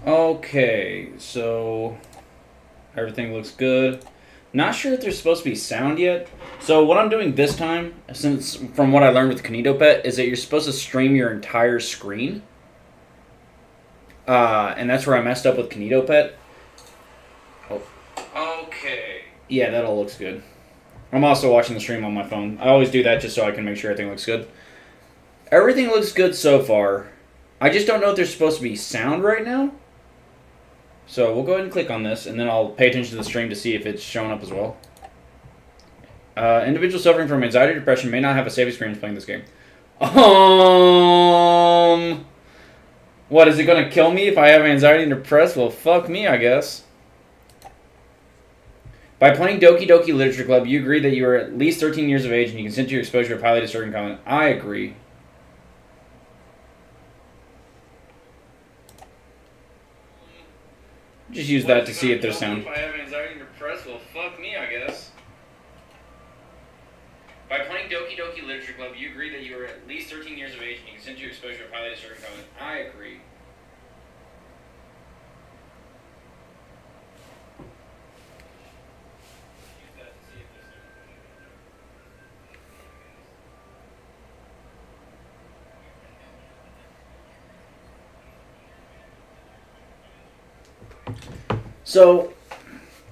Okay, so everything looks good. Not sure if there's supposed to be sound yet. So what I'm doing this time, since from what I learned with KinetoPet, is that you're supposed to stream your entire screen. And that's where I messed up with KinetoPet. Oh. Okay. Yeah, that all looks good. I'm also watching the stream on my phone. I always do that just so I can make sure everything looks good. Everything looks good so far. I just don't know if there's supposed to be sound right now. So we'll go ahead and click on this, and then I'll pay attention to the stream to see if it's showing up as well. Individuals suffering from anxiety or depression may not have a safe experience playing this game. What, is it going to kill me if I have anxiety and depressed? Well, fuck me, I guess. By playing Doki Doki Literature Club, you agree that you are at least 13 years of age and you consent to your exposure of highly disturbing content. I agree. Just use that to see if there's sound. If I have anxiety and depressed, well, fuck me, I guess. By playing Doki Doki Literature Club, you agree that you are at least 13 years of age and you consent to your exposure of highly disturbing content. I agree. So,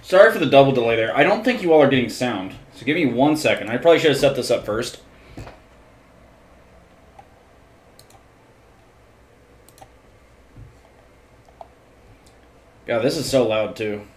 sorry for the double delay there. I don't think you all are getting sound. So give me 1 second. I probably should have set this up first. God, this is so loud too.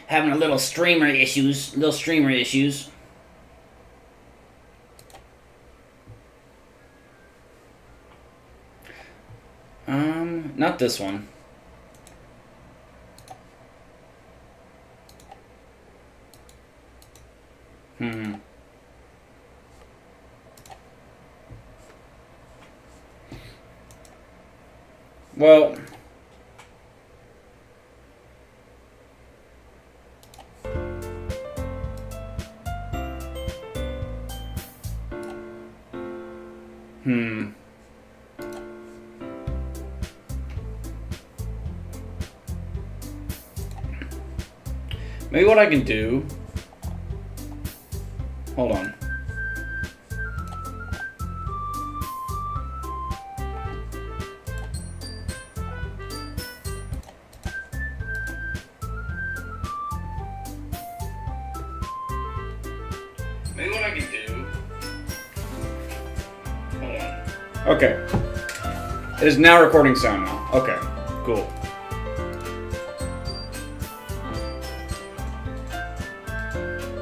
Having a little streamer issues. Not this one. Well, maybe what I can do... Hold on. Maybe what I can do... Hold on. Okay. It is now recording sound now. Okay, cool.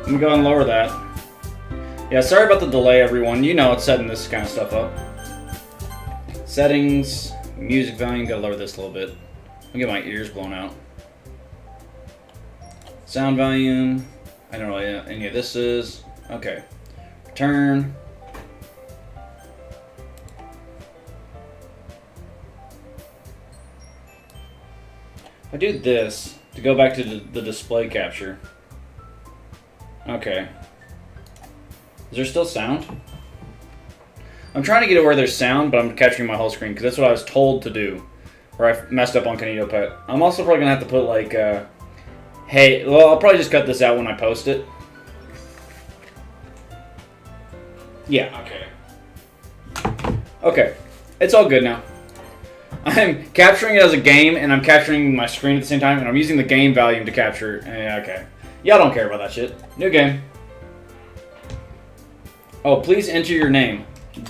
Let me go and lower that. Yeah, sorry about the delay, everyone. You know it's setting this kind of stuff up. Settings, music volume. Gotta lower this a little bit. I'll get my ears blown out. Sound volume. I don't know what any of this is. Okay. Return. I do this to go back to the display capture. Okay. Is there still sound? I'm trying to get it where there's sound, but I'm capturing my whole screen because that's what I was told to do. Where I messed up on KinetoPet. I'm also probably going to have to put like, hey, well, I'll probably just cut this out when I post it. Yeah, okay. Okay, it's all good now. I'm capturing it as a game, and I'm capturing my screen at the same time, and I'm using the game volume to capture. Okay. Y'all don't care about that shit. New game. Oh, please enter your name.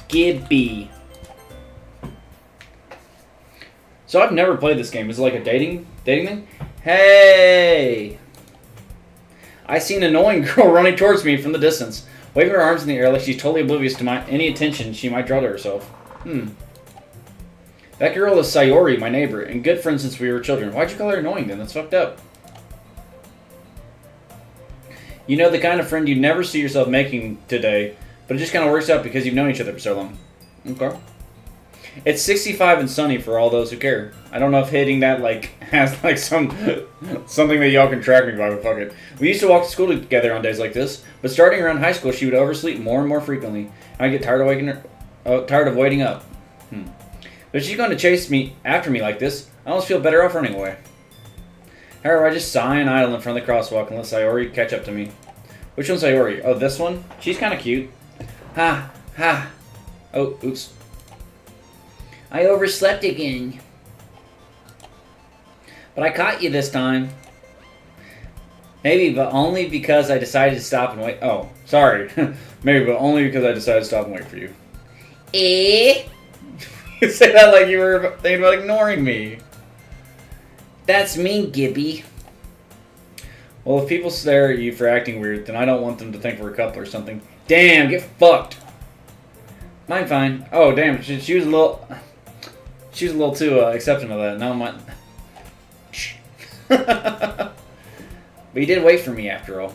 Gibby. So I've never played this game. Is it like a dating thing? Hey! I see an annoying girl running towards me from the distance, waving her arms in the air like she's totally oblivious to any attention she might draw to herself. That girl is Sayori, my neighbor, and good friend since we were children. Why'd you call her annoying then? That's fucked up. You know, the kind of friend you never see yourself making today, but it just kind of works out because you've known each other for so long. Okay. It's 65 and sunny for all those who care. I don't know if hitting that has something that y'all can track me by, but fuck it. We used to walk to school together on days like this, but starting around high school, she would oversleep more and more frequently. I get tired of waiting up. But if she's going to chase after me like this, I almost feel better off running away. However, I just sigh and idle in front of the crosswalk and let Sayori catch up to me. Which one's Sayori? Oh, this one? She's kind of cute. Ha! Ha! Oh, oops. I overslept again. But I caught you this time. Maybe, but only because I decided to stop and wait. Oh, sorry. Maybe, but only because I decided to stop and wait for you. You say that like you were thinking about ignoring me. That's mean, Gibby. Well, if people stare at you for acting weird, then I don't want them to think we're a couple or something. Damn, get fucked. Fine. Oh, damn, she was a little... She was a little too accepting of that. Now I'm But you did wait for me, after all.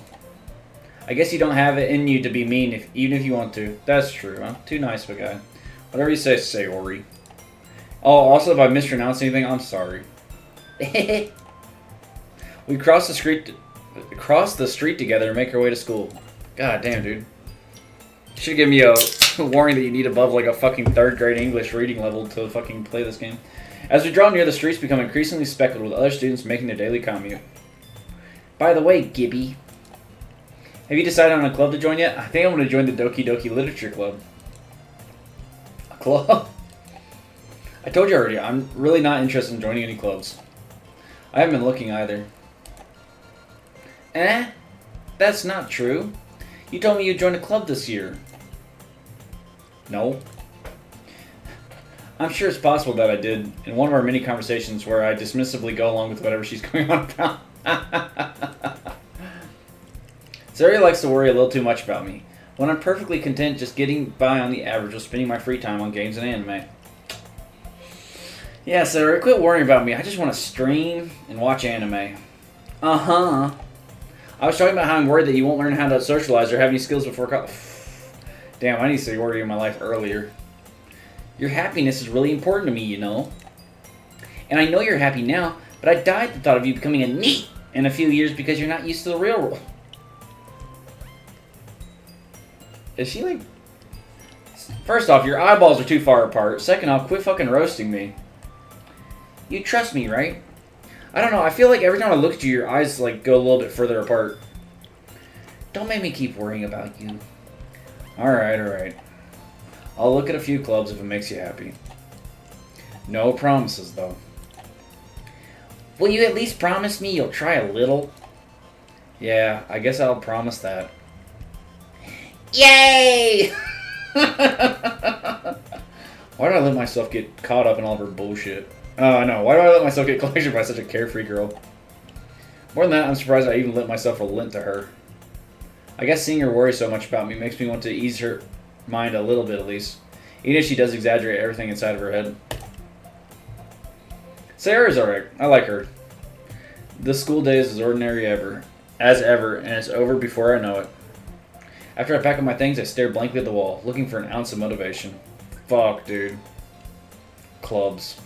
I guess you don't have it in you to be mean, even if you want to. That's true. I'm too nice of a guy. Whatever you say, Sayori. Oh, also, if I mispronounce anything, I'm sorry. We crossed the street together and make our way to school. God damn, dude. You should give me a warning that you need above a fucking 3rd grade English reading level to fucking play this game. As we draw near, the streets become increasingly speckled with other students making their daily commute. By the way, Gibby, have you decided on a club to join yet? I think I'm going to join the Doki Doki Literature Club. A club? I told you already, I'm really not interested in joining any clubs. I haven't been looking either. That's not true. You told me you'd join a club this year. No. I'm sure it's possible that I did in one of our many conversations where I dismissively go along with whatever she's going on about. Zari likes to worry a little too much about me, when I'm perfectly content just getting by on the average of spending my free time on games and anime. Yeah, Zari, quit worrying about me. I just want to stream and watch anime. Uh-huh. I was talking about how I'm worried that you won't learn how to socialize or have any skills before college. Damn, I need to worry in my life earlier. Your happiness is really important to me, you know. And I know you're happy now, but I died at the thought of you becoming a NEET in a few years because you're not used to the real world. Is she First off, your eyeballs are too far apart. Second off, quit fucking roasting me. You trust me, right? I don't know, I feel like every time I look at you, your eyes go a little bit further apart. Don't make me keep worrying about you. Alright. I'll look at a few clubs if it makes you happy. No promises, though. Will you at least promise me you'll try a little? Yeah, I guess I'll promise that. Yay! Why did I let myself get caught up in all of her bullshit? Oh, no. Why did I let myself get collected by such a carefree girl? More than that, I'm surprised I even let myself relent to her. I guess seeing her worry so much about me makes me want to ease her mind a little bit, at least. Even if she does exaggerate everything inside of her head. Sarah's alright. I like her. The school day is as ordinary as ever, and it's over before I know it. After I pack up my things, I stare blankly at the wall, looking for an ounce of motivation. Fuck, dude. Clubs.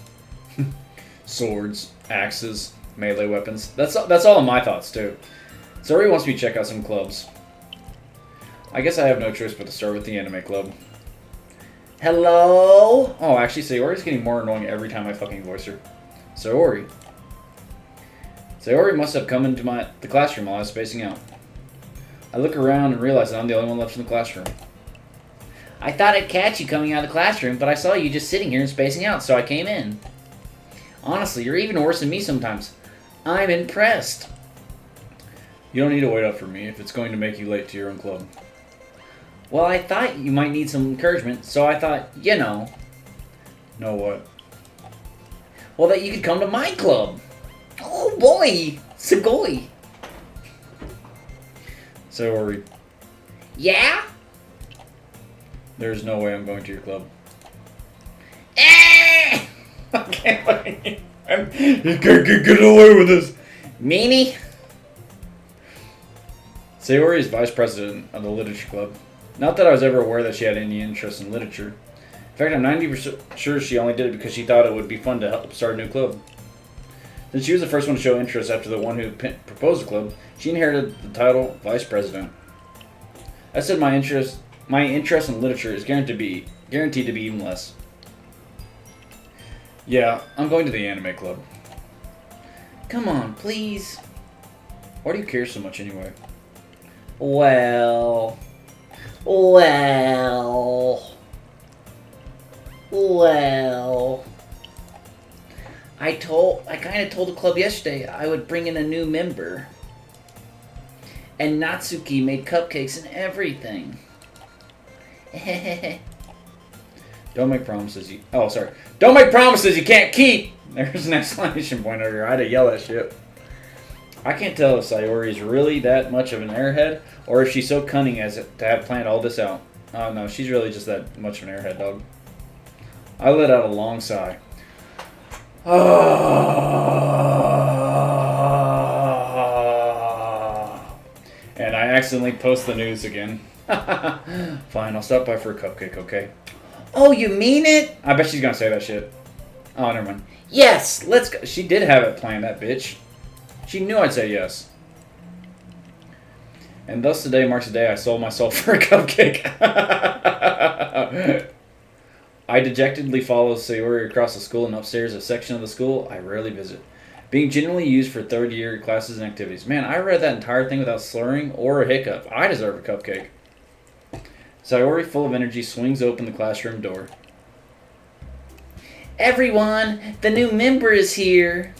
Swords. Axes. Melee weapons. That's all in my thoughts, too. Zori wants me to check out some clubs. I guess I have no choice but to start with the anime club. Hello? Oh, actually, Sayori's getting more annoying every time I fucking voice her. Sayori. Sayori must have come into the classroom while I was spacing out. I look around and realize that I'm the only one left in the classroom. I thought I'd catch you coming out of the classroom, but I saw you just sitting here and spacing out, so I came in. Honestly, you're even worse than me sometimes. I'm impressed. You don't need to wait up for me if it's going to make you late to your own club. Well, I thought you might need some encouragement, so I thought, you know. Know what? Well, that you could come to my club. Oh boy! Sugoi! So, yeah? There's no way I'm going to your club. You can't get away with this. Meanie? Sayori is vice president of the literature club. Not that I was ever aware that she had any interest in literature. In fact, I'm 90% sure she only did it because she thought it would be fun to help start a new club. Since she was the first one to show interest after the one who proposed the club, she inherited the title vice president. I said my interest in literature is guaranteed to be even less. Yeah, I'm going to the anime club. Come on, please. Why do you care so much anyway? Well. I kind of told the club yesterday I would bring in a new member. And Natsuki made cupcakes and everything. Don't make promises you... Oh, sorry. Don't make promises you can't keep! There's an exclamation point over here. I had to yell that shit. I can't tell if Sayori is really that much of an airhead, or if she's so cunning as to have planned all this out. Oh no, she's really just that much of an airhead, dog. I let out a long sigh. And I accidentally post the news again. Fine, I'll stop by for a cupcake, okay? Oh, you mean it? I bet she's gonna say that shit. Oh, never mind. Yes, let's go. She did have it planned, that bitch. She knew I'd say yes. And thus today marks the day I sold myself for a cupcake. I dejectedly follow Sayori across the school and upstairs a section of the school I rarely visit. Being generally used for third-year classes and activities. Man, I read that entire thing without slurring or a hiccup. I deserve a cupcake. Sayori, full of energy, swings open the classroom door. Everyone, the new member is here.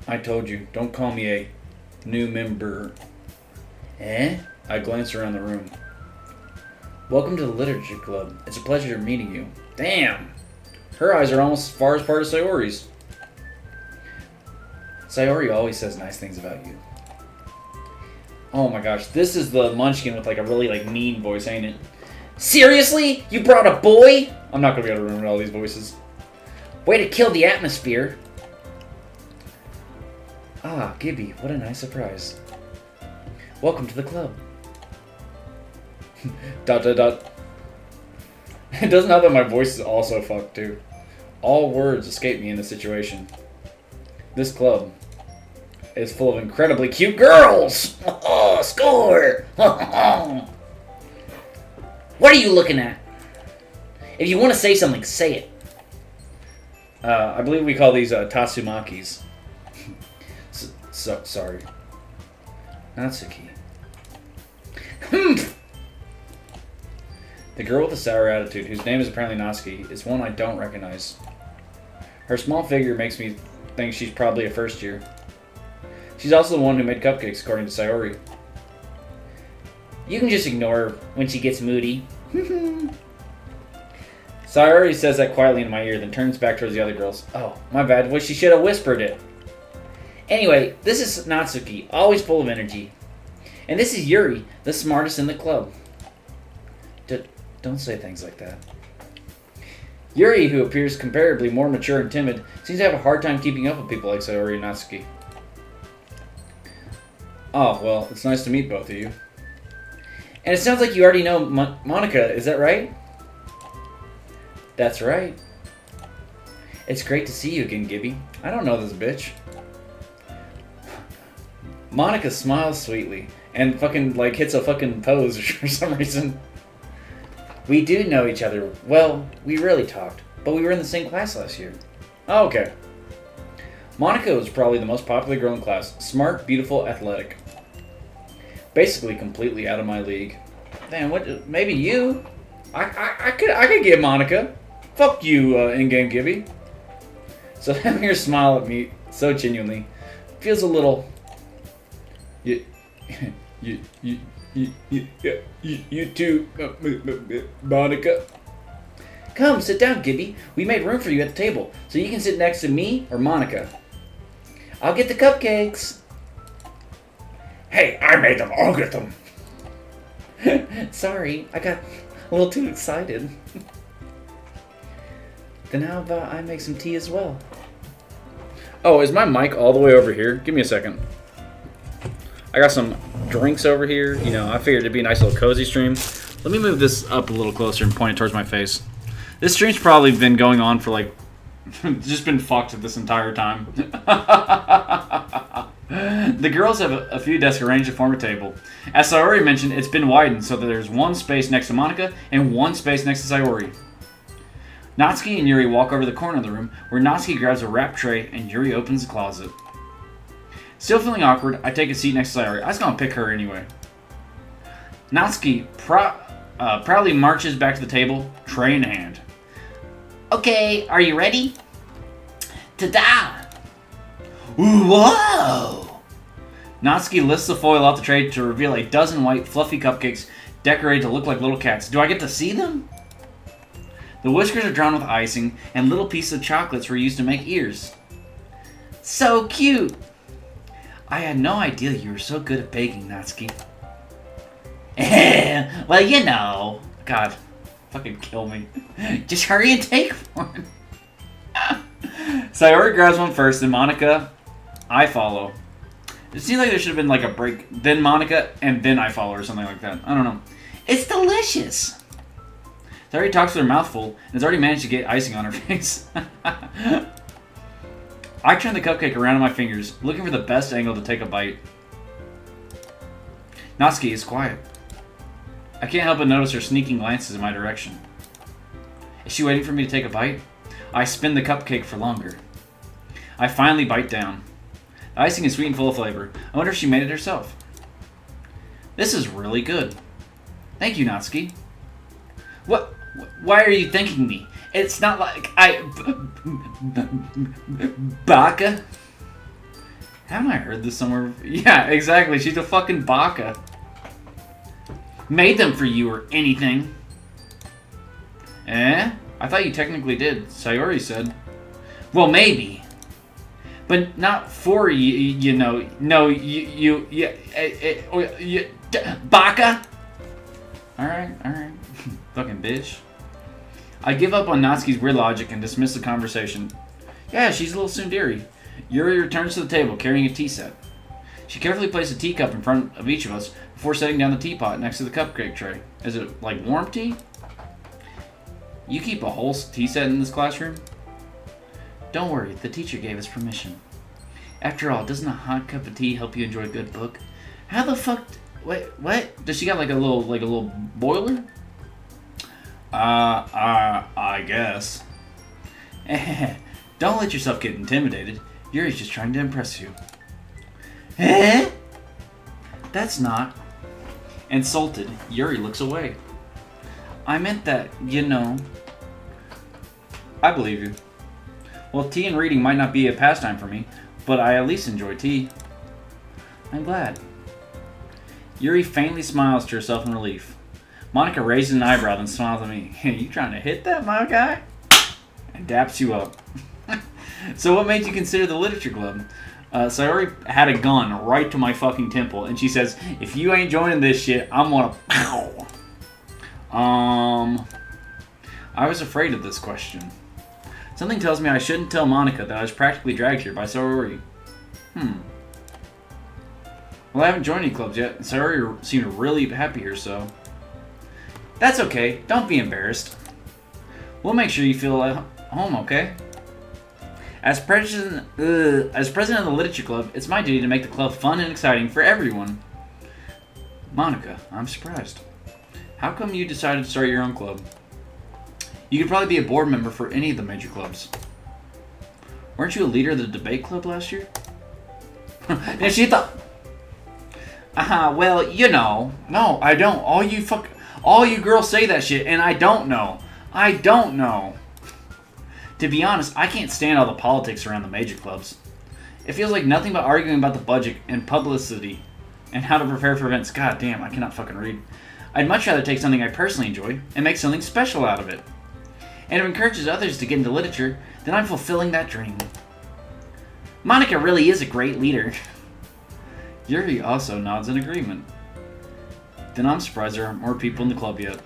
I told you, don't call me a new member. Eh? I glance around the room. Welcome to the literature club. It's a pleasure meeting you. Damn! Her eyes are almost as far apart as Sayori's. Sayori always says nice things about you. Oh my gosh, this is the Munchkin with like a really like mean voice, ain't it? Seriously? You brought a boy? I'm not gonna be able to remember all these voices. Way to kill the atmosphere. Ah, Gibby, what a nice surprise. Welcome to the club. ... It doesn't help that my voice is also fucked too. All words escape me in this situation. This club is full of incredibly cute girls! Oh, score! What are you looking at? If you want to say something, say it. I believe we call these Tatsumakis. Sorry. Natsuki. The girl with the sour attitude, whose name is apparently Natsuki, is one I don't recognize. Her small figure makes me think she's probably a first year. She's also the one who made cupcakes, according to Sayori. You can just ignore her when she gets moody. Sayori says that quietly in my ear, then turns back towards the other girls. Oh, my bad. Well, she should have whispered it. Anyway, this is Natsuki, always full of energy. And this is Yuri, the smartest in the club. Don't say things like that. Yuri, who appears comparably more mature and timid, seems to have a hard time keeping up with people like Sayori and Natsuki. Oh, well, it's nice to meet both of you. And it sounds like you already know Monica, is that right? That's right. It's great to see you again, Gibby. I don't know this bitch. Monica smiles sweetly and fucking like hits a fucking pose for some reason. We do know each other. Well, we really talked, but we were in the same class last year. Oh, okay. Monica was probably the most popular girl in class. Smart, beautiful, athletic. Basically completely out of my league. Man, what? Maybe you? I could get Monica. Fuck you, in-game Gibby. So having her smile at me so genuinely feels a little. You too, Monica. Come, sit down, Gibby. We made room for you at the table, so you can sit next to me or Monica. I'll get the cupcakes. Hey, I made them. I'll get them. Sorry, I got a little too excited. Then how about I make some tea as well? Oh, is my mic all the way over here? Give me a second. I got some drinks over here. You know, I figured it'd be a nice little cozy stream. Let me move this up a little closer and point it towards my face. This stream's probably been going on for like... just been fucked this entire time. The girls have a few desks arranged to form a table. As Sayori mentioned, it's been widened so that there's one space next to Monika and one space next to Sayori. Natsuki and Yuri walk over to the corner of the room, where Natsuki grabs a wrap tray and Yuri opens the closet. Still feeling awkward, I take a seat next to Sayori. I was gonna pick her anyway. Natsuki proudly marches back to the table, tray in hand. Okay, are you ready? Ta-da! Ooh, whoa! Natsuki lifts the foil off the tray to reveal a dozen white, fluffy cupcakes decorated to look like little cats. Do I get to see them? The whiskers are drawn with icing, and little pieces of chocolates were used to make ears. So cute! I had no idea you were so good at baking, Natsuki. Well, you know. God, fucking kill me. Just hurry and take one. Sayori grabs one first, then Monika. I follow. It seems like there should have been like a break. Then Monika, and then I follow, or something like that. I don't know. It's delicious! Sayori talks with her mouth full, and has already managed to get icing on her face. I turn the cupcake around in my fingers, looking for the best angle to take a bite. Natsuki is quiet. I can't help but notice her sneaking glances in my direction. Is she waiting for me to take a bite? I spin the cupcake for longer. I finally bite down. The icing is sweet and full of flavor. I wonder if she made it herself. This is really good. Thank you, Natsuki. What? Why are you thanking me? It's not like I... Baka? Haven't I heard this somewhere? Yeah, exactly. She's a fucking baka. Made them for you or anything. Eh? I thought you technically did. Sayori said. Well, maybe. But not for you, you know. No, you baka? Alright. Fucking bitch. I give up on Natsuki's weird logic and dismiss the conversation. Yeah, she's a little tsundere. Yuri returns to the table carrying a tea set. She carefully places a teacup in front of each of us before setting down the teapot next to the cupcake tray. Is it like warm tea? You keep a whole tea set in this classroom? Don't worry, the teacher gave us permission. After all, doesn't a hot cup of tea help you enjoy a good book? How the fuck... Wait, what? Does she got like a little boiler? I guess. Don't let yourself get intimidated. Yuri's just trying to impress you. Eh? That's not. Insulted, Yuri looks away. I meant that, you know. I believe you. Well, tea and reading might not be a pastime for me, but I at least enjoy tea. I'm glad. Yuri faintly smiles to herself in relief. Monika raises an eyebrow then smiles at me. Hey, you trying to hit that, my guy? And daps you up. So what made you consider the literature club? Sayori had a gun right to my fucking temple, and she says, if you ain't joining this shit, I'm gonna pow. I was afraid of this question. Something tells me I shouldn't tell Monika that I was practically dragged here by Sayori. Well, I haven't joined any clubs yet, and Sayori seemed really happy here, so... That's okay. Don't be embarrassed. We'll make sure you feel at home, okay? As president of the Literature Club, it's my duty to make the club fun and exciting for everyone. Monika, I'm surprised. How come you decided to start your own club? You could probably be a board member for any of the major clubs. Weren't you a leader of the debate club last year? And she thought... well, you know. No, I don't. All you girls say that shit, and I don't know. I don't know. To be honest, I can't stand all the politics around the major clubs. It feels like nothing but arguing about the budget and publicity and how to prepare for events. God damn, I cannot fucking read. I'd much rather take something I personally enjoy and make something special out of it. And if it encourages others to get into literature, then I'm fulfilling that dream. Monika really is a great leader. Yuri also nods in agreement. Then I'm surprised there aren't more people in the club yet.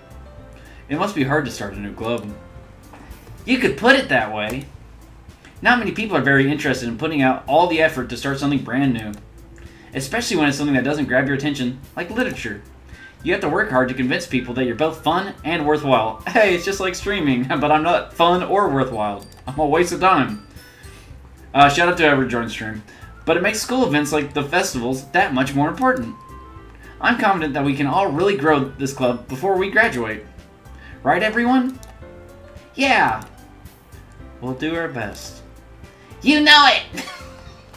It must be hard to start a new club. You could put it that way. Not many people are very interested in putting out all the effort to start something brand new. Especially when it's something that doesn't grab your attention, like literature. You have to work hard to convince people that you're both fun and worthwhile. Hey, it's just like streaming, but I'm not fun or worthwhile. I'm a waste of time. Shout out to whoever joined stream. But it makes school events like the festivals that much more important. I'm confident that we can all really grow this club before we graduate. Right, everyone? Yeah. We'll do our best. You know it!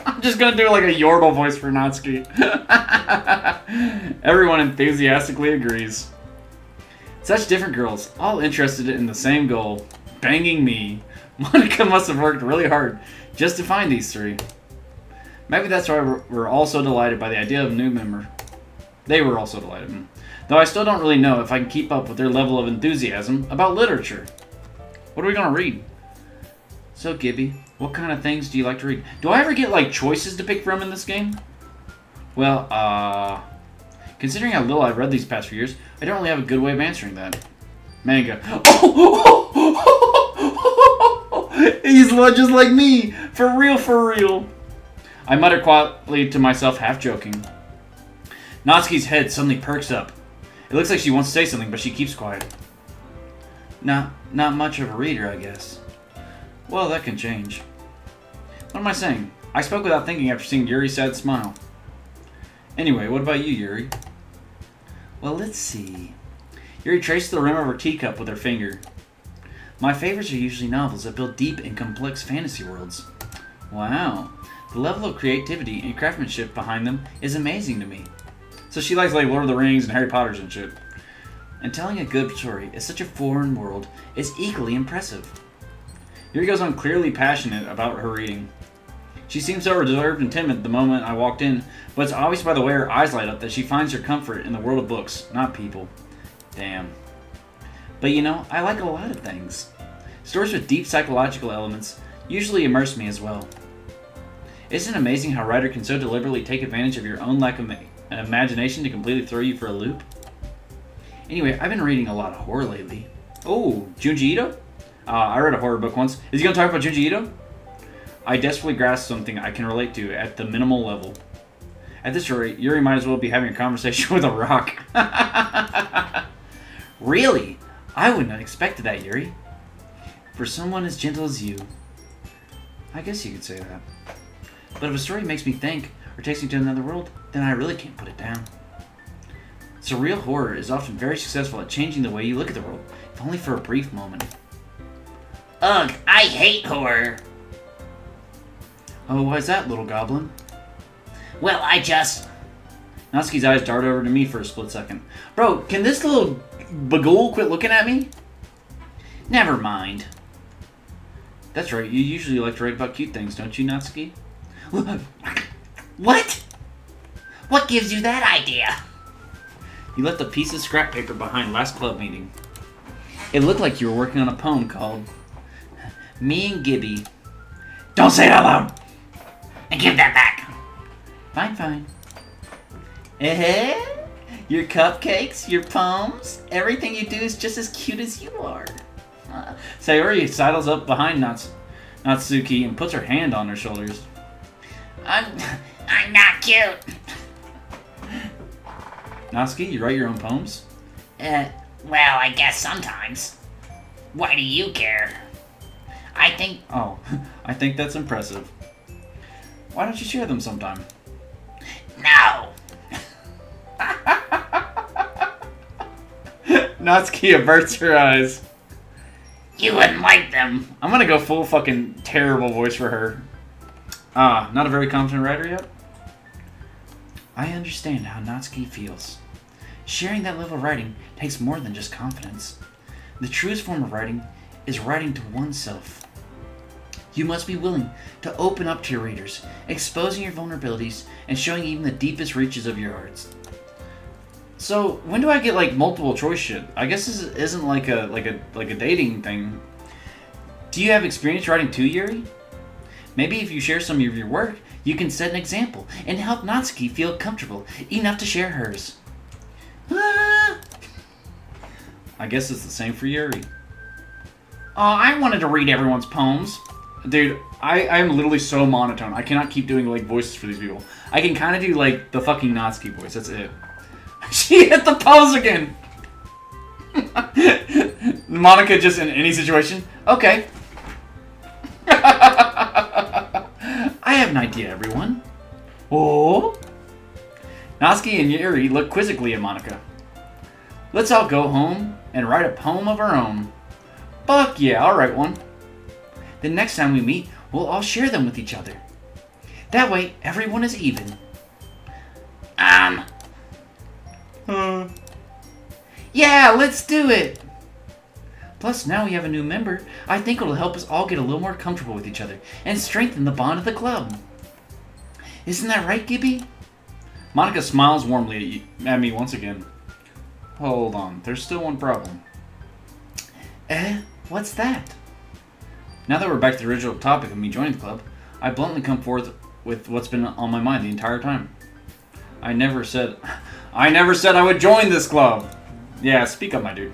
I'm just gonna do like a Yordle voice for Natsuki. Everyone enthusiastically agrees. Such different girls, all interested in the same goal, banging me. Monica must have worked really hard just to find these three. Maybe that's why we're all so delighted by the idea of a new member. They were also delighted. Though I still don't really know if I can keep up with their level of enthusiasm about literature. What are we gonna read? So, Gibby, what kind of things do you like to read? Do I ever get, like, choices to pick from in this game? Well, considering how little I've read these past few years, I don't really have a good way of answering that. Manga. He's just like me! For real, for real! I mutter quietly to myself, half joking. Natsuki's head suddenly perks up. It looks like she wants to say something, but she keeps quiet. Not much of a reader, I guess. Well, that can change. What am I saying? I spoke without thinking after seeing Yuri's sad smile. Anyway, what about you, Yuri? Well, let's see. Yuri traced the rim of her teacup with her finger. My favorites are usually novels that build deep and complex fantasy worlds. Wow. The level of creativity and craftsmanship behind them is amazing to me. So she likes like Lord of the Rings and Harry Potter's and shit. And telling a good story in such a foreign world is equally impressive. Yuri goes on clearly passionate about her reading. She seems so reserved and timid the moment I walked in, but it's obvious by the way her eyes light up that she finds her comfort in the world of books, not people. Damn. But you know, I like a lot of things. Stories with deep psychological elements usually immerse me as well. Isn't it amazing how a writer can so deliberately take advantage of your own lack of imagination to completely throw you for a loop? Anyway, I've been reading a lot of horror lately. Oh, Junji Ito? I read a horror book once. Is he going to talk about Junji Ito? I desperately grasp something I can relate to at the minimal level. At this rate, Yuri might as well be having a conversation with a rock. Really? I wouldn't have expected that, Yuri. For someone as gentle as you. I guess you could say that. But if a story makes me think or takes me to another world, then I really can't put it down. Surreal horror is often very successful at changing the way you look at the world, if only for a brief moment. Ugh, I hate horror. Oh, why's that, little goblin? Well, I just... Natsuki's eyes dart over to me for a split second. Bro, can this little bagul quit looking at me? Never mind. That's right, you usually like to write about cute things, don't you, Natsuki? What? What gives you that idea? You left a piece of scrap paper behind last club meeting. It looked like you were working on a poem called Me and Gibby. Don't say it out loud! And give that back! Fine. Your cupcakes, your poems, everything you do is just as cute as you are. Sayori sidles up behind Natsuki and puts her hand on her shoulders. I'm not cute. Natsuki, you write your own poems? Well, I guess sometimes. Why do you care? I think that's impressive. Why don't you share them sometime? No! Natsuki averts her eyes. You wouldn't like them. I'm gonna go full fucking terrible voice for her. Not a very confident writer yet? I understand how Natsuki feels. Sharing that level of writing takes more than just confidence. The truest form of writing is writing to oneself. You must be willing to open up to your readers, exposing your vulnerabilities and showing even the deepest reaches of your hearts. So, when do I get like multiple choice shit? I guess this isn't like a dating thing. Do you have experience writing too, Yuri? Maybe if you share some of your work, you can set an example and help Natsuki feel comfortable enough to share hers. I guess it's the same for Yuri. I wanted to read everyone's poems. Dude, I am literally so monotone. I cannot keep doing, like, voices for these people. I can kind of do, like, the fucking Natsuki voice. That's it. She hit the pose again! Monica just in any situation? Okay. I have an idea, everyone. Oh? Natsuki and Yuri look quizzically at Monica. Let's all go home and write a poem of our own. Fuck yeah, I'll write one. The next time we meet, we'll all share them with each other. That way, everyone is even. Yeah, let's do it! Plus, now we have a new member. I think it'll help us all get a little more comfortable with each other and strengthen the bond of the club. Isn't that right, Gibby? Monica smiles warmly at me once again. Hold on, there's still one problem. What's that? Now that we're back to the original topic of me joining the club, I bluntly come forth with what's been on my mind the entire time. I never said I would join this club! Yeah, speak up, my dude.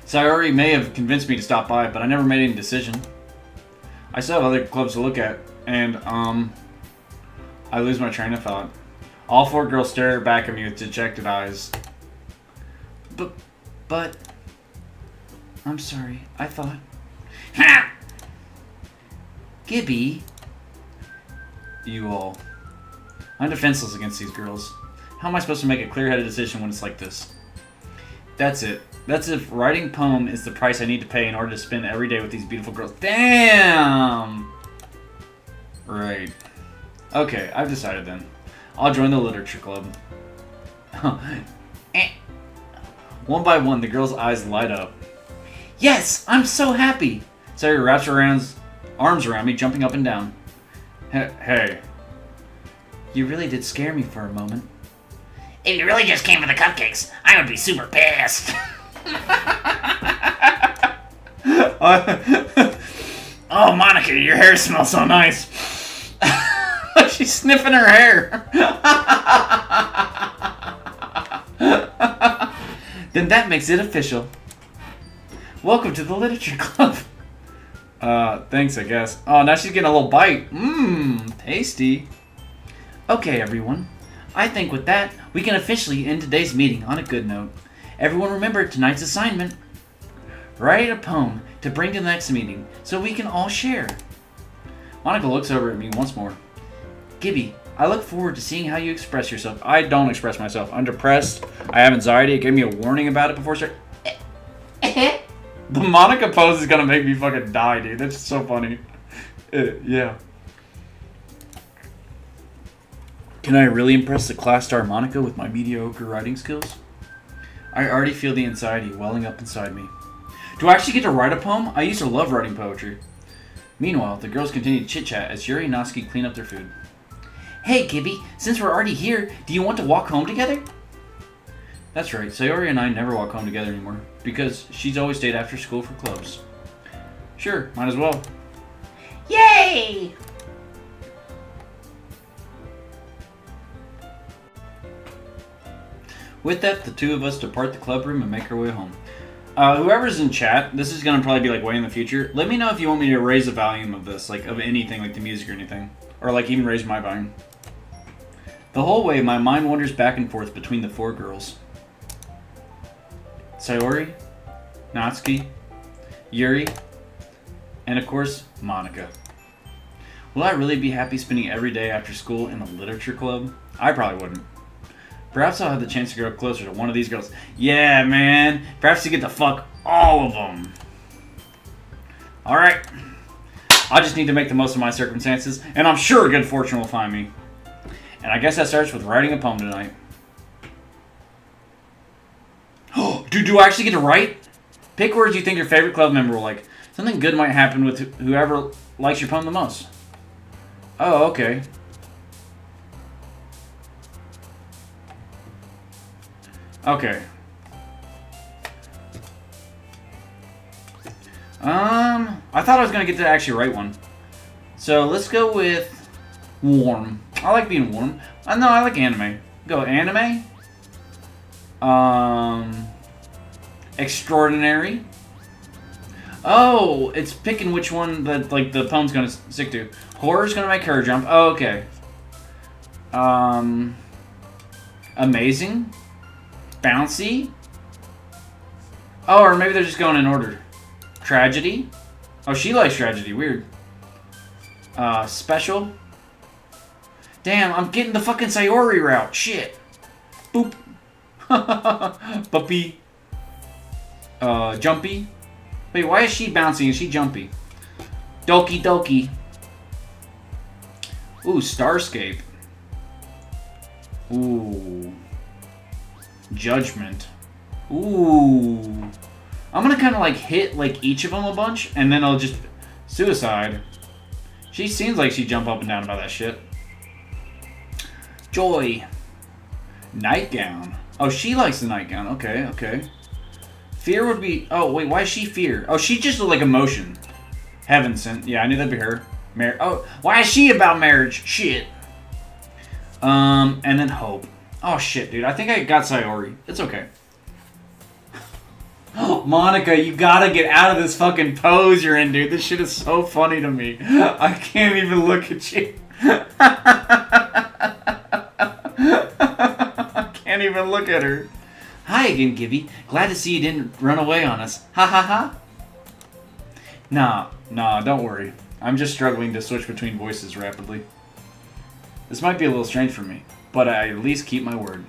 Sayori may have convinced me to stop by, but I never made any decision. I still have other clubs to look at, and, I lose my train of thought. All four girls stare back at me with dejected eyes. But... I'm sorry, I thought... Ha! Gibby. You all. I'm defenseless against these girls. How am I supposed to make a clear-headed decision when it's like this? That's it. That's if writing poem is the price I need to pay in order to spend every day with these beautiful girls. Damn! Right. Okay, I've decided then. I'll join the literature club. One by one, the girls' eyes light up. Yes! I'm so happy! Sarah wraps her arms around me, jumping up and down. Hey. You really did scare me for a moment. If you really just came for the cupcakes, I would be super pissed. Oh, Monica, your hair smells so nice. She's sniffing her hair. Then that makes it official. Welcome to the literature club. Thanks, I guess. Oh, now she's getting a little bite. Mmm, tasty. Okay, everyone. I think with that, we can officially end today's meeting on a good note. Everyone remember tonight's assignment. Write a poem to bring to the next meeting so we can all share. Monica looks over at me once more. Gibby, I look forward to seeing how you express yourself. I don't express myself. I'm depressed. I have anxiety. It gave me a warning about it before start. The Monica pose is gonna make me fucking die, dude. That's so funny. Yeah. Can I really impress the class star Monica with my mediocre writing skills? I already feel the anxiety welling up inside me. Do I actually get to write a poem? I used to love writing poetry. Meanwhile, the girls continue to chit-chat as Yuri and Natsuki clean up their food. Hey, Gibby, since we're already here, do you want to walk home together? That's right, Sayori and I never walk home together anymore, because she's always stayed after school for clubs. Sure, might as well. Yay! With that, the two of us depart the club room and make our way home. Whoever's in chat, this is going to probably be like way in the future. Let me know if you want me to raise the volume of this, like of anything, like the music or anything. Or like even raise my volume. The whole way, my mind wanders back and forth between the four girls. Sayori, Natsuki, Yuri, and of course, Monica. Will I really be happy spending every day after school in the literature club? I probably wouldn't. Perhaps I'll have the chance to grow closer to one of these girls. Yeah, man. Perhaps you get to fuck all of them. Alright. I just need to make the most of my circumstances, and I'm sure good fortune will find me. And I guess that starts with writing a poem tonight. Dude, do I actually get to write? Pick words you think your favorite club member will like. Something good might happen with whoever likes your poem the most. Oh, okay. Okay. I thought I was gonna get to actually write one. So let's go with warm. I like being warm. No, I like anime. Go anime. Extraordinary. Oh, it's picking which one that like the poem's gonna stick to. Horror's gonna make her jump. Oh, okay. Amazing. Bouncy. Oh, or maybe they're just going in order. Tragedy. Oh, she likes tragedy. Weird. Special. Damn, I'm getting the fucking Sayori route. Shit. Boop. Puppy. Jumpy. Wait, why is she bouncing? Is she jumpy? Doki Doki. Ooh, Starscape. Ooh. Judgment. Ooh. I'm gonna kind of like hit like each of them a bunch, and then I'll just... Suicide. She seems like she'd jump up and down about that shit. Joy. Nightgown. Oh, she likes the nightgown. Okay, okay. Fear would be... Oh, wait, why is she fear? Oh, she just looked like emotion. Heaven sent. Yeah, I knew that'd be her. Oh, why is she about marriage? Shit. And then hope. Oh, shit, dude. I think I got Sayori. It's okay. Monica, you gotta get out of this fucking pose you're in, dude. This shit is so funny to me. I can't even look at you. I can't even look at her. Hi again, Gibby. Glad to see you didn't run away on us. Ha ha ha. Nah, don't worry. I'm just struggling to switch between voices rapidly. This might be a little strange for me, but I at least keep my word.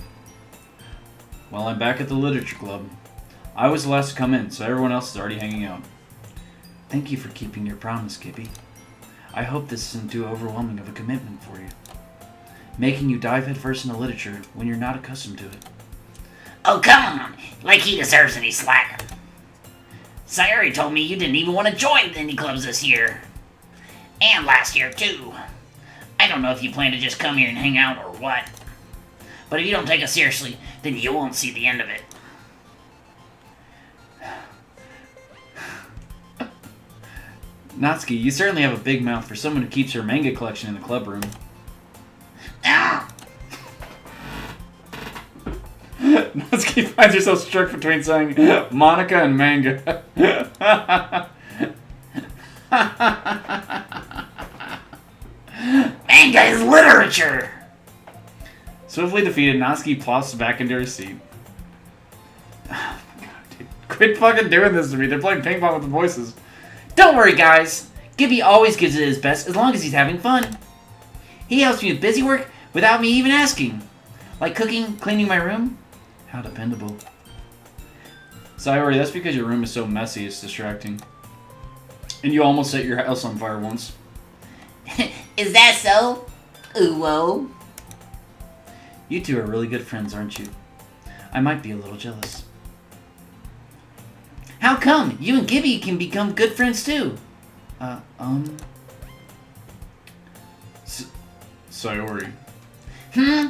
Well, I'm back at the Literature Club. I was the last to come in, so everyone else is already hanging out. Thank you for keeping your promise, Gibby. I hope this isn't too overwhelming of a commitment for you. Making you dive headfirst into literature when you're not accustomed to it. Oh, come on! Like he deserves any slack. Sayori told me you didn't even want to join the indie clubs this year. And last year, too. I don't know if you plan to just come here and hang out or what. But if you don't take us seriously, then you won't see the end of it. Natsuki, you certainly have a big mouth for someone who keeps her manga collection in the club room. Ah! Natsuki finds herself struck between saying Monica and manga. Manga is literature! Swiftly defeated, Natsuki plops back into her seat. Oh my god, dude. Quit fucking doing this to me. They're playing ping pong with the voices. Don't worry, guys. Gibby always gives it his best as long as he's having fun. He helps me with busy work without me even asking. Like cooking, cleaning my room. How dependable. Sayori, that's because your room is so messy, it's distracting. And you almost set your house on fire once. Is that so? Ooh, whoa. You two are really good friends, aren't you? I might be a little jealous. How come? You and Gibby can become good friends too. Sayori. Hmm?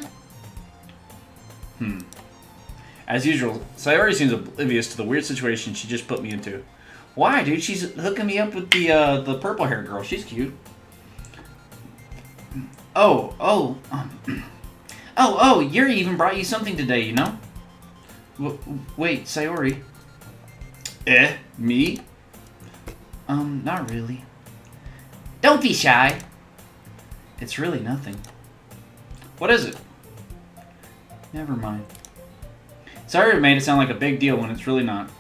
As usual, Sayori seems oblivious to the weird situation she just put me into. Why, dude? She's hooking me up with the purple hair girl. She's cute. Oh, Yuri even brought you something today, you know? Wait, Sayori. Me? Not really. Don't be shy. It's really nothing. What is it? Never mind. Sayori made it sound like a big deal when it's really not.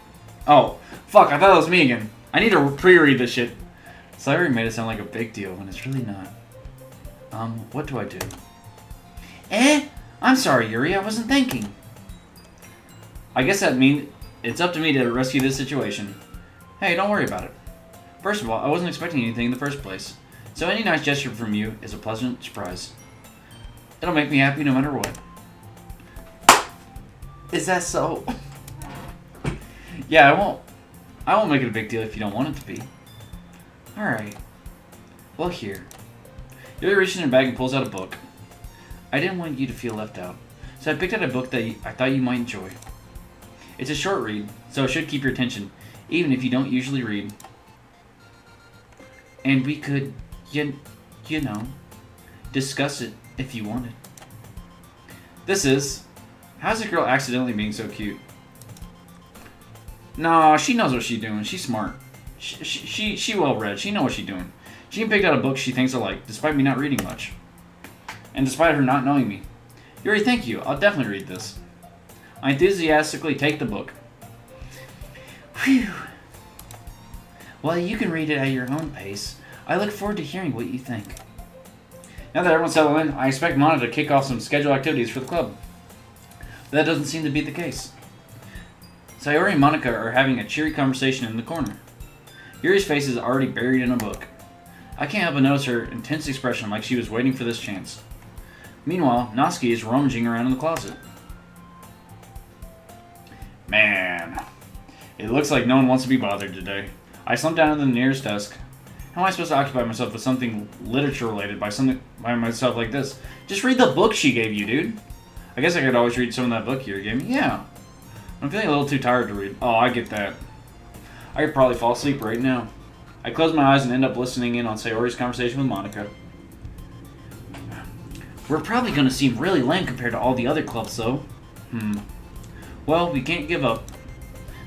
Oh, fuck, I thought it was me again. I need to pre-read this shit. Sayori made it sound like a big deal when it's really not. What do I do? I'm sorry, Yuri, I wasn't thinking. I guess that means it's up to me to rescue this situation. Hey, don't worry about it. First of all, I wasn't expecting anything in the first place, so any nice gesture from you is a pleasant surprise. It'll make me happy no matter what. Is that so? Yeah, I won't make it a big deal if you don't want it to be. Alright. Well, here. Yuri reaches in her bag and pulls out a book. I didn't want you to feel left out, so I picked out a book that I thought you might enjoy. It's a short read, so it should keep your attention, even if you don't usually read. And we could, you know, discuss it if you wanted. This is... How's a girl accidentally being so cute? Nah, she knows what she's doing. She's smart. She well read. She know what she's doing. She can pick out a book she thinks I like, despite me not reading much, and despite her not knowing me. Yuri, thank you. I'll definitely read this. I enthusiastically take the book. Whew. Well, you can read it at your own pace. I look forward to hearing what you think. Now that everyone's settled in, I expect Mana to kick off some scheduled activities for the club. But that doesn't seem to be the case. Sayori and Monica are having a cheery conversation in the corner. Yuri's face is already buried in a book. I can't help but notice her intense expression like she was waiting for this chance. Meanwhile, Natsuki is rummaging around in the closet. Man, it looks like no one wants to be bothered today. I slumped down at the nearest desk. How am I supposed to occupy myself with something literature related by myself like this? Just read the book she gave you, dude. I guess I could always read some of that book you gave me. Yeah. I'm feeling a little too tired to read. Oh, I get that. I could probably fall asleep right now. I close my eyes and end up listening in on Sayori's conversation with Monica. We're probably going to seem really lame compared to all the other clubs, though. Well, we can't give up.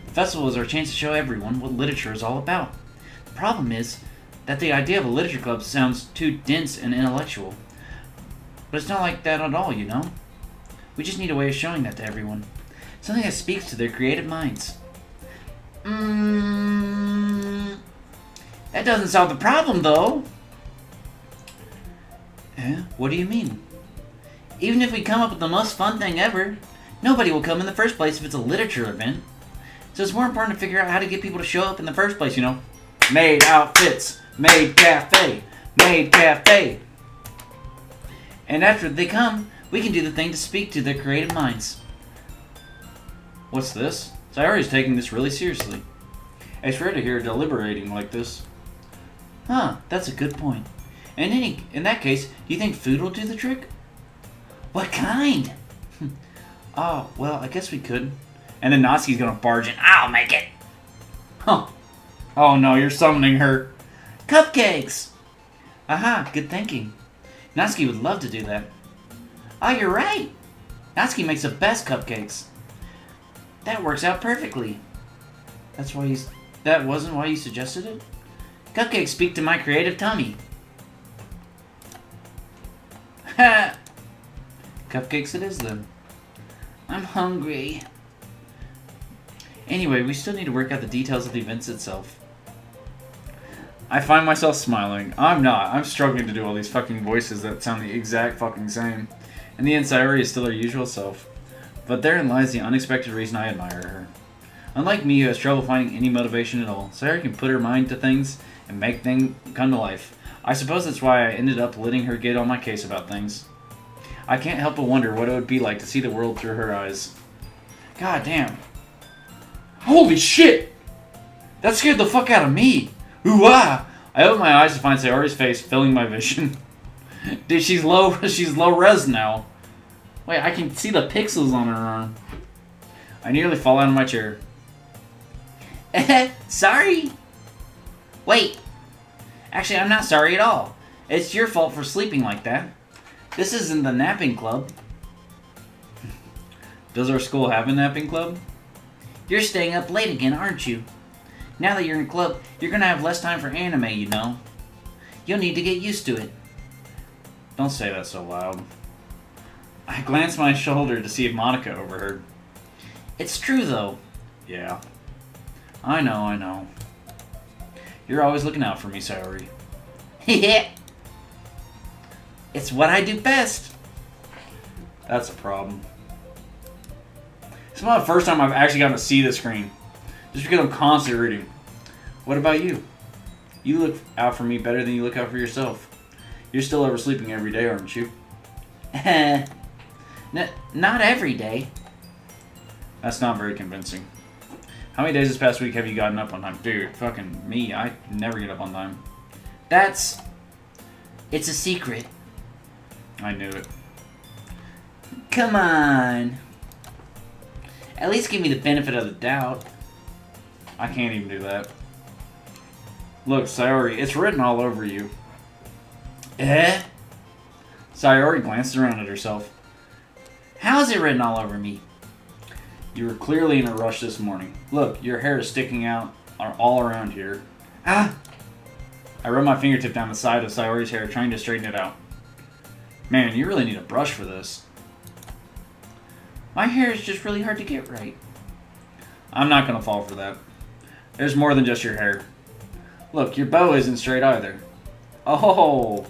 The festival is our chance to show everyone what literature is all about. The problem is that the idea of a literature club sounds too dense and intellectual. But it's not like that at all, you know? We just need a way of showing that to everyone. Something that speaks to their creative minds. That doesn't solve the problem, though. What do you mean? Even if we come up with the most fun thing ever, nobody will come in the first place if it's a literature event. So it's more important to figure out how to get people to show up in the first place, you know? Maid outfits, maid cafe, maid cafe. And after they come, we can do the thing to speak to their creative minds. What's this? Sayori's taking this really seriously. It's rare to hear her deliberating like this. That's a good point. And in that case, do you think food will do the trick? What kind? Oh, well, I guess we could. And then Natsuki's gonna barge in. I'll make it! Huh. Oh no, you're summoning her. Cupcakes! Aha, good thinking. Natsuki would love to do that. Oh, you're right. Natsuki makes the best cupcakes. That works out perfectly. That wasn't why you suggested it? Cupcakes speak to my creative tummy. Ha! Cupcakes it is then. I'm hungry. Anyway, we still need to work out the details of the events itself. I find myself smiling. I'm not. I'm struggling to do all these fucking voices that sound the exact fucking same. And the Sayori is still her usual self. But therein lies the unexpected reason I admire her. Unlike me, who has trouble finding any motivation at all, Sayori can put her mind to things and make things come to life. I suppose that's why I ended up letting her get on my case about things. I can't help but wonder what it would be like to see the world through her eyes. God damn. Holy shit! That scared the fuck out of me! Ooh-ah! I opened my eyes to find Sayori's face filling my vision. Dude, she's low res now. Wait, I can see the pixels on her arm. I nearly fall out of my chair. Sorry! Wait. Actually, I'm not sorry at all. It's your fault for sleeping like that. This isn't the napping club. Does our school have a napping club? You're staying up late again, aren't you? Now that you're in club, you're gonna have less time for anime, you know. You'll need to get used to it. Don't say that so loud. I glanced my shoulder to see if Monica overheard. It's true, though. Yeah. I know. You're always looking out for me, Sayori. Yeah. It's what I do best. That's a problem. It's not the first time I've actually gotten to see the screen. Just because I'm constantly reading. What about you? You look out for me better than you look out for yourself. You're still oversleeping every day, aren't you? Not every day. That's not very convincing. How many days this past week have you gotten up on time? Dude, fucking me. I never get up on time. It's a secret. I knew it. Come on. At least give me the benefit of the doubt. I can't even do that. Look, Sayori, it's written all over you. Sayori glanced around at herself. How is it written all over me? You were clearly in a rush this morning. Look, your hair is sticking out all around here. Ah! I run my fingertip down the side of Sayori's hair, trying to straighten it out. Man, you really need a brush for this. My hair is just really hard to get right. I'm not gonna fall for that. There's more than just your hair. Look, your bow isn't straight either. Oh!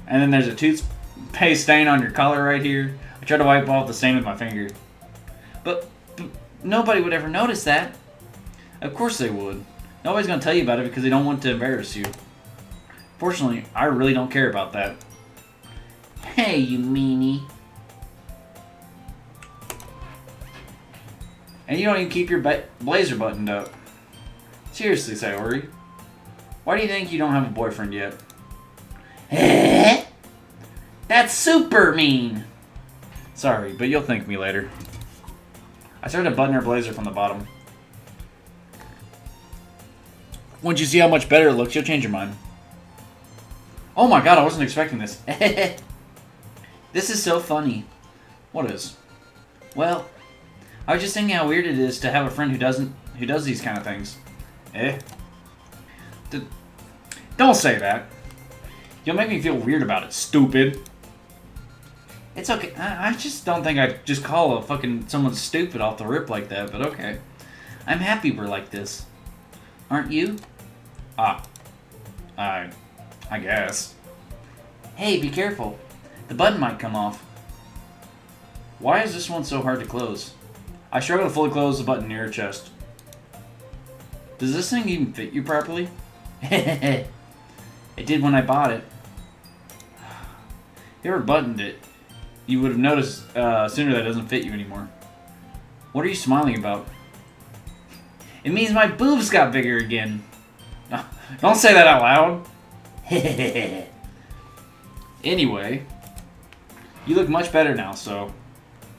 And then there's a toothpaste stain on your collar right here. I tried to wipe off the stain with my finger. But nobody would ever notice that. Of course they would. Nobody's gonna tell you about it because they don't want to embarrass you. Fortunately, I really don't care about that. Hey, you meanie. And you don't even keep your blazer buttoned up. Seriously, Sayori. Why do you think you don't have a boyfriend yet? That's super mean. Sorry, but you'll thank me later. I started to button her blazer from the bottom. Once you see how much better it looks, you'll change your mind. Oh my god, I wasn't expecting this. This is so funny. What is? Well, I was just thinking how weird it is to have a friend who does these kind of things. Don't say that. You'll make me feel weird about it, stupid. It's okay. I just don't think I'd just call someone stupid off the rip like that, but okay. I'm happy we're like this. Aren't you? I guess. Hey, be careful. The button might come off. Why is this one so hard to close? I struggle to fully close the button near her chest. Does this thing even fit you properly? It did when I bought it. If you ever buttoned it, you would have noticed sooner that it doesn't fit you anymore. What are you smiling about? It means my boobs got bigger again. Don't say that out loud. Anyway, you look much better now, so...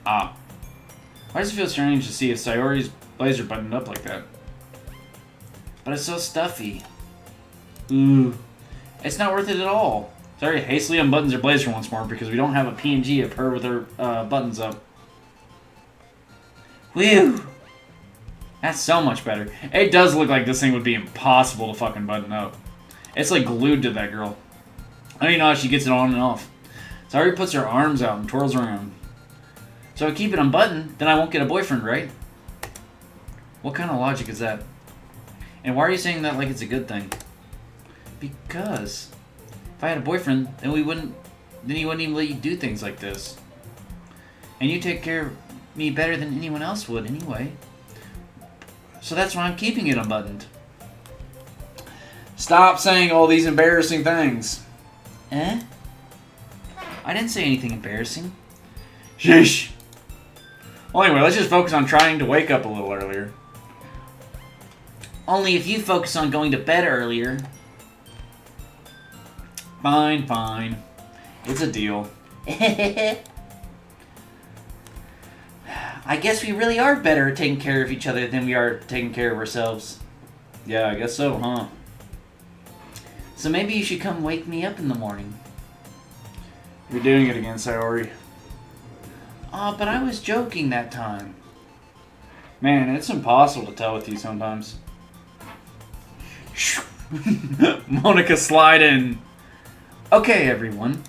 Why does it feel strange to see a Sayori's blazer buttoned up like that? But it's so stuffy. Ooh. It's not worth it at all. Sayori hastily unbuttons her blazer once more because we don't have a PNG of her with her buttons up. Whew. That's so much better. It does look like this thing would be impossible to fucking button up. It's like glued to that girl. I don't even know how she gets it on and off. Sayori puts her arms out and twirls around. So I keep it unbuttoned, then I won't get a boyfriend, right? What kind of logic is that? And why are you saying that like it's a good thing? Because if I had a boyfriend, then he wouldn't even let you do things like this. And you take care of me better than anyone else would anyway. So that's why I'm keeping it unbuttoned. Stop saying all these embarrassing things. I didn't say anything embarrassing. Sheesh. Well, anyway, let's just focus on trying to wake up a little earlier. Only if you focus on going to bed earlier. Fine, fine. It's a deal. I guess we really are better at taking care of each other than we are taking care of ourselves. Yeah, I guess so, huh? So maybe you should come wake me up in the morning. You're doing it again, Sayori. Aw, but I was joking that time. Man, it's impossible to tell with you sometimes. Monica, slide in. Okay, everyone.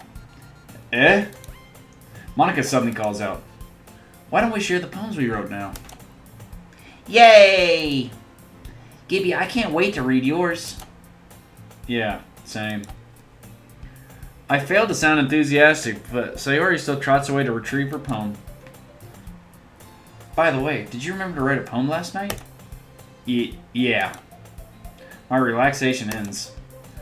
Monica suddenly calls out. Why don't we share the poems we wrote now? Yay! Gibby, I can't wait to read yours. Yeah, same. I failed to sound enthusiastic, but Sayori still trots away to retrieve her poem. By the way, did you remember to write a poem last night? Yeah. My relaxation ends.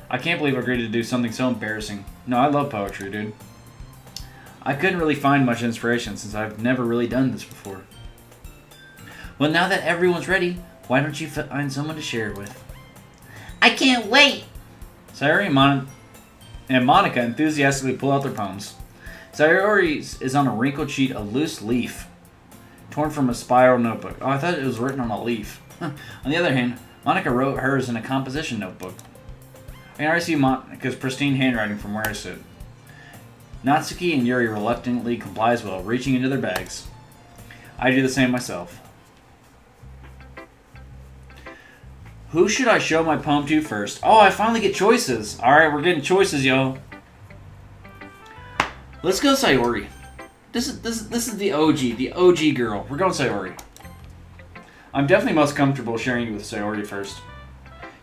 I can't believe I agreed to do something so embarrassing. No, I love poetry, dude. I couldn't really find much inspiration since I've never really done this before. Well, now that everyone's ready, why don't you find someone to share it with? I can't wait! Sayori and Monica enthusiastically pull out their poems. Sayori is on a wrinkled sheet of loose leaf, torn from a spiral notebook. Oh, I thought it was written on a leaf. On the other hand, Monica wrote hers in a composition notebook. I can already see Monica's pristine handwriting from where I sit. Natsuki and Yuri reluctantly comply as well, reaching into their bags. I do the same myself. Who should I show my poem to first? Oh, I finally get choices. Alright, we're getting choices, yo. Let's go Sayori. This is the OG girl. We're going Sayori. I'm definitely most comfortable sharing it with Sayori first.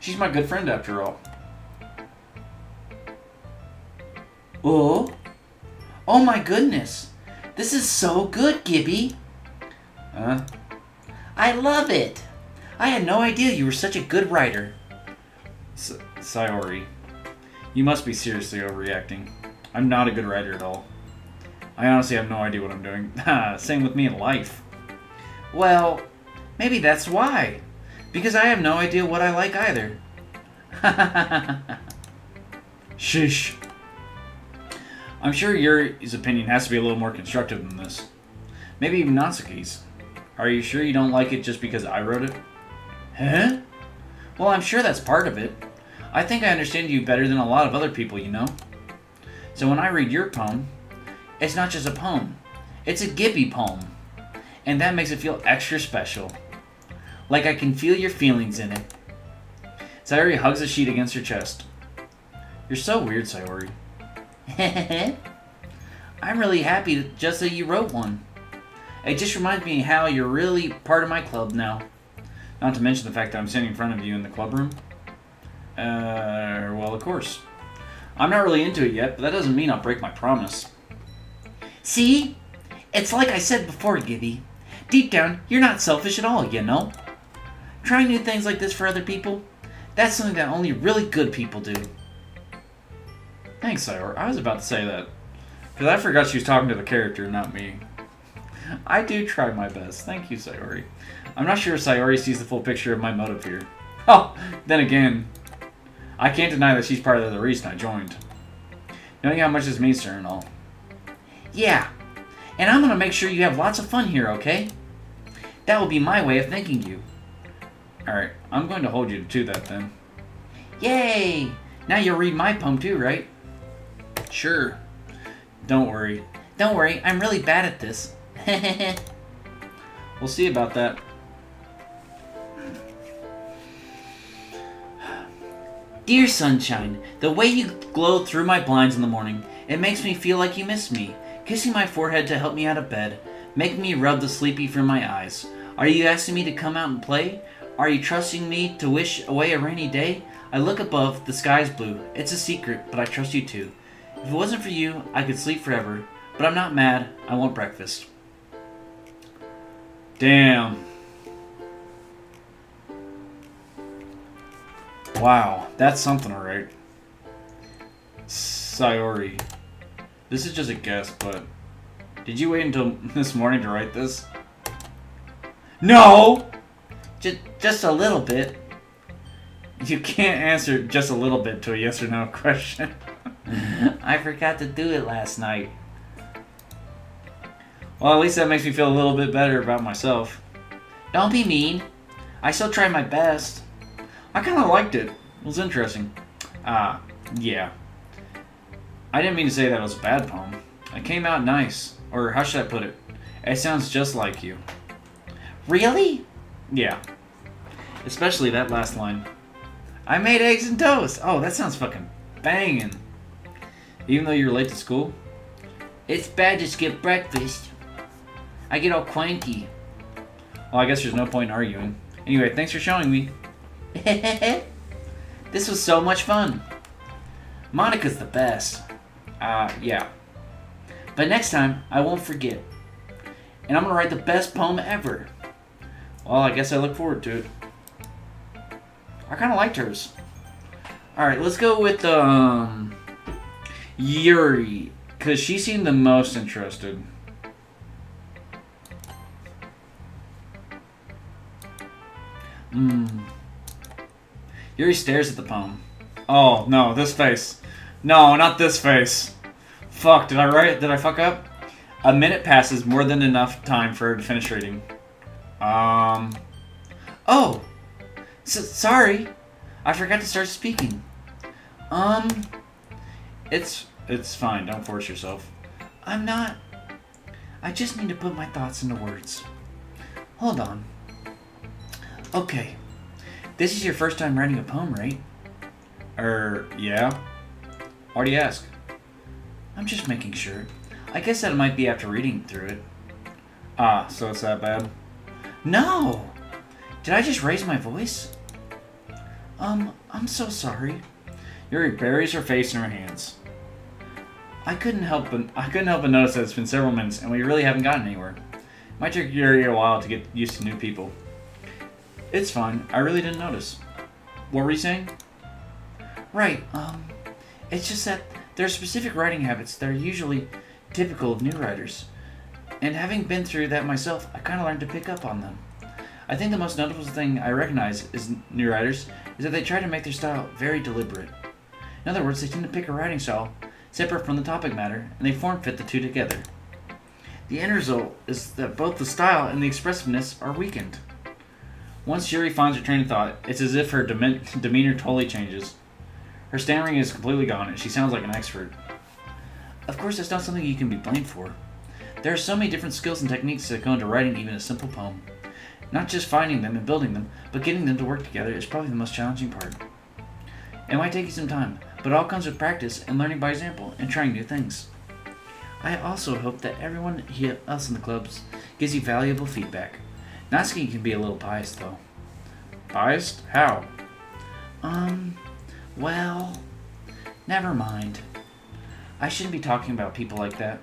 She's my good friend after all. Oh? Oh my goodness. This is so good, Gibby. Huh? I love it. I had no idea you were such a good writer. Sayori, you must be seriously overreacting. I'm not a good writer at all. I honestly have no idea what I'm doing. Same with me in life. Well, maybe that's why. Because I have no idea what I like either. Shish. I'm sure Yuri's opinion has to be a little more constructive than this. Maybe even Natsuki's. Are you sure you don't like it just because I wrote it? Huh? Well, I'm sure that's part of it. I think I understand you better than a lot of other people, you know? So when I read your poem, it's not just a poem. It's a Gibby poem. And that makes it feel extra special. Like I can feel your feelings in it. Sayori hugs the sheet against her chest. You're so weird, Sayori. I'm really happy just that you wrote one. It just reminds me how you're really part of my club now. Not to mention the fact that I'm sitting in front of you in the club room. Well, of course. I'm not really into it yet, but that doesn't mean I'll break my promise. See? It's like I said before, Gibby. Deep down, you're not selfish at all, you know? Trying new things like this for other people, that's something that only really good people do. Thanks, Sayori. I was about to say that. Because I forgot she was talking to the character, not me. I do try my best. Thank you, Sayori. I'm not sure if Sayori sees the full picture of my motive here. Oh, then again, I can't deny that she's part of the reason I joined. Knowing how much this means to her and all. Yeah, and I'm gonna make sure you have lots of fun here, okay? That will be my way of thanking you. Alright, I'm going to hold you to that then. Yay! Now you'll read my poem too, right? Sure. Don't worry. Don't worry, I'm really bad at this. We'll see about that. Dear sunshine, the way you glow through my blinds in the morning, it makes me feel like you miss me. Kissing my forehead to help me out of bed, making me rub the sleepy from my eyes. Are you asking me to come out and play? Are you trusting me to wish away a rainy day? I look above, the sky's blue. It's a secret, but I trust you too. If it wasn't for you, I could sleep forever. But I'm not mad. I want breakfast. Damn. Wow, that's something, alright. Sayori. This is just a guess, but did you wait until this morning to write this? No! Just a little bit. You can't answer just a little bit to a yes or no question. I forgot to do it last night. Well, at least that makes me feel a little bit better about myself. Don't be mean. I still tried my best. I kind of liked it. It was interesting. Yeah. I didn't mean to say that it was a bad poem. It came out nice. Or how should I put it? It sounds just like you. Really? Yeah. Especially that last line. I made eggs and toast. Oh, that sounds fucking banging. Even though you're late to school? It's bad to skip breakfast. I get all cranky. Well, I guess there's no point in arguing. Anyway, thanks for showing me. This was so much fun. Monica's the best. Yeah. But next time, I won't forget. And I'm gonna write the best poem ever. Well, I guess I look forward to it. I kinda liked hers. Alright, let's go with, Yuri. Because she seemed the most interested. Yuri stares at the poem. Oh, no, this face. No, not this face. Fuck, did I write it? Did I fuck up? A minute passes, more than enough time for her to finish reading. Oh! Sorry. I forgot to start speaking. It's fine, don't force yourself. I'm not. I just need to put my thoughts into words. Hold on. Okay. This is your first time writing a poem, right? Yeah. Why do you ask? I'm just making sure. I guess that might be after reading through it. Ah, so it's that bad? No! Did I just raise my voice? I'm so sorry. Yuri buries her face in her hands. I couldn't help but notice that it's been several minutes and we really haven't gotten anywhere. It might take Yuri a while to get used to new people. It's fine. I really didn't notice. What were you saying? Right, it's just that there are specific writing habits that are usually typical of new writers. And having been through that myself, I kind of learned to pick up on them. I think the most notable thing I recognize is new writers is that they try to make their style very deliberate. In other words, they tend to pick a writing style separate from the topic matter, and they form-fit the two together. The end result is that both the style and the expressiveness are weakened. Once Yuri finds her train of thought, it's as if her demeanor totally changes. Her stammering is completely gone, and she sounds like an expert. Of course, that's not something you can be blamed for. There are so many different skills and techniques that go into writing even a simple poem. Not just finding them and building them, but getting them to work together is probably the most challenging part. It might take you some time, but it all comes with practice and learning by example and trying new things. I also hope that everyone else in the clubs gives you valuable feedback. Natsuki can be a little biased though. Biased? How? Well, never mind. I shouldn't be talking about people like that.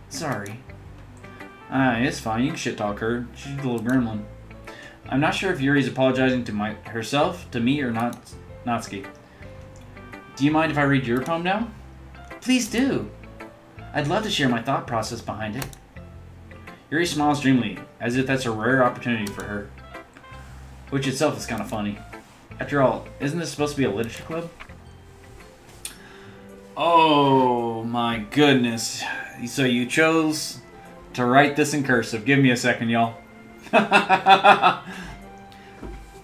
Sorry. It's fine. You can shit talk her. She's a little gremlin. I'm not sure if Yuri's apologizing to herself, to me, or not. Natsuki. Do you mind if I read your poem now? Please do. I'd love to share my thought process behind it. Yuri smiles dreamily, as if that's a rare opportunity for her. Which itself is kind of funny. After all, isn't this supposed to be a literature club? Oh my goodness. So you chose to write this in cursive. Give me a second, y'all.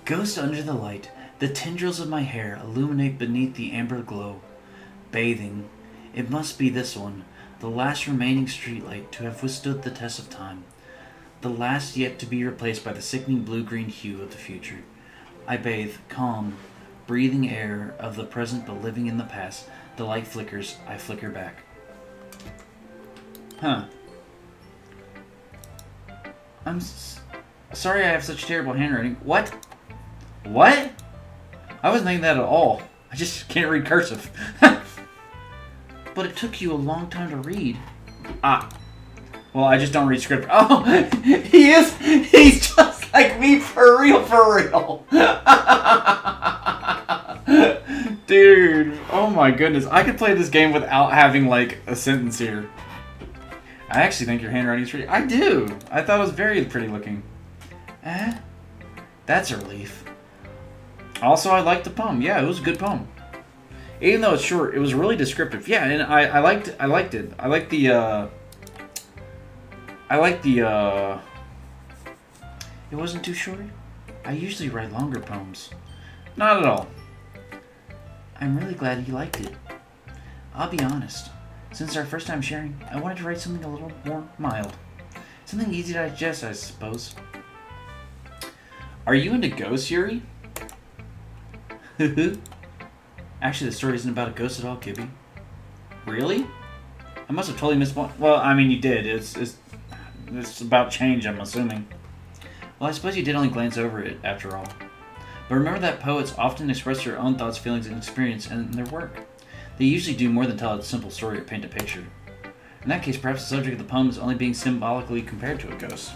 Ghost under the light, the tendrils of my hair illuminate beneath the amber glow. Bathing, it must be this one, the last remaining streetlight to have withstood the test of time. The last yet to be replaced by the sickening blue-green hue of the future. I bathe, calm, breathing air of the present but living in the past. The light flickers, I flicker back. Huh. I'm sorry I have such terrible handwriting. What? What? I wasn't thinking that at all. I just can't read cursive. But it took you a long time to read. Well, I just don't read script. Oh, he's just like me for real. Dude, oh my goodness. I could play this game without having, like, a sentence here. I actually think your handwriting's pretty... I do. I thought it was very pretty looking. That's a relief. Also, I liked the poem. Yeah, it was a good poem. Even though it's short, it was really descriptive. Yeah, and I liked it. I liked the, It wasn't too short? I usually write longer poems. Not at all. I'm really glad you liked it. I'll be honest. Since our first time sharing, I wanted to write something a little more mild. Something easy to digest, I suppose. Are you into ghosts, Yuri? Actually, the story isn't about a ghost at all, Gibby. Really? I must have totally missed one. Well, I mean, you did. It's about change, I'm assuming. Well, I suppose you did only glance over it, after all. But remember that poets often express their own thoughts, feelings, and experience in their work. They usually do more than tell a simple story or paint a picture. In that case, perhaps the subject of the poem is only being symbolically compared to a ghost.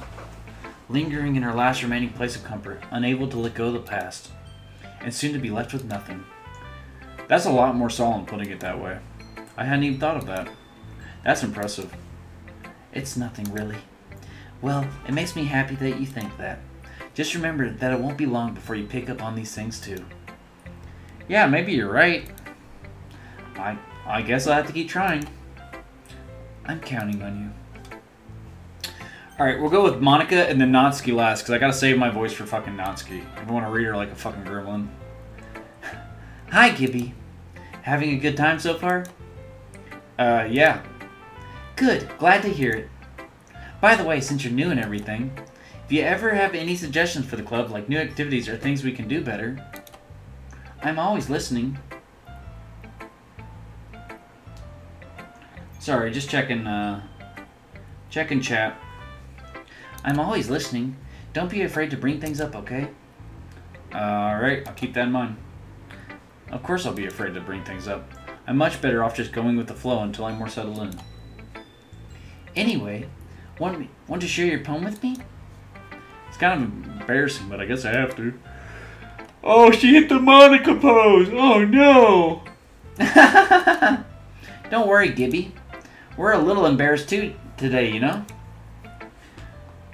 Lingering in her last remaining place of comfort, unable to let go of the past, and soon to be left with nothing. That's a lot more solemn putting it that way. I hadn't even thought of that. That's impressive. It's nothing, really. Well, it makes me happy that you think that. Just remember that it won't be long before you pick up on these things too. Yeah, maybe you're right. I guess I'll have to keep trying. I'm counting on you. Alright, we'll go with Monica and then Natsuki last, because I gotta save my voice for fucking Natsuki. I don't want to read her like a fucking gremlin. Hi, Gibby. Having a good time so far? Yeah. Good. Glad to hear it. By the way, since you're new and everything, if If you ever have any suggestions for the club, like new activities or things we can do better, I'm always listening. Sorry, just checking chat. I'm always listening. Don't be afraid to bring things up, okay? Alright, I'll keep that in mind. Of course I'll be afraid to bring things up. I'm much better off just going with the flow until I'm more settled in. Anyway, want to share your poem with me? It's kind of embarrassing, but I guess I have to. Oh, she hit the Monica pose! Oh no! Don't worry, Gibby. We're a little embarrassed too today, you know?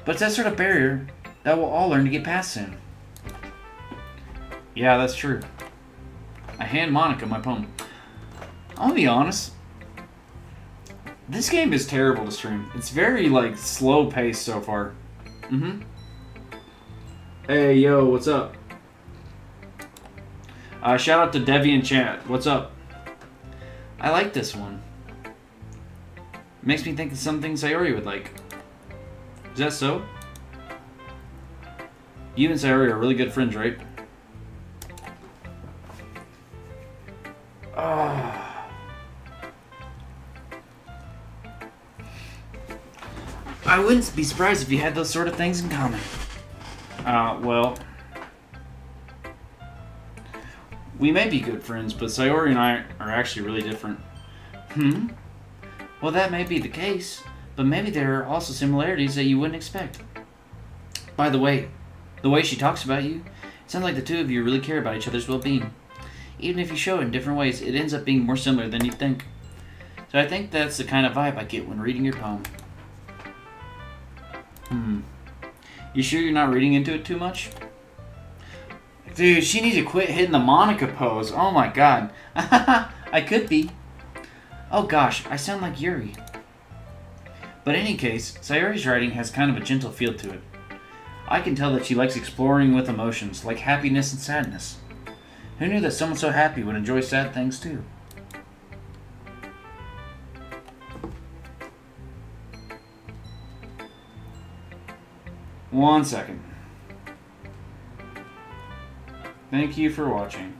But it's that sort of barrier that we'll all learn to get past soon. Yeah, that's true. I hand Monica my poem. I'll be honest. This game is terrible to stream. It's very, slow paced so far. Hey, yo, what's up? Shout out to Deviant Chat. What's up? I like this one. Makes me think of something Sayori would like. Is that so? You and Sayori are really good friends, right? I wouldn't be surprised if you had those sort of things in common. Well... We may be good friends, but Sayori and I are actually really different. Well, that may be the case, but maybe there are also similarities that you wouldn't expect. By the way she talks about you, it sounds like the two of you really care about each other's well-being. Even if you show it in different ways, it ends up being more similar than you'd think. So I think that's the kind of vibe I get when reading your poem. You sure you're not reading into it too much? Dude, she needs to quit hitting the Monica pose. Oh my god. I could be. Oh gosh, I sound like Yuri. But in any case, Sayori's writing has kind of a gentle feel to it. I can tell that she likes exploring with emotions, like happiness and sadness. Who knew that someone so happy would enjoy sad things too? One second. Thank you for watching.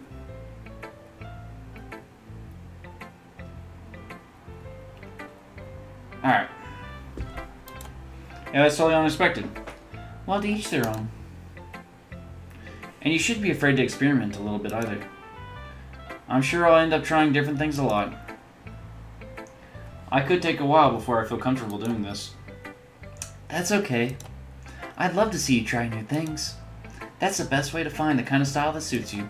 Alright. Yeah, that's totally unexpected. Well, to each their own. And you shouldn't be afraid to experiment a little bit either. I'm sure I'll end up trying different things a lot. I could take a while before I feel comfortable doing this. That's okay. I'd love to see you try new things. That's the best way to find the kind of style that suits you.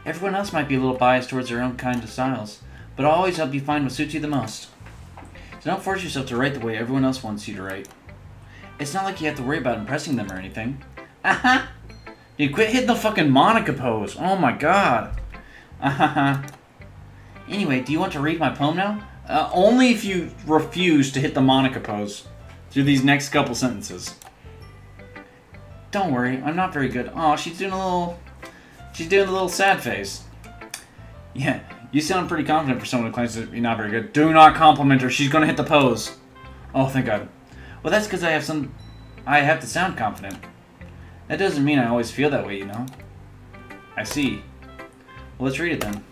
Everyone else might be a little biased towards their own kind of styles, but I'll always help you find what suits you the most. So don't force yourself to write the way everyone else wants you to write. It's not like you have to worry about impressing them or anything. Dude, quit hitting the fucking Monica pose. Oh my god. Anyway, do you want to read my poem now? Only if you refuse to hit the Monica pose through these next couple sentences. Don't worry, I'm not very good. Oh, she's doing a little sad face. Yeah, you sound pretty confident for someone who claims to be not very good. Do not compliment her. She's gonna hit the pose. Oh, thank God. Well, that's because I have to sound confident. That doesn't mean I always feel that way, you know. I see. Well, let's read it then.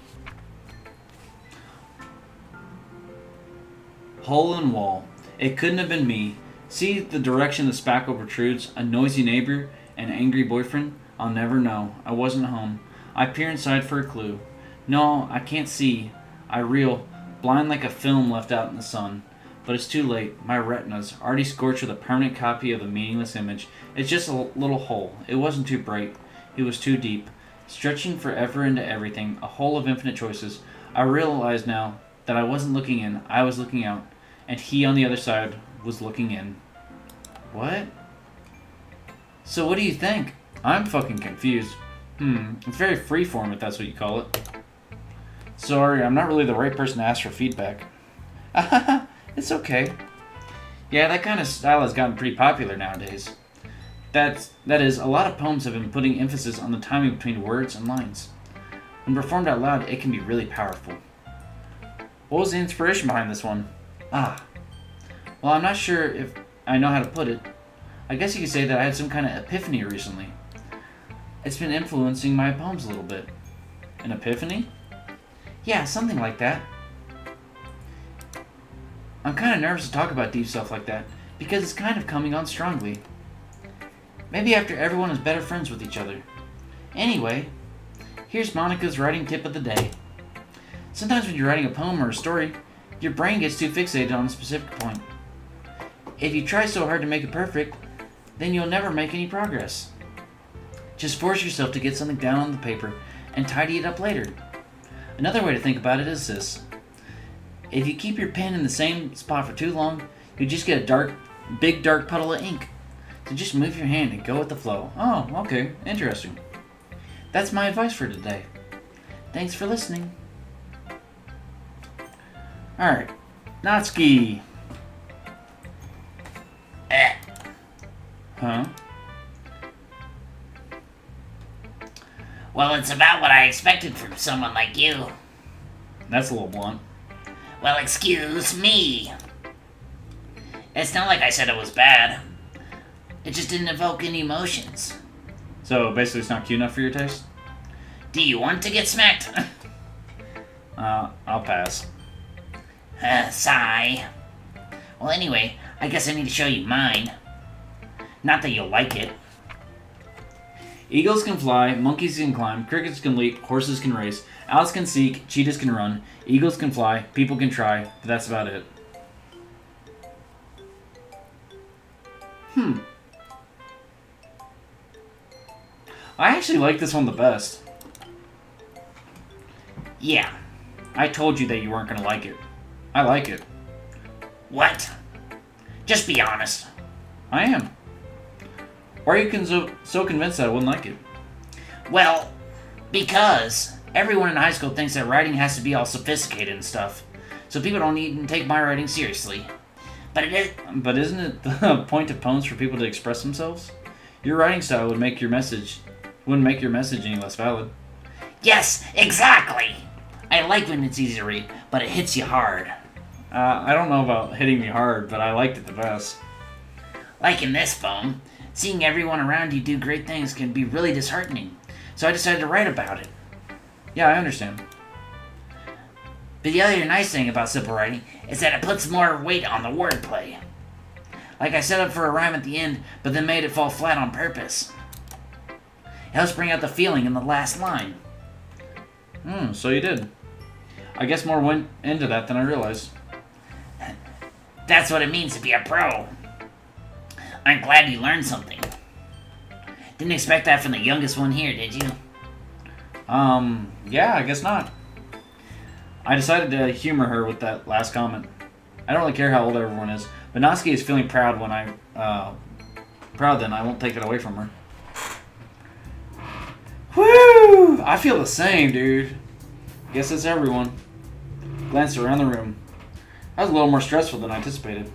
Hole in wall. It couldn't have been me. See the direction the spackle protrudes, a noisy neighbor, an angry boyfriend? I'll never know. I wasn't home. I peer inside for a clue. No, I can't see. I reel, blind like a film left out in the sun. But it's too late. My retina's already scorched with a permanent copy of the meaningless image. It's just a little hole. It wasn't too bright. It was too deep. Stretching forever into everything, a hole of infinite choices. I realize now that I wasn't looking in. I was looking out. And he on the other side was looking in. What? So what do you think? I'm fucking confused. It's very freeform if that's what you call it. Sorry, I'm not really the right person to ask for feedback. It's okay. Yeah, that kind of style has gotten pretty popular nowadays. That is, a lot of poems have been putting emphasis on the timing between words and lines. When performed out loud, it can be really powerful. What was the inspiration behind this one? Well, I'm not sure if I know how to put it. I guess you could say that I had some kind of epiphany recently. It's been influencing my poems a little bit. An epiphany? Yeah, something like that. I'm kind of nervous to talk about deep stuff like that, because it's kind of coming on strongly. Maybe after everyone is better friends with each other. Anyway, here's Monica's writing tip of the day. Sometimes when you're writing a poem or a story, your brain gets too fixated on a specific point. If you try so hard to make it perfect, then you'll never make any progress. Just force yourself to get something down on the paper and tidy it up later. Another way to think about it is this. If you keep your pen in the same spot for too long, you just get a big dark puddle of ink. So just move your hand and go with the flow. Oh, okay, interesting. That's my advice for today. Thanks for listening. Alright, Natsuki. Huh? Well, it's about what I expected from someone like you. That's a little blunt. Well, excuse me. It's not like I said it was bad. It just didn't evoke any emotions. So basically it's not cute enough for your taste? Do you want to get smacked? I'll pass. Sigh. Well, anyway, I guess I need to show you mine. Not that you'll like it. Eagles can fly, monkeys can climb, crickets can leap, horses can race, owls can seek, cheetahs can run, eagles can fly, people can try, but that's about it. I actually like this one the best. Yeah. I told you that you weren't going to like it. I like it. What? Just be honest. I am. Why are you so convinced that I wouldn't like it? Well, because everyone in high school thinks that writing has to be all sophisticated and stuff, so people don't even take my writing seriously. But it is. But isn't it the point of poems for people to express themselves? Your writing style wouldn't make your message any less valid. Yes, exactly. I like when it's easy to read, but it hits you hard. I don't know about hitting me hard, but I liked it the best. Like in this poem, seeing everyone around you do great things can be really disheartening, so I decided to write about it. Yeah, I understand. But the other nice thing about simple writing is that it puts more weight on the wordplay. Like I set up for a rhyme at the end, but then made it fall flat on purpose. It helps bring out the feeling in the last line. So you did. I guess more went into that than I realized. That's what it means to be a pro. I'm glad you learned something. Didn't expect that from the youngest one here, did you? Yeah, I guess not. I decided to humor her with that last comment. I don't really care how old everyone is, but Natsuki is feeling proud when then I won't take it away from her. Woo! I feel the same, dude. Guess it's everyone. Glanced around the room. That was a little more stressful than I anticipated.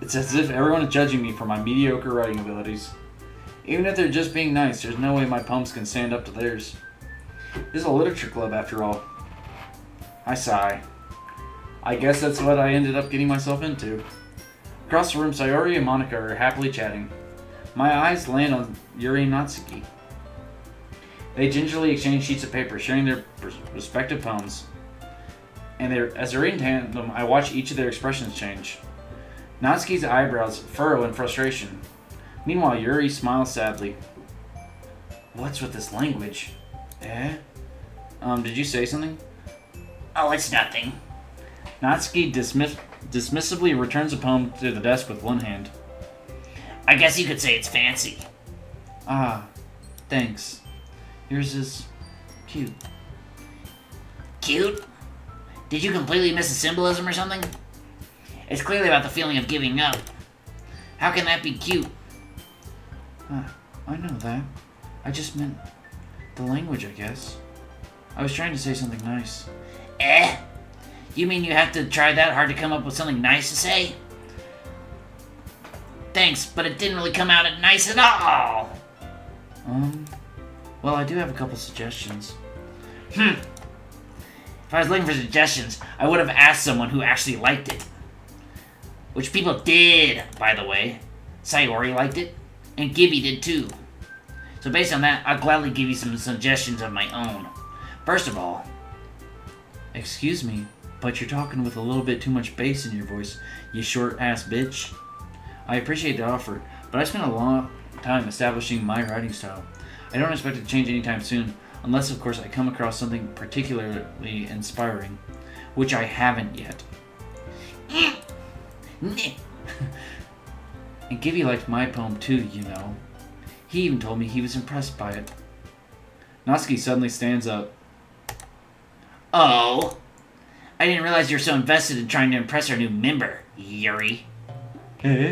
It's as if everyone is judging me for my mediocre writing abilities. Even if they're just being nice, there's no way my poems can stand up to theirs. This is a literature club, after all. I sigh. I guess that's what I ended up getting myself into. Across the room, Sayori and Monica are happily chatting. My eyes land on Yuri and Natsuki. They gingerly exchange sheets of paper, sharing their respective poems. And as they're in tandem, I watch each of their expressions change. Natsuki's eyebrows furrow in frustration. Meanwhile, Yuri smiles sadly. What's with this language? Did you say something? Oh, it's nothing. Natsuki dismissively returns a poem to the desk with one hand. I guess you could say it's fancy. Ah, thanks. Yours is cute. Cute? Did you completely miss the symbolism or something? It's clearly about the feeling of giving up. How can that be cute? I know that. I just meant the language, I guess. I was trying to say something nice. You mean you have to try that hard to come up with something nice to say? Thanks, but it didn't really come out nice at all. Well, I do have a couple suggestions. If I was looking for suggestions, I would have asked someone who actually liked it. Which people did, by the way. Sayori liked it, and Gibby did too. So based on that, I'll gladly give you some suggestions of my own. First of all... Excuse me, but you're talking with a little bit too much bass in your voice, you short-ass bitch. I appreciate the offer, but I spent a long time establishing my writing style. I don't expect it to change anytime soon, unless of course I come across something particularly inspiring, which I haven't yet. And Gibby liked my poem too, you know. He even told me he was impressed by it. Natsuki suddenly stands up. Oh, I didn't realize you're so invested in trying to impress our new member, Yuri. That's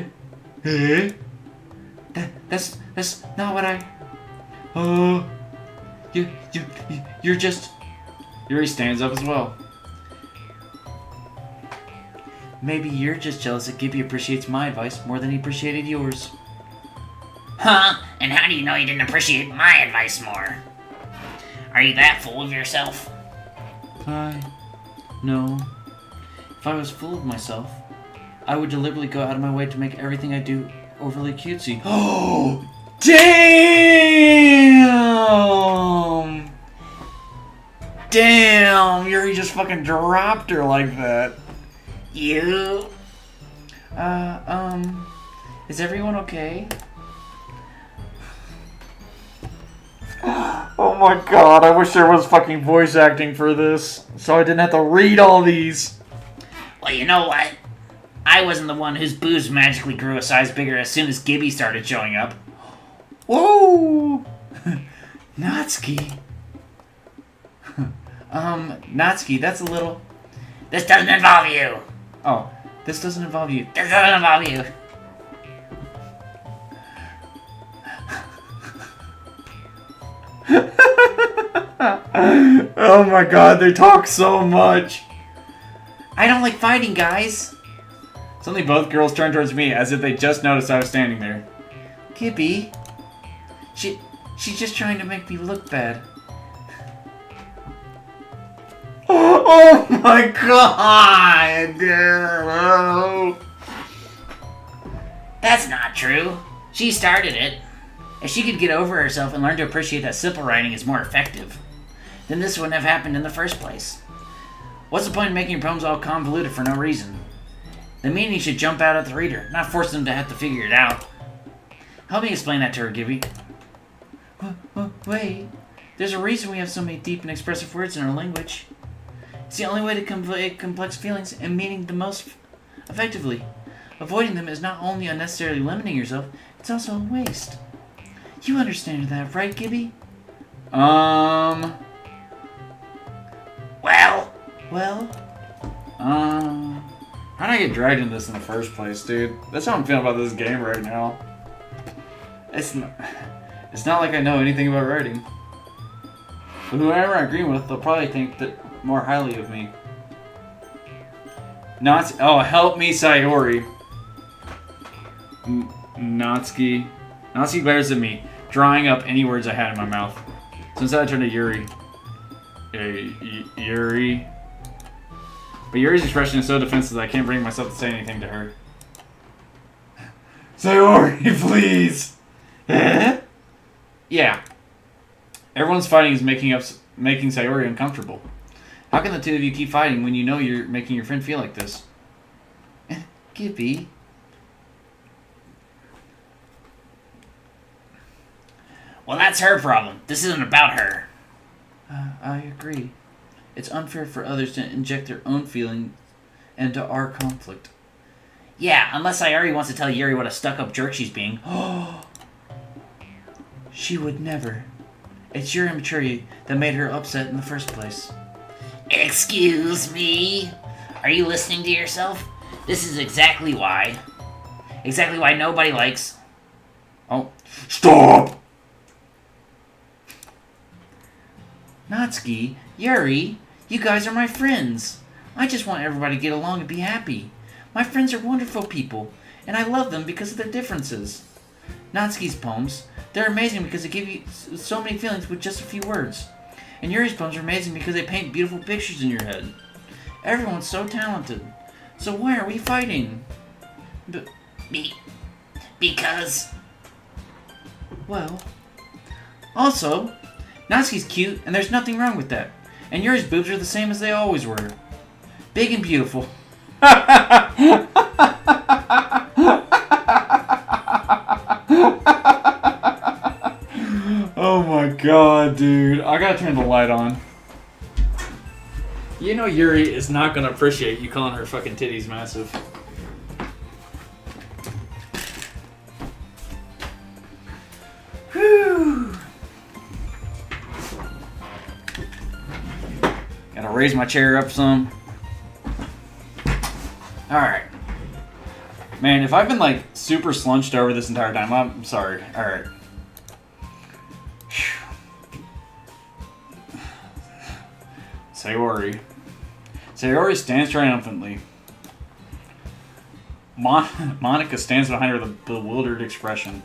not what I... You're just... Yuri stands up as well. Maybe you're just jealous that Gibby appreciates my advice more than he appreciated yours. Huh? And how do you know you didn't appreciate my advice more? Are you that full of yourself? No. If I was full of myself, I would deliberately go out of my way to make everything I do overly cutesy. Oh! Damn! Damn! Yuri just fucking dropped her like that. You? Is everyone okay? Oh my god, I wish there was fucking voice acting for this, so I didn't have to read all these. Well, you know what? I wasn't the one whose boobs magically grew a size bigger as soon as Gibby started showing up. Whoa! Natsuki. Natsuki, that's a little... This doesn't involve you. Oh, this doesn't involve you. This doesn't involve you. Oh my god, they talk so much. I don't like fighting, guys. Suddenly both girls turned towards me as if they just noticed I was standing there. Gibby. She's just trying to make me look bad. Oh my god! That's not true. She started it. If she could get over herself and learn to appreciate that simple writing is more effective, then this wouldn't have happened in the first place. What's the point of making your poems all convoluted for no reason? The meaning should jump out at the reader, not force them to have to figure it out. Help me explain that to her, Gibby. Wait, there's a reason we have so many deep and expressive words in our language. It's the only way to convey complex feelings and meaning the most effectively. Avoiding them is not only unnecessarily limiting yourself, it's also a waste. You understand that, right, Gibby? Well? How did I get dragged into this in the first place, dude? That's how I'm feeling about this game right now. It's not like I know anything about writing. But whoever I agree with, they'll probably think that more highly of me. Oh, help me, Sayori. Natsuki glares at me, drawing up any words I had in my mouth. So instead I turn to Yuri. Yuri. But Yuri's expression is so defensive that I can't bring myself to say anything to her. Sayori, please! Yeah. Everyone's fighting is making Sayori uncomfortable. How can the two of you keep fighting when you know you're making your friend feel like this? Gibby. Well, that's her problem. This isn't about her. I agree. It's unfair for others to inject their own feelings into our conflict. Yeah, unless Sayori wants to tell Yuri what a stuck-up jerk she's being. She would never. It's your immaturity that made her upset in the first place. Excuse me? Are you listening to yourself? This is exactly why. Exactly why nobody likes... Oh. Stop! Natsuki, Yuri, you guys are my friends. I just want everybody to get along and be happy. My friends are wonderful people, and I love them because of their differences. Natsuki's poems, they're amazing because they give you so many feelings with just a few words. And Yuri's poems are amazing because they paint beautiful pictures in your head. Everyone's so talented. So why are we fighting? Because... Well... Also, Natsuki's cute, and there's nothing wrong with that. And Yuri's boobs are the same as they always were. Big and beautiful. Oh my god, dude. I gotta turn the light on. You know Yuri is not gonna appreciate you calling her fucking titties massive. Whew. Gotta raise my chair up some. Alright. Man, if I've been like super slunched over this entire time, I'm sorry. Alright. Sayori. Sayori stands triumphantly. Monica stands behind her with a bewildered expression.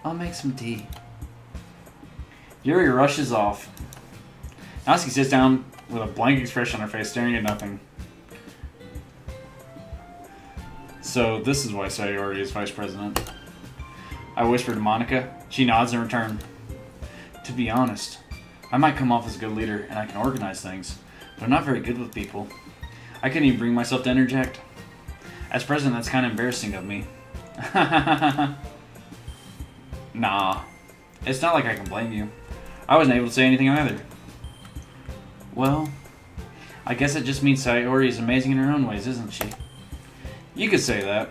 I'll make some tea. Yuri rushes off. Natsuki sits down with a blank expression on her face, staring at nothing. So this is why Sayori is vice president. I whisper to Monica. She nods in return. To be honest, I might come off as a good leader and I can organize things, but I'm not very good with people. I couldn't even bring myself to interject. As president, that's kind of embarrassing of me. Nah, it's not like I can blame you. I wasn't able to say anything either. Well, I guess it just means Sayori is amazing in her own ways, isn't she? You could say that.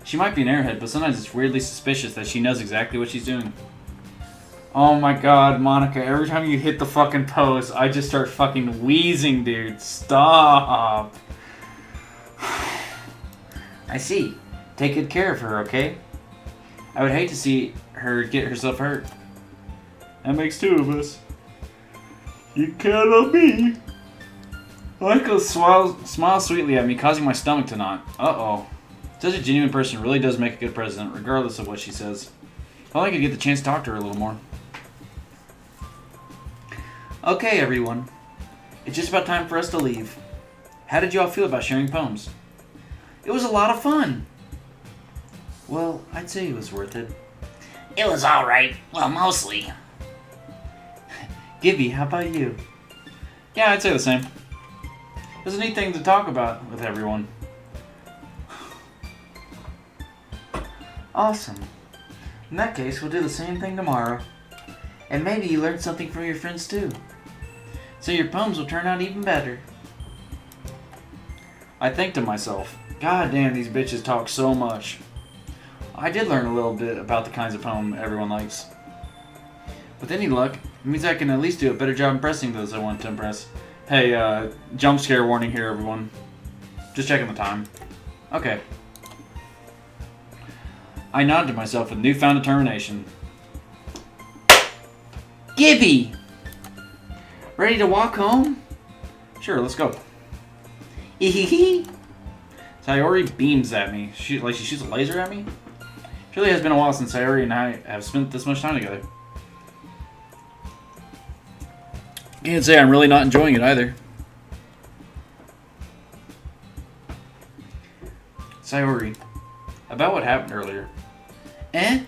She might be an airhead, but sometimes it's weirdly suspicious that she knows exactly what she's doing. Oh my god, Monica, every time you hit the fucking pose, I just start fucking wheezing, dude. Stop. I see. Take good care of her, okay? I would hate to see her get herself hurt. That makes two of us. You count on me. Michael smiles sweetly at me, causing my stomach to knot. Uh-oh. Such a genuine person really does make a good president, regardless of what she says. If only I could get the chance to talk to her a little more. Okay, everyone. It's just about time for us to leave. How did you all feel about sharing poems? It was a lot of fun. Well, I'd say it was worth it. It was alright. Well, mostly. Gibby, how about you? Yeah, I'd say the same. It was a neat thing to talk about with everyone. Awesome. In that case, we'll do the same thing tomorrow. And maybe you learned something from your friends too. So your poems will turn out even better. I think to myself, God damn, these bitches talk so much. I did learn a little bit about the kinds of poem everyone likes. With any luck, it means I can at least do a better job impressing those I want to impress. Hey, jump scare warning here, everyone. Just checking the time. Okay. I nodded to myself with newfound determination. Gibby! Ready to walk home? Sure, let's go. Ehehe. Sayori beams at me. She shoots a laser at me? It really has been a while since Sayori and I have spent this much time together. Can't say I'm really not enjoying it either. Sayori, about what happened earlier.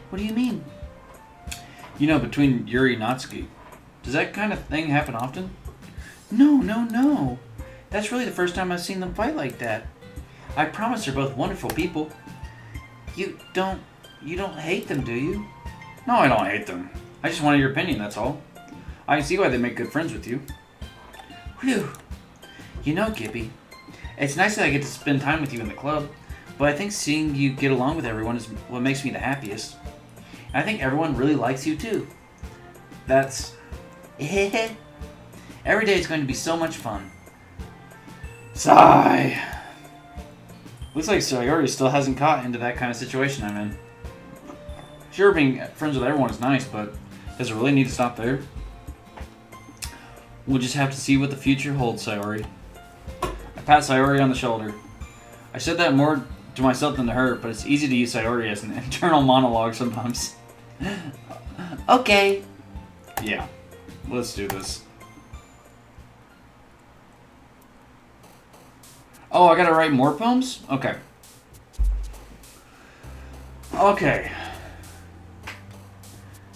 What do you mean? You know, between Yuri and Natsuki. Does that kind of thing happen often? No. That's really the first time I've seen them fight like that. I promise they're both wonderful people. You don't hate them, do you? No, I don't hate them. I just wanted your opinion, that's all. I can see why they make good friends with you. Whew. You know, Gibby, it's nice that I get to spend time with you in the club, but I think seeing you get along with everyone is what makes me the happiest. And I think everyone really likes you too. That's... Every day is going to be so much fun. Sigh. Looks like Sayori still hasn't caught into that kind of situation I'm in. Sure, being friends with everyone is nice, but does it really need to stop there? We'll just have to see what the future holds, Sayori. I pat Sayori on the shoulder. I said that more to myself than to her, but it's easy to use Sayori as an internal monologue sometimes. Okay. Yeah, let's do this. Oh, I gotta write more poems? Okay. Okay.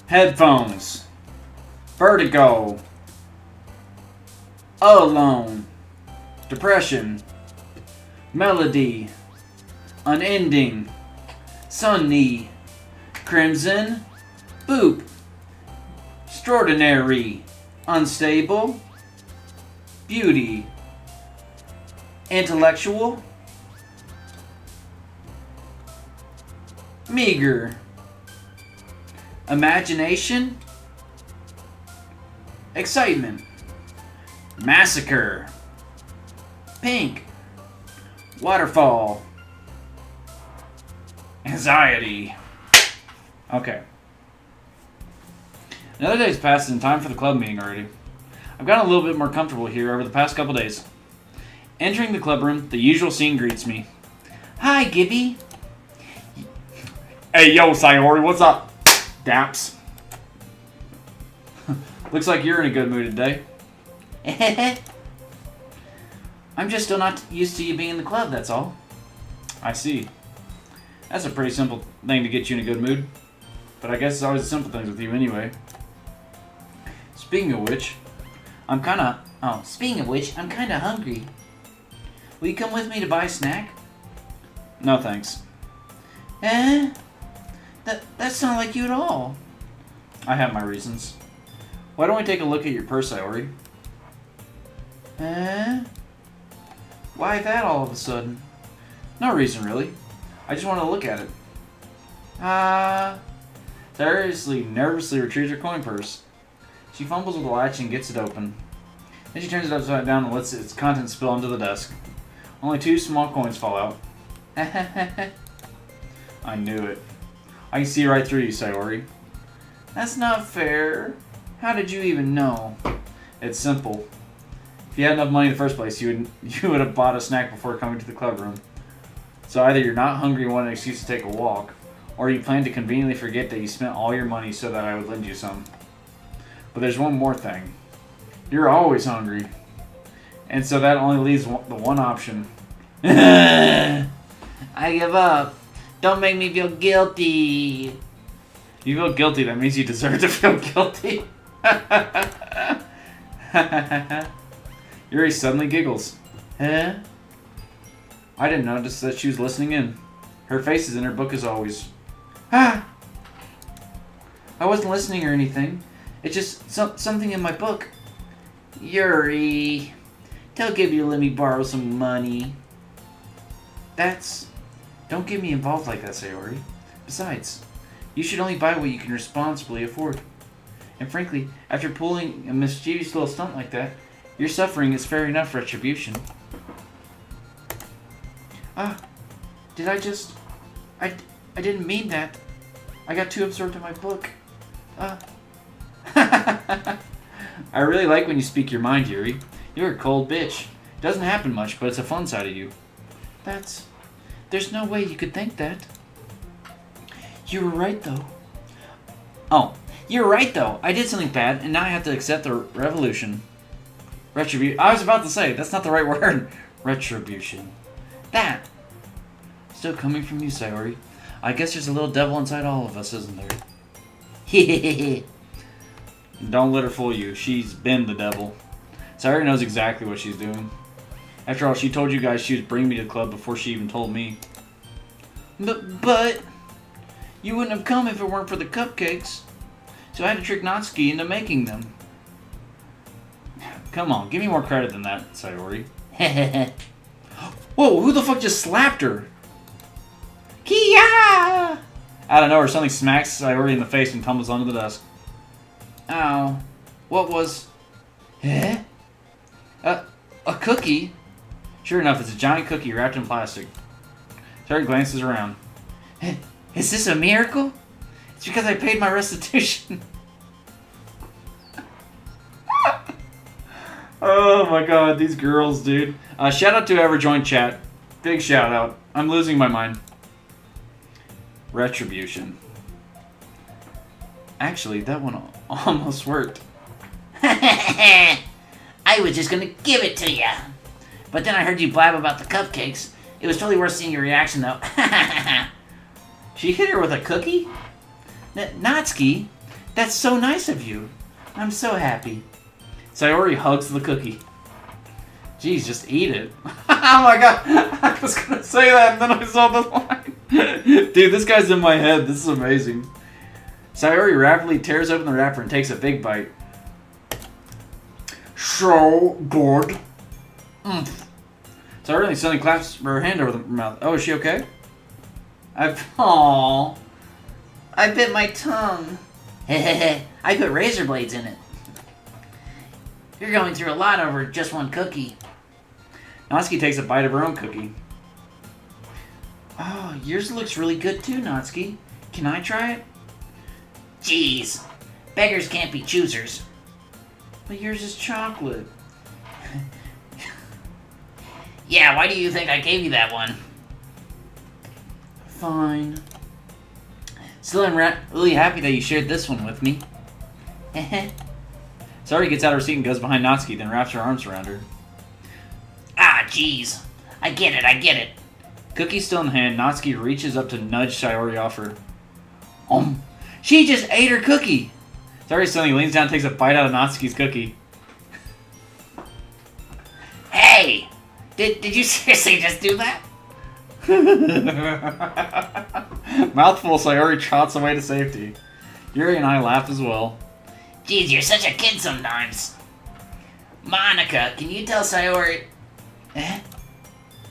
Headphones. Vertigo. Alone. Depression. Melody. Unending. Sunny. Crimson. Boop. Extraordinary. Unstable. Beauty. Intellectual. Meager. Imagination. Excitement. Massacre. Pink. Waterfall. Anxiety. Okay. Another day's passed and time for the club meeting already. I've gotten a little bit more comfortable here over the past couple days. Entering the club room, the usual scene greets me. Hi, Gibby. Hey, yo, Sayori, what's up? Daps. Looks like you're in a good mood today. I'm just still not used to you being in the club, that's all. I see. That's a pretty simple thing to get you in a good mood. But I guess it's always the simple things with you anyway. Speaking of which, I'm kinda hungry. Will you come with me to buy a snack? No thanks. That's not like you at all. I have my reasons. Why don't we take a look at your purse, Sayori? Why that all of a sudden? No reason, really. I just want to look at it. Seriously, nervously retrieves her coin purse. She fumbles with the latch and gets it open. Then she turns it upside down and lets its contents spill onto the desk. Only 2 small coins fall out. I knew it. I can see right through you, Sayori. That's not fair. How did you even know? It's simple. If you had enough money in the first place, you would have bought a snack before coming to the club room. So either you're not hungry and want an excuse to take a walk, or you plan to conveniently forget that you spent all your money so that I would lend you some. But there's one more thing. You're always hungry. And so that only leaves the one option. I give up. Don't make me feel guilty. You feel guilty, that means you deserve to feel guilty. Yuri suddenly giggles. Huh? I didn't notice that she was listening in. Her face is in her book as always. I wasn't listening or anything. It's just something in my book. Yuri, tell Gibby to let me borrow some money. Don't get me involved like that, Sayori. Besides, you should only buy what you can responsibly afford. And frankly, after pulling a mischievous little stunt like that, your suffering is fair enough retribution. Did I just... I didn't mean that. I got too absorbed in my book. I really like when you speak your mind, Yuri. You're a cold bitch. It doesn't happen much, but it's a fun side of you. There's no way you could think that. You were right, though. You're right, though. I did something bad, and now I have to accept the revolution. Retribution. I was about to say, that's not the right word. Retribution. That. Still coming from you, Sayori. I guess there's a little devil inside all of us, isn't there? Hehehe. Don't let her fool you. She's been the devil. Sayori knows exactly what she's doing. After all, she told you guys she was bringing me to the club before she even told me. But you wouldn't have come if it weren't for the cupcakes. So I had to trick Natsuki into making them. Come on, give me more credit than that, Sayori. Whoa, who the fuck just slapped her? Kia! Out of nowhere, something smacks Sayori in the face and tumbles onto the desk. Ow. What was... Eh? A cookie? Sure enough, it's a giant cookie wrapped in plastic. Sayori glances around. Is this a miracle? It's because I paid my restitution. Oh my god, these girls, dude. Shout out to whoever joined chat. Big shout out. I'm losing my mind. Retribution. Actually, that one almost worked. I was just gonna give it to ya. But then I heard you blab about the cupcakes. It was totally worth seeing your reaction, though. She hit her with a cookie? Natsuki, that's so nice of you. I'm so happy. Sayori hugs the cookie. Jeez, just eat it. Oh my god, I was gonna say that and then I saw the line. Dude, this guy's in my head. This is amazing. Sayori rapidly tears open the wrapper and takes a big bite. So good. Sayori suddenly claps her hand over the mouth. Oh, is she okay? Aww. I bit my tongue. I put razor blades in it. You're going through a lot over just one cookie. Natsuki takes a bite of her own cookie. Oh, yours looks really good too, Natsuki. Can I try it? Jeez. Beggars can't be choosers. But yours is chocolate. Yeah, why do you think I gave you that one? Fine. Still, I'm really happy that you shared this one with me. Sayori gets out of her seat and goes behind Natsuki, then wraps her arms around her. Ah, jeez. I get it. Cookie still in hand, Natsuki reaches up to nudge Sayori off her. She just ate her cookie! Sayori suddenly leans down and takes a bite out of Natsuki's cookie. Hey! Did you seriously just do that? Mouthful, Sayori trots away to safety. Yuri and I laugh as well. Jeez, you're such a kid sometimes. Monica, can you tell Sayori...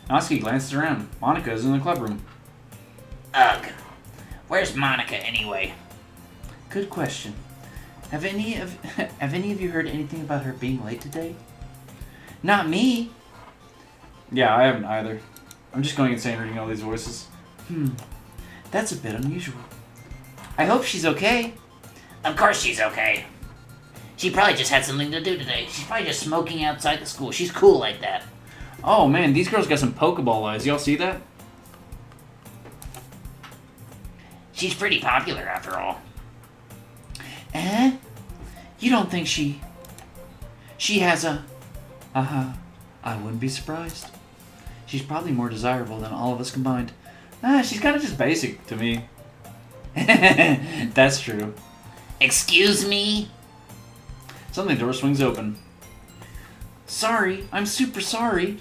Natsuki glances around. Monica is in the club room. Ugh. Where's Monica anyway? Good question. Have any of you heard anything about her being late today? Not me. Yeah, I haven't either. I'm just going insane reading all these voices. That's a bit unusual. I hope she's okay. Of course she's okay. She probably just had something to do today. She's probably just smoking outside the school. She's cool like that. Oh man, these girls got some Pokeball eyes. Y'all see that? She's pretty popular after all. You don't think she has a... I wouldn't be surprised. She's probably more desirable than all of us combined. She's kind of just basic to me. That's true. Excuse me? Suddenly the door swings open. Sorry, I'm super sorry.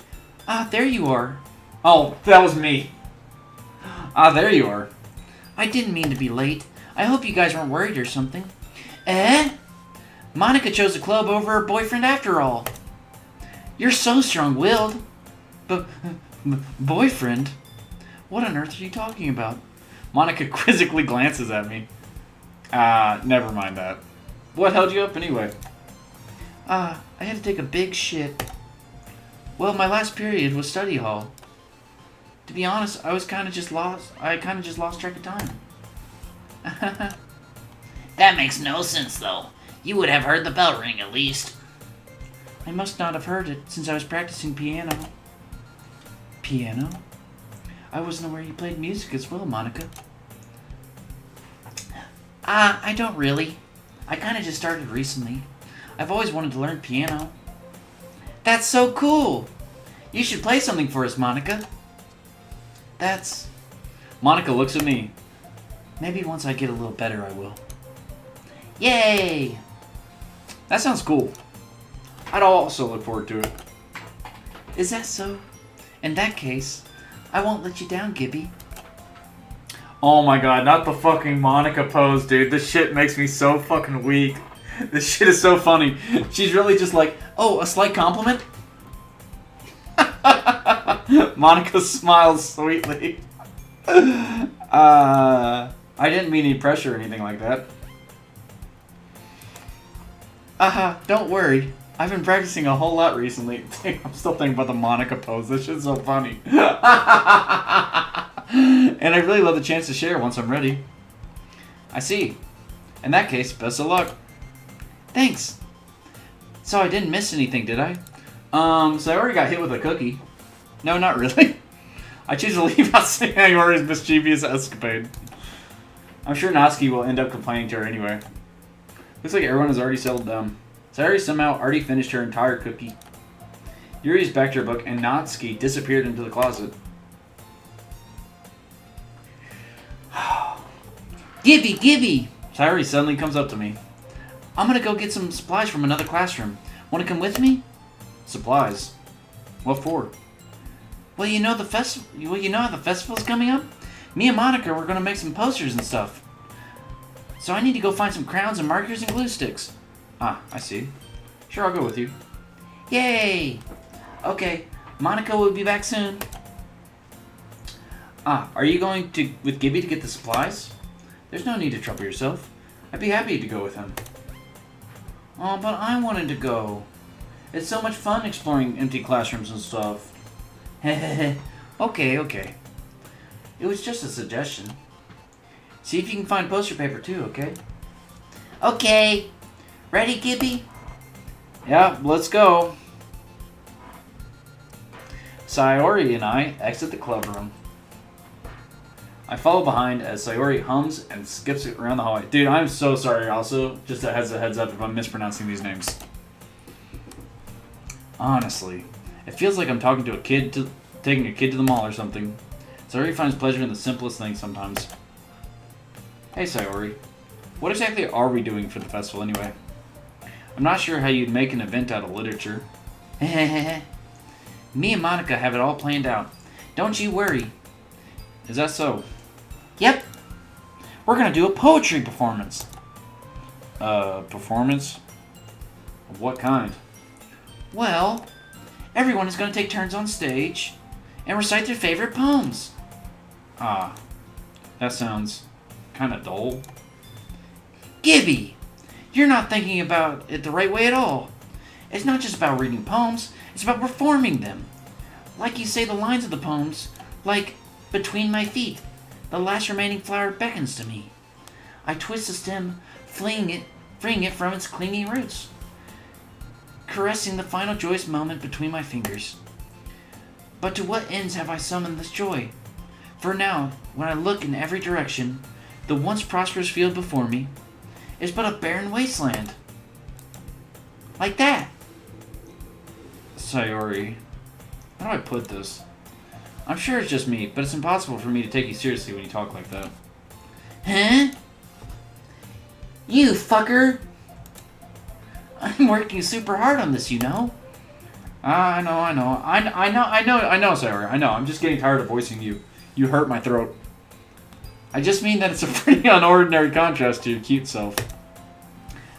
There you are. Oh, that was me. There you are. I didn't mean to be late. I hope you guys weren't worried or something. Monica chose the club over her boyfriend after all. You're so strong-willed. Boyfriend? What on earth are you talking about? Monica quizzically glances at me. Never mind that. What held you up anyway? I had to take a big shit. Well, my last period was study hall. To be honest, I kind of just lost track of time. That makes no sense, though. You would have heard the bell ring, at least. I must not have heard it, since I was practicing piano. Piano? I wasn't aware you played music as well, Monica. I don't really. I kind of just started recently. I've always wanted to learn piano. That's so cool! You should play something for us, Monica. Monica looks at me. Maybe once I get a little better, I will. Yay! That sounds cool. I'd also look forward to it. Is that so? In that case, I won't let you down, Gibby. Oh my god, not the fucking Monica pose, dude. This shit makes me so fucking weak. This shit is so funny. She's really just like, oh, a slight compliment? Monica smiles sweetly. I didn't mean any pressure or anything like that. Don't worry. I've been practicing a whole lot recently. I'm still thinking about the Monica pose. This shit's so funny. And I really love the chance to share once I'm ready. I see. In that case, best of luck. Thanks. So I didn't miss anything, did I? So I already got hit with a cookie. No, not really. I choose to leave out Sayori's mischievous escapade. I'm sure Natsuki will end up complaining to her anyway. Looks like everyone has already settled down. Sayori somehow already finished her entire cookie. Yuri's back to her book, and Natsuki disappeared into the closet. Gibby! Sayori suddenly comes up to me. I'm gonna go get some supplies from another classroom. Wanna come with me? Supplies? What for? Well, you know the festival's coming up? Me and Monica were gonna make some posters and stuff. So I need to go find some crowns and markers and glue sticks. Ah, I see. Sure, I'll go with you. Yay! Okay, Monica will be back soon. Ah, are you going with Gibby to get the supplies? There's no need to trouble yourself. I'd be happy to go with him. Oh, but I wanted to go. It's so much fun exploring empty classrooms and stuff. Okay. It was just a suggestion. See if you can find poster paper too, okay? Okay. Ready, Gibby? Yeah, let's go. Sayori and I exit the club room. I follow behind as Sayori hums and skips around the hallway. Dude, I'm so sorry also. Just a heads up if I'm mispronouncing these names. Honestly, it feels like I'm talking to taking a kid to the mall or something. Sayori finds pleasure in the simplest things sometimes. Hey Sayori, what exactly are we doing for the festival anyway? I'm not sure how you'd make an event out of literature. Me and Monica have it all planned out. Don't you worry. Is that so? Yep. We're gonna do a poetry performance. Performance? Of what kind? Well, everyone is gonna take turns on stage and recite their favorite poems. Ah, that sounds kind of dull. Gibby, you're not thinking about it the right way at all. It's not just about reading poems, it's about performing them. Like you say the lines of the poems, like, between my feet, the last remaining flower beckons to me. I twist the stem, freeing it from its clinging roots, caressing the final joyous moment between my fingers. But to what ends have I summoned this joy? For now, when I look in every direction, the once prosperous field before me is but a barren wasteland. Like that. Sayori, how do I put this? I'm sure it's just me, but it's impossible for me to take you seriously when you talk like that. Huh? You fucker! I'm working super hard on this, you know? I know, Sayori. I know. I'm just getting tired of voicing you. You hurt my throat. I just mean that it's a pretty unordinary contrast to your cute self.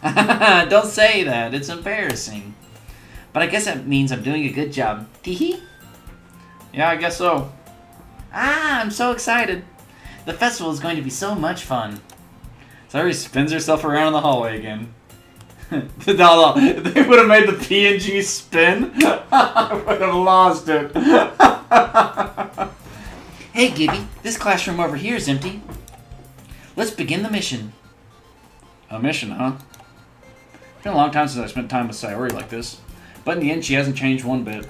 Don't say that. It's embarrassing. But I guess that means I'm doing a good job. Teehee? Yeah, I guess so. I'm so excited. The festival is going to be so much fun. Sayori spins herself around in the hallway again. No, if they would have made the PNG spin, I would have lost it. Hey, Gibby, this classroom over here is empty. Let's begin the mission. A mission, huh? It's been a long time since I spent time with Sayori like this. But in the end, she hasn't changed one bit.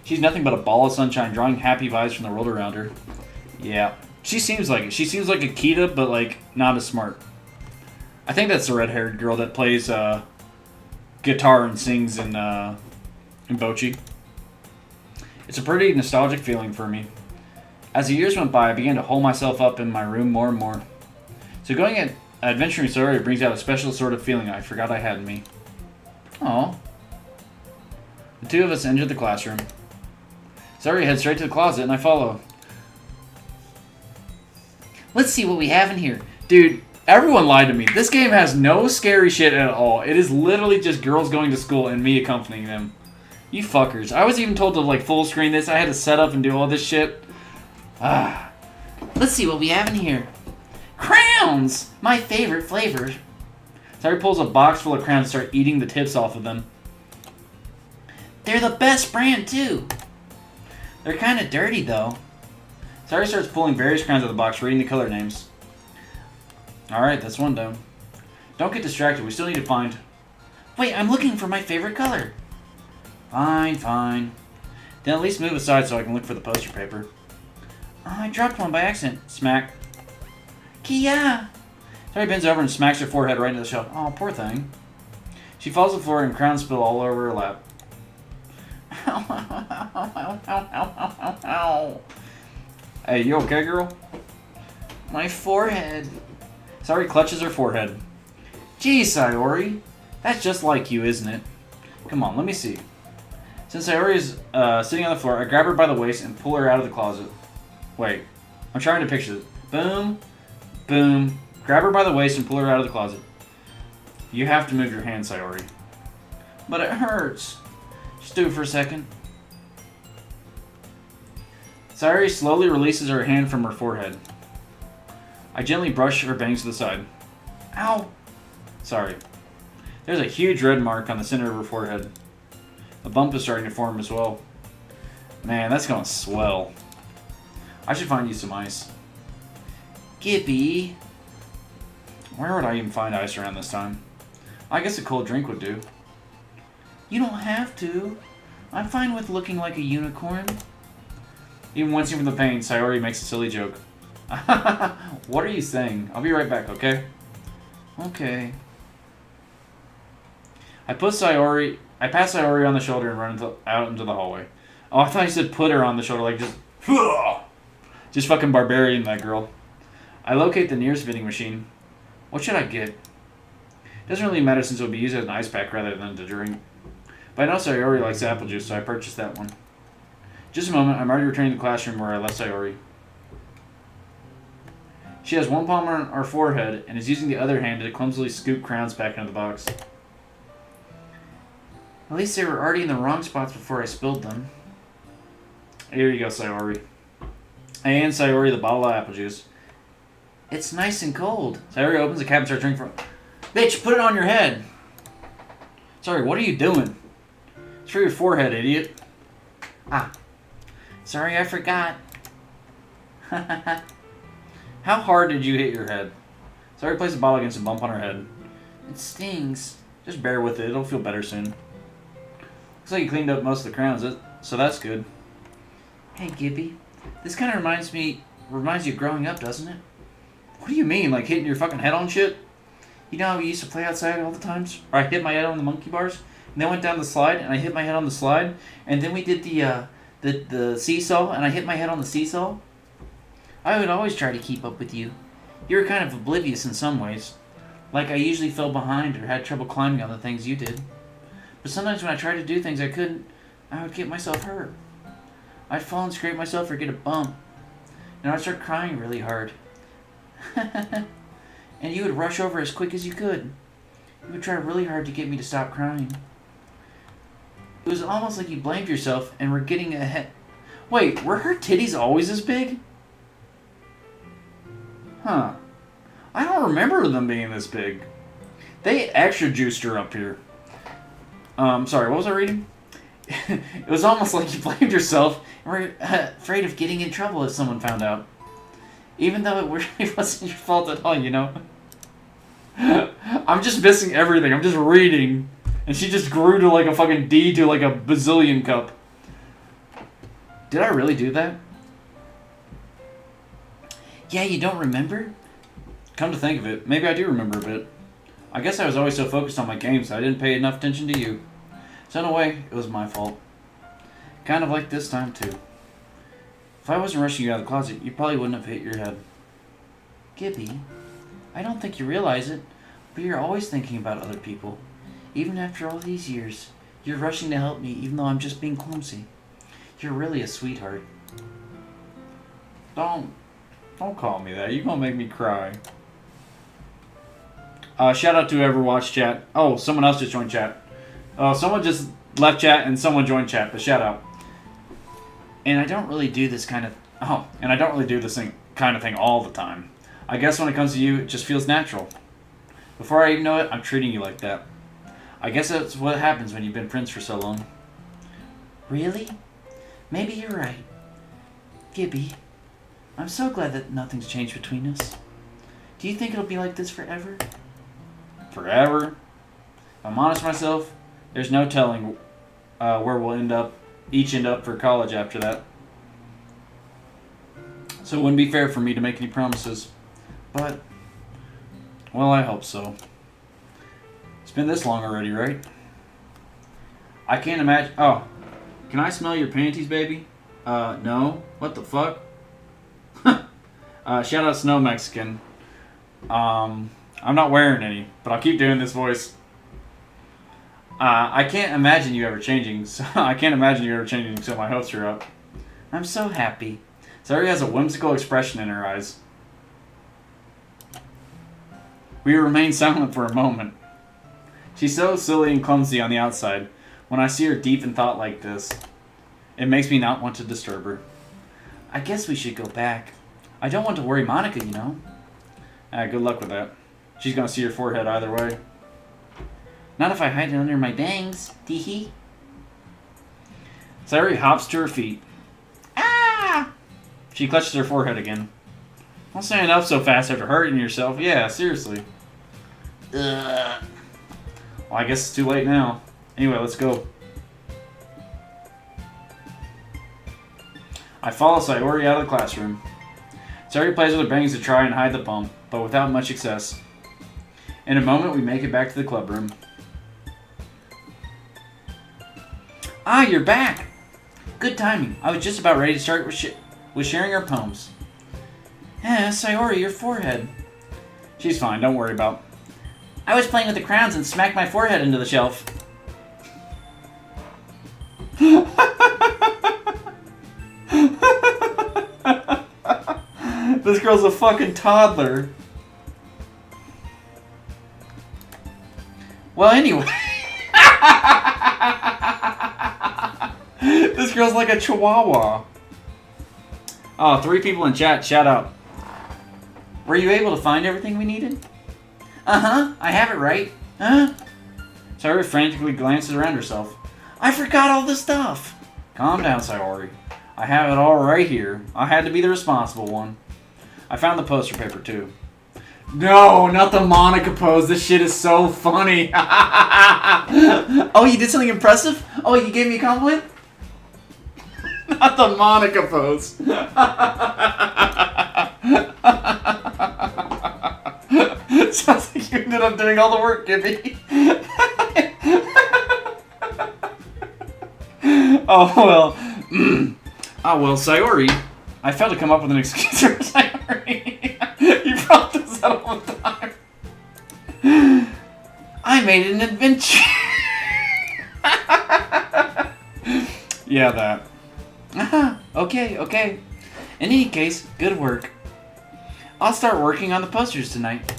She's nothing but a ball of sunshine, drawing happy vibes from the world around her. Yeah, she seems like it. She seems like Akita, but, like, not as smart. I think that's the red-haired girl that plays guitar and sings in Bochi. It's a pretty nostalgic feeling for me. As the years went by, I began to hole myself up in my room more and more. So going at adventuring Sayori brings out a special sort of feeling I forgot I had in me. Aww. The two of us enter the classroom. Sayori heads straight to the closet, and I follow. Let's see what we have in here. Dude, everyone lied to me. This game has no scary shit at all. It is literally just girls going to school and me accompanying them. You fuckers. I was even told to, like, full screen this. I had to set up and do all this shit. Let's see what we have in here. Crowns! My favorite flavor. Sayori pulls a box full of crowns and starts eating the tips off of them. They're the best brand, too. They're kind of dirty, though. Sayori starts pulling various crowns out of the box, reading the color names. Alright, that's one down. Don't get distracted. We still need to find... Wait, I'm looking for my favorite color. Fine. Then at least move aside so I can look for the poster paper. I dropped one by accident. Smack. Kia! Sayori bends over and smacks her forehead right into the shelf. Oh, poor thing. She falls to the floor and crowns spill all over her lap. Ow. Hey, you okay, girl? My forehead. Sayori clutches her forehead. Geez, Sayori. That's just like you, isn't it? Come on, let me see. Since Sayori is sitting on the floor, I grab her by the waist and pull her out of the closet. Wait. I'm trying to picture this. Boom. Boom. Grab her by the waist and pull her out of the closet. You have to move your hand, Sayori. But it hurts. Just do it for a second. Sayori slowly releases her hand from her forehead. I gently brush her bangs to the side. Ow! Sorry. There's a huge red mark on the center of her forehead. A bump is starting to form as well. Man, that's gonna swell. I should find you some ice. Gibby. Where would I even find ice around this time? I guess a cold drink would do. You don't have to. I'm fine with looking like a unicorn. Even wincing from the pain, Sayori makes a silly joke. What are you saying? I'll be right back, okay? Okay. I pass Sayori on the shoulder and run out into the hallway. Oh, I thought you said put her on the shoulder, like just fucking barbarian that girl. I locate the nearest vending machine. What should I get? Doesn't really matter since it will be used as an ice pack rather than to drink. But I know Sayori likes apple juice, so I purchased that one. Just a moment, I'm already returning to the classroom where I left Sayori. She has one palm on her forehead and is using the other hand to clumsily scoop crowns back into the box. At least they were already in the wrong spots before I spilled them. Here you go, Sayori. I hand Sayori the bottle of apple juice. It's nice and cold. Sayori opens the cap and starts drinking from... Bitch, put it on your head. Sorry, what are you doing? It's for your forehead, idiot. Ah. Sorry, I forgot. How hard did you hit your head? Sayori placed the bottle against a bump on her head. It stings. Just bear with it. It'll feel better soon. Looks like you cleaned up most of the crowns, so that's good. Hey, Gibby. This kind of reminds you of growing up, doesn't it? What do you mean, like hitting your fucking head on shit? You know how we used to play outside all the times? Or I hit my head on the monkey bars, and then went down the slide, and I hit my head on the slide, and then we did the seesaw, and I hit my head on the seesaw? I would always try to keep up with you. You were kind of oblivious in some ways. Like I usually fell behind or had trouble climbing on the things you did. But sometimes when I tried to do things I couldn't, I would get myself hurt. I'd fall and scrape myself or get a bump. And I'd start crying really hard. And you would rush over as quick as you could. You would try really hard to get me to stop crying. It was almost like you blamed yourself and were getting ahead. Wait, were her titties always this big? Huh. I don't remember them being this big. They extra juiced her up here. Sorry, what was I reading? It was almost like you blamed yourself and were afraid of getting in trouble if someone found out. Even though it really wasn't your fault at all, you know? I'm just missing everything. I'm just reading. And she just grew to like a fucking D to like a bazillion cup. Did I really do that? Yeah, you don't remember? Come to think of it, maybe I do remember a bit. I guess I was always so focused on my games that I didn't pay enough attention to you. So in a way, it was my fault. Kind of like this time too. If I wasn't rushing you out of the closet, you probably wouldn't have hit your head. Gibby, I don't think you realize it, but you're always thinking about other people. Even after all these years, you're rushing to help me even though I'm just being clumsy. You're really a sweetheart. Don't call me that. You're gonna make me cry. Shout out to whoever watched chat. Oh, someone else just joined chat. Someone just left chat and someone joined chat, but shout out. And I don't really do this kind of thing all the time. I guess when it comes to you, it just feels natural. Before I even know it, I'm treating you like that. I guess that's what happens when you've been friends for so long. Really? Maybe you're right. Gibby, I'm so glad that nothing's changed between us. Do you think it'll be like this forever? Forever? If I'm honest with myself, there's no telling where we'll each end up for college after that. So it wouldn't be fair for me to make any promises. But, well, I hope so. It's been this long already, right? I can't imagine... Oh, can I smell your panties, baby? No. What the fuck? Shout out Snow Mexican. I'm not wearing any, but I'll keep doing this voice. I can't imagine you ever changing, so my hopes are up. I'm so happy. Sayori has a whimsical expression in her eyes. We remain silent for a moment. She's so silly and clumsy on the outside. When I see her deep in thought like this, it makes me not want to disturb her. I guess we should go back. I don't want to worry Monica, you know. Good luck with that. She's gonna see your forehead either way. Not if I hide it under my bangs, teehee. Sayori hops to her feet. Ah! She clutches her forehead again. Don't stand up so fast after hurting yourself. Yeah, seriously. Well, I guess it's too late now. Anyway, let's go. I follow Sayori out of the classroom. Sayori plays with her bangs to try and hide the bump, but without much success. In a moment, we make it back to the club room. Ah, you're back! Good timing. I was just about ready to start with sharing our poems. Sayori, your forehead. She's fine, don't worry about. I was playing with the crowns and smacked my forehead into the shelf. This girl's a fucking toddler. Well, anyway. This girl's like a chihuahua. Oh, 3 people in chat. Shout out. Were you able to find everything we needed? Uh-huh. I have it right. Huh? Sayori frantically glances around herself. I forgot all the stuff. Calm down, Sayori. I have it all right here. I had to be the responsible one. I found the poster paper, too. No, not the Monica pose. This shit is so funny. Oh, you did something impressive? Oh, you gave me a compliment? Not the Monica pose. Sounds like you ended up doing all the work, Gibby. Oh, well. Sayori. I failed to come up with an excuse for Sayori. You brought this up all the time. I made an adventure. Yeah, that. Okay. In any case, good work. I'll start working on the posters tonight.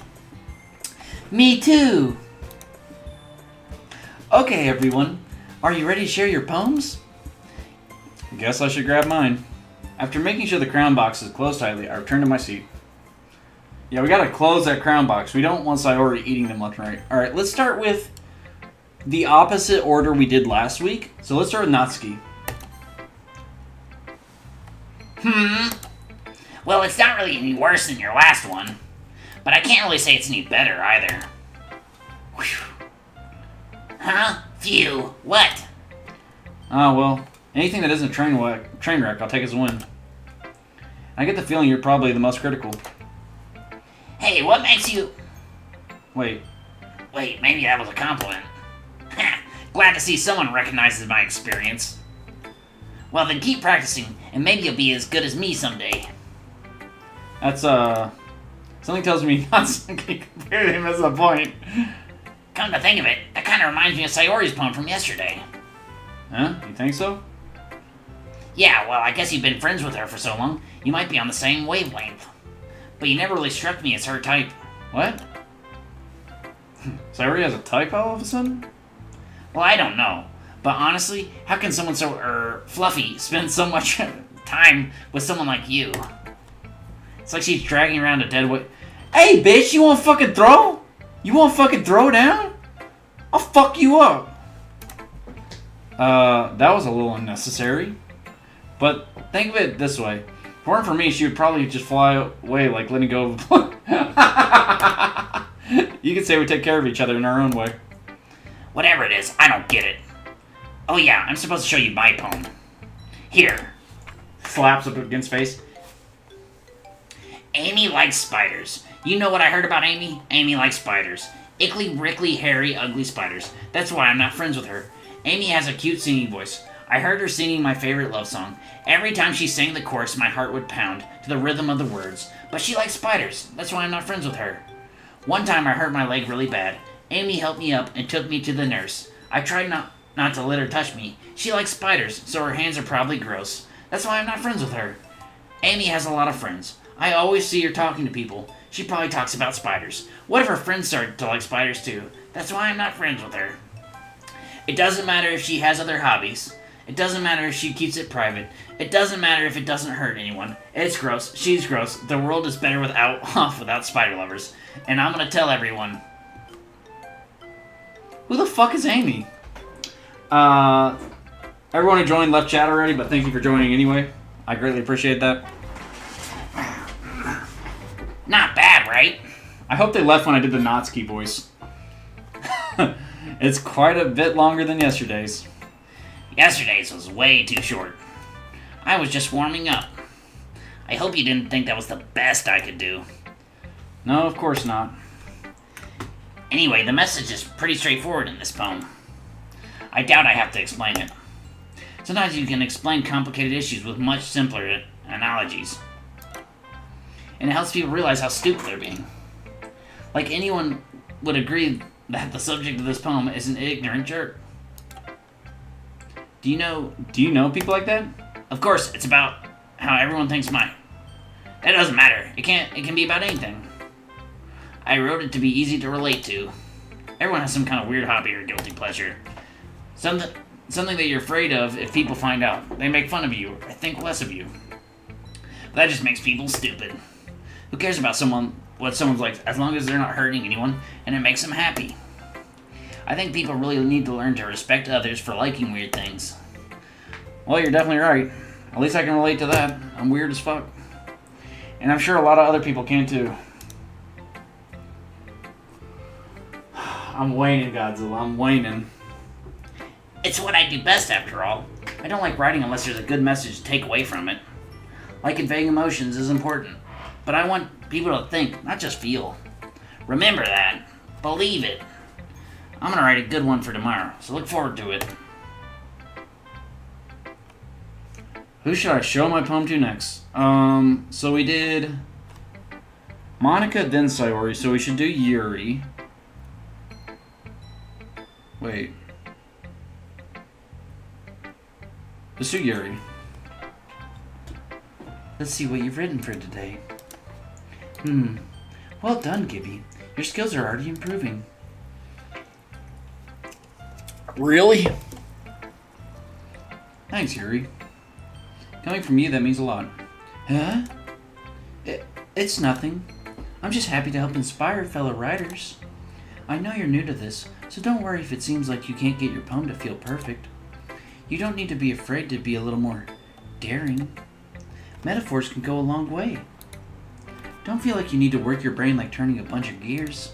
Me too. Okay, everyone. Are you ready to share your poems? Guess I should grab mine. After making sure the crown box is closed tightly, I return to my seat. Yeah, we gotta close that crown box. We don't want Sayori eating them left and right. Alright, let's start with the opposite order we did last week. So let's start with Natsuki. Well, it's not really any worse than your last one. But I can't really say it's any better either. Whew. Huh? Phew. What? Oh, well, anything that isn't a train wreck, I'll take as a win. I get the feeling you're probably the most critical. Hey, what makes you... Wait, maybe that was a compliment. Glad to see someone recognizes my experience. Well, then keep practicing, and maybe you'll be as good as me someday. That's, something tells me not to compare him as a point. Come to think of it, that kind of reminds me of Sayori's poem from yesterday. Huh? You think so? Yeah, well, I guess you've been friends with her for so long, you might be on the same wavelength. But you never really struck me as her type. What? Sayori has a type all of a sudden? Well, I don't know. But honestly, how can someone so, fluffy spend so much time with someone like you? It's like she's dragging around a dead weight. Hey, bitch, you wanna fucking throw? You wanna fucking throw down? I'll fuck you up. That was a little unnecessary. But think of it this way. If it weren't for me, she would probably just fly away like letting go of... You could say we take care of each other in our own way. Whatever it is, I don't get it. Oh yeah, I'm supposed to show you my poem. Here. Slaps up against face. Amy likes spiders. You know what I heard about Amy? Amy likes spiders. Ickly, rickly, hairy, ugly spiders. That's why I'm not friends with her. Amy has a cute singing voice. I heard her singing my favorite love song. Every time she sang the chorus, my heart would pound to the rhythm of the words. But she likes spiders. That's why I'm not friends with her. One time I hurt my leg really bad. Amy helped me up and took me to the nurse. I tried not to let her touch me. She likes spiders, so her hands are probably gross. That's why I'm not friends with her. Amy has a lot of friends. I always see her talking to people. She probably talks about spiders. What if her friends start to like spiders too? That's why I'm not friends with her. It doesn't matter if she has other hobbies. It doesn't matter if she keeps it private. It doesn't matter if it doesn't hurt anyone. It's gross. She's gross. The world is better without spider lovers. And I'm gonna tell everyone. Who the fuck is Amy? Everyone who joined left chat already, but thank you for joining anyway. I greatly appreciate that. Not bad, right? I hope they left when I did the Natsuki voice. It's quite a bit longer than yesterday's. Yesterday's was way too short. I was just warming up. I hope you didn't think that was the best I could do. No, of course not. Anyway, the message is pretty straightforward in this poem. I doubt I have to explain it. Sometimes you can explain complicated issues with much simpler analogies. And it helps people realize how stupid they're being. Like anyone would agree that the subject of this poem is an ignorant jerk. Do you know people like that? Of course, it's about how everyone thinks mine. That doesn't matter. It can be about anything. I wrote it to be easy to relate to. Everyone has some kind of weird hobby or guilty pleasure. Something that you're afraid of if people find out. They make fun of you or think less of you. But that just makes people stupid. Who cares about what someone's like, as long as they're not hurting anyone and it makes them happy? I think people really need to learn to respect others for liking weird things. Well, you're definitely right. At least I can relate to that. I'm weird as fuck. And I'm sure a lot of other people can too. I'm waning, Godzilla. I'm waning. It's what I do best, after all. I don't like writing unless there's a good message to take away from it. Like conveying emotions is important. But I want people to think, not just feel. Remember that. Believe it. I'm gonna write a good one for tomorrow, so look forward to it. Who should I show my poem to next? So we did Monica, then Sayori, so we should do Yuri. Wait. Let's do Yuri. Let's see what you've written for today. Well done, Gibby. Your skills are already improving. Really? Thanks, Yuri. Coming from you, that means a lot. Huh? It's nothing. I'm just happy to help inspire fellow writers. I know you're new to this, so don't worry if it seems like you can't get your poem to feel perfect. You don't need to be afraid to be a little more daring. Metaphors can go a long way. Don't feel like you need to work your brain like turning a bunch of gears.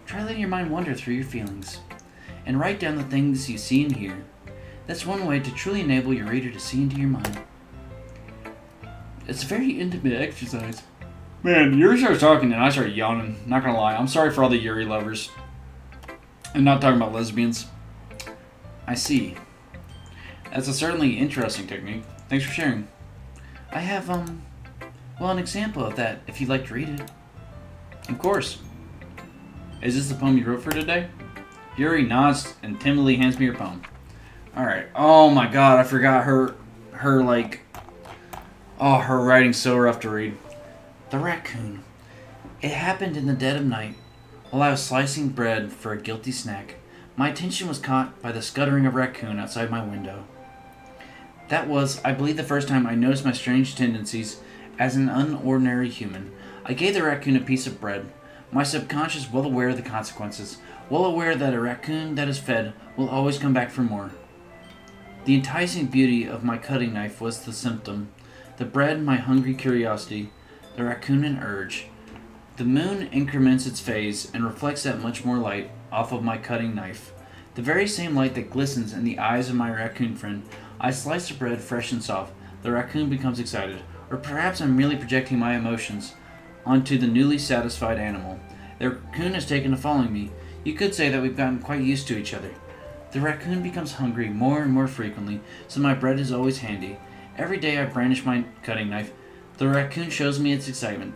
Try letting your mind wander through your feelings, and write down the things you see and hear. That's one way to truly enable your reader to see into your mind. It's a very intimate exercise. Man, Yuri starts talking and I start yawning. Not gonna lie, I'm sorry for all the Yuri lovers. I'm not talking about lesbians. I see. That's a certainly interesting technique. Thanks for sharing. I have, an example of that, if you'd like to read it. Of course. Is this the poem you wrote for today? Yuri nods and timidly hands me your poem. Alright. Oh my god, I forgot her writing's so rough to read. The raccoon. It happened in the dead of night, while I was slicing bread for a guilty snack. My attention was caught by the scuttering of a raccoon outside my window. That was, I believe, the first time I noticed my strange tendencies as an unordinary human. I gave the raccoon a piece of bread, my subconscious well aware of the consequences, well aware that a raccoon that is fed will always come back for more. The enticing beauty of my cutting knife was the symptom, the bread my hungry curiosity, the raccoon an urge. The moon increments its phase and reflects that much more light off of my cutting knife, the very same light that glistens in the eyes of my raccoon friend. I slice the bread fresh and soft. The raccoon becomes excited, or perhaps I'm merely projecting my emotions onto the newly satisfied animal. The raccoon has taken to following me. You could say that we've gotten quite used to each other. The raccoon becomes hungry more and more frequently, so my bread is always handy. Every day I brandish my cutting knife. The raccoon shows me its excitement.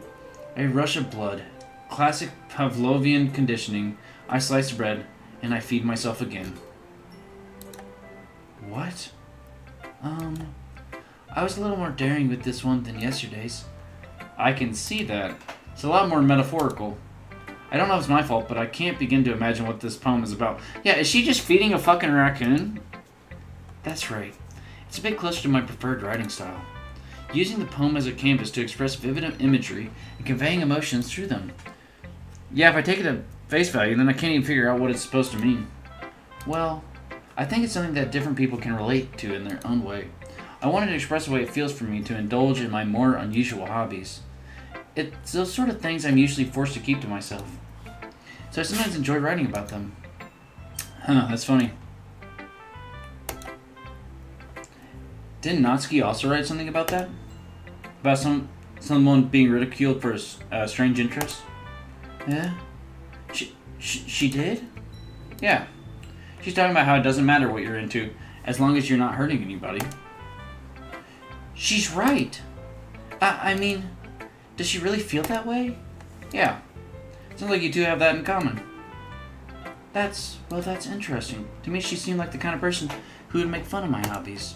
A rush of blood, Classic Pavlovian conditioning. I slice bread, and I feed myself again. What? I was a little more daring with this one than yesterday's. I can see that. It's a lot more metaphorical. I don't know if it's my fault, but I can't begin to imagine what this poem is about. Yeah, is she just feeding a fucking raccoon? That's right. It's a bit closer to my preferred writing style. Using the poem as a canvas to express vivid imagery and conveying emotions through them. Yeah, if I take it at face value, then I can't even figure out what it's supposed to mean. Well, I think it's something that different people can relate to in their own way. I wanted to express the way it feels for me to indulge in my more unusual hobbies. It's those sort of things I'm usually forced to keep to myself. So I sometimes enjoy writing about them. Huh, that's funny. Didn't Natsuki also write something about that? About someone being ridiculed for a strange interest? Yeah? She did? Yeah. She's talking about how it doesn't matter what you're into, as long as you're not hurting anybody. She's right. I mean, does she really feel that way? Yeah. Sounds like you two have that in common. That's interesting. To me, she seemed like the kind of person who would make fun of my hobbies.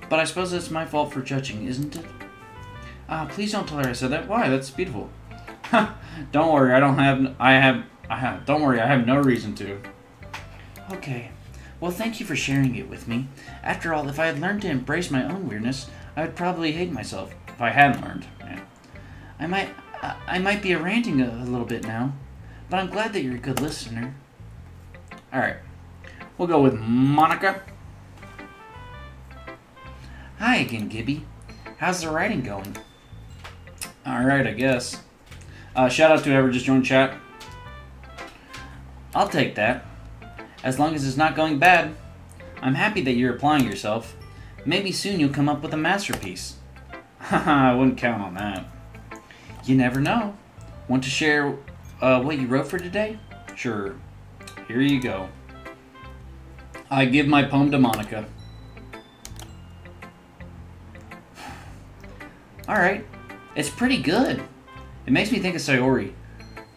But I suppose it's my fault for judging, isn't it? Please don't tell her I said that. Why? That's beautiful. Don't worry, don't worry, I have no reason to. Okay. Well, thank you for sharing it with me. After all, if I had learned to embrace my own weirdness, I would probably hate myself. If I hadn't learned. Yeah. I might be ranting a little bit now, but I'm glad that you're a good listener. Alright. We'll go with Monica. Hi again, Gibby. How's the writing going? Alright, I guess. Shout out to whoever just joined chat. I'll take that. As long as it's not going bad. I'm happy that you're applying yourself. Maybe soon you'll come up with a masterpiece. Haha, I wouldn't count on that. You never know. Want to share what you wrote for today? Sure. Here you go. I give my poem to Monica. Alright. It's pretty good. It makes me think of Sayori.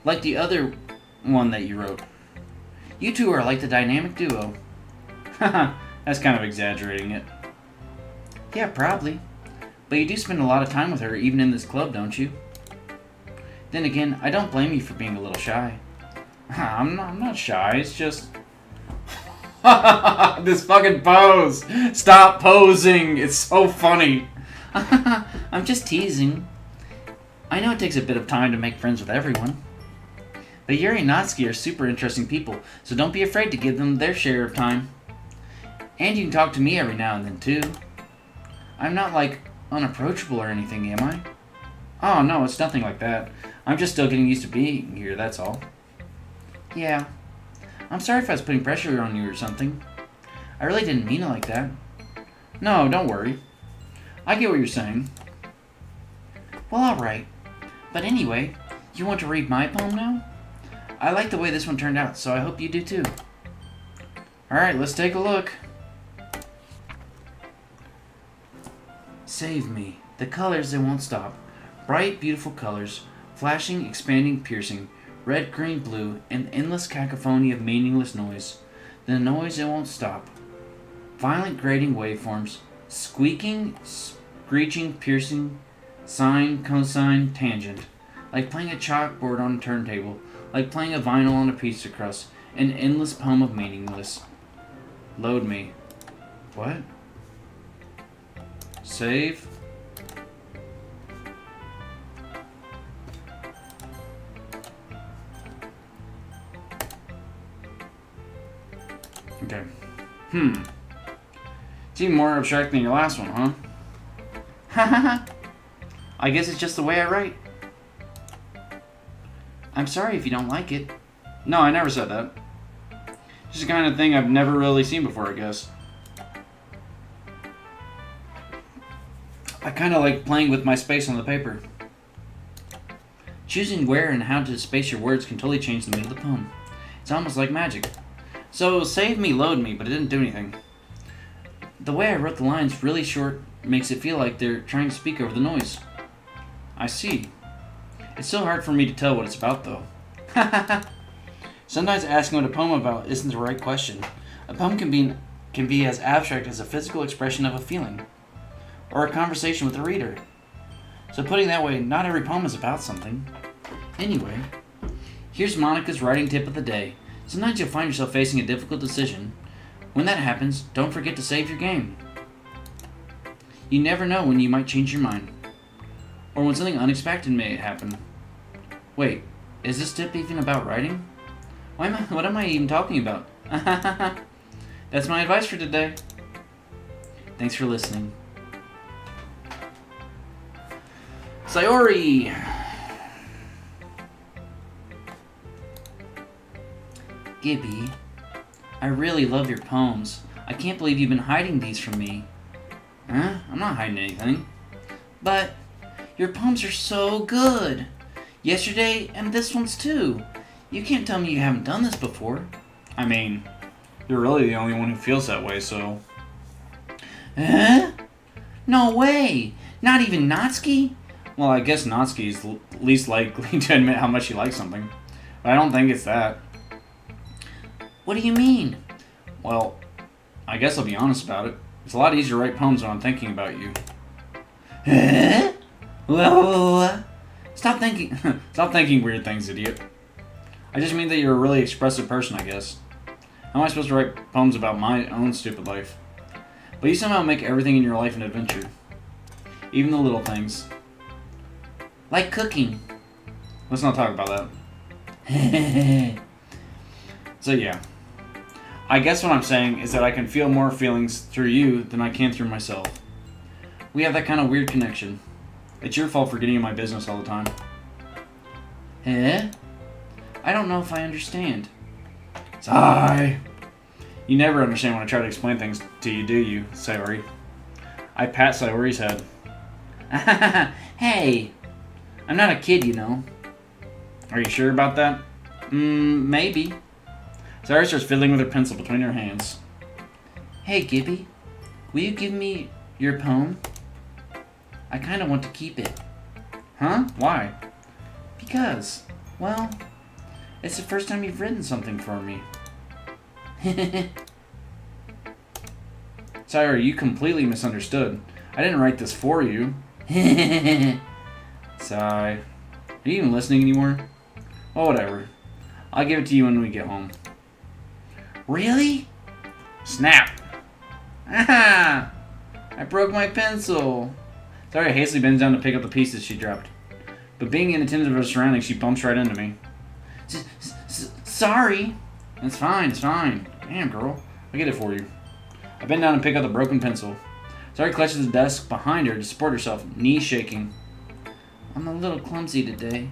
Like the other one that you wrote. You two are like the dynamic duo. Haha, that's kind of exaggerating it. Yeah, probably. But you do spend a lot of time with her, even in this club, don't you? Then again, I don't blame you for being a little shy. I'm not shy, it's just... This fucking pose! Stop posing! It's so funny! I'm just teasing. I know it takes a bit of time to make friends with everyone. But Yuri and Natsuki are super interesting people, so don't be afraid to give them their share of time. And you can talk to me every now and then, too. I'm not, like, unapproachable or anything, am I? Oh, no, it's nothing like that. I'm just still getting used to being here, that's all. Yeah. I'm sorry if I was putting pressure on you or something. I really didn't mean it like that. No, don't worry. I get what you're saying. Well, alright. But anyway, you want to read my poem now? I like the way this one turned out, so I hope you do too. Alright, let's take a look. Save me. The colors, they won't stop. Bright, beautiful colors. Flashing, expanding, piercing. Red, green, blue. An endless cacophony of meaningless noise. The noise, it won't stop. Violent, grating waveforms. Squeaking, screeching, piercing. Sine, cosine, tangent. Like playing a chalkboard on a turntable. Like playing a vinyl on a pizza crust. An endless poem of meaningless. Load me. What? Save. Okay. It's even more abstract than your last one, huh? Hahaha. I guess it's just the way I write. I'm sorry if you don't like it. No, I never said that. Just the kind of thing I've never really seen before, I guess. I kind of like playing with my space on the paper. Choosing where and how to space your words can totally change the mood of the poem. It's almost like magic. So, save me, load me, but it didn't do anything. The way I wrote the lines really short makes it feel like they're trying to speak over the noise. I see. It's so hard for me to tell what it's about, though. Sometimes asking what a poem about isn't the right question. A poem can be as abstract as a physical expression of a feeling, or a conversation with the reader. So putting it that way, not every poem is about something. Anyway, here's Monica's writing tip of the day. Sometimes you'll find yourself facing a difficult decision. When that happens, don't forget to save your game. You never know when you might change your mind, or when something unexpected may happen. Wait, is this tip even about writing? What am I even talking about? That's my advice for today. Thanks for listening. Sayori! Gibby, I really love your poems. I can't believe you've been hiding these from me. Huh? I'm not hiding anything. But your poems are so good. Yesterday and this one's too. You can't tell me you haven't done this before. I mean, you're really the only one who feels that way, so... Huh? No way! Not even Natsuki? Well, I guess Natsuki is least likely to admit how much he likes something. But I don't think it's that. What do you mean? Well, I guess I'll be honest about it. It's a lot easier to write poems when I'm thinking about you. Huh? Whoa. Stop thinking weird things, idiot. I just mean that you're a really expressive person, I guess. How am I supposed to write poems about my own stupid life? But you somehow make everything in your life an adventure. Even the little things. Like cooking. Let's not talk about that. So yeah. I guess what I'm saying is that I can feel more feelings through you than I can through myself. We have that kind of weird connection. It's your fault for getting in my business all the time. Huh? I don't know if I understand. Sigh. You never understand when I try to explain things to you, do you, Sayori? I pat Sayori's head. Hey, I'm not a kid, you know. Are you sure about that? Maybe. Sayori starts fiddling with her pencil between her hands. Hey, Gibby, will you give me your poem? I kind of want to keep it. Huh? Why? Because, well, it's the first time you've written something for me. Sayori, you completely misunderstood. I didn't write this for you. Sigh. Are you even listening anymore? Well, whatever. I'll give it to you when we get home. Really? Snap! Ah! I broke my pencil. Sayori hastily bends down to pick up the pieces she dropped. But being inattentive to her surroundings, she bumps right into me. Sorry. It's fine, it's fine. Damn, girl. I'll get it for you. I bend down and pick up the broken pencil. Sayori clutches the desk behind her to support herself, knees shaking. I'm a little clumsy today.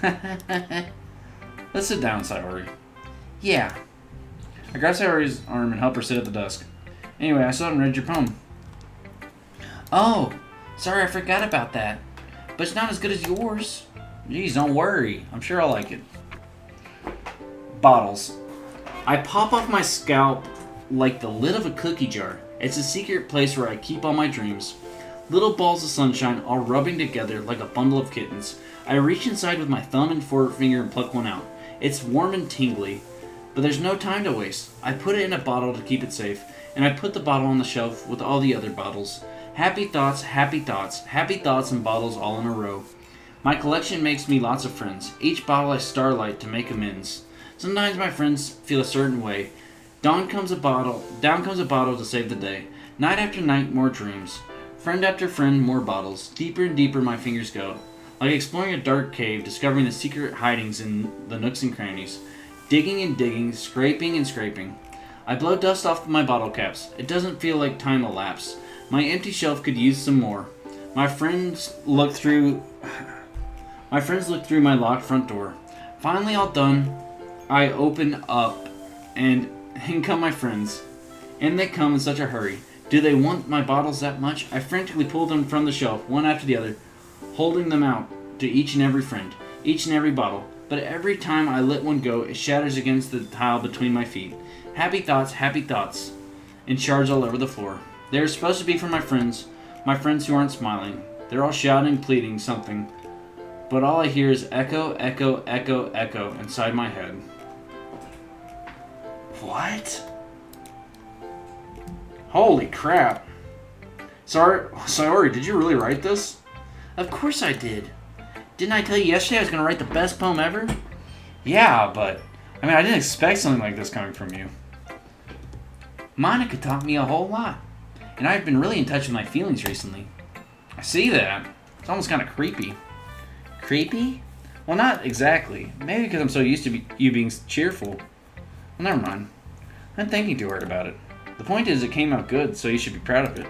Let's sit down, Sayori. Yeah. I grab Sayori's arm and help her sit at the desk. Anyway, I still haven't read your poem. Oh, sorry, I forgot about that. But it's not as good as yours. Jeez, don't worry. I'm sure I'll like it. Bottles. I pop off my scalp like the lid of a cookie jar. It's a secret place where I keep all my dreams. Little balls of sunshine all rubbing together like a bundle of kittens. I reach inside with my thumb and forefinger and pluck one out. It's warm and tingly, but there's no time to waste. I put it in a bottle to keep it safe, and I put the bottle on the shelf with all the other bottles. Happy thoughts, happy thoughts, happy thoughts and bottles all in a row. My collection makes me lots of friends. Each bottle I starlight to make amends. Sometimes my friends feel a certain way. Down comes a bottle to save the day. Night after night, more dreams. Friend after friend, more bottles. Deeper and deeper my fingers go. Like exploring a dark cave, discovering the secret hidings in the nooks and crannies. Digging and digging, scraping and scraping. I blow dust off my bottle caps. It doesn't feel like time elapsed. My empty shelf could use some more. My friends look through my locked front door. Finally all done, I open up and in come my friends. And they come in such a hurry. Do they want my bottles that much? I frantically pull them from the shelf, one after the other, holding them out to each and every friend, each and every bottle. But every time I let one go, it shatters against the tile between my feet. Happy thoughts, and shards all over the floor. They are supposed to be for my friends who aren't smiling. They're all shouting, pleading something. but all I hear is echo, echo, echo, echo inside my head. What? Holy crap. Sayori, did you really write this? Of course I did. Didn't I tell you yesterday I was going to write the best poem ever? Yeah, but I didn't expect something like this coming from you. Monica taught me a whole lot, and I've been really in touch with my feelings recently. I see that. It's almost kind of creepy. Creepy? Well, not exactly. Maybe because I'm so used to you being cheerful. Well, never mind. I'm thinking too hard about it. The point is, it came out good, so you should be proud of it.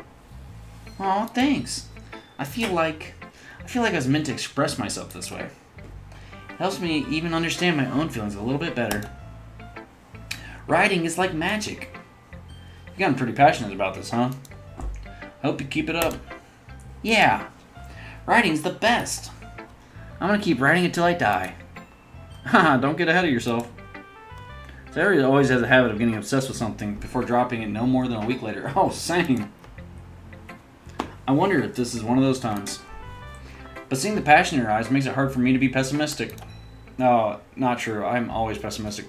Aw, thanks. I feel like I was meant to express myself this way. It helps me even understand my own feelings a little bit better. Writing is like magic. You've gotten pretty passionate about this, huh? I hope you keep it up. Yeah, writing's the best. I'm gonna keep writing until I die. Haha, don't get ahead of yourself. Sayori always has a habit of getting obsessed with something before dropping it no more than a week later. Oh, same. I wonder if this is one of those times. But seeing the passion in your eyes makes it hard for me to be pessimistic. No, not true. I'm always pessimistic.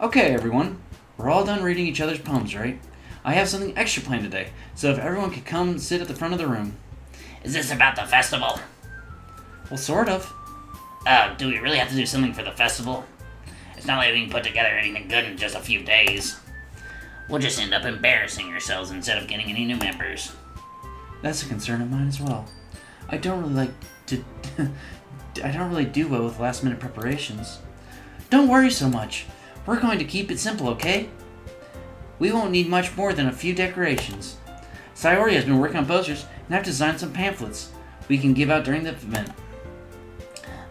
Okay, everyone. We're all done reading each other's poems, right? I have something extra planned today, so if everyone could come sit at the front of the room. Is this about the festival? Well, sort of. Do we really have to do something for the festival? It's not like we can put together anything good in just a few days. We'll just end up embarrassing ourselves instead of getting any new members. That's a concern of mine as well. I don't really do well with last-minute preparations. Don't worry so much. We're going to keep it simple, okay? We won't need much more than a few decorations. Sayori has been working on posters, and I've designed some pamphlets we can give out during the event.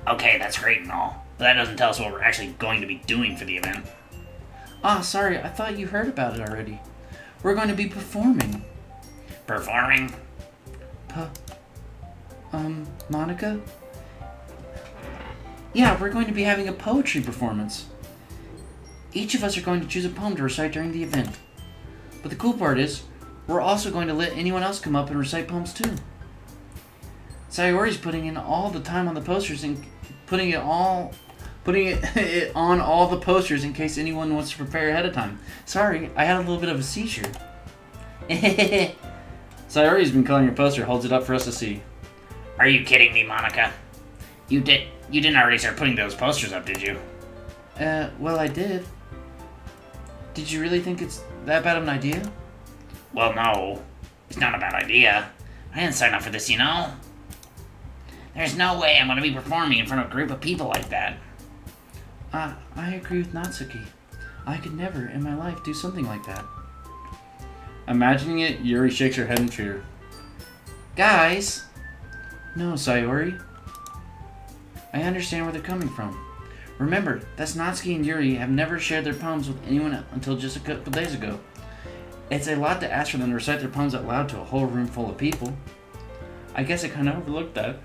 Okay, that's great and all, but that doesn't tell us what we're actually going to be doing for the event. Ah, sorry, I thought you heard about it already. We're going to be performing. Performing? Monica? Yeah, we're going to be having a poetry performance. Each of us are going to choose a poem to recite during the event. But the cool part is, we're also going to let anyone else come up and recite poems too. Sayori's putting in all the time on the posters and putting it on all the posters in case anyone wants to prepare ahead of time. Sorry, I had a little bit of a seizure. Sayori's been coloring your poster, holds it up for us to see. Are you kidding me, Monica? You didn't already start putting those posters up, did you? Well, I did. Did you really think it's that bad of an idea? Well, no. It's not a bad idea. I didn't sign up for this, you know? There's no way I'm going to be performing in front of a group of people like that. I agree with Natsuki. I could never in my life do something like that. Imagining it, Yuri shakes her head in fear. Guys! No, Sayori. I understand where they're coming from. Remember, that Natsuki and Yuri have never shared their poems with anyone until just a couple days ago. It's a lot to ask for them to recite their poems out loud to a whole room full of people. I guess I kind of overlooked that.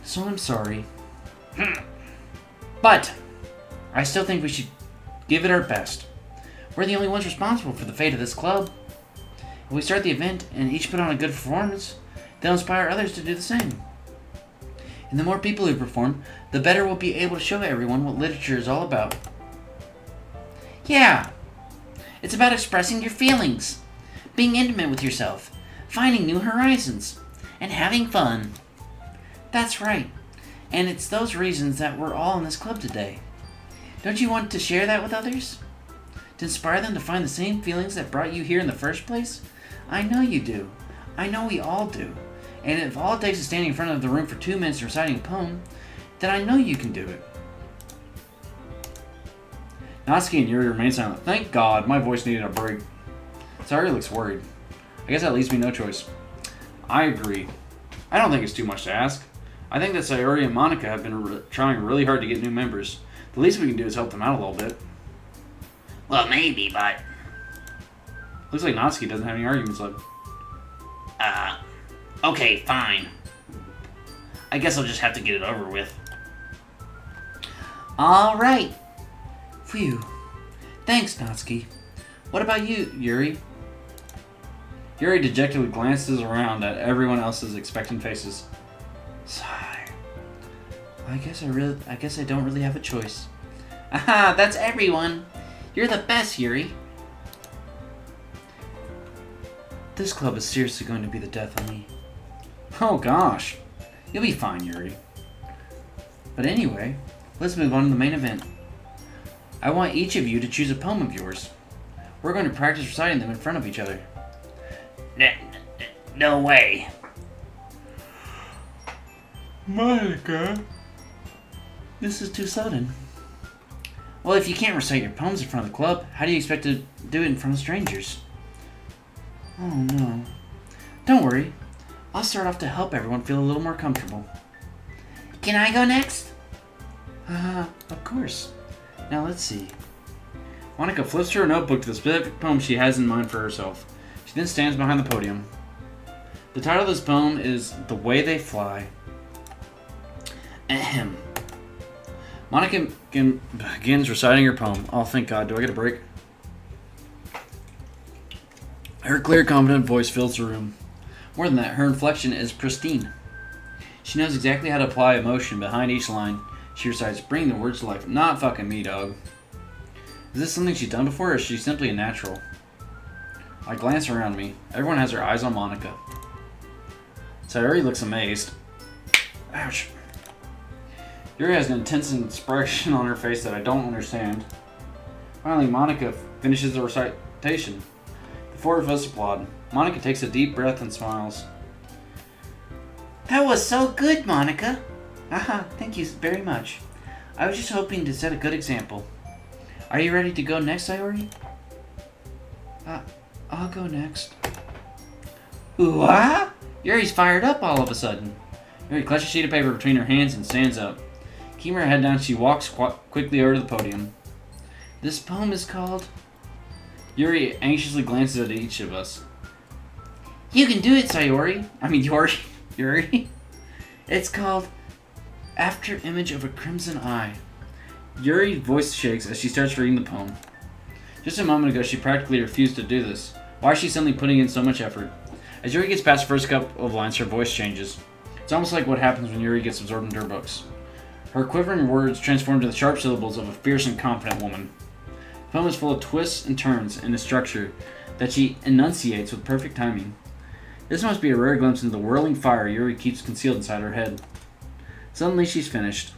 So I'm sorry. But I still think we should give it our best. We're the only ones responsible for the fate of this club. If we start the event and each put on a good performance, they'll inspire others to do the same. And the more people who perform, the better we'll be able to show everyone what literature is all about. Yeah, it's about expressing your feelings, being intimate with yourself, finding new horizons, and having fun. That's right, and it's those reasons that we're all in this club today. Don't you want to share that with others? To inspire them to find the same feelings that brought you here in the first place? I know you do. I know we all do. And if all it takes is standing in front of the room for 2 minutes and reciting a poem, then I know you can do it. Natsuki and Yuri remain silent. Thank God, my voice needed a break. Sayori looks worried. I guess that leaves me no choice. I agree. I don't think it's too much to ask. I think that Sayori and Monica have been trying really hard to get new members. The least we can do is help them out a little bit. Well, maybe, but... Looks like Natsuki doesn't have any arguments left. Okay, fine. I guess I'll just have to get it over with. Alright. Phew. Thanks, Natsuki. What about you, Yuri? Yuri dejectedly glances around at everyone else's expectant faces. Sigh. I guess I don't really have a choice. Aha, that's everyone. You're the best, Yuri. This club is seriously going to be the death of me. Oh gosh. You'll be fine, Yuri. But anyway, let's move on to the main event. I want each of you to choose a poem of yours. We're going to practice reciting them in front of each other. No way. Monica, this is too sudden. Well, if you can't recite your poems in front of the club, how do you expect to do it in front of strangers? Oh no. Don't worry. I'll start off to help everyone feel a little more comfortable. Can I go next? Of course. Now let's see. Monica flips through her notebook to the specific poem she has in mind for herself. She then stands behind the podium. The title of this poem is The Way They Fly. Ahem. Monica begins reciting her poem. Oh, thank God. Do I get a break? Her clear, confident voice fills the room. More than that, her inflection is pristine. She knows exactly how to apply emotion behind each line. She recites, bringing the words to life. Not fucking me, dog. Is this something she's done before, or is she simply a natural? I glance around me. Everyone has their eyes on Monica. Sayori looks amazed. Ouch. Yuri has an intense expression on her face that I don't understand. Finally, Monica finishes the recitation. The four of us applaud. Monica takes a deep breath and smiles. That was so good, Monica. Thank you very much. I was just hoping to set a good example. Are you ready to go next, Sayori? I'll go next. Ooh-ah? Yuri's fired up all of a sudden. Yuri clutches a sheet of paper between her hands and stands up. Keeping her head down, she walks quickly over to the podium. This poem is called... Yuri anxiously glances at each of us. You can do it, Sayori. Yuri. It's called After Image of a Crimson Eye. Yuri's voice shakes as she starts reading the poem. Just a moment ago, she practically refused to do this. Why is she suddenly putting in so much effort? As Yuri gets past the first couple of lines, her voice changes. It's almost like what happens when Yuri gets absorbed into her books. Her quivering words transform to the sharp syllables of a fierce and confident woman. The poem is full of twists and turns in a structure that she enunciates with perfect timing. This must be a rare glimpse into the whirling fire Yuri keeps concealed inside her head. Suddenly, she's finished.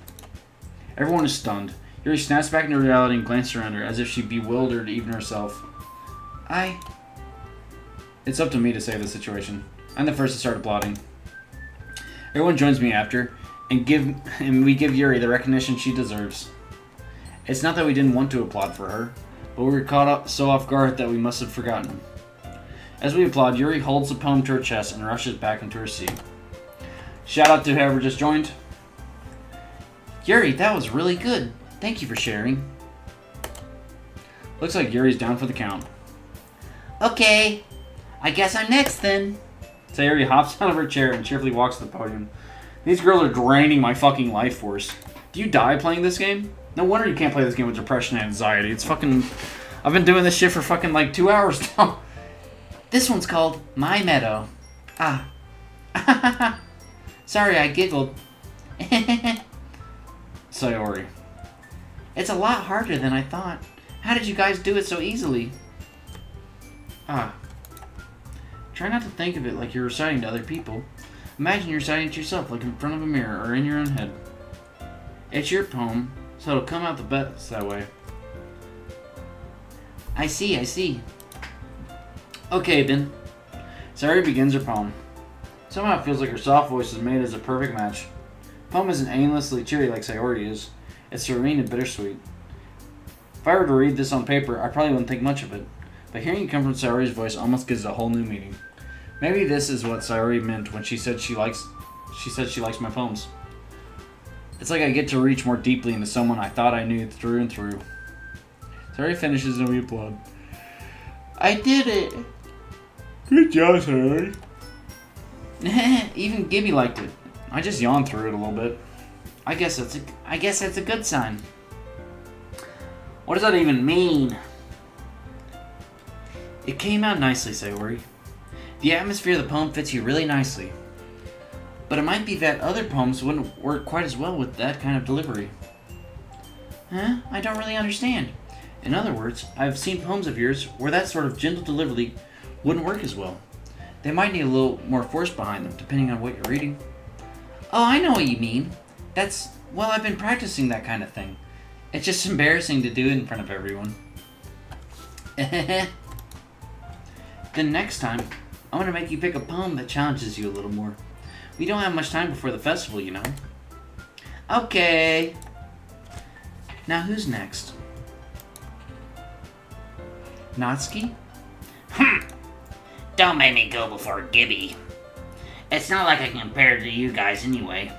Everyone is stunned. Yuri snaps back into reality and glances around her as if she bewildered even herself. It's up to me to save the situation. I'm the first to start applauding. Everyone joins me after, and we give Yuri the recognition she deserves. It's not that we didn't want to applaud for her, but we were caught so off guard that we must have forgotten. As we applaud, Yuri holds the poem to her chest and rushes back into her seat. Shout out to whoever just joined. Yuri, that was really good. Thank you for sharing. Looks like Yuri's down for the count. Okay. I guess I'm next then. Sayori hops out of her chair and cheerfully walks to the podium. These girls are draining my fucking life force. Do you die playing this game? No wonder you can't play this game with depression and anxiety. It's fucking... I've been doing this shit for fucking like 2 hours now. This one's called My Meadow. Sorry, I giggled. Sayori. It's a lot harder than I thought. How did you guys do it so easily? Try not to think of it like you're reciting to other people. Imagine you're reciting it to yourself, like in front of a mirror or in your own head. It's your poem, so it'll come out the best that way. I see. Okay, then. Sayori begins her poem. Somehow it feels like her soft voice is made as a perfect match. The poem isn't aimlessly cheery like Sayori is. It's serene and bittersweet. If I were to read this on paper, I probably wouldn't think much of it. But hearing it come from Sayori's voice almost gives it a whole new meaning. Maybe this is what Sayori meant when she said she likes my poems. It's like I get to reach more deeply into someone I thought I knew through and through. Sayori finishes and we applaud. I did it. Good job, Sayori. Even Gibby liked it. I just yawned through it a little bit. I guess that's a good sign. What does that even mean? It came out nicely, Sayori. The atmosphere of the poem fits you really nicely. But it might be that other poems wouldn't work quite as well with that kind of delivery. Huh? I don't really understand. In other words, I've seen poems of yours where that sort of gentle delivery wouldn't work as well. They might need a little more force behind them, depending on what you're reading. Oh, I know what you mean. Well, I've been practicing that kind of thing. It's just embarrassing to do it in front of everyone. Then next time, I'm going to make you pick a poem that challenges you a little more. We don't have much time before the festival, you know. Okay. Now who's next? Natsuki? Don't make me go before Gibby. It's not like I can compare to you guys anyway.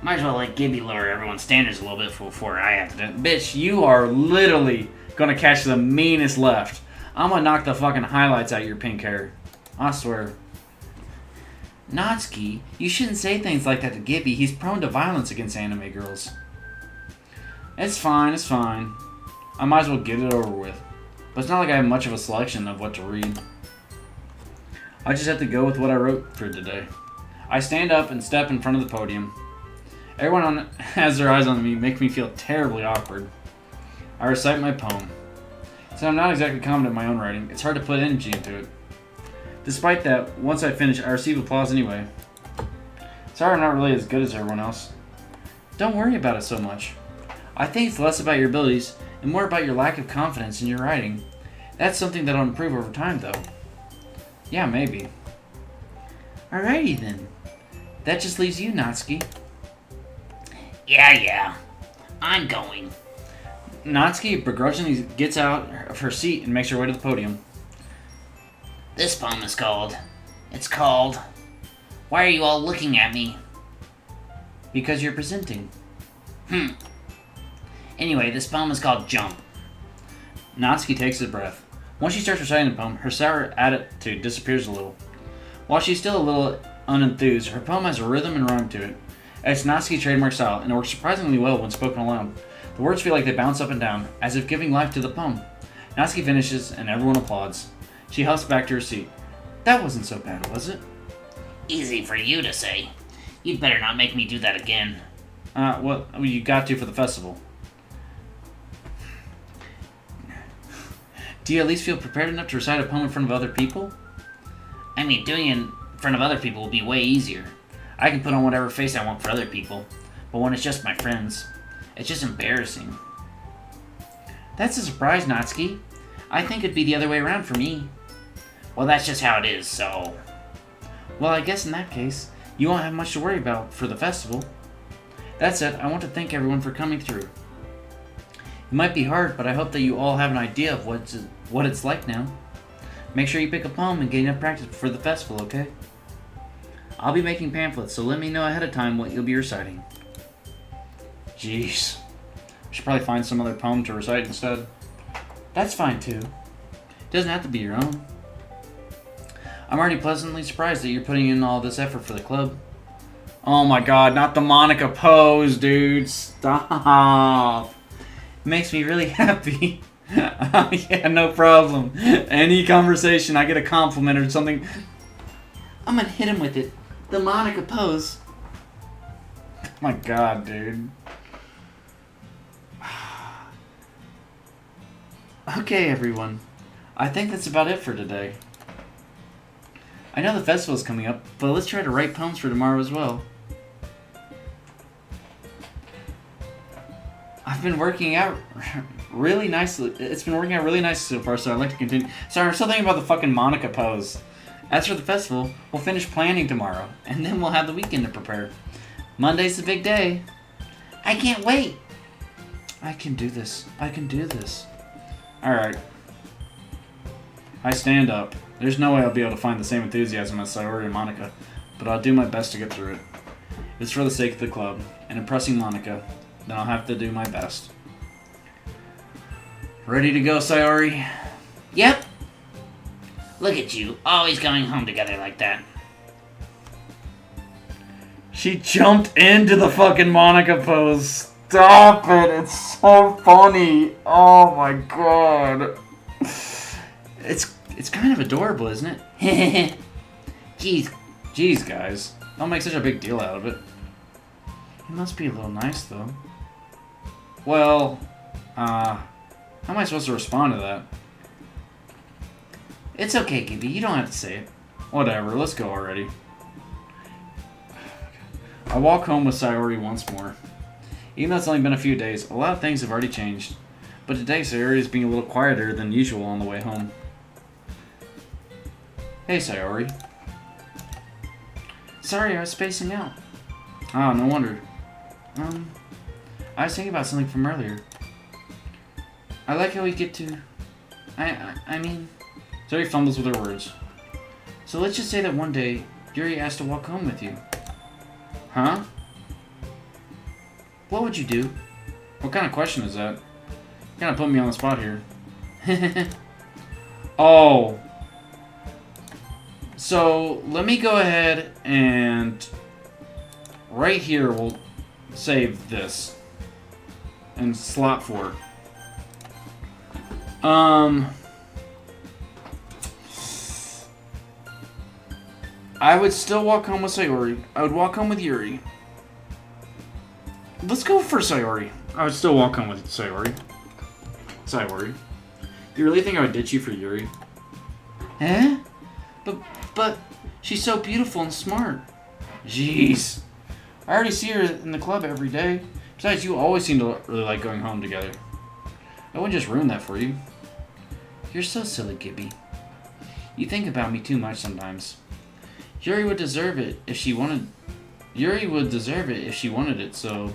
Might as well let Gibby lower everyone's standards a little bit before I have to do it. Bitch, you are literally gonna catch the meanest left. I'm gonna knock the fucking highlights out of your pink hair. I swear. Natsuki, you shouldn't say things like that to Gibby. He's prone to violence against anime girls. It's fine, it's fine. I might as well get it over with. But it's not like I have much of a selection of what to read. I just have to go with what I wrote for today. I stand up and step in front of the podium. Everyone has their eyes on me, make me feel terribly awkward. I recite my poem. Since I'm not exactly confident in my own writing, it's hard to put energy into it. Despite that, once I finish, I receive applause anyway. Sorry I'm not really as good as everyone else. Don't worry about it so much. I think it's less about your abilities and more about your lack of confidence in your writing. That's something that'll improve over time, though. Yeah, maybe. Alrighty then. That just leaves you, Natsuki. Yeah. I'm going. Natsuki begrudgingly gets out of her seat and makes her way to the podium. This poem is called... Why are you all looking at me? Because you're presenting. Anyway, this poem is called Jump. Natsuki takes a breath. Once she starts reciting the poem, her sour attitude disappears a little. While she's still a little unenthused, her poem has a rhythm and rhyme to it. It's Natsuki's trademark style, and it works surprisingly well when spoken aloud. The words feel like they bounce up and down, as if giving life to the poem. Natsuki finishes, and everyone applauds. She huffs back to her seat. That wasn't so bad, was it? Easy for you to say. You'd better not make me do that again. Well, you got to for the festival. Do you at least feel prepared enough to recite a poem in front of other people? I mean, doing it in front of other people will be way easier. I can put on whatever face I want for other people, but when it's just my friends, it's just embarrassing. That's a surprise, Natsuki. I think it'd be the other way around for me. Well, that's just how it is, so... Well, I guess in that case, you won't have much to worry about for the festival. That said, I want to thank everyone for coming through. It might be hard, but I hope that you all have an idea of what it's like now. Make sure you pick a poem and get enough practice before the festival, okay? I'll be making pamphlets, so let me know ahead of time what you'll be reciting. Jeez. I should probably find some other poem to recite instead. That's fine too. It doesn't have to be your own. I'm already pleasantly surprised that you're putting in all this effort for the club. Oh my god, not the Monica pose, dude. Stop. It makes me really happy. Yeah, no problem. Any conversation, I get a compliment or something, I'm gonna hit him with it. The Monica pose. Oh my god, dude. Okay, everyone. I think that's about it for today. I know the festival's coming up, but let's try to write poems for tomorrow as well. I've been working out really nicely. It's been working out really nicely so far, so I'd like to continue. Sorry, I'm still thinking about the fucking Monica pose. As for the festival, we'll finish planning tomorrow, and then we'll have the weekend to prepare. Monday's the big day. I can't wait. I can do this. I can do this. Alright. I stand up. There's no way I'll be able to find the same enthusiasm as Sayori and Monica, but I'll do my best to get through it. If it's for the sake of the club, and impressing Monica, then I'll have to do my best. Ready to go, Sayori? Yep. Look at you, always going home together like that. She jumped into the fucking Monica pose. Stop it, it's so funny. Oh my god. It's kind of adorable, isn't it? Jeez, guys. Don't make such a big deal out of it. It must be a little nice, though. Well, how am I supposed to respond to that? It's okay, Gibby. You don't have to say it. Whatever, let's go already. I walk home with Sayori once more. Even though it's only been a few days, a lot of things have already changed. But today, Sayori is being a little quieter than usual on the way home. Hey, Sayori. Sorry, I was spacing out. Oh, no wonder. I was thinking about something from earlier. I like how we get to... I mean... Sayori fumbles with her words. So let's just say that one day, Yuri asked to walk home with you. Huh? What would you do? What kind of question is that? You kind of put me on the spot here. Oh. So, let me go ahead and... Right here, we'll save this. And slot 4. I would still walk home with Sayori. I would walk home with Yuri. Let's go for Sayori. I would still walk home with Sayori. Sayori. You really think I would ditch you for Yuri? Eh? But she's so beautiful and smart. Jeez. I already see her in the club every day. Besides, you always seem to really like going home together. I wouldn't just ruin that for you. You're so silly, Gibby. You think about me too much sometimes. Yuri would deserve it if she wanted it, so...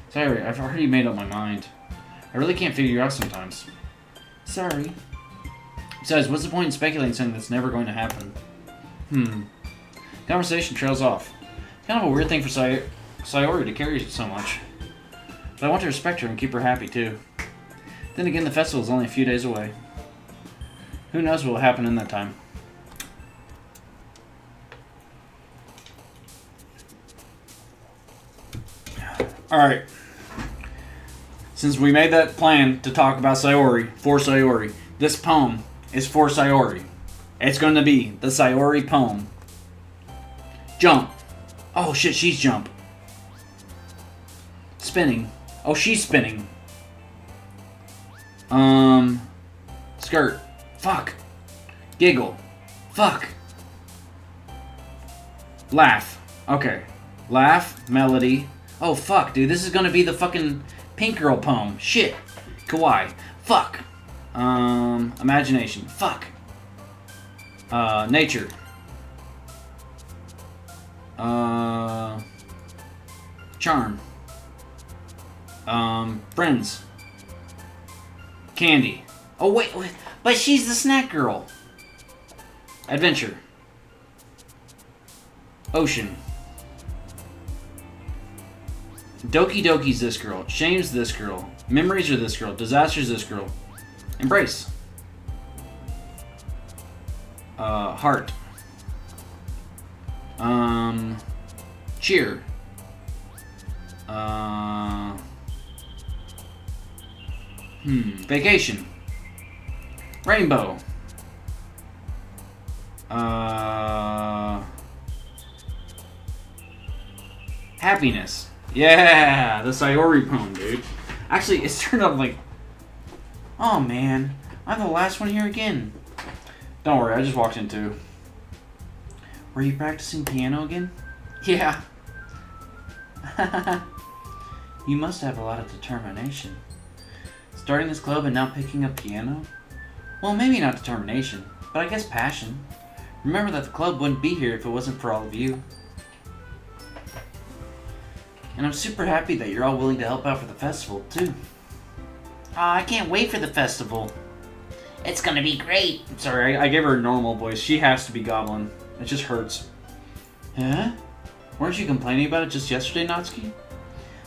Sorry, I've already made up my mind. I really can't figure you out sometimes. Sorry. Besides, what's the point in speculating something that's never going to happen? Conversation trails off. It's kind of a weird thing for Sayori to carry so much. But I want to respect her and keep her happy, too. Then again, the festival is only a few days away. Who knows what will happen in that time? Alright. Since we made that plan to talk about Sayori, for Sayori, this poem is for Sayori. It's going to be the Sayori poem. Jump. Oh shit, she's jump. Spinning. Oh, she's spinning. Skirt. Fuck. Giggle. Fuck. Laugh. Okay. Laugh. Melody. Oh, fuck, dude. This is gonna be the fucking Pink Girl poem. Shit. Kawaii. Fuck. Imagination. Fuck. Nature. Charm. Friends. Candy. Oh, wait. But she's the snack girl. Adventure. Ocean. Doki Doki's this girl. Shame's this girl. Memories are this girl. Disaster's this girl. Embrace. Heart. Cheer. Vacation. Rainbow. Happiness. Yeah, the Sayori poem, dude. Actually, it's turned out like... Oh, man. I'm the last one here again. Don't worry, I just walked in too. Were you practicing piano again? Yeah. You must have a lot of determination. Starting this club and now picking up piano? Well, maybe not determination, but I guess passion. Remember that the club wouldn't be here if it wasn't for all of you. And I'm super happy that you're all willing to help out for the festival, too. Aw, I can't wait for the festival. It's gonna be great. Sorry, I gave her a normal voice. She has to be Goblin. It just hurts. Huh? Weren't you complaining about it just yesterday, Natsuki?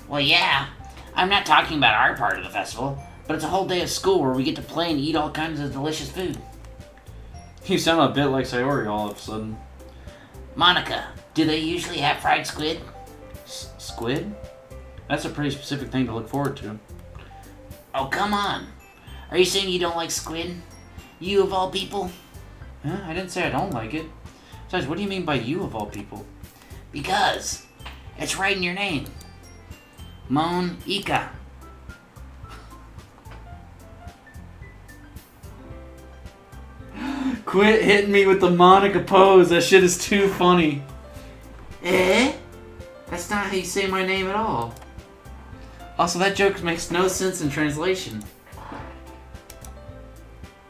Well, yeah. I'm not talking about our part of the festival, but it's a whole day of school where we get to play and eat all kinds of delicious food. You sound a bit like Sayori all of a sudden. Monica, do they usually have fried squid? Squid? That's a pretty specific thing to look forward to. Oh, come on. Are you saying you don't like squid? You of all people? Huh? I didn't say I don't like it. Besides, what do you mean by you of all people? Because it's right in your name. Mon-ika. Quit hitting me with the Monica pose. That shit is too funny. That's not how you say my name at all. Also, that joke makes no sense in translation.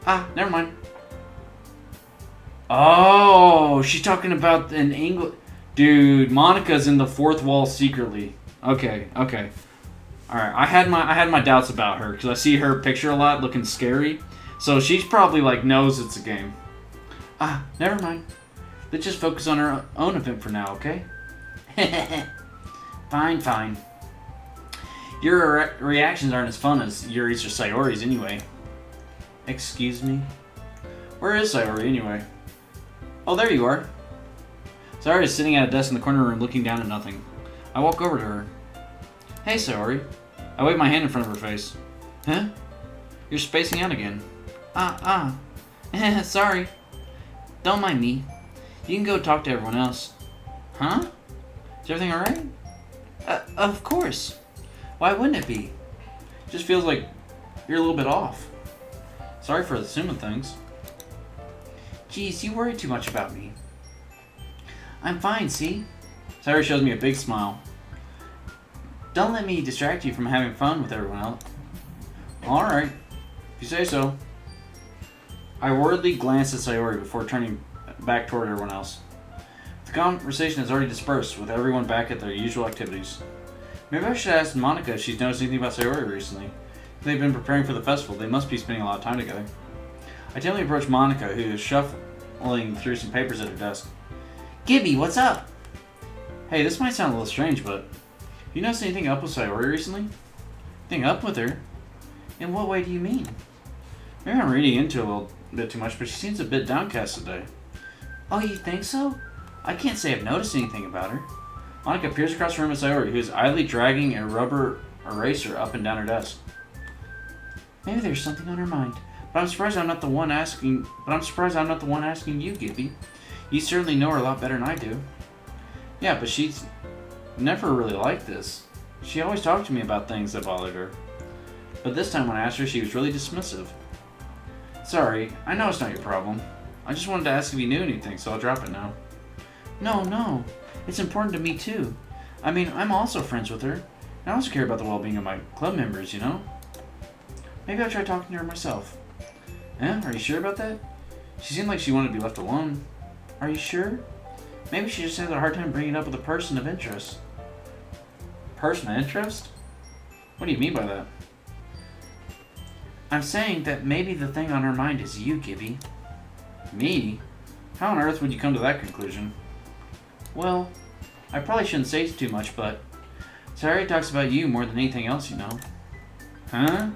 Never mind. Oh, she's talking about in English. Dude, Monica's in the fourth wall secretly. Okay. Alright, I had my doubts about her, because I see her picture a lot looking scary. So she's probably like knows it's a game. Never mind. Let's just focus on our own event for now, okay? Fine. Your reactions aren't as fun as Yuri's or Sayori's anyway. Excuse me? Where is Sayori anyway? Oh, there you are. Sayori is sitting at a desk in the corner room looking down at nothing. I walk over to her. Hey, Sayori. I wave my hand in front of her face. Huh? You're spacing out again. Sorry. Don't mind me. You can go talk to everyone else. Huh? Is everything alright? Of course. Why wouldn't it be? Just feels like you're a little bit off. Sorry for assuming things. Geez, you worry too much about me. I'm fine, see? Sayori shows me a big smile. Don't let me distract you from having fun with everyone else. Alright, if you say so. I worriedly glance at Sayori before turning back toward everyone else. The conversation has already dispersed, with everyone back at their usual activities. Maybe I should ask Monica if she's noticed anything about Sayori recently. If they've been preparing for the festival, they must be spending a lot of time together. I gently approach Monica, who is shuffling through some papers at her desk. Gibby, what's up? Hey, this might sound a little strange, but have you noticed anything up with Sayori recently? Anything up with her? In what way do you mean? Maybe I'm reading into it a little bit too much, but she seems a bit downcast today. Oh, you think so? I can't say I've noticed anything about her. Monica peers across the room at Sayori, who is idly dragging a rubber eraser up and down her desk. Maybe there's something on her mind, but I'm surprised I'm not the one asking. You, Gibby. You certainly know her a lot better than I do. Yeah, but she's never really like this. She always talked to me about things that bothered her. But this time when I asked her, she was really dismissive. Sorry, I know it's not your problem. I just wanted to ask if you knew anything, so I'll drop it now. No. It's important to me too. I mean, I'm also friends with her. And I also care about the well-being of my club members, you know? Maybe I'll try talking to her myself. Are you sure about that? She seemed like she wanted to be left alone. Are you sure? Maybe she just has a hard time bringing it up with a person of interest. Person of interest? What do you mean by that? I'm saying that maybe the thing on her mind is you, Gibby. Me? How on earth would you come to that conclusion? Well, I probably shouldn't say too much, but Sayori talks about you more than anything else, you know. Huh?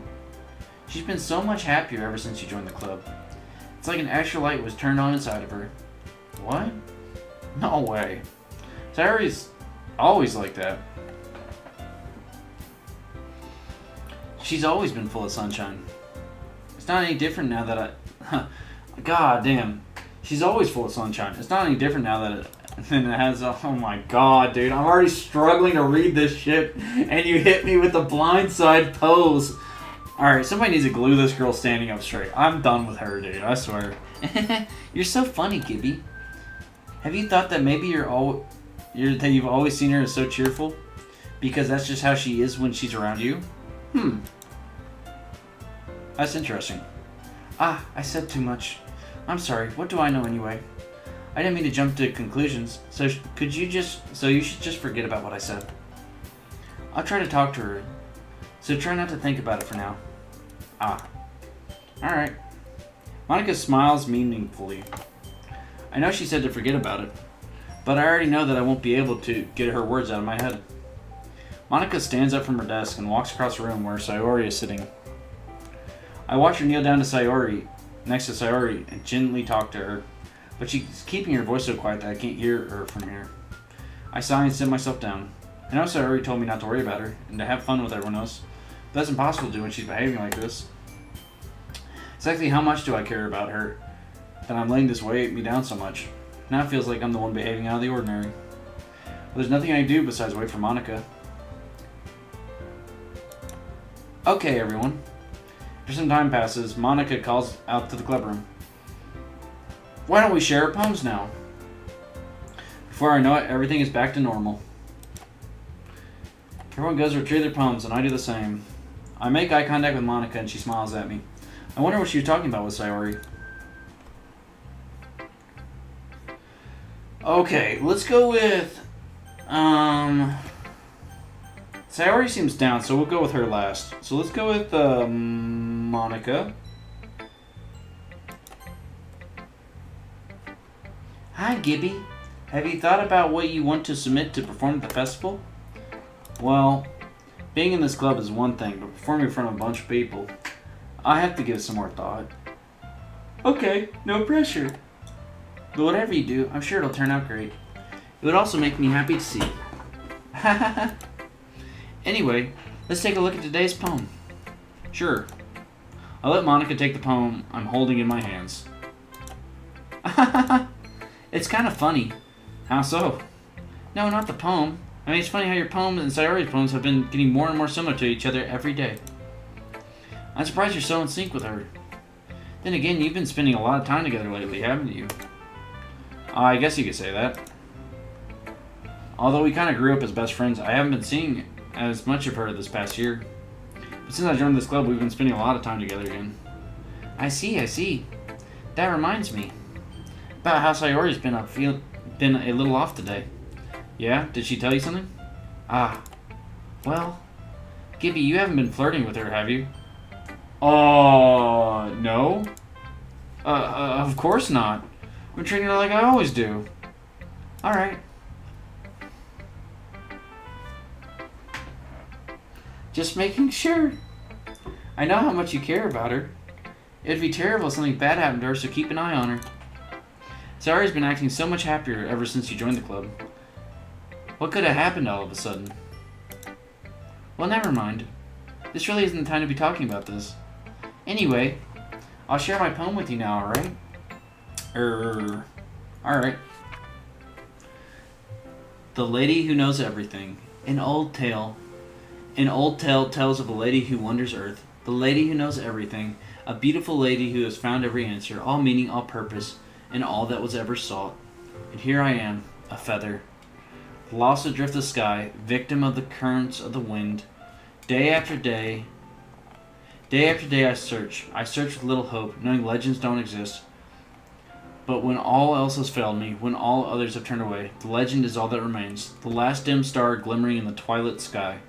She's been so much happier ever since you joined the club. It's like an extra light was turned on inside of her. What? No way. Sayori's always like that. She's always been full of sunshine. It's not any different now that God damn. She's always full of sunshine. It's not any different now that it has oh my god, dude. I'm already struggling to read this shit, and you hit me with the blindside pose. Alright, somebody needs to glue this girl standing up straight. I'm done with her, dude. I swear. You're so funny, Gibby. Have you thought that maybe that you've always seen her as so cheerful? Because that's just how she is when she's around you? That's interesting. I said too much. I'm sorry. What do I know anyway? I didn't mean to jump to conclusions. So you should just forget about what I said. I'll try to talk to her. So try not to think about it for now. Alright. Monica smiles meaningfully. I know she said to forget about it, but I already know that I won't be able to get her words out of my head. Monica stands up from her desk and walks across the room where Sayori is sitting. I watch her kneel down next to Sayori, and gently talk to her, but she's keeping her voice so quiet that I can't hear her from here. I sigh and sit myself down. I know Sayori told me not to worry about her, and to have fun with everyone else, but that's impossible to do when she's behaving like this. Exactly how much do I care about her that I'm letting this weigh me down so much? Now it feels like I'm the one behaving out of the ordinary. Well, there's nothing I can do besides wait for Monica. Okay, everyone. After some time passes, Monica calls out to the club room. Why don't we share our poems now? Before I know it, everything is back to normal. Everyone goes to retrieve their poems, and I do the same. I make eye contact with Monica, and she smiles at me. I wonder what she was talking about with Sayori. Okay, let's go with... Sayori seems down, so we'll go with her last. So let's go with Monica. Hi, Gibby. Have you thought about what you want to submit to perform at the festival? Well, being in this club is one thing, but performing in front of a bunch of people, I have to give it some more thought. Okay, no pressure. But whatever you do, I'm sure it'll turn out great. It would also make me happy to see. Anyway, let's take a look at today's poem. Sure. I'll let Monica take the poem I'm holding in my hands. It's kind of funny. How so? No, not the poem. I mean, it's funny how your poem and Sayori's poems have been getting more and more similar to each other every day. I'm surprised you're so in sync with her. Then again, you've been spending a lot of time together lately, haven't you? I guess you could say that. Although we kind of grew up as best friends, I haven't been seeing as much of her this past year. But since I joined this club, we've been spending a lot of time together again. I see. That reminds me about how Sayori's been a little off today. Yeah? Did she tell you something? Well, Gibby, you haven't been flirting with her, have you? No. Of course not. I'm treating her like I always do. Alright. Just making sure. I know how much you care about her. It'd be terrible if something bad happened to her, so keep an eye on her. Sayori's been acting so much happier ever since you joined the club. What could have happened all of a sudden? Well, never mind. This really isn't the time to be talking about this. Anyway, I'll share my poem with you now, alright? Alright. The Lady Who Knows Everything. An old tale tells of a lady who wanders earth. The lady who knows everything. A beautiful lady who has found every answer, all meaning, all purpose, and all that was ever sought. And here I am, a feather, lost adrift the sky, victim of the currents of the wind. Day after day I search with little hope, knowing legends don't exist. But when all else has failed me, when all others have turned away, the legend is all that remains, the last dim star glimmering in the twilight sky.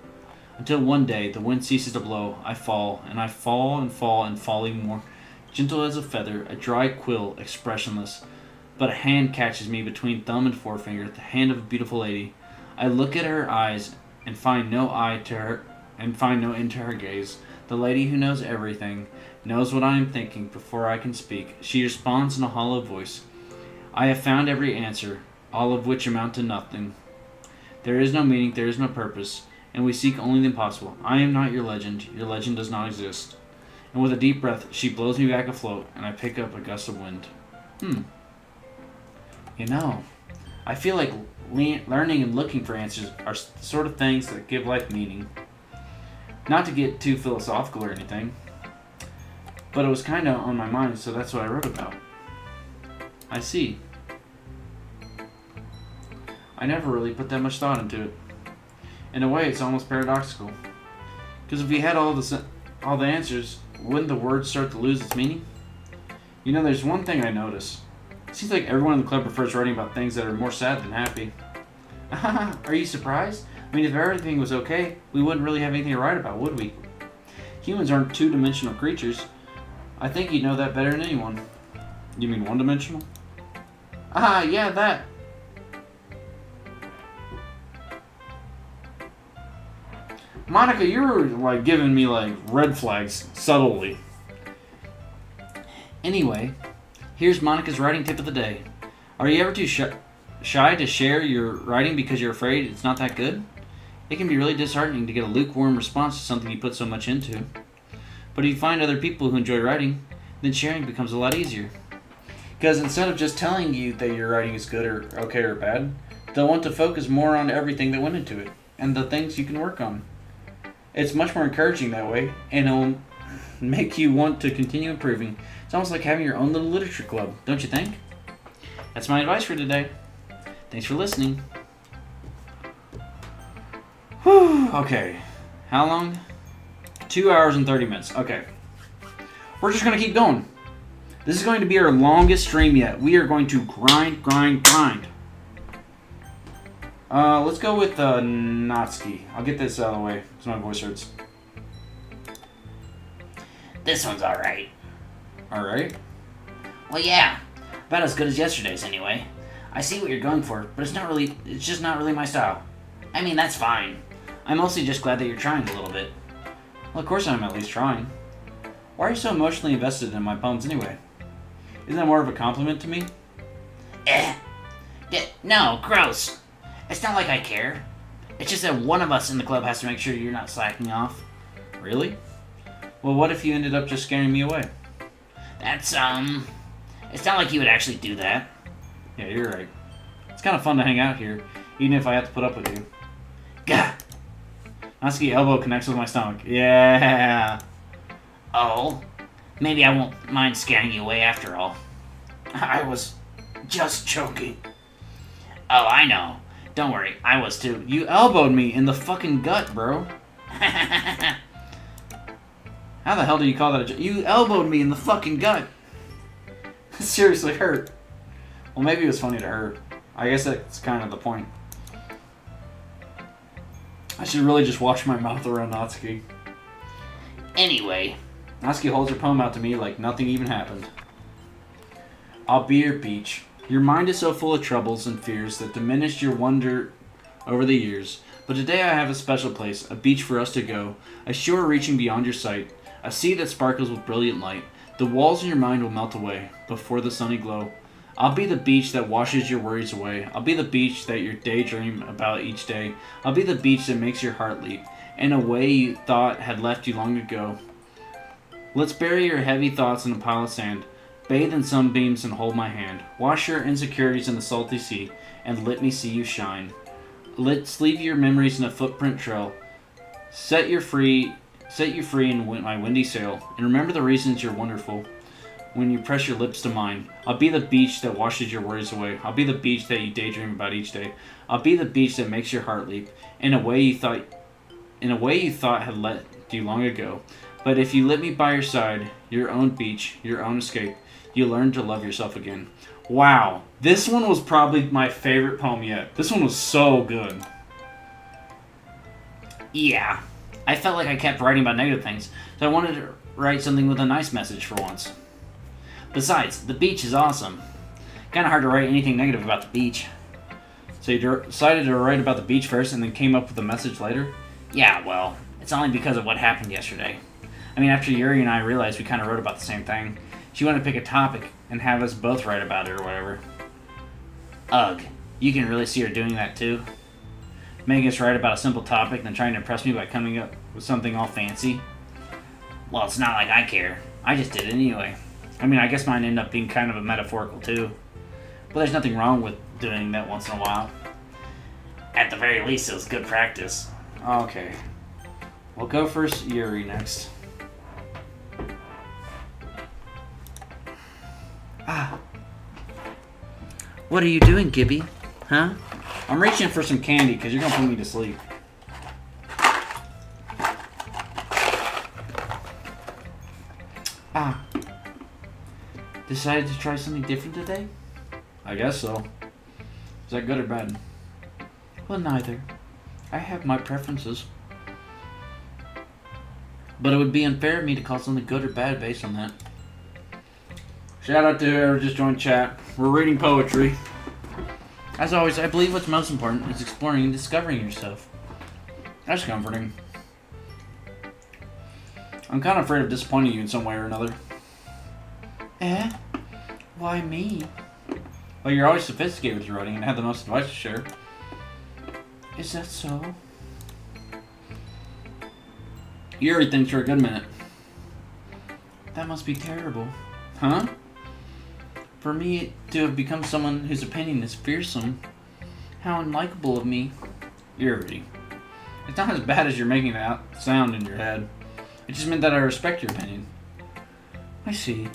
Until one day, the wind ceases to blow, I fall, and falling more gentle as a feather, a dry quill, expressionless. But a hand catches me between thumb and forefinger, the hand of a beautiful lady. I look at her eyes and find no end to her gaze. The lady who knows everything, knows what I am thinking before I can speak. She responds in a hollow voice. I have found every answer, all of which amount to nothing. There is no meaning, there is no purpose, and we seek only the impossible. I am not your legend does not exist. And with a deep breath, she blows me back afloat, and I pick up a gust of wind. You know, I feel like learning and looking for answers are the sort of things that give life meaning. Not to get too philosophical or anything, but it was kind of on my mind, so that's what I wrote about. I see. I never really put that much thought into it. In a way, it's almost paradoxical. Because if we had all the answers, wouldn't the word start to lose its meaning? You know, there's one thing I notice. It seems like everyone in the club prefers writing about things that are more sad than happy. Are you surprised? I mean, if everything was okay, we wouldn't really have anything to write about, would we? Humans aren't two-dimensional creatures. I think you'd know that better than anyone. You mean one-dimensional? Yeah, that. Monica, you're like giving me like red flags subtly. Anyway, here's Monica's writing tip of the day. Are you ever too shy to share your writing because you're afraid it's not that good? It can be really disheartening to get a lukewarm response to something you put so much into. But if you find other people who enjoy writing, then sharing becomes a lot easier. Because instead of just telling you that your writing is good or okay or bad, they'll want to focus more on everything that went into it and the things you can work on. It's much more encouraging that way, and it'll make you want to continue improving. It's almost like having your own little literature club, don't you think? That's my advice for today. Thanks for listening. Whew, okay. How long? 2 hours and 30 minutes. Okay. We're just going to keep going. This is going to be our longest stream yet. We are going to grind. Let's go with Natsuki. I'll get this out of the way because my voice hurts. This one's alright. Alright? Well, yeah. About as good as yesterday's, anyway. I see what you're going for, but it's just not really my style. I mean, that's fine. I'm mostly just glad that you're trying a little bit. Well, of course I'm at least trying. Why are you so emotionally invested in my poems anyway? Isn't that more of a compliment to me? No, gross. It's not like I care. It's just that one of us in the club has to make sure you're not slacking off. Really? Well, what if you ended up just scaring me away? That's, it's not like you would actually do that. Yeah, you're right. It's kind of fun to hang out here, even if I have to put up with you. Gah! Natsuki elbow connects with my stomach. Yeah! Oh, maybe I won't mind scaring you away after all. I was just joking. Oh, I know. Don't worry, I was too. You elbowed me in the fucking gut, bro. How the hell do you call that a joke? You elbowed me in the fucking gut. It seriously hurt. Well, maybe it was funny to her. I guess that's kind of the point. I should really just wash my mouth around Natsuki. Anyway. Natsuki holds her poem out to me like nothing even happened. I'll be your beach. Your mind is so full of troubles and fears that diminished your wonder over the years. But today I have a special place, a beach for us to go, a shore reaching beyond your sight, a sea that sparkles with brilliant light. The walls in your mind will melt away before the sunny glow. I'll be the beach that washes your worries away. I'll be the beach that you daydream about each day. I'll be the beach that makes your heart leap in a way you thought had left you long ago. Let's bury your heavy thoughts in a pile of sand. Bathe in sunbeams and hold my hand. Wash your insecurities in the salty sea and let me see you shine. Let's leave your memories in a footprint trail. Set you free in my windy sail. And remember the reasons you're wonderful when you press your lips to mine. I'll be the beach that washes your worries away. I'll be the beach that you daydream about each day. I'll be the beach that makes your heart leap in a way you thought had left you long ago. But if you let me by your side, your own beach, your own escape, you learn to love yourself again. Wow, this one was probably my favorite poem yet. This one was so good. Yeah, I felt like I kept writing about negative things, so I wanted to write something with a nice message for once. Besides, the beach is awesome. Kind of hard to write anything negative about the beach. So you decided to write about the beach first and then came up with a message later? Yeah, well, it's only because of what happened yesterday. I mean, after Yuri and I realized we kind of wrote about the same thing, she wanted to pick a topic and have us both write about it or whatever. Ugh, you can really see her doing that too. Making us write about a simple topic and then trying to impress me by coming up with something all fancy. Well, it's not like I care. I just did it anyway. I mean, I guess mine ended up being kind of a metaphorical too. But there's nothing wrong with doing that once in a while. At the very least, it was good practice. Okay. We'll go first Yuri next. What are you doing, Gibby? Huh? I'm reaching for some candy because you're going to put me to sleep. Decided to try something different today? I guess so. Is that good or bad? Well, neither. I have my preferences. But it would be unfair of me to call something good or bad based on that. Shout out to whoever just joined chat. We're reading poetry. As always, I believe what's most important is exploring and discovering yourself. That's comforting. I'm kind of afraid of disappointing you in some way or another. Why me? Well, you're always sophisticated with your writing and have the most advice to share. Is that so? Yuri thinks you're a good minute. That must be terrible. Huh? For me to have become someone whose opinion is fearsome, how unlikable of me. Eerie. It's not as bad as you're making that sound in your head. It just meant that I respect your opinion. I see.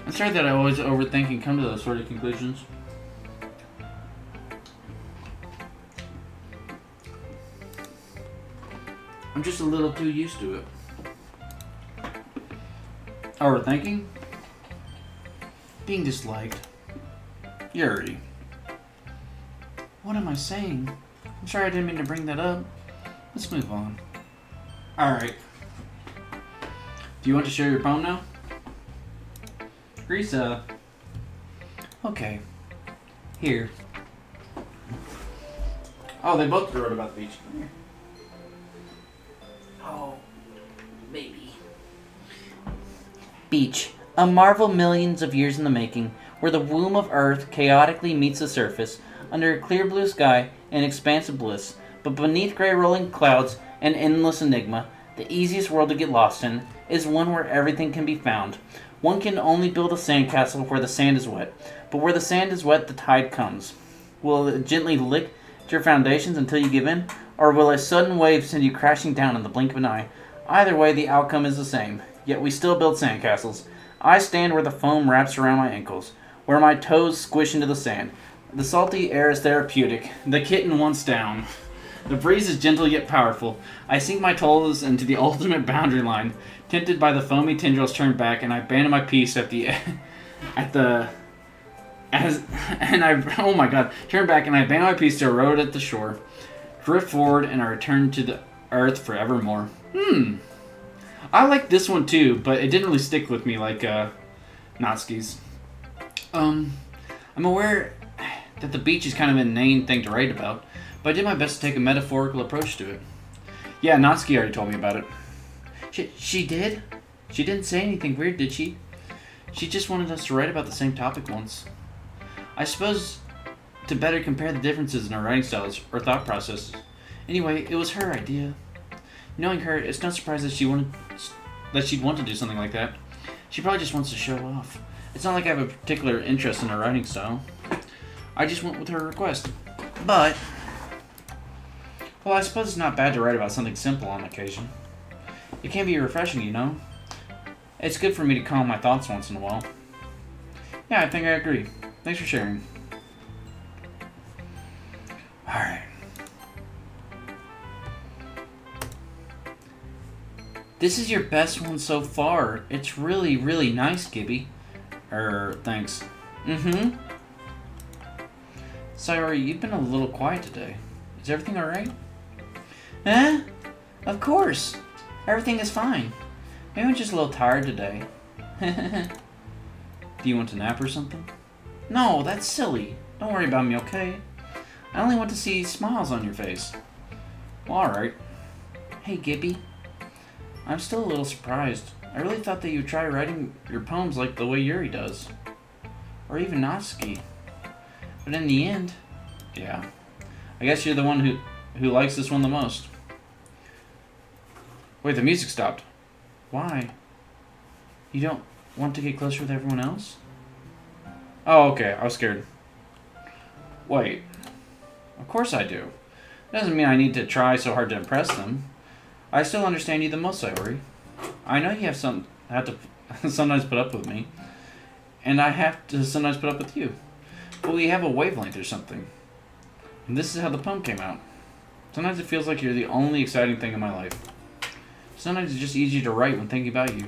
I'm sorry that I always overthink and come to those sort of conclusions. I'm just a little too used to it. Overthinking? Being disliked. Yuri. What am I saying? I'm sorry I didn't mean to bring that up. Let's move on. Alright. Do you want to share your poem now? Risa. Okay. Here. Oh, they both wrote about the beach. Oh, maybe. Beach. A marvel millions of years in the making, where the womb of Earth chaotically meets the surface, under a clear blue sky and expansive bliss, but beneath gray rolling clouds and endless enigma, the easiest world to get lost in is one where everything can be found. One can only build a sandcastle where the sand is wet, but where the sand is wet, the tide comes. Will it gently lick at your foundations until you give in, or will a sudden wave send you crashing down in the blink of an eye? Either way, the outcome is the same, yet we still build sandcastles. I stand where the foam wraps around my ankles, where my toes squish into the sand. The salty air is therapeutic. The kitten wants down. The breeze is gentle yet powerful. I sink my toes into the ultimate boundary line, tempted by the foamy tendrils turned back, and I abandon my piece turn back and I abandon my piece to erode at the shore, drift forward, and I return to the earth forevermore. I like this one too, but it didn't really stick with me like Natsuki's. I'm aware that the beach is kind of an inane thing to write about, but I did my best to take a metaphorical approach to it. Yeah, Natsuki already told me about it. She did? She didn't say anything weird, did she? She just wanted us to write about the same topic once. I suppose to better compare the differences in our writing styles or thought processes. Anyway, it was her idea. Knowing her, it's no surprise that she'd want to do something like that. She probably just wants to show off. It's not like I have a particular interest in her writing style. I just went with her request. But, well, I suppose it's not bad to write about something simple on occasion. It can be refreshing, you know? It's good for me to calm my thoughts once in a while. Yeah, I think I agree. Thanks for sharing. Alright. This is your best one so far. It's really, really nice, Gibby. Thanks. Sorry, you've been a little quiet today. Is everything alright? Of course. Everything is fine. Maybe I'm just a little tired today. Do you want to nap or something? No, that's silly. Don't worry about me, okay? I only want to see smiles on your face. Well, alright. Hey, Gibby. I'm still a little surprised. I really thought that you'd try writing your poems like the way Yuri does. Or even Natsuki. But in the end, yeah. I guess you're the one who likes this one the most. Wait, the music stopped. Why? You don't want to get closer with everyone else? Oh, okay. I was scared. Wait. Of course I do. Doesn't mean I need to try so hard to impress them. I still understand you the most, Sayori. I know you have to sometimes put up with me. And I have to sometimes put up with you. But we have a wavelength or something. And this is how the poem came out. Sometimes it feels like you're the only exciting thing in my life. Sometimes it's just easier to write when thinking about you.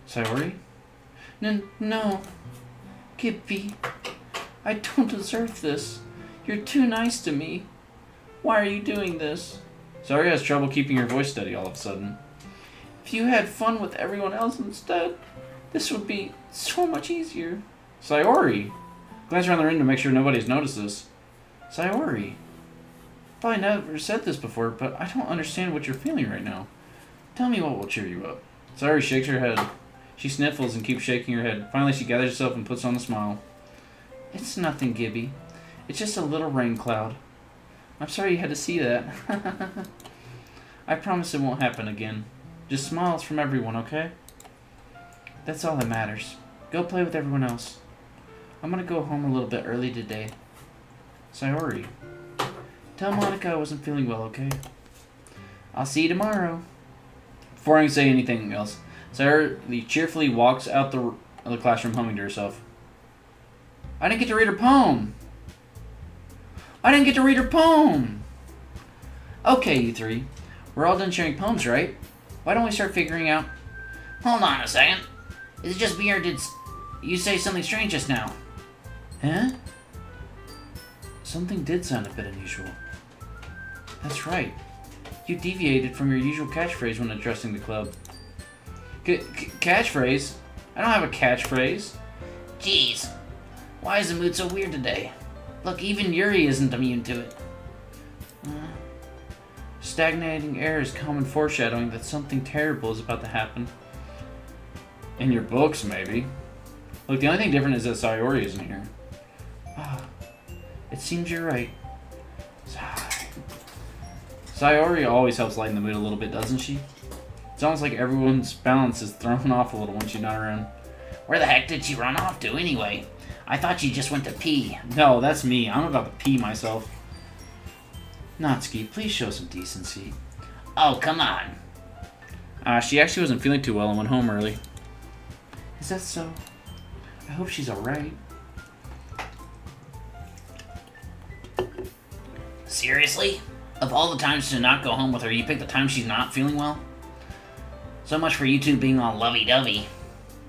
Sayori? No. Gibby. I don't deserve this. You're too nice to me. Why are you doing this? Sayori has trouble keeping her voice steady all of a sudden. If you had fun with everyone else instead, this would be so much easier. Sayori! Glance around the room to make sure nobody's noticed this. Sayori. Probably never said this before, but I don't understand what you're feeling right now. Tell me what will cheer you up. Sayori shakes her head. She sniffles and keeps shaking her head. Finally, she gathers herself and puts on a smile. It's nothing, Gibby. It's just a little rain cloud. I'm sorry you had to see that. I promise it won't happen again. Just smiles from everyone, okay? That's all that matters. Go play with everyone else. I'm gonna go home a little bit early today. Sayori. Tell Monica I wasn't feeling well, okay? I'll see you tomorrow. Before I can say anything else, Sayori cheerfully walks out the classroom humming to herself. I didn't get to read her poem! Okay, you three. We're all done sharing poems, right? Why don't we start figuring out... Hold on a second. Is it just me or did you say something strange just now? Huh? Something did sound a bit unusual. That's right. You deviated from your usual catchphrase when addressing the club. Catchphrase? I don't have a catchphrase. Jeez. Why is the mood so weird today? Look, even Yuri isn't immune to it. Stagnating air is common foreshadowing that something terrible is about to happen. In your books, maybe. Look, the only thing different is that Sayori isn't here. It seems you're right. Sayori always helps lighten the mood a little bit, doesn't she? It's almost like everyone's balance is thrown off a little when she's not around. Where the heck did she run off to anyway? I thought she just went to pee. No, that's me. I'm about to pee myself. Natsuki, please show some decency. Oh, come on. She actually wasn't feeling too well and went home early. Is that so? I hope she's alright. Seriously? Of all the times to not go home with her, you picked the time she's not feeling well? So much for you two being all lovey-dovey.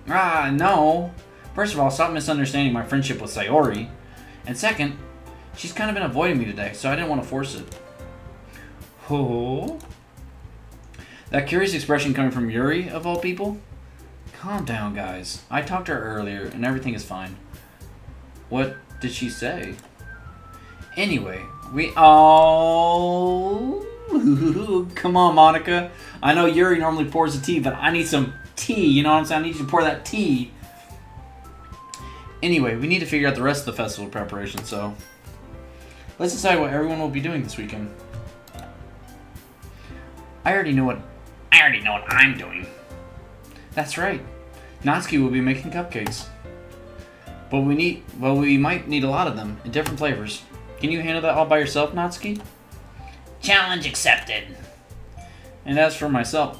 No. First of all, stop misunderstanding my friendship with Sayori. And second, she's kind of been avoiding me today, so I didn't want to force it. Oh? That curious expression coming from Yuri, of all people? Calm down, guys. I talked to her earlier, and everything is fine. What did she say? Anyway, Oh, come on, Monica. I know Yuri normally pours the tea, but I need some tea. You know what I'm saying? I need you to pour that tea. Anyway, we need to figure out the rest of the festival preparation, so let's decide what everyone will be doing this weekend. I already know what I'm doing. That's right. Natsuki will be making cupcakes. But we might need a lot of them in different flavors. Can you handle that all by yourself, Natsuki? Challenge accepted. And as for myself,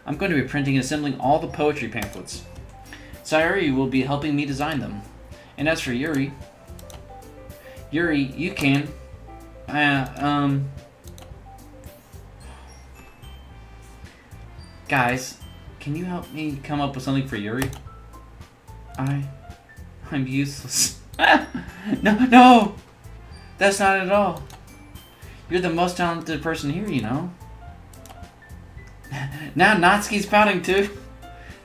I'm going to be printing and assembling all the poetry pamphlets. Sayori will be helping me design them. And as for Yuri, you can... Guys, can you help me come up with something for Yuri? I'm useless. No! That's not at all. You're the most talented person here, you know. Now Natsuki's pouting too.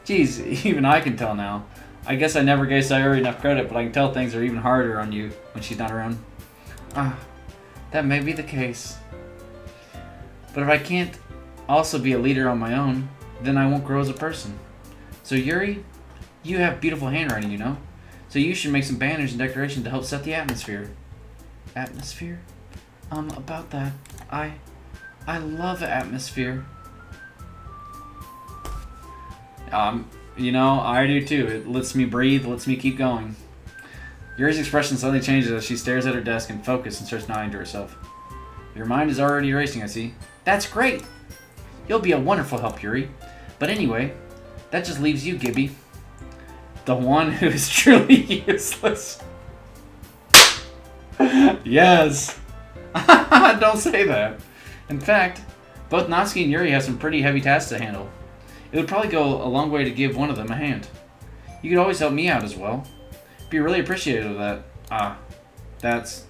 Jeez, even I can tell now. I guess I never gave Sayori enough credit, but I can tell things are even harder on you when she's not around. That may be the case. But if I can't also be a leader on my own, then I won't grow as a person. So Yuri, you have beautiful handwriting, you know. So you should make some banners and decorations to help set the atmosphere. Atmosphere? About that, I love atmosphere. You know, I do too. It lets me breathe, lets me keep going. Yuri's expression suddenly changes as she stares at her desk and focuses and starts nodding to herself. Your mind is already racing, I see. That's great! You'll be a wonderful help, Yuri. But anyway, that just leaves you, Gibby. The one who is truly useless. Yes! Don't say that. In fact, both Natsuki and Yuri have some pretty heavy tasks to handle. It would probably go a long way to give one of them a hand. You could always help me out as well. Be really appreciative of that. That's...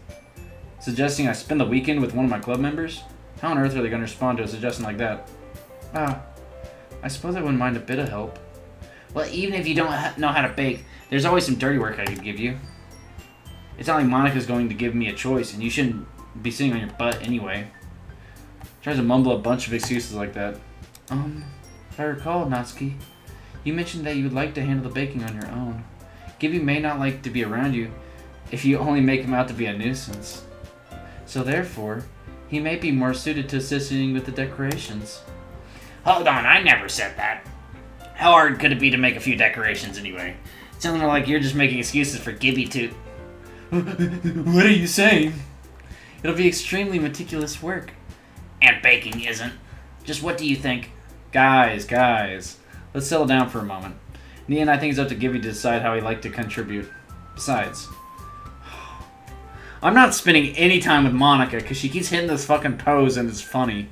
Suggesting I spend the weekend with one of my club members? How on earth are they going to respond to a suggestion like that? I suppose I wouldn't mind a bit of help. Well, even if you don't know how to bake, There's always some dirty work I could give you. It's not like Monica's going to give me a choice, and you shouldn't be sitting on your butt anyway. Tries to mumble a bunch of excuses like that. If I recall, Natsuki, you mentioned that you would like to handle the baking on your own. Gibby may not like to be around you if you only make him out to be a nuisance. So therefore, he may be more suited to assisting with the decorations. Hold on, I never said that. How hard could it be to make a few decorations anyway? Sounds more like you're just making excuses for Gibby to... What are you saying? It'll be extremely meticulous work. And baking isn't. Just what do you think? Guys, let's settle down for a moment. In the end, I think it's up to Gibby to decide how he'd like to contribute. Besides, I'm not spending any time with Monica because she keeps hitting this fucking pose and it's funny.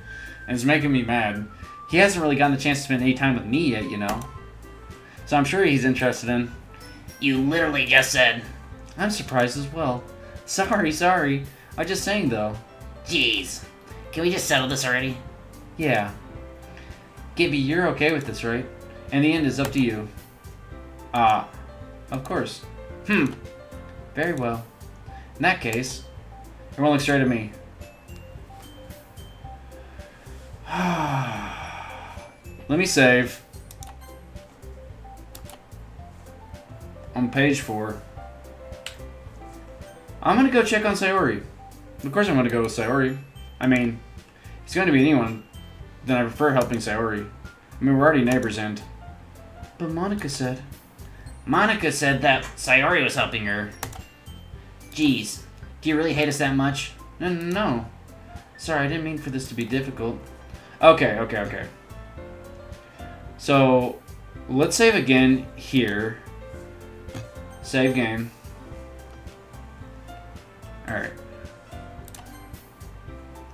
And it's making me mad. He hasn't really gotten the chance to spend any time with me yet, you know. So I'm sure he's interested in... You literally just said... I'm surprised as well. Sorry. I'm just saying, though. Jeez. Can we just settle this already? Yeah. Gibby, you're okay with this, right? And the end is up to you. Of course. Very well. In that case, everyone look straight at me. Let me save. On page 4. I'm gonna go check on Sayori. Of course I'm gonna go with Sayori. I mean, if it's going to be anyone, then I prefer helping Sayori. I mean, we're already neighbors and... But Monica said that Sayori was helping her. Jeez. Do you really hate us that much? No. Sorry, I didn't mean for this to be difficult. Okay. So, let's save again here. Save game. Alright.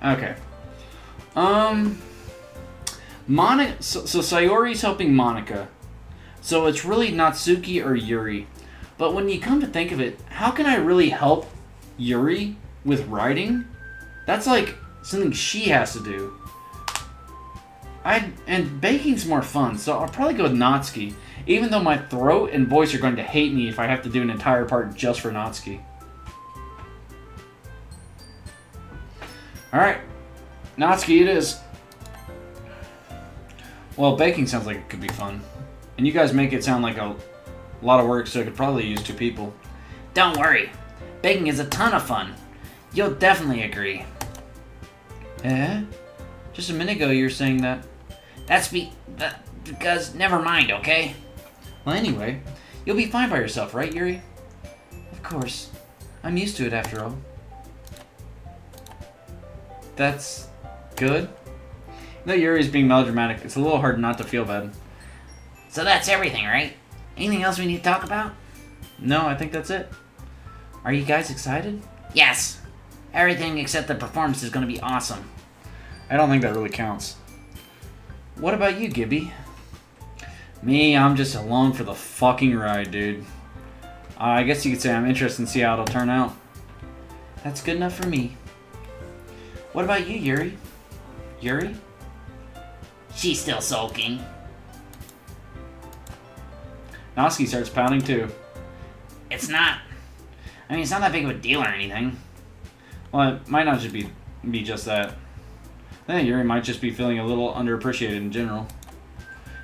Okay. Monica. So Sayori's helping Monica. So it's really Natsuki or Yuri. But when you come to think of it, how can I really help Yuri with writing? That's like something she has to do. And baking's more fun, so I'll probably go with Natsuki. Even though my throat and voice are going to hate me if I have to do an entire part just for Natsuki. Alright. Natsuki it is. Well, baking sounds like it could be fun. And you guys make it sound like a lot of work, so I could probably use 2 people. Don't worry. Baking is a ton of fun. You'll definitely agree. Eh? Just a minute ago you were saying that. That's because... Never mind, okay? Well, anyway, you'll be fine by yourself, right, Yuri? Of course. I'm used to it, after all. That's... good? No, Yuri's being melodramatic. It's a little hard not to feel bad. So that's everything, right? Anything else we need to talk about? No, I think that's it. Are you guys excited? Yes. Everything except the performance is going to be awesome. I don't think that really counts. What about you, Gibby? Me, I'm just along for the fucking ride, dude. I guess you could say I'm interested in see how it'll turn out. That's good enough for me. What about you, Yuri? Yuri? She's still sulking. Natsuki starts pounding too. It's not that big of a deal or anything. Well, it might not just be just that. I think Yuri might just be feeling a little underappreciated in general.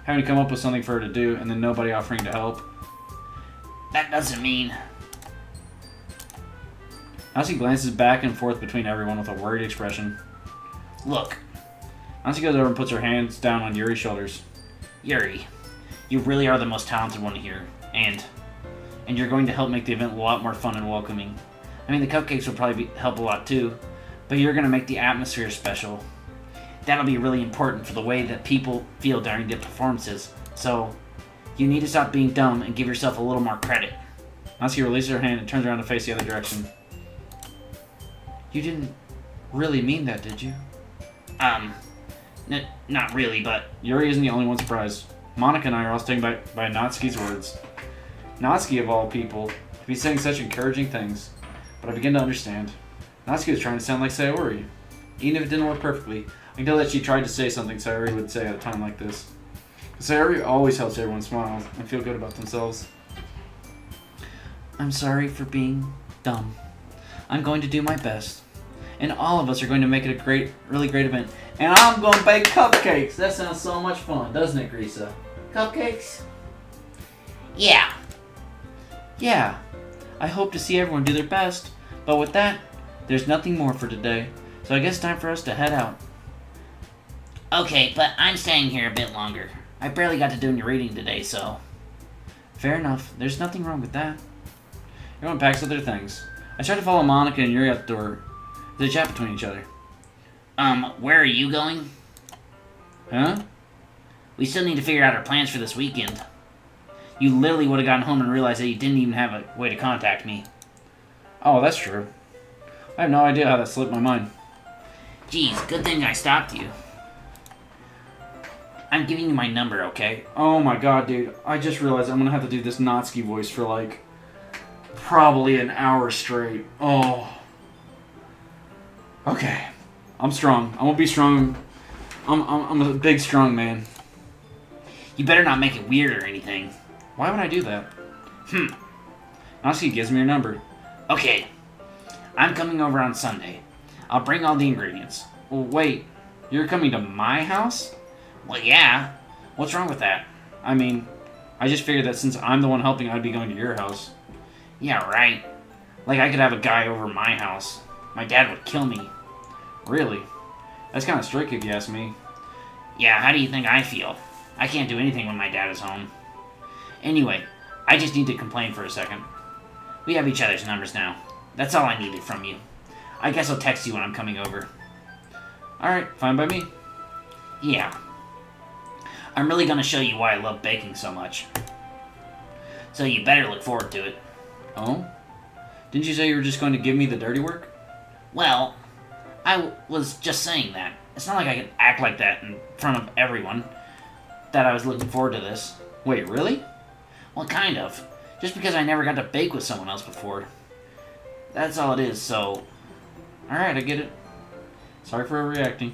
Having to come up with something for her to do and then nobody offering to help. That doesn't mean... Natsuki glances back and forth between everyone with a worried expression. Look. Natsuki goes over and puts her hands down on Yuri's shoulders. Yuri, you really are the most talented one here. And you're going to help make the event a lot more fun and welcoming. I mean, the cupcakes will probably help a lot too. But you're going to make the atmosphere special. That'll be really important for the way that people feel during the performances. So, you need to stop being dumb and give yourself a little more credit. Natsuki releases her hand and turns around to face the other direction. You didn't really mean that, did you? Not really, but... Yuri isn't the only one surprised. Monica and I are all taken by Natsuki's words. Natsuki, of all people, to be saying such encouraging things. But I begin to understand. Natsuki was trying to sound like Sayori. Even if it didn't work perfectly, I can tell that she tried to say something Sayori would say at a time like this. Sayori always helps everyone smile and feel good about themselves. I'm sorry for being dumb. I'm going to do my best. And all of us are going to make it a really great event. And I'm going to bake cupcakes. That sounds so much fun, doesn't it, Grisa? Cupcakes? Yeah. Yeah. I hope to see everyone do their best. But with that, there's nothing more for today. So I guess it's time for us to head out. Okay, but I'm staying here a bit longer. I barely got to doing your reading today, so... Fair enough. There's nothing wrong with that. Everyone packs up their things. I try to follow Monica and Yuri out the door. They chat between each other. Where are you going? Huh? We still need to figure out our plans for this weekend. You literally would have gotten home and realized that you didn't even have a way to contact me. Oh, that's true. I have no idea how that slipped my mind. Geez, good thing I stopped you. I'm giving you my number, okay? Oh my god, dude. I just realized I'm gonna have to do this Natsuki voice for like... probably an hour straight. Oh. Okay. I'm strong. I'm gonna be strong. I'm a big, strong man. You better not make it weird or anything. Why would I do that? Natsuki gives me your number. Okay. I'm coming over on Sunday. I'll bring all the ingredients. Well, wait. You're coming to my house? Well, yeah. What's wrong with that? I mean, I just figured that since I'm the one helping, I'd be going to your house. Yeah, right. Like, I could have a guy over my house. My dad would kill me. Really? That's kind of strict if you ask me. Yeah, how do you think I feel? I can't do anything when my dad is home. Anyway, I just need to complain for a second. We have each other's numbers now. That's all I needed from you. I guess I'll text you when I'm coming over. Alright, fine by me. Yeah. I'm really gonna show you why I love baking so much. So you better look forward to it. Oh? Didn't you say you were just going to give me the dirty work? Well, I was just saying that. It's not like I could act like that in front of everyone. That I was looking forward to this. Wait, really? Well, kind of. Just because I never got to bake with someone else before. That's all it is, so... Alright, I get it. Sorry for overreacting.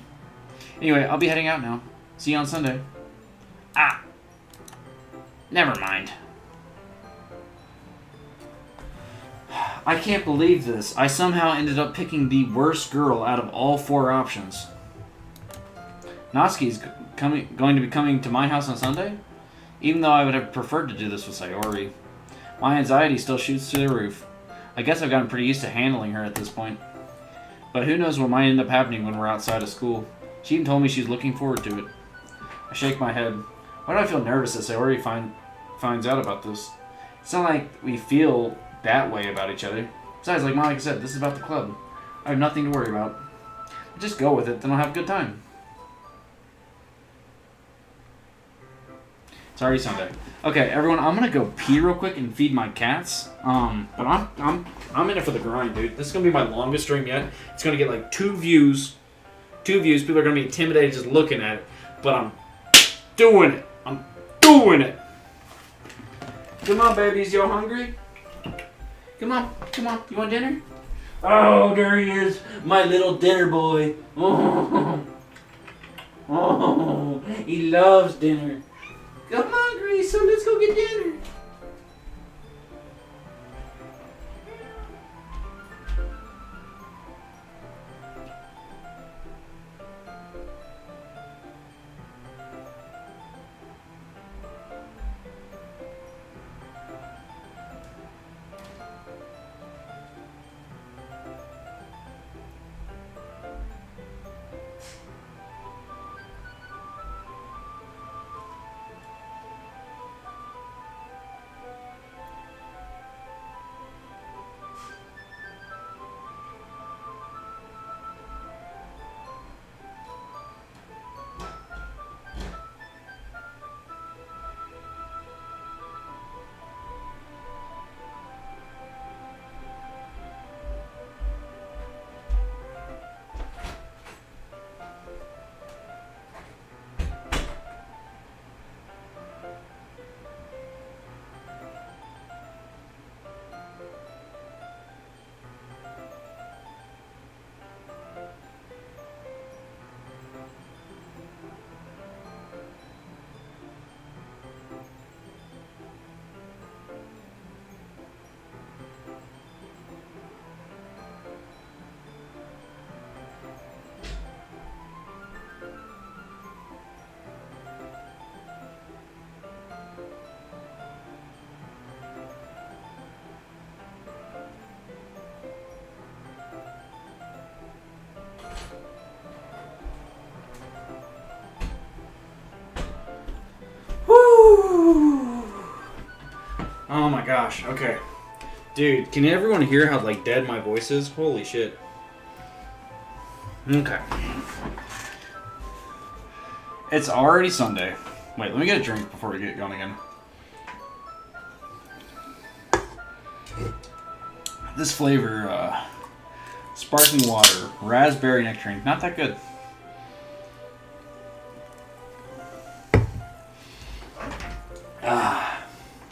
Anyway, I'll be heading out now. See you on Sunday. Ah. Never mind. I can't believe this. I somehow ended up picking the worst girl out of all 4 options. Natsuki's going to be coming to my house on Sunday? Even though I would have preferred to do this with Sayori. My anxiety still shoots through the roof. I guess I've gotten pretty used to handling her at this point. But who knows what might end up happening when we're outside of school. She even told me she's looking forward to it. I shake my head. Why do I feel nervous that Sayori finds out about this? It's not like we feel that way about each other. Besides, like Monica said, this is about the club. I have nothing to worry about. Just go with it, then I'll have a good time. It's already Sunday. Okay, everyone, I'm gonna go pee real quick and feed my cats. But I'm in it for the grind, dude. This is gonna be my longest stream yet. It's gonna get like 2 views. 2 views. People are gonna be intimidated just looking at it. But I'm doing it. I'm doing it. Come on, babies. Y'all hungry? Come on. Come on. You want dinner? Oh, there he is. My little dinner boy. Oh, oh, he loves dinner. Come on, Grease, so let's go get dinner. Oh my gosh, okay. Dude, can everyone hear how, like, dead my voice is? Holy shit. Okay. It's already Sunday. Wait, let me get a drink before we get going again. This flavor, sparkling water, raspberry nectarine. Not that good.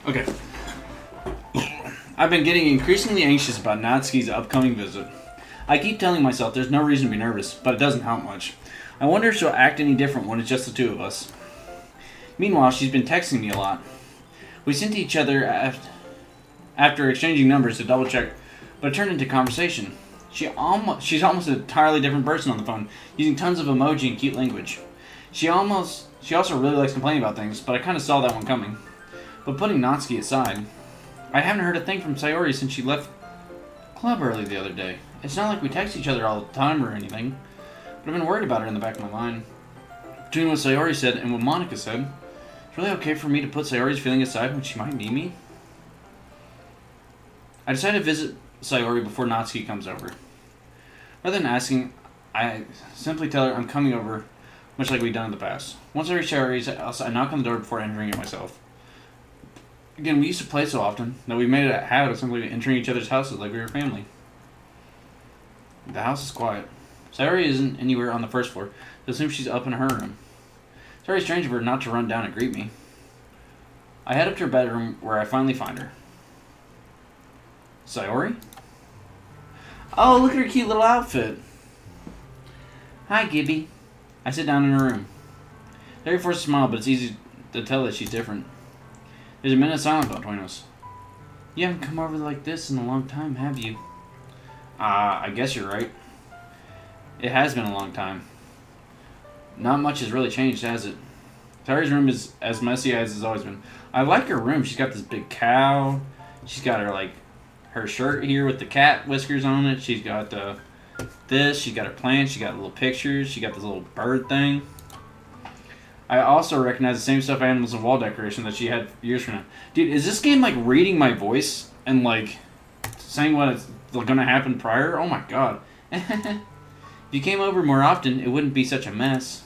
Okay. I've been getting increasingly anxious about Natsuki's upcoming visit. I keep telling myself there's no reason to be nervous, but it doesn't help much. I wonder if she'll act any different when it's just the two of us. Meanwhile, she's been texting me a lot. We sent to each other after exchanging numbers to double check, but it turned into conversation. She's almost an entirely different person on the phone, using tons of emoji and cute language. She also really likes complaining about things, but I kind of saw that one coming. But putting Natsuki aside, I haven't heard a thing from Sayori since she left club early the other day. It's not like we text each other all the time or anything, but I've been worried about her in the back of my mind. Between what Sayori said and what Monica said, it's really okay for me to put Sayori's feeling aside when she might need me. I decided to visit Sayori before Natsuki comes over. Rather than asking, I simply tell her I'm coming over, much like we've done in the past. Once I reach Sayori's house, I knock on the door before entering it myself. Again, we used to play so often that we made it a habit of simply entering each other's houses like we were family. The house is quiet. Sayori isn't anywhere on the first floor, so I assume she's up in her room. It's very strange of her not to run down and greet me. I head up to her bedroom where I finally find her. Sayori? Oh, look at her cute little outfit. Hi, Gibby. I sit down in her room. Sayori forces a smile, but it's easy to tell that she's different. There's a minute of silence between us. You haven't come over like this in a long time, have you? I guess you're right. It has been a long time. Not much has really changed, has it? Sayori's room is as messy as it's always been. I like her room. She's got this big cow. She's got her shirt here with the cat whiskers on it. She's got this. She's got her plants. She got little pictures. She got this little bird thing. I also recognize the same stuffed animals and wall decoration that she had years from now. Dude, is this game like reading my voice and like saying what is going to happen prior? Oh my god. If you came over more often, it wouldn't be such a mess.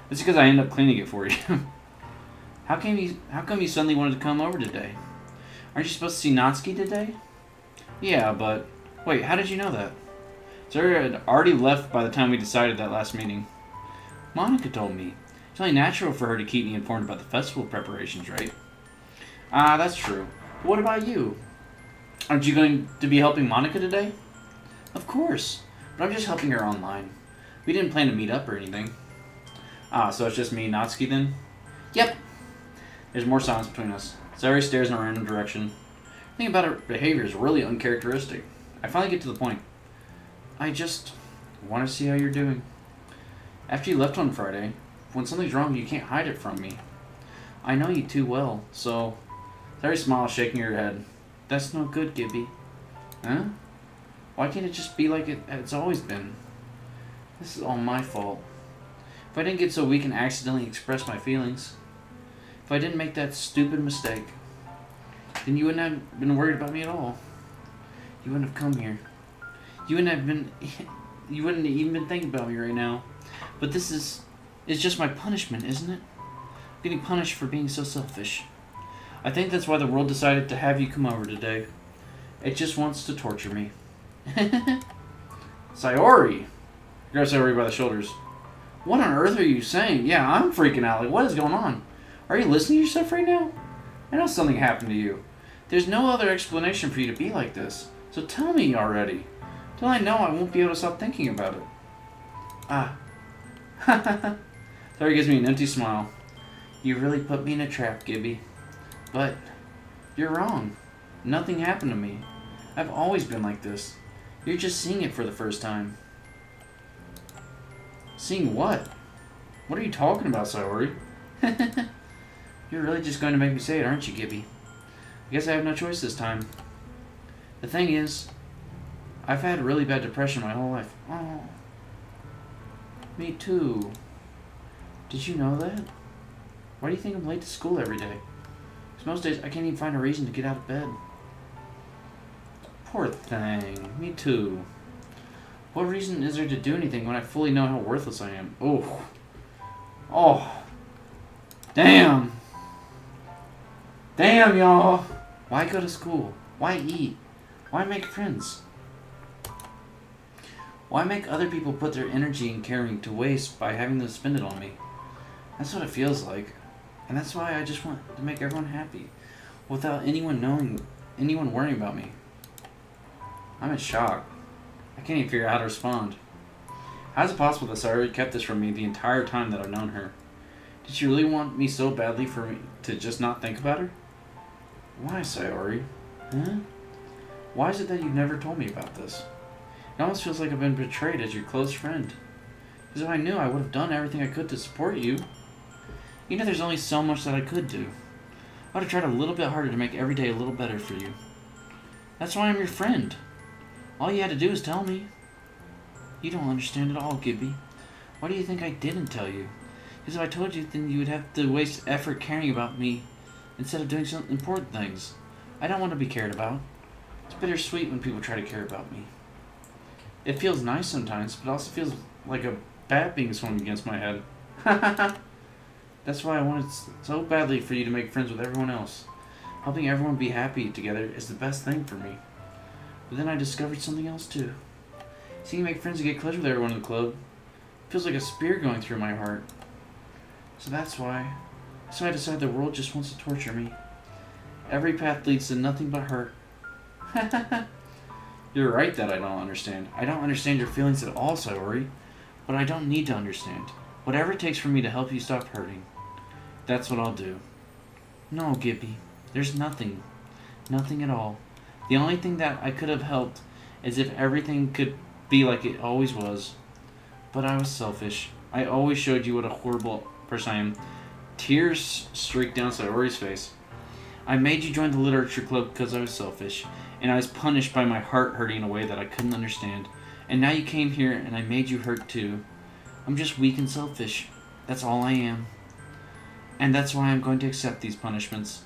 It's because I end up cleaning it for you. How come you suddenly wanted to come over today? Aren't you supposed to see Natsuki today? Yeah, but wait, how did you know that? Sarah had already left by the time we decided that last meeting. Monica told me. It's only natural for her to keep me informed about the festival preparations, right? That's true. But what about you? Aren't you going to be helping Monica today? Of course, but I'm just helping her online. We didn't plan to meet up or anything. So it's just me and Natsuki then? Yep. There's more silence between us. Sayori stares in a random direction. The thing about her behavior is really uncharacteristic. I finally get to the point. I just want to see how you're doing. After you left on Friday, when something's wrong, you can't hide it from me. I know you too well, so... Sayori smiles, shaking her head. That's no good, Gibby. Huh? Why can't it just be like it's always been? This is all my fault. If I didn't get so weak and accidentally express my feelings, if I didn't make that stupid mistake, then you wouldn't have been worried about me at all. You wouldn't have come here. You wouldn't have even been thinking about me right now. But this is... It's just my punishment, isn't it? I'm getting punished for being so selfish. I think that's why the world decided to have you come over today. It just wants to torture me. Sayori! Grab Sayori by the shoulders. What on earth are you saying? Yeah, I'm freaking out. Like, what is going on? Are you listening to yourself right now? I know something happened to you. There's no other explanation for you to be like this. So tell me already. Till I know, I won't be able to stop thinking about it. Sayori gives me an empty smile. You really put me in a trap, Gibby. But you're wrong. Nothing happened to me. I've always been like this. You're just seeing it for the first time. Seeing what? What are you talking about, Sayori? You're really just going to make me say it, aren't you, Gibby? I guess I have no choice this time. The thing is, I've had really bad depression my whole life. Oh. Me too. Did you know that? Why do you think I'm late to school every day? 'Cause most days I can't even find a reason to get out of bed. Poor thing. Me too. What reason is there to do anything when I fully know how worthless I am? Oh. Oh. Damn. Damn, y'all. Why go to school? Why eat? Why make friends? Why make other people put their energy and caring to waste by having them spend it on me? That's what it feels like. And that's why I just want to make everyone happy. Without anyone worrying about me. I'm in shock. I can't even figure out how to respond. How is it possible that Sayori kept this from me the entire time that I've known her? Did she really want me so badly for me to just not think about her? Why, Sayori? Huh? Why is it that you've never told me about this? It almost feels like I've been betrayed as your close friend. Because if I knew, I would have done everything I could to support you. You know there's only so much that I could do. I would have tried a little bit harder to make every day a little better for you. That's why I'm your friend. All you had to do is tell me. You don't understand at all, Gibby. Why do you think I didn't tell you? Because if I told you, then you would have to waste effort caring about me instead of doing some important things. I don't want to be cared about. It's bittersweet when people try to care about me. It feels nice sometimes, but also feels like a bat being swung against my head. That's why I wanted so badly for you to make friends with everyone else. Helping everyone be happy together is the best thing for me. But then I discovered something else too. Seeing you make friends and get close with everyone in the club feels like a spear going through my heart. So that's why I decided the world just wants to torture me. Every path leads to nothing but hurt. You're right that I don't understand. I don't understand your feelings at all, Sayori. But I don't need to understand. Whatever it takes for me to help you stop hurting, that's what I'll do. No, Gibby. There's nothing. Nothing at all. The only thing that I could have helped is if everything could be like it always was. But I was selfish. I always showed you what a horrible person I am. Tears streaked down Sayori's face. I made you join the literature club because I was selfish, and I was punished by my heart hurting in a way that I couldn't understand. And now you came here and I made you hurt too. I'm just weak and selfish. That's all I am. And that's why I'm going to accept these punishments.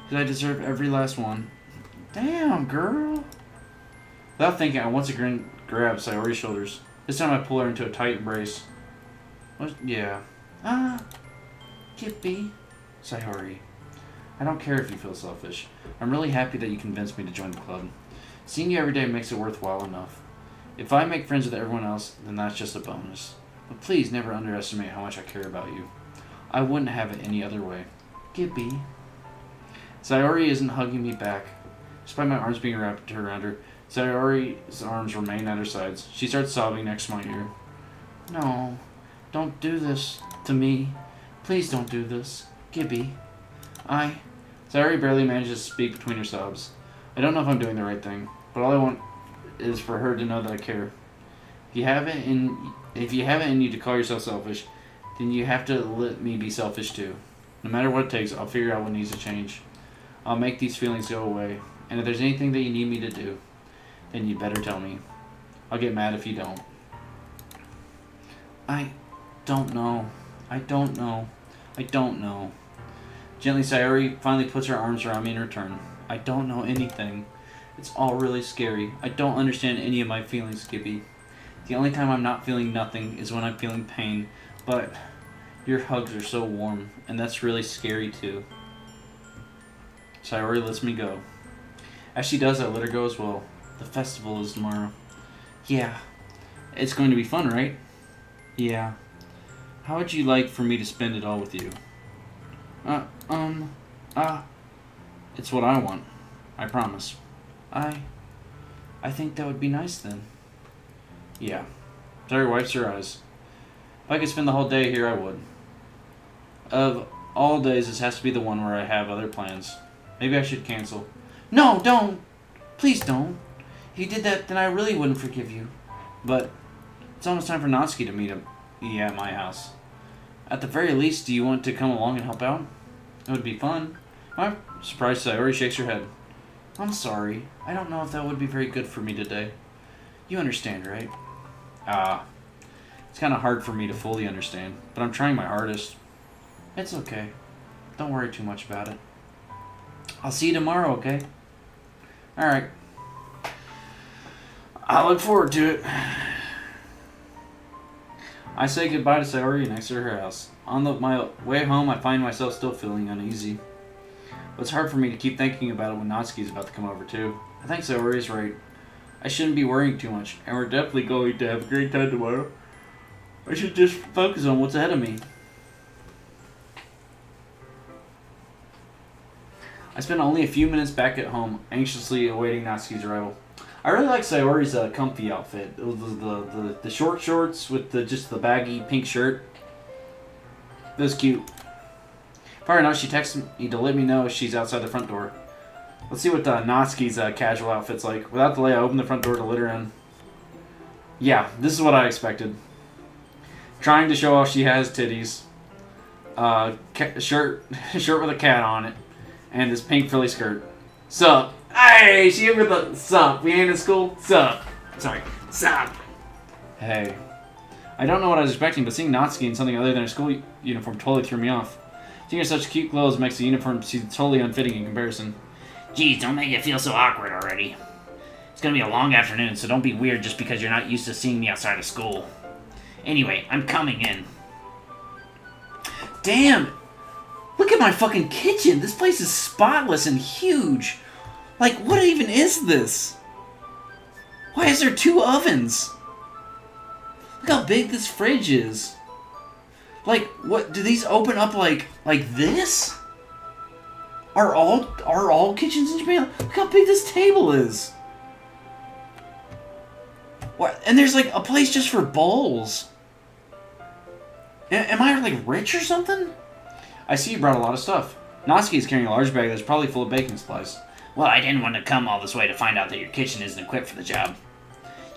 Because I deserve every last one. Damn, girl. Without thinking, I once again grabbed Sayori's shoulders. This time I pull her into a tight embrace. What? Yeah. Gibby. Sayori. I don't care if you feel selfish. I'm really happy that you convinced me to join the club. Seeing you every day makes it worthwhile enough. If I make friends with everyone else, then that's just a bonus. But please never underestimate how much I care about you. I wouldn't have it any other way. Gibby. Sayori isn't hugging me back. Despite my arms being wrapped around her, Sayori's arms remain at her sides. She starts sobbing next to my ear. No, don't do this to me. Please don't do this. Gibby. Sayori barely manages to speak between her sobs. I don't know if I'm doing the right thing, but all I want is for her to know that I care. If you have it in you to call yourself selfish, then you have to let me be selfish too. No matter what it takes, I'll figure out what needs to change. I'll make these feelings go away. And if there's anything that you need me to do, then you better tell me. I'll get mad if you don't. I don't know. Gently, Sayori finally puts her arms around me in return. I don't know anything. It's all really scary. I don't understand any of my feelings, Gibby. The only time I'm not feeling nothing is when I'm feeling pain. But your hugs are so warm, and that's really scary too. Sayori lets me go. As she does, I let her go as well. The festival is tomorrow. Yeah. It's going to be fun, right? Yeah. How would you like for me to spend it all with you? It's what I want. I promise. I think that would be nice then. Yeah. Sayori wipes her eyes. If I could spend the whole day here, I would. Of all days, this has to be the one where I have other plans. Maybe I should cancel. No, don't! Please don't. If you did that, then I really wouldn't forgive you. But it's almost time for Natsuki to meet me at my house. At the very least, do you want to come along and help out? It would be fun. I'm surprised Sayori shakes her head. I'm sorry. I don't know if that would be very good for me today. You understand, right? It's kind of hard for me to fully understand, but I'm trying my hardest. It's okay. Don't worry too much about it. I'll see you tomorrow, okay? Alright. I look forward to it. I say goodbye to Sayori and exit her house. On my way home, I find myself still feeling uneasy. But it's hard for me to keep thinking about it when Natsuki's about to come over, too. I think Sayori's right. I shouldn't be worrying too much, and we're definitely going to have a great time tomorrow. I should just focus on what's ahead of me. I spent only a few minutes back at home, anxiously awaiting Natsuki's arrival. I really like Sayori's comfy outfit. It was the short shorts with just the baggy pink shirt. It was cute. Prior enough, she texted me to let me know if she's outside the front door. Let's see what Natsuki's casual outfit's like. Without delay, I opened the front door to let her in. Yeah, this is what I expected. Trying to show off she has titties. Shirt with a cat on it. And this pink frilly skirt. Sup? Hey, she with the sup. We ain't in school? Sup? Sorry. Sup? Hey. I don't know what I was expecting, but seeing Natsuki in something other than her school uniform totally threw me off. Seeing her such cute clothes makes the uniform seem totally unfitting in comparison. Geez, don't make it feel so awkward already. It's gonna be a long afternoon, so don't be weird just because you're not used to seeing me outside of school. Anyway, I'm coming in. Damn! Look at my fucking kitchen! This place is spotless and huge! Like, what even is this? Why is there 2 ovens? Look how big this fridge is. Like, what, do these open up like this? Are all kitchens in Japan? Look how big this table is. What? And there's like a place just for bowls. Am I like rich or something? I see you brought a lot of stuff. Natsuki is carrying a large bag that's probably full of baking supplies. Well, I didn't want to come all this way to find out that your kitchen isn't equipped for the job.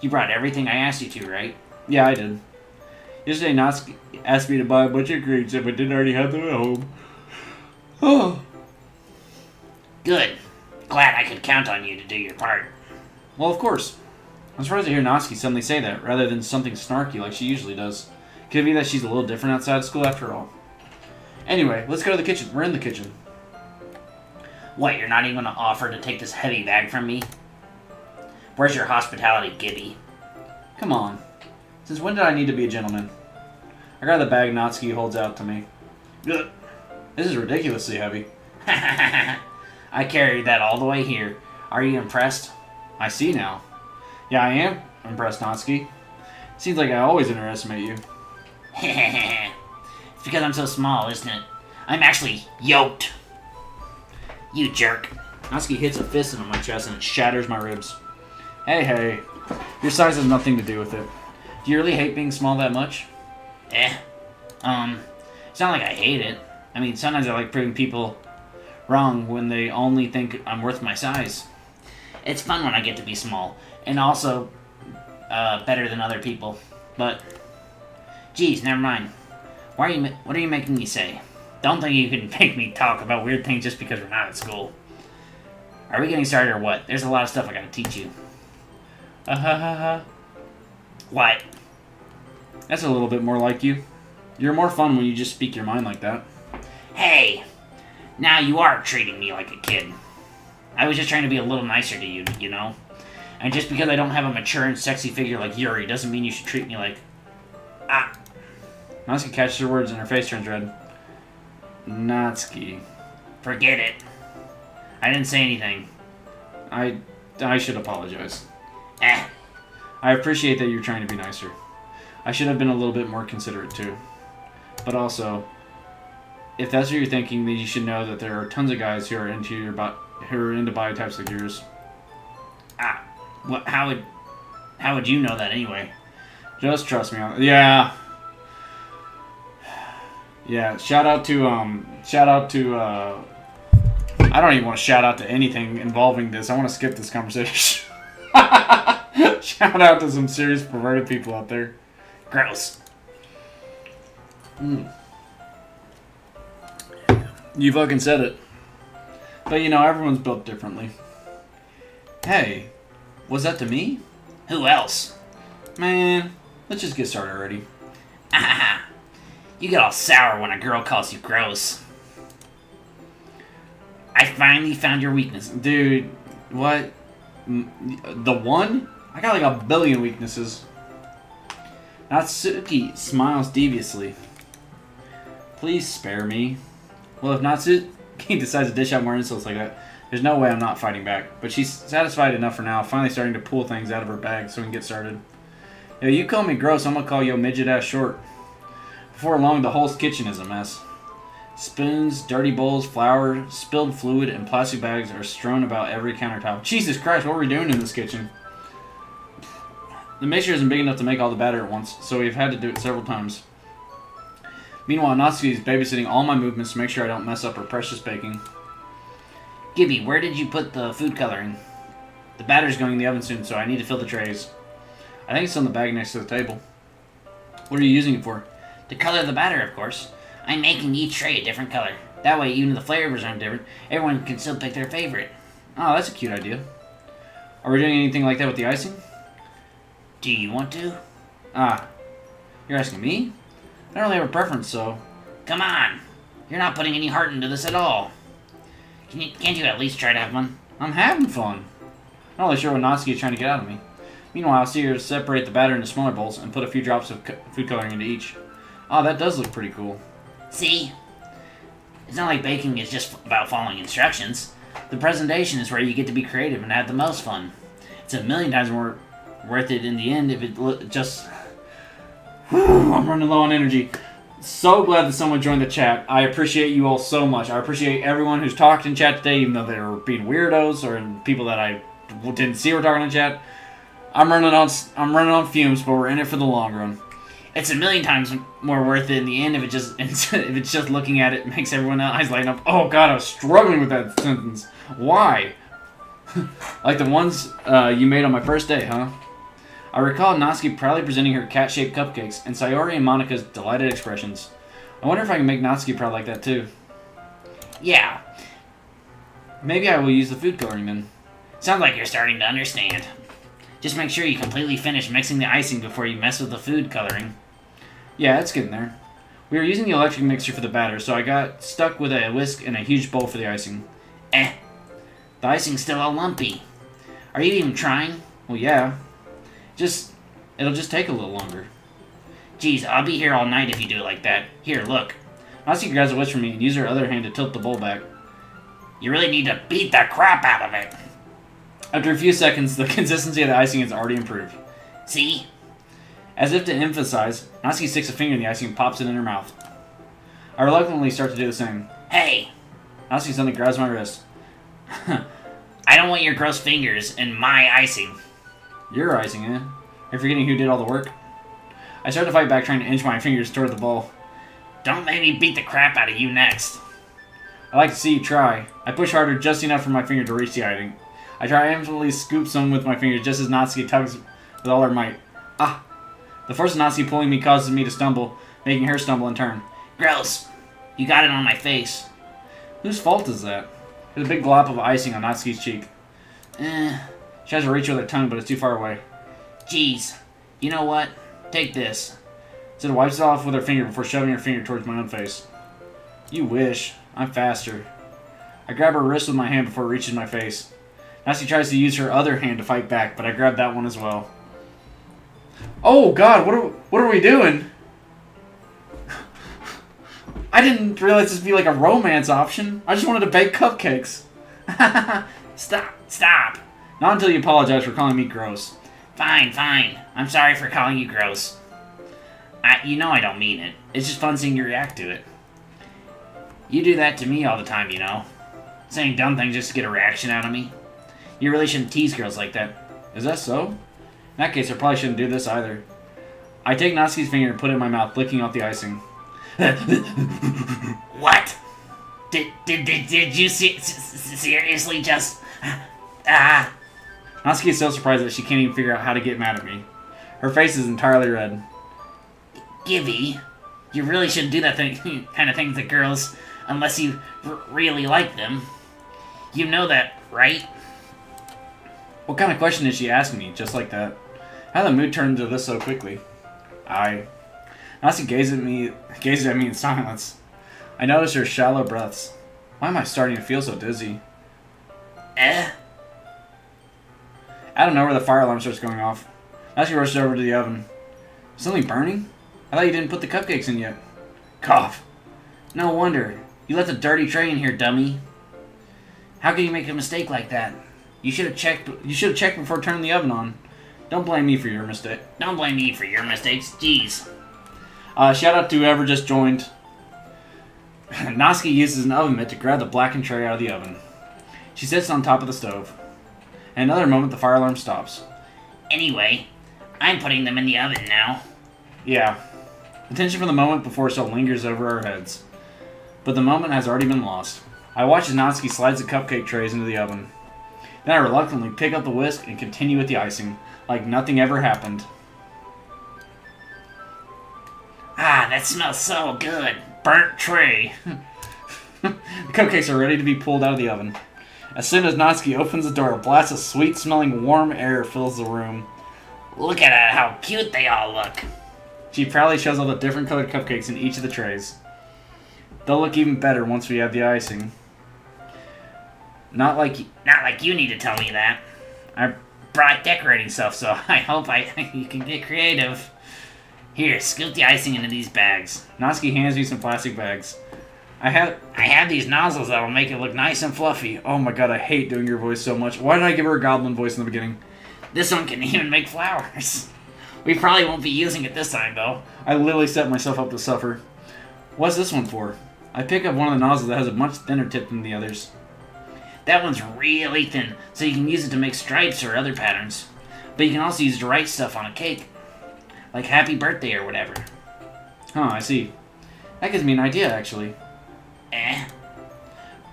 You brought everything I asked you to, right? Yeah, I did. Yesterday, Natsuki asked me to buy a bunch of ingredients if I didn't already have them at home. Oh. Good. Glad I could count on you to do your part. Well, of course. I'm surprised to hear Natsuki suddenly say that, rather than something snarky like she usually does. Could it be that she's a little different outside of school after all? Anyway, let's go to the kitchen. We're in the kitchen. What, you're not even going to offer to take this heavy bag from me? Where's your hospitality, Gibby? Come on. Since when did I need to be a gentleman? I got the bag Natsuki holds out to me. Ugh. This is ridiculously heavy. I carried that all the way here. Are you impressed? I see now. Yeah, I am impressed, Natsuki. Seems like I always underestimate you. It's because I'm so small, isn't it? I'm actually yoked. You jerk. Natsuki hits a fist into my chest and it shatters my ribs. Hey. Your size has nothing to do with it. Do you really hate being small that much? It's not like I hate it. I mean, sometimes I like proving people wrong when they only think I'm worth my size. It's fun when I get to be small, and also better than other people. But, geez, never mind. What are you making me say? Don't think you can make me talk about weird things just because we're not at school. Are we getting started or what? There's a lot of stuff I gotta teach you. What? That's a little bit more like you. You're more fun when you just speak your mind like that. Hey! Now you are treating me like a kid. I was just trying to be a little nicer to you, you know? And just because I don't have a mature and sexy figure like Yuri doesn't mean you should treat me like... Natsuki catches her words and her face turns red. Natsuki. Forget it. I didn't say anything. I should apologize. I appreciate that you're trying to be nicer. I should have been a little bit more considerate too. But also, if that's what you're thinking, then you should know that there are tons of guys who are into body types like yours. What? How would you know that anyway? Just trust me on it. Yeah. Shout out to I don't even want to shout out to anything involving this. I want to skip this conversation. Shout out to some serious perverted people out there. Gross. You fucking said it. But you know, everyone's built differently. Hey, was that to me? Who else? Man, let's just get started already. You get all sour when a girl calls you gross. I finally found your weakness. Dude, what? The one? I got like a billion weaknesses. Natsuki smiles deviously. Please spare me. Well, if Natsuki decides to dish out more insults like that, there's no way I'm not fighting back. But she's satisfied enough for now, finally starting to pull things out of her bag so we can get started. Yo, you call me gross, I'm gonna call you midget ass short. Before long, the whole kitchen is a mess. Spoons, dirty bowls, flour, spilled fluid, and plastic bags are strewn about every countertop. Jesus Christ, what are we doing in this kitchen? The mixture isn't big enough to make all the batter at once, so we've had to do it several times. Meanwhile, Natsuki is babysitting all my movements to make sure I don't mess up her precious baking. Gibby, where did you put the food coloring? The batter's going in the oven soon, so I need to fill the trays. I think it's on the bag next to the table. What are you using it for? To color the batter, of course. I'm making each tray a different color. That way, even if the flavors aren't different, everyone can still pick their favorite. Oh, that's a cute idea. Are we doing anything like that with the icing? Do you want to? Ah, you're asking me? I don't really have a preference, so... Come on! You're not putting any heart into this at all. Can't you at least try to have fun? I'm having fun. I'm not really sure what Natsuki is trying to get out of me. Meanwhile, I'll see her separate the batter into smaller bowls and put a few drops of food coloring into each. Oh, that does look pretty cool. See? It's not like baking is just about following instructions. The presentation is where you get to be creative and have the most fun. It's a million times more worth it in the end if it just... Whew, I'm running low on energy. So glad that someone joined the chat. I appreciate you all so much. I appreciate everyone who's talked in chat today, even though they were being weirdos or people that I didn't see were talking in chat. I'm running on fumes, but we're in it for the long run. It's a million times more worth it in the end if it's just looking at it makes everyone's eyes light up. Oh god, I was struggling with that sentence. Why? Like the ones you made on my first day, huh? I recall Natsuki proudly presenting her cat-shaped cupcakes and Sayori and Monika's delighted expressions. I wonder if I can make Natsuki proud like that too. Yeah. Maybe I will use the food coloring then. Sounds like you're starting to understand. Just make sure you completely finish mixing the icing before you mess with the food coloring. Yeah, it's getting there. We were using the electric mixer for the batter, so I got stuck with a whisk and a huge bowl for the icing. The icing's still all lumpy. Are you even trying? Well, yeah. It'll just take a little longer. Geez, I'll be here all night if you do it like that. Here, look. Natsuki grabs a whisk from me and uses her other hand to tilt the bowl back. You really need to beat the crap out of it. After a few seconds, the consistency of the icing has already improved. See? As if to emphasize, Natsuki sticks a finger in the icing and pops it in her mouth. I reluctantly start to do the same. Hey! Natsuki suddenly grabs my wrist. I don't want your gross fingers in my icing. Your icing, eh? Are you forgetting who did all the work? I start to fight back, trying to inch my fingers toward the bowl. Don't make me beat the crap out of you next. I like to see you try. I push harder just enough for my finger to reach the icing. I triumphantly scoop some with my fingers just as Natsuki tugs with all her might. Ah! The force of Natsuki pulling me causes me to stumble, making her stumble in turn. Gross. You got it on my face. Whose fault is that? There's a big glop of icing on Natsuki's cheek. She tries to reach with her tongue, but it's too far away. Jeez. You know what? Take this. Zeta wipes it off with her finger before shoving her finger towards my own face. You wish. I'm faster. I grab her wrist with my hand before it reaches my face. Natsuki tries to use her other hand to fight back, but I grab that one as well. Oh god, what are we doing? I didn't realize this would be like a romance option. I just wanted to bake cupcakes. Stop. Not until you apologize for calling me gross. Fine. I'm sorry for calling you gross. You know I don't mean it. It's just fun seeing you react to it. You do that to me all the time, you know. Saying dumb things just to get a reaction out of me. You really shouldn't tease girls like that. Is that so? In that case, I probably shouldn't do this either. I take Natsuki's finger and put it in my mouth, licking off the icing. What? Did you seriously just... Natsuki is so surprised that she can't even figure out how to get mad at me. Her face is entirely red. Gibby, you really shouldn't do that kind of thing to girls unless you really like them. You know that, right? What kind of question is she asking me, just like that? How did the mood turn into this so quickly? Natsuki gazes at me in silence. I notice her shallow breaths. Why am I starting to feel so dizzy? Eh? Out of nowhere, the fire alarm starts going off. Natsuki rushes over to the oven. Is something burning? I thought you didn't put the cupcakes in yet. Cough. No wonder. You left a dirty tray in here, dummy. How could you make a mistake like that? You should have checked before turning the oven on. Don't blame me for your mistake. Don't blame me for your mistakes. Jeez. Shout out to whoever just joined. Natsuki uses an oven mitt to grab the blackened tray out of the oven. She sits on top of the stove. In another moment, the fire alarm stops. Anyway, I'm putting them in the oven now. Yeah. The tension for the moment before still lingers over our heads. But the moment has already been lost. I watch as Natsuki slides the cupcake trays into the oven. Then I reluctantly pick up the whisk and continue with the icing, like nothing ever happened. Ah, that smells so good. Burnt tray. The cupcakes are ready to be pulled out of the oven. As soon as Natsuki opens the door, a blast of sweet-smelling warm air fills the room. Look at how cute they all look. She proudly shows all the different colored cupcakes in each of the trays. They'll look even better once we have the icing. Not like you need to tell me that. I Brought decorating stuff, so I hope you can get creative. Here, scoop the icing into these bags. Natsuki hands me some plastic bags. I have these nozzles that'll make it look nice and fluffy. Oh my god, I hate doing your voice so much. Why did I give her a goblin voice in the beginning? This one can even make flowers. We probably won't be using it this time, though. I literally set myself up to suffer. What's this one for? I pick up one of the nozzles that has a much thinner tip than the others. That one's really thin, so you can use it to make stripes or other patterns. But you can also use to write stuff on a cake. Like happy birthday or whatever. Huh, I see. That gives me an idea, actually. Eh?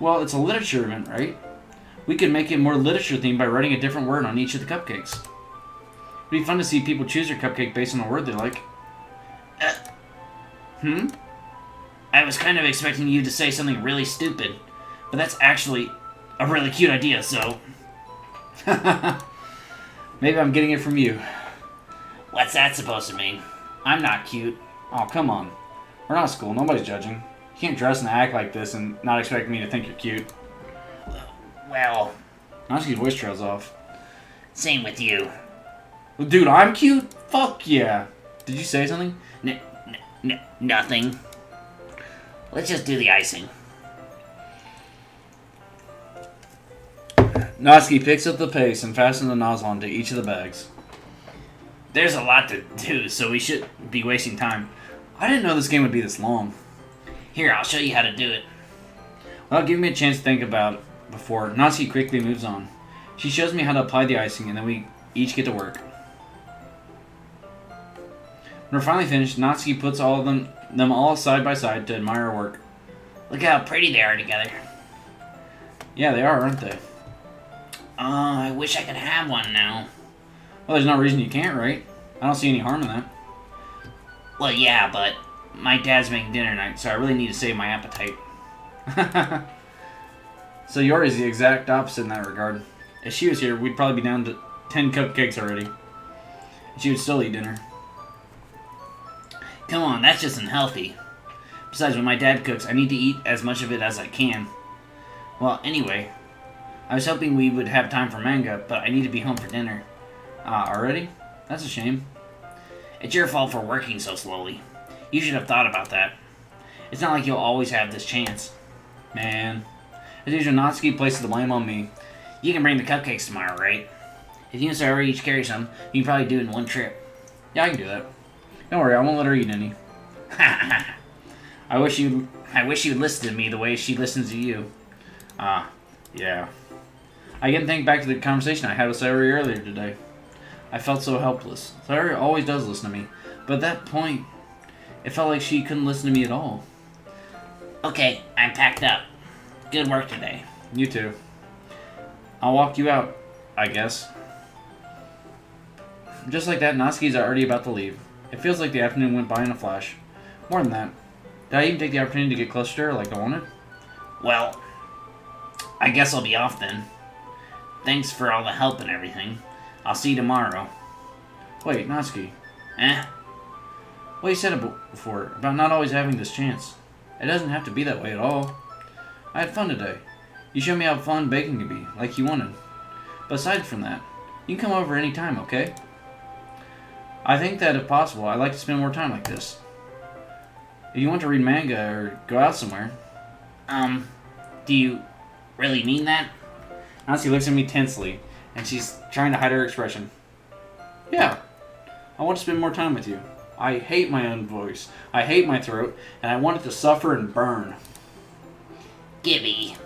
Well, it's a literature event, right? We could make it more literature themed by writing a different word on each of the cupcakes. It'd be fun to see people choose their cupcake based on a word they like. I was kind of expecting you to say something really stupid, but that's actually a really cute idea, so... Maybe I'm getting it from you. What's that supposed to mean? I'm not cute. Oh, come on. We're not school, nobody's judging. You can't dress and act like this and not expect me to think you're cute. Well... Natsuki's voice trails off. Same with you. Dude, I'm cute? Fuck yeah. Did you say something? Nothing. Let's just do the icing. Natsuki picks up the paste and fastens the nozzle onto each of the bags. There's a lot to do, so we should be wasting time. I didn't know this game would be this long. Here, I'll show you how to do it. Without giving me a chance to think about it before, Natsuki quickly moves on. She shows me how to apply the icing, and then we each get to work. When we're finally finished, Natsuki puts all of them all side by side to admire our work. Look how pretty they are together. Yeah, they are, aren't they? I wish I could have one now. Well, there's no reason you can't, right? I don't see any harm in that. Well, yeah, but my dad's making dinner tonight, so I really need to save my appetite. So yours is the exact opposite in that regard. If she was here, we'd probably be down to 10 cupcakes already. And she would still eat dinner. Come on, that's just unhealthy. Besides, when my dad cooks, I need to eat as much of it as I can. Well, anyway, I was hoping we would have time for manga, but I need to be home for dinner. Already? That's a shame. It's your fault for working so slowly. You should have thought about that. It's not like you'll always have this chance. Man. As usual, Natsuki places the blame on me. You can bring the cupcakes tomorrow, right? If you and Sarah each carry some, you can probably do it in one trip. Yeah, I can do that. Don't worry, I won't let her eat any. I wish you'd listen to me the way she listens to you. Yeah. I can think back to the conversation I had with Sayori earlier today. I felt so helpless. Sayori always does listen to me, but at that point, it felt like she couldn't listen to me at all. Okay, I'm packed up. Good work today. You too. I'll walk you out, I guess. Just like that, Natsuki's already about to leave. It feels like the afternoon went by in a flash. More than that. Did I even take the opportunity to get closer to her like I wanted? Well, I guess I'll be off then. Thanks for all the help and everything. I'll see you tomorrow. Wait, Natsuki. Eh? Well, you said it before, about not always having this chance. It doesn't have to be that way at all. I had fun today. You showed me how fun baking can be, like you wanted. But aside from that, you can come over any time, okay? I think that if possible, I'd like to spend more time like this. If you want to read manga or go out somewhere. Do you really mean that? Natsuki looks at me tensely, and she's trying to hide her expression. Yeah, I want to spend more time with you. I hate my own voice. I hate my throat, and I want it to suffer and burn. Gibby,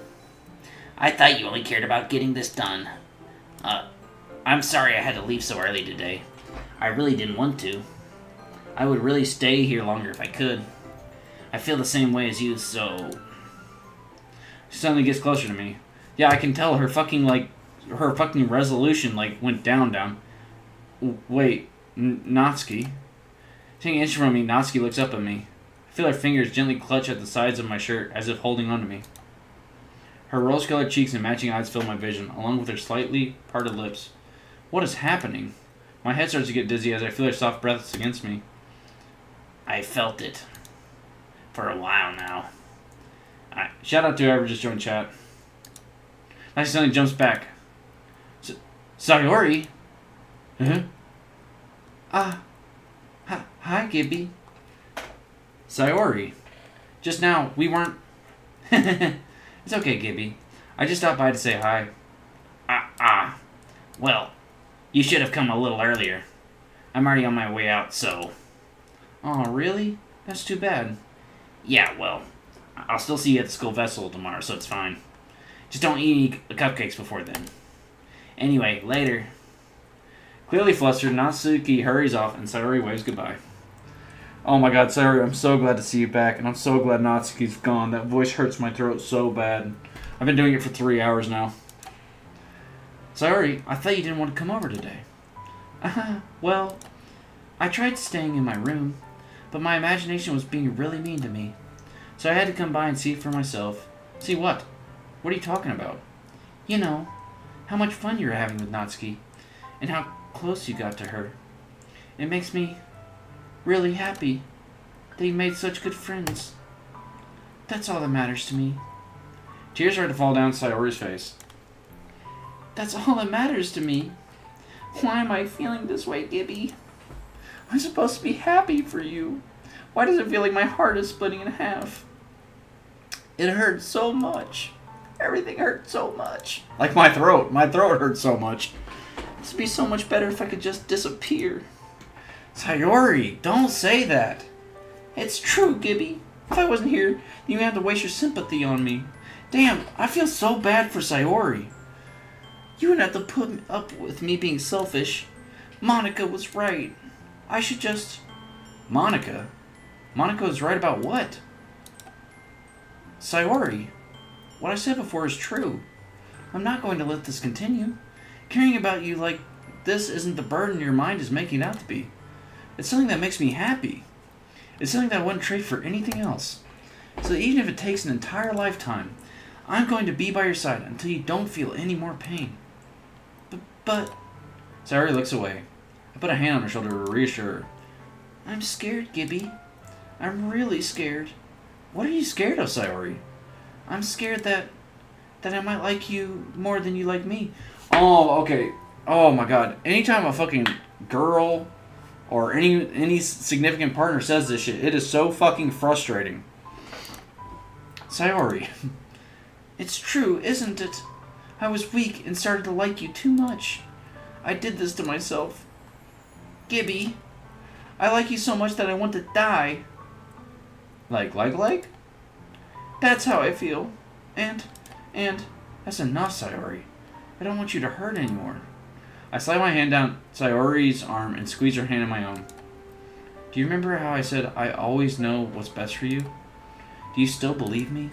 I thought you only cared about getting this done. I'm sorry I had to leave so early today. I really didn't want to. I would really stay here longer if I could. I feel the same way as you, so... She suddenly gets closer to me. Yeah, I can tell her fucking resolution, went down. Wait, Natsuki? Taking an inch from me, Natsuki looks up at me. I feel her fingers gently clutch at the sides of my shirt, as if holding onto me. Her rose-colored cheeks and matching eyes fill my vision, along with her slightly parted lips. What is happening? My head starts to get dizzy as I feel her soft breaths against me. I felt it. For a while now. Shout out to whoever just joined chat. Now she suddenly jumps back. Sayori? Huh? Hi, Gibby. Sayori. Just now, we weren't... It's okay, Gibby. I just stopped by to say hi. Well, you should have come a little earlier. I'm already on my way out, so... Oh, really? That's too bad. Yeah, well, I'll still see you at the school festival tomorrow, so it's fine. Just don't eat any cupcakes before then. Anyway, later. Clearly flustered, Natsuki hurries off and Sayori waves goodbye. Oh my god, Sayori, I'm so glad to see you back, and I'm so glad Natsuki's gone. That voice hurts my throat so bad. I've been doing it for 3 hours now. Sayori, I thought you didn't want to come over today. Well, I tried staying in my room, but my imagination was being really mean to me. So I had to come by and see for myself. See what? What are you talking about? You know, how much fun you were having with Natsuki, and how close you got to her. It makes me really happy that you made such good friends. That's all that matters to me. Tears start to fall down Sayori's face. That's all that matters to me. Why am I feeling this way, Gibby? I'm supposed to be happy for you. Why does it feel like my heart is splitting in half? It hurts so much. Everything hurts so much. Like my throat. My throat hurts so much. This would be so much better if I could just disappear. Sayori, don't say that. It's true, Gibby. If I wasn't here, you'd have to waste your sympathy on me. Damn, I feel so bad for Sayori. You wouldn't have to put up with me being selfish. Monica was right. I should just... Monica? Monica was right about what? Sayori, what I said before is true. I'm not going to let this continue. Caring about you like this isn't the burden your mind is making it out to be. It's something that makes me happy. It's something that I wouldn't trade for anything else. So even if it takes an entire lifetime, I'm going to be by your side until you don't feel any more pain. But... Sayori looks away. I put a hand on her shoulder to reassure her. I'm scared, Gibby. I'm really scared. What are you scared of, Sayori? I'm scared that I might like you more than you like me. Oh, okay. Oh my god. Anytime a fucking girl or any significant partner says this shit, it is so fucking frustrating. Sayori. It's true, isn't it? I was weak and started to like you too much. I did this to myself. Gibby, I like you so much that I want to die. Like? That's how I feel. And, that's enough, Sayori. I don't want you to hurt anymore. I slide my hand down Sayori's arm and squeeze her hand in my own. Do you remember how I said I always know what's best for you? Do you still believe me?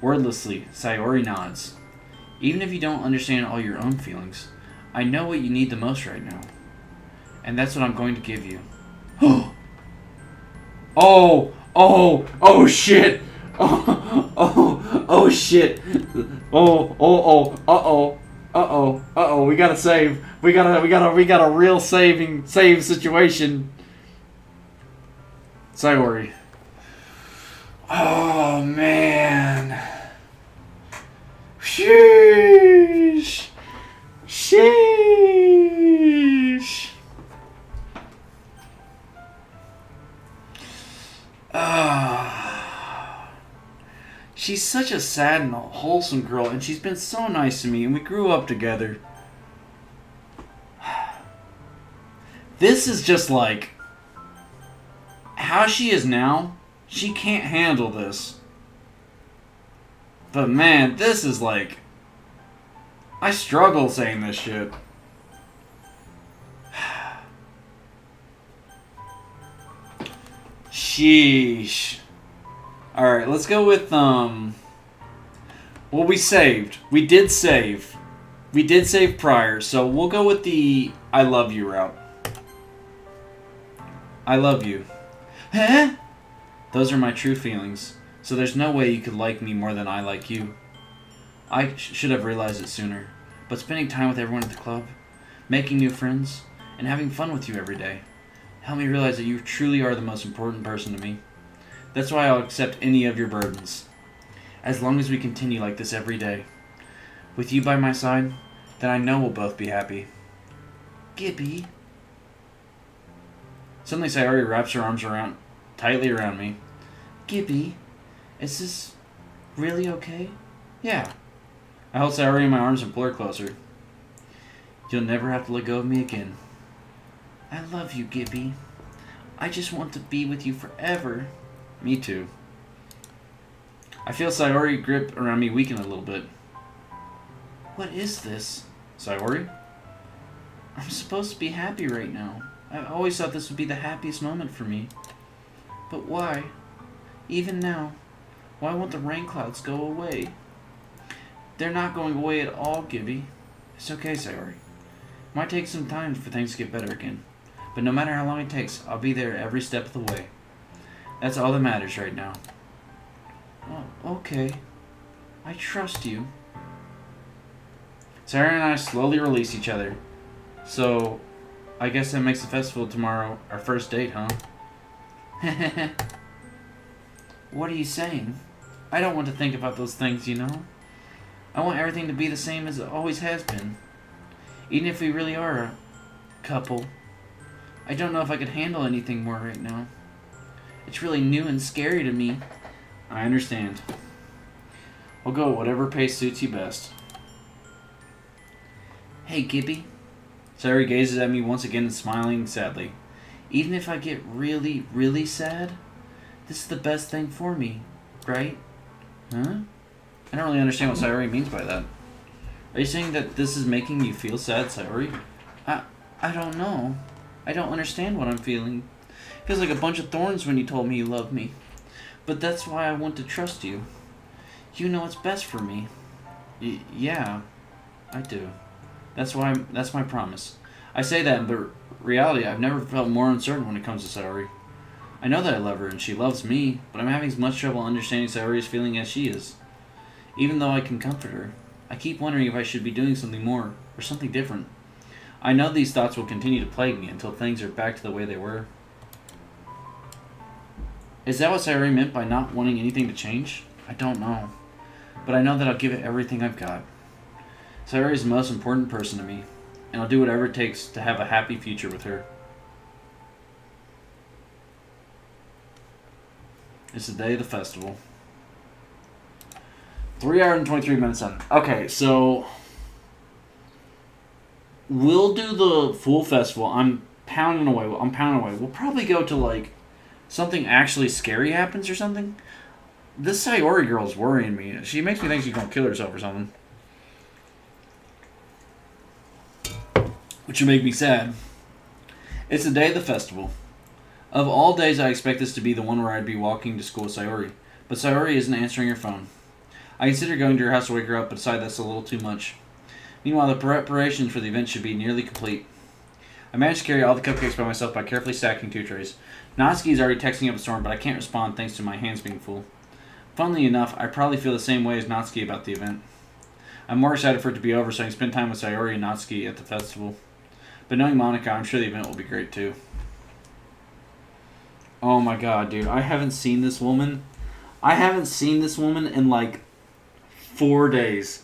Wordlessly, Sayori nods. Even if you don't understand all your own feelings, I know what you need the most right now. And that's what I'm going to give you. Oh, shit. Oh, shit. Uh-oh. We gotta save. We got a real save situation. Sayori. Oh, man. Sheesh. Sheesh. She's such a sad and wholesome girl, and she's been so nice to me, and we grew up together. This is just like how she is now. She can't handle this. But man, this is like, I struggle saying this shit. Sheesh. Alright, let's go with, well, we saved. We did save. We did save prior, so we'll go with the I love you route. I love you. Huh? Those are my true feelings, so there's no way you could like me more than I like you. I should have realized it sooner, but spending time with everyone at the club, making new friends, and having fun with you every day helped me realize that you truly are the most important person to me. That's why I'll accept any of your burdens. As long as we continue like this every day, with you by my side, then I know we'll both be happy. Gibby. Suddenly Sayori wraps her arms tightly around me. Gibby, is this really okay? Yeah. I hold Sayori in my arms and pull her closer. You'll never have to let go of me again. I love you, Gibby. I just want to be with you forever. Me too. I feel Sayori's grip around me weaken a little bit. What is this? Sayori? I'm supposed to be happy right now. I always thought this would be the happiest moment for me. But why? Even now, why won't the rain clouds go away? They're not going away at all, Gibby. It's okay, Sayori. Might take some time for things to get better again. But no matter how long it takes, I'll be there every step of the way. That's all that matters right now. Oh, okay. I trust you. Sayori and I slowly release each other. So, I guess that makes the festival tomorrow our first date, huh? What are you saying? I don't want to think about those things, you know? I want everything to be the same as it always has been. Even if we really are a couple. I don't know if I could handle anything more right now. It's really new and scary to me. I understand. We'll go at whatever pace suits you best. Hey, Gibby. Sayori gazes at me once again, smiling sadly. Even if I get really, really sad, this is the best thing for me, right? Huh? I don't really understand what Sayori means by that. Are you saying that this is making you feel sad, Sayori? I don't know. I don't understand what I'm feeling. It feels like a bunch of thorns when you told me you loved me. But that's why I want to trust you. You know what's best for me. Yeah, I do. That's my promise. I say that, but reality, I've never felt more uncertain when it comes to Sayori. I know that I love her and she loves me, but I'm having as much trouble understanding Sayori's feeling as she is. Even though I can comfort her, I keep wondering if I should be doing something more, or something different. I know these thoughts will continue to plague me until things are back to the way they were. Is that what Sayori meant by not wanting anything to change? I don't know. But I know that I'll give it everything I've got. Sayori is the most important person to me, and I'll do whatever it takes to have a happy future with her. It's the day of the festival. 3 hours and 23 minutes in. Okay, so we'll do the full festival. I'm pounding away. We'll probably go to like something actually scary happens or something. This Sayori girl's worrying me. She makes me think she's gonna kill herself or something. Which would make me sad. It's the day of the festival. Of all days, I expect this to be the one where I'd be walking to school with Sayori. But Sayori isn't answering her phone. I consider going to her house to wake her up, but decide that's a little too much. Meanwhile, the preparations for the event should be nearly complete. I managed to carry all the cupcakes by myself by carefully stacking 2 trays. Natsuki is already texting up a storm, but I can't respond thanks to my hands being full. Funnily enough, I probably feel the same way as Natsuki about the event. I'm more excited for it to be over so I can spend time with Sayori and Natsuki at the festival. But knowing Monica, I'm sure the event will be great too. Oh my god, dude. I haven't seen this woman in like 4 days.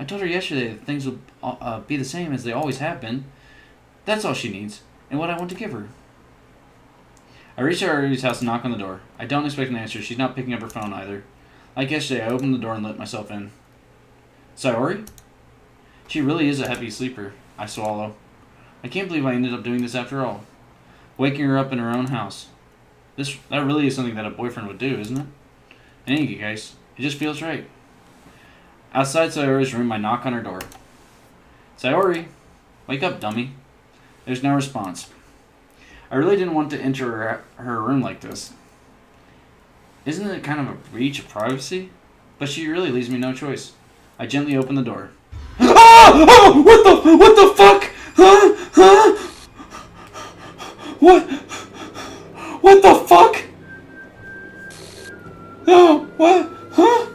I told her yesterday that things would be the same as they always have been. That's all she needs, and what I want to give her. I reach Sayori's house and knock on the door. I don't expect an answer. She's not picking up her phone either. Like yesterday, I opened the door and let myself in. Sayori? She really is a heavy sleeper. I swallow. I can't believe I ended up doing this after all. Waking her up in her own house. That really is something that a boyfriend would do, isn't it? In any case, it just feels right. Outside Sayori's room, I knock on her door. Sayori! Wake up, dummy. There's no response. I really didn't want to enter her room like this. Isn't it kind of a breach of privacy? But she really leaves me no choice. I gently open the door. Oh! What the fuck? Huh? What the fuck? Oh, what? Huh?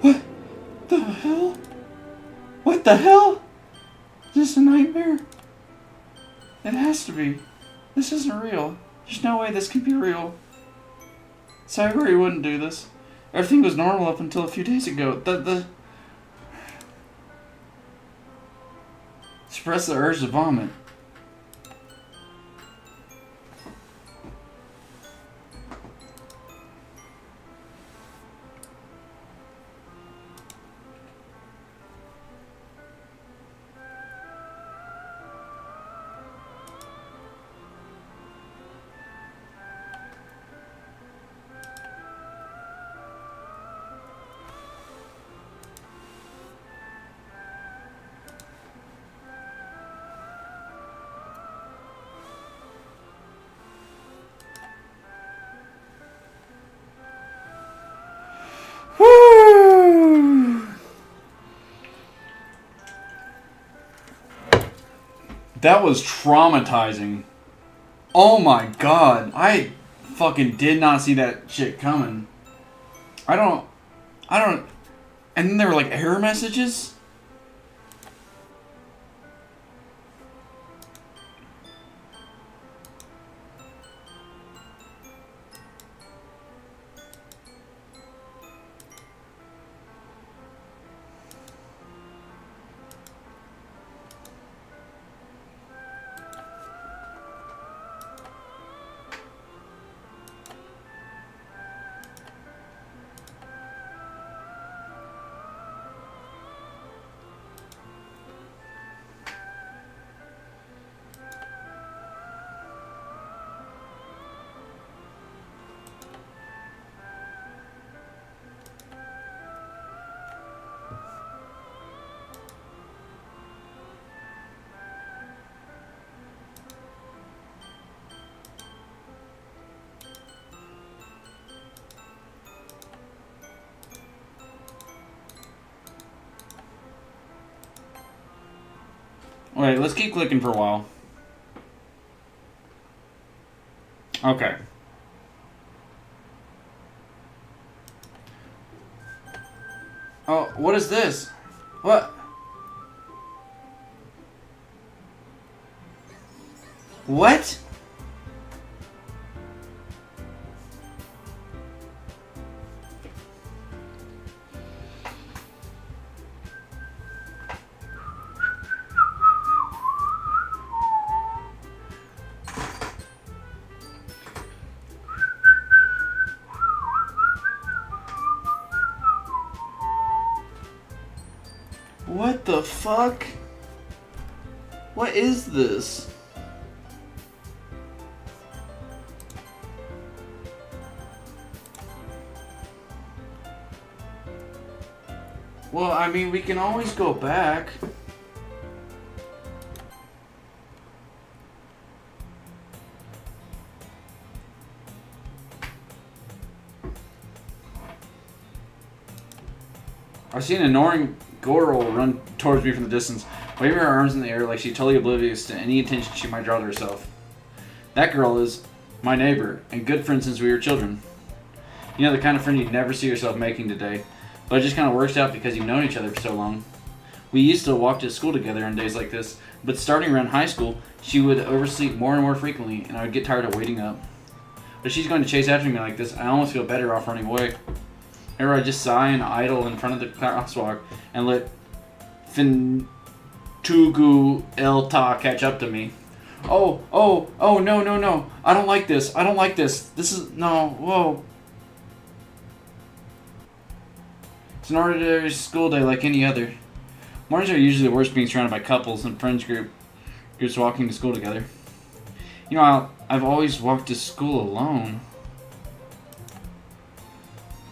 What the hell? What the hell? Is this a nightmare? It has to be. This isn't real. There's no way this can be real. Sayori wouldn't do this. Everything was normal up until a few days ago. Suppress the urge to vomit. That was traumatizing. Oh my god. I fucking did not see that shit coming. I don't. And then there were like error messages. Wait, let's keep clicking for a while. Okay. Oh, what is this? What? What? What the fuck? What is this? Well, I mean, we can always go back. I see an annoying girl run towards me from the distance, waving her arms in the air like she's totally oblivious to any attention she might draw to herself. That girl is my neighbor, and good friend since we were children. You know, the kind of friend you'd never see yourself making today, but it just kind of works out because you've known each other for so long. We used to walk to school together on days like this, but starting around high school, she would oversleep more and more frequently, and I would get tired of waiting up. But she's going to chase after me like this, I almost feel better off running away. Or I just sigh and idle in front of the crosswalk and let Fintugu Elta catch up to me. Oh, no. I don't like this. This is, no, whoa. It's an ordinary school day like any other. Mornings are usually the worst being surrounded by couples and groups walking to school together. You know, I've always walked to school alone.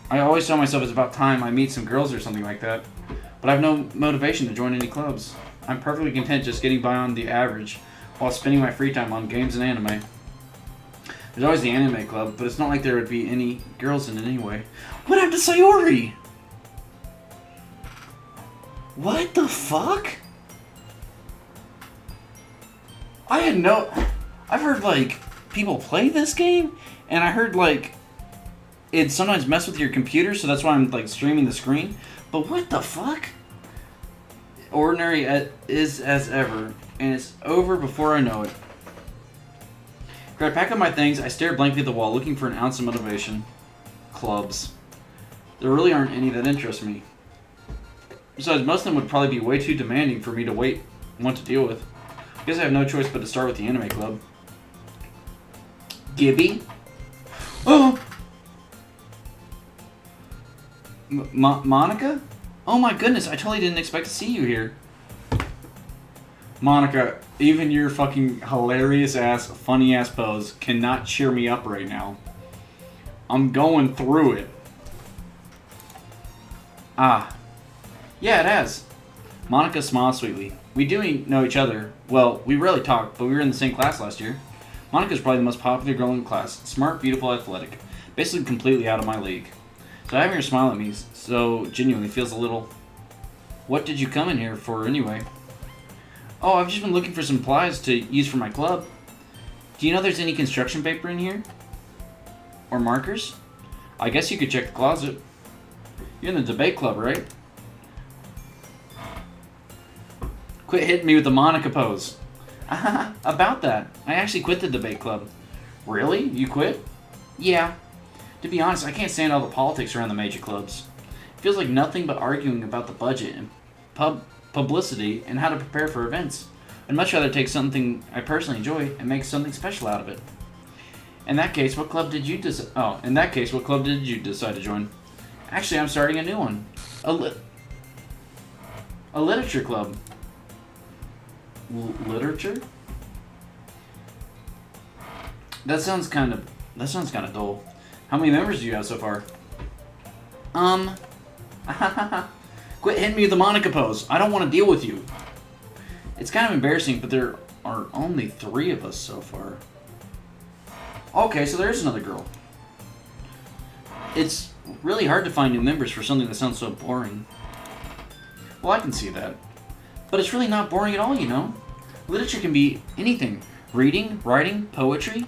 I always tell myself it's about time I meet some girls or something like that. But I have no motivation to join any clubs. I'm perfectly content just getting by on the average while spending my free time on games and anime. There's always the anime club, but it's not like there would be any girls in it anyway. What happened to Sayori? What the fuck? I've heard, like, people play this game, and I heard, like, it sometimes mess with your computer, so that's why I'm, like, streaming the screen. But what the fuck? Ordinary is as ever, and it's over before I know it. After I pack up my things, I stare blankly at the wall, looking for an ounce of motivation. Clubs. There really aren't any that interest me. Besides, most of them would probably be way too demanding for me to want to deal with. I guess I have no choice but to start with the anime club. Gibby? Oh! Monica? Oh my goodness, I totally didn't expect to see you here. Monica, even your fucking hilarious ass, funny ass pose cannot cheer me up right now. I'm going through it. Ah. Yeah, it has. Monica smiles sweetly. We do know each other. Well, we rarely talk, but we were in the same class last year. Monica's probably the most popular girl in the class. Smart, beautiful, athletic. Basically completely out of my league. So having her smile at me so genuinely feels a little... What did you come in here for anyway? Oh, I've just been looking for some supplies to use for my club. Do you know there's any construction paper in here? Or markers? I guess you could check the closet. You're in the debate club, right? Quit hitting me with the Monica pose. About that. I actually quit the debate club. Really? You quit? Yeah. To be honest, I can't stand all the politics around the major clubs. It feels like nothing but arguing about the budget and publicity and how to prepare for events. I'd much rather take something I personally enjoy and make something special out of it. In that case, what club did you decide to join? Actually, I'm starting a new one. A literature club. Literature? That sounds kind of dull. How many members do you have so far? Quit hitting me with the Monica pose. I don't want to deal with you. It's kind of embarrassing, but there are only 3 of us so far. Okay, so there is another girl. It's really hard to find new members for something that sounds so boring. Well, I can see that. But it's really not boring at all, you know? Literature can be anything. Reading, writing, poetry.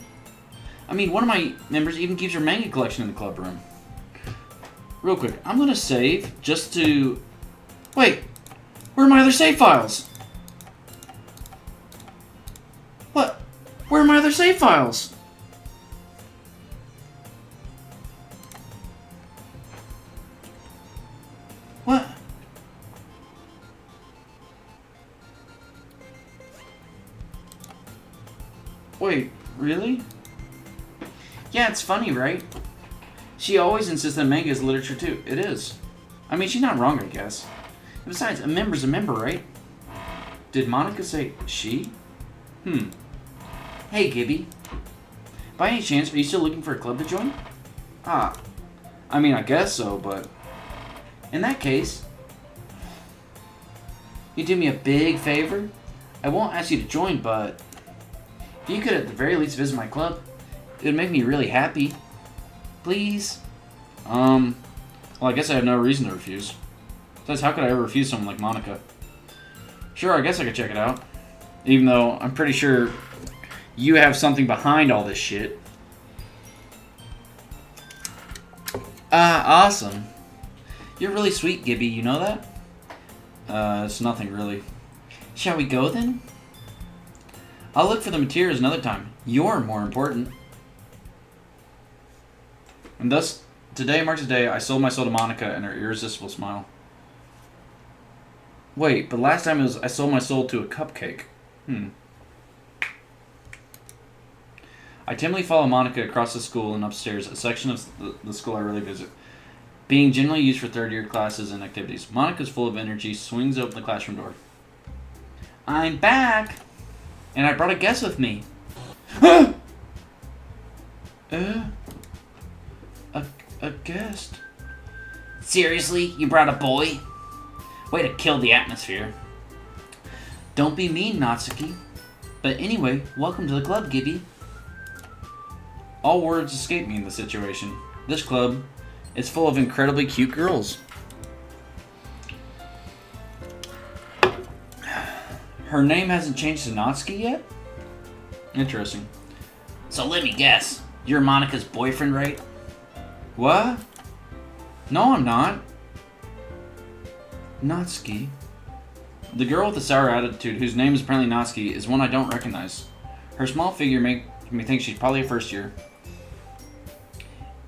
I mean, one of my members even keeps her manga collection in the club room. Real quick, I'm gonna save just to... Wait! Where are my other save files? What? Where are my other save files? What? Wait, really? Yeah, it's funny, right? She always insists that manga is literature too. It is. I mean, she's not wrong, I guess. And besides, a member's a member, right? Did Monica say she? Hey, Gibby. By any chance, are you still looking for a club to join? I mean, I guess so, but... In that case... You do me a big favor? I won't ask you to join, but... If you could at the very least visit my club, it would make me really happy. Please? Well, I guess I have no reason to refuse. Besides, how could I ever refuse someone like Monica? Sure, I guess I could check it out. Even though I'm pretty sure you have something behind all this shit. Awesome. You're really sweet, Gibby, you know that? It's nothing really. Shall we go then? I'll look for the materials another time. You're more important. And thus, today marks the day I sold my soul to Monica and her irresistible smile. Wait, but last time it was I sold my soul to a cupcake. I timidly follow Monica across the school and upstairs, a section of the school I rarely visit, being generally used for third-year classes and activities. Monica's full of energy, swings open the classroom door. I'm back! And I brought a guest with me. A guest? Seriously? You brought a boy? Way to kill the atmosphere. Don't be mean, Natsuki. But anyway, welcome to the club, Gibby. All words escape me in this situation. This club is full of incredibly cute girls. Her name hasn't changed to Natsuki yet? Interesting. So let me guess. You're Monica's boyfriend, right? What? No, I'm not. Natsuki. The girl with the sour attitude, whose name is apparently Natsuki, is one I don't recognize. Her small figure makes me think she's probably a first year.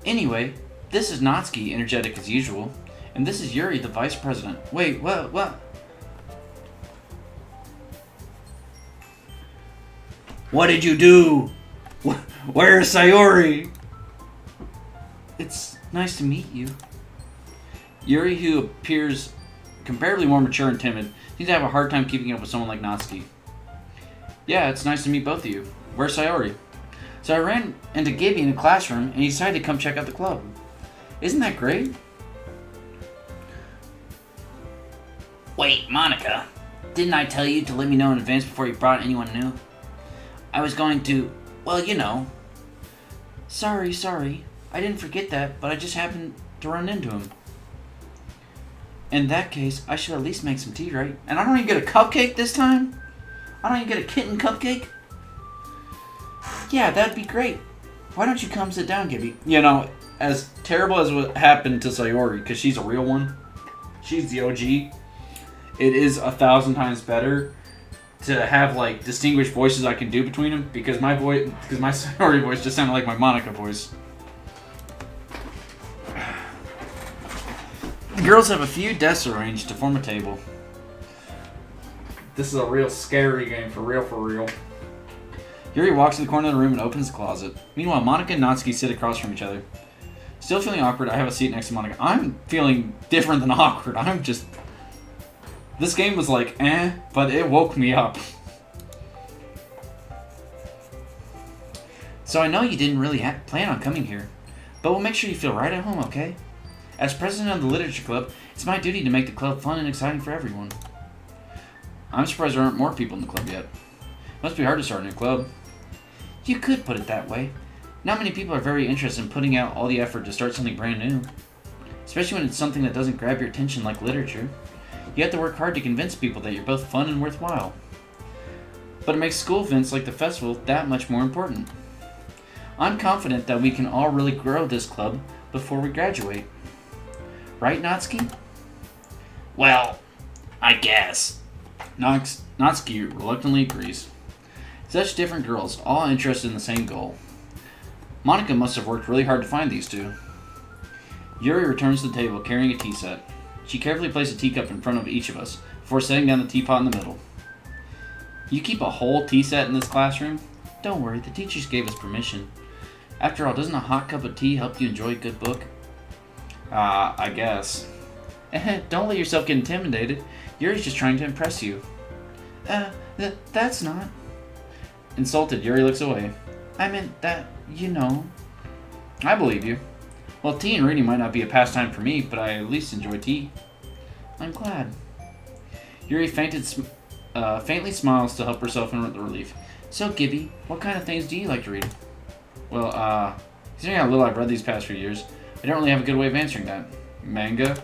Anyway, this is Natsuki, energetic as usual, and this is Yuri, the vice president. Wait, what? What did you do? Where's Sayori? It's nice to meet you. Yuri, who appears comparatively more mature and timid, seems to have a hard time keeping up with someone like Natsuki. Yeah, it's nice to meet both of you. Where's Sayori? So I ran into Gibby in the classroom, and he decided to come check out the club. Isn't that great? Wait, Monica. Didn't I tell you to let me know in advance before you brought anyone new? I was going to, well, you know. Sorry. I didn't forget that, but I just happened to run into him. In that case, I should at least make some tea, right? And I don't even get a cupcake this time? I don't even get a kitten cupcake? Yeah, that'd be great. Why don't you come sit down, Gibby? You know, as terrible as what happened to Sayori, because she's a real one, she's the OG, it is 1,000 times better to have, like, distinguished voices I can do between them, because my Sayori voice just sounded like my Monica voice. The girls have a few desks arranged to form a table. This is a real scary game, for real. Yuri walks to the corner of the room and opens the closet. Meanwhile, Monica and Natsuki sit across from each other. Still feeling awkward, I have a seat next to Monica. I'm feeling different than awkward. This game was like, but it woke me up. So I know you didn't really plan on coming here, but we'll make sure you feel right at home, okay? As president of the Literature Club, it's my duty to make the club fun and exciting for everyone. I'm surprised there aren't more people in the club yet. Must be hard to start a new club. You could put it that way. Not many people are very interested in putting out all the effort to start something brand new. Especially when it's something that doesn't grab your attention like literature. You have to work hard to convince people that you're both fun and worthwhile. But it makes school events like the festival that much more important. I'm confident that we can all really grow this club before we graduate. Right, Natsuki? Well, I guess. Natsuki reluctantly agrees. Such different girls, all interested in the same goal. Monica must have worked really hard to find these two. Yuri returns to the table carrying a tea set. She carefully places a teacup in front of each of us before setting down the teapot in the middle. You keep a whole tea set in this classroom? Don't worry, the teachers gave us permission. After all, doesn't a hot cup of tea help you enjoy a good book? I guess. Don't let yourself get intimidated. Yuri's just trying to impress you. That's not. Insulted, Yuri looks away. I meant that, you know. I believe you. Well, tea and reading might not be a pastime for me, but I at least enjoy tea. I'm glad. Yuri faintly smiles to help herself in the relief. So, Gibby, what kind of things do you like to read? Well, considering how little I've read these past few years, I don't really have a good way of answering that. Manga?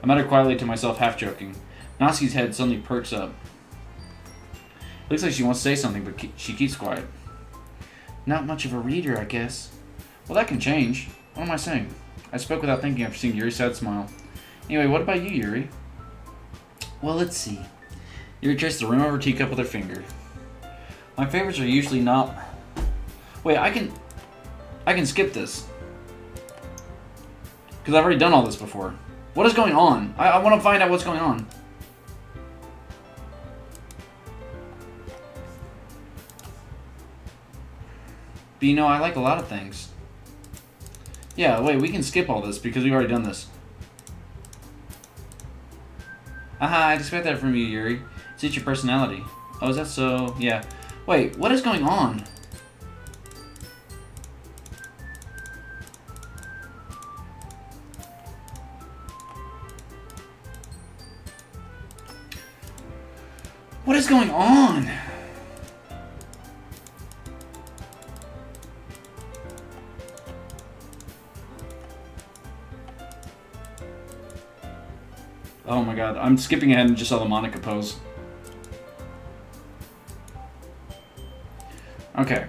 I muttered quietly to myself, half joking. Natsuki's head suddenly perks up. Looks like she wants to say something, but she keeps quiet. Not much of a reader, I guess. Well, that can change. What am I saying? I spoke without thinking after seeing Yuri's sad smile. Anyway, what about you, Yuri? Well, let's see. You retrace the rim of her teacup with her finger. My favorites are usually not... Wait, I can skip this. Because I've already done all this before. What is going on? I want to find out what's going on. But you know, I like a lot of things. Yeah, wait, we can skip all this because we've already done this. Aha, I'd expect that from you, Yuri. It suits your personality. Oh, is that so? Yeah. Wait, what is going on? What is going on? Oh my god, I'm skipping ahead and just saw the Monica pose. Okay.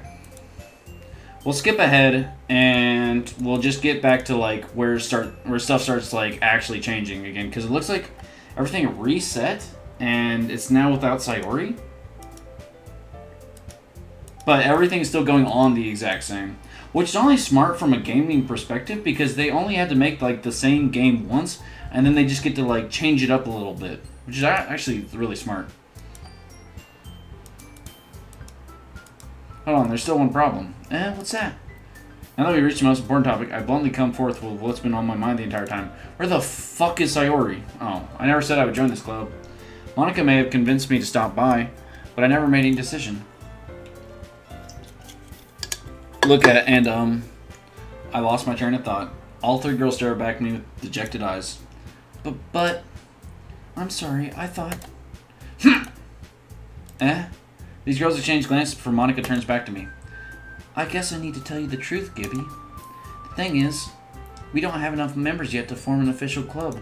We'll skip ahead and we'll just get back to like where stuff starts like actually changing again, because it looks like everything reset and it's now without Sayori. But everything's still going on the exact same. Which is only smart from a gaming perspective because they only had to make like the same game once and then they just get to like change it up a little bit. Which is actually really smart. Hold on, there's still one problem. What's that? Now that we reached the most important topic, I bluntly come forth with what's been on my mind the entire time. Where the fuck is Sayori? Oh, I never said I would join this club. Monica may have convinced me to stop by, but I never made any decision. Look at it, and I lost my train of thought. All three girls stare back at me with dejected eyes. But, I'm sorry, I thought... These girls exchange glances before Monica turns back to me. I guess I need to tell you the truth, Gibby. The thing is, we don't have enough members yet to form an official club.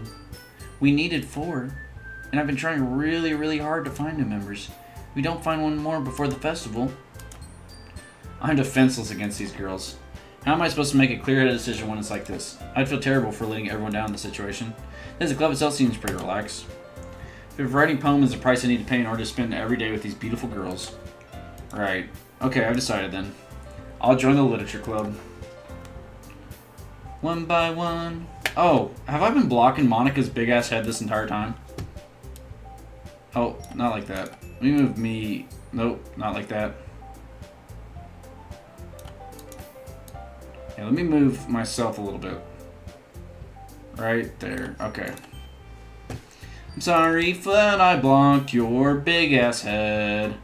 We needed 4, and I've been trying really, really hard to find new members. If we don't find one more before the festival... I'm defenseless against these girls. How am I supposed to make a clear-headed decision when it's like this? I'd feel terrible for letting everyone down in the situation. Then the club itself seems pretty relaxed. If writing poems is the price I need to pay in order to spend every day with these beautiful girls. Right. Okay, I've decided then. I'll join the literature club. One by one. Oh, have I been blocking Monica's big-ass head this entire time? Oh, not like that. Let me move me. Nope, not like that. Yeah, let me move myself a little bit. Right there. Okay. I'm sorry that I blocked your big-ass head,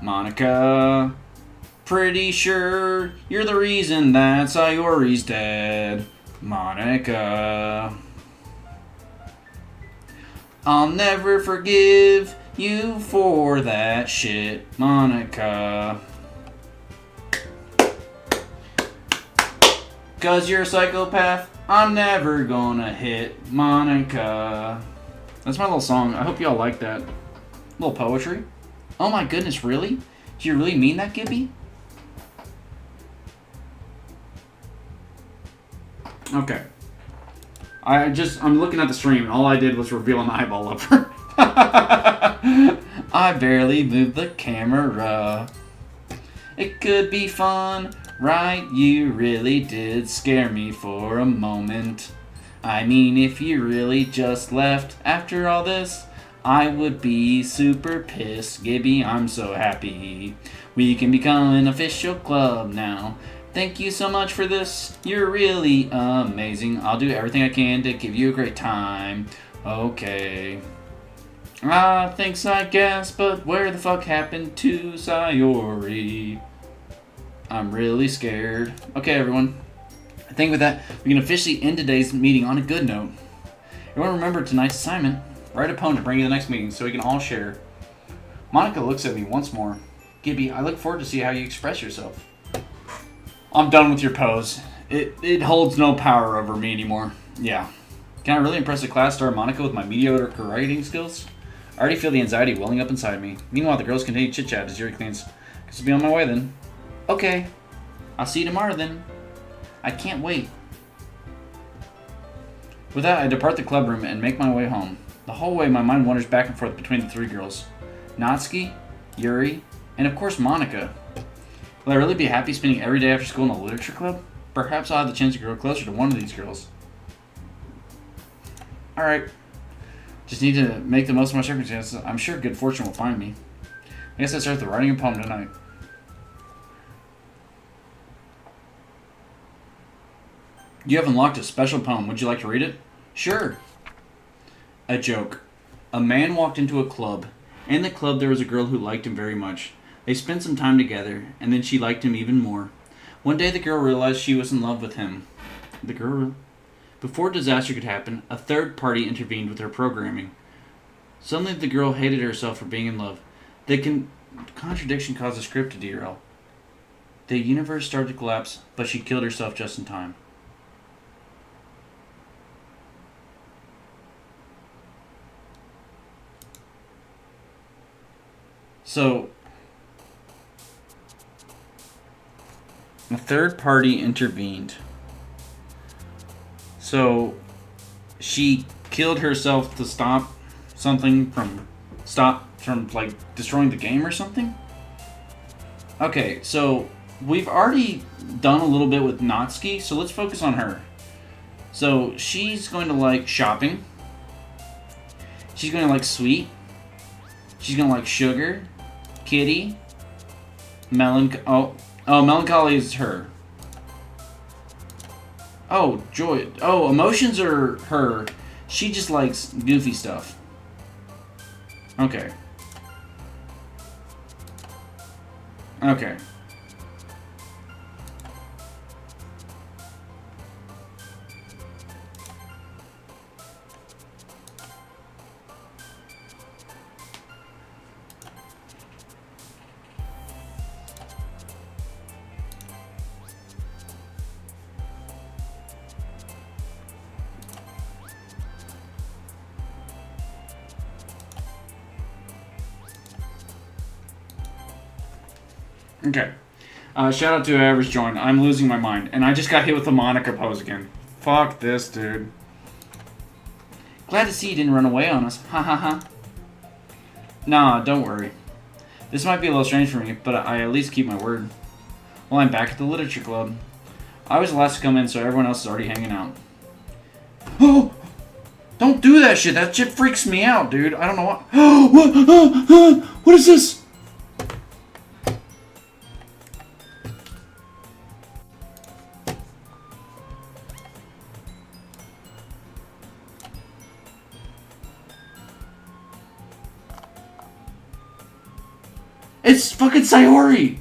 Monica. Pretty sure you're the reason that Sayori's dead, Monica. I'll never forgive you for that shit, Monica. 'Cause you're a psychopath, I'm never gonna hit Monica. That's my little song. I hope y'all like that. Little poetry. Oh my goodness, really? Do you really mean that, Gibby? Okay. I'm looking at the stream and all I did was reveal an eyeball of her. I barely moved the camera. It could be fun, right? You really did scare me for a moment. I mean, if you really just left after all this, I would be super pissed. Gibby, I'm so happy. We can become an official club now. Thank you so much for this. You're really amazing. I'll do everything I can to give you a great time. Okay. Thanks, I guess, but where the fuck happened to Sayori? I'm really scared. Okay, everyone. I think with that, we can officially end today's meeting on a good note. Everyone remember tonight's assignment. Write a poem to bring you to the next meeting so we can all share. Monica looks at me once more. Gibby, I look forward to see how you express yourself. I'm done with your pose. It holds no power over me anymore. Yeah. Can I really impress a class star Monica with my mediocre writing skills? I already feel the anxiety welling up inside me. Meanwhile, the girls continue chit-chat as Yuri cleans. Guess I'll be on my way then. Okay. I'll see you tomorrow then. I can't wait. With that, I depart the club room and make my way home. The whole way, my mind wanders back and forth between the three girls. Natsuki, Yuri, and of course Monica. Will I really be happy spending every day after school in the literature club? Perhaps I'll have the chance to grow closer to one of these girls. Alright. Just need to make the most of my circumstances. I'm sure good fortune will find me. I guess I start the writing a poem tonight. You have unlocked a special poem. Would you like to read it? Sure. A joke. A man walked into a club. In the club there was a girl who liked him very much. They spent some time together, and then she liked him even more. One day the girl realized she was in love with him. Before disaster could happen, a third party intervened with her programming. Suddenly the girl hated herself for being in love. The contradiction caused the script to derail. The universe started to collapse, but she killed herself just in time. So, a third party intervened. So, she killed herself to stop something from like destroying the game or something? Okay, so we've already done a little bit with Natsuki, so let's focus on her. So, she's going to like shopping. She's going to like sweet. She's going to like sugar. Kitty, melancholy is her. Oh, joy. Oh, emotions are her. She just likes goofy stuff. Okay. Okay. Okay. Shout out to whoever's joined. I'm losing my mind. And I just got hit with the Monica pose again. Fuck this, dude. Glad to see you didn't run away on us. Ha ha ha. Nah, don't worry. This might be a little strange for me, but I at least keep my word. Well, I'm back at the literature club. I was the last to come in, so everyone else is already hanging out. Oh! Don't do that shit. That shit freaks me out, dude. I don't know what. What? What is this? It's fucking Sayori!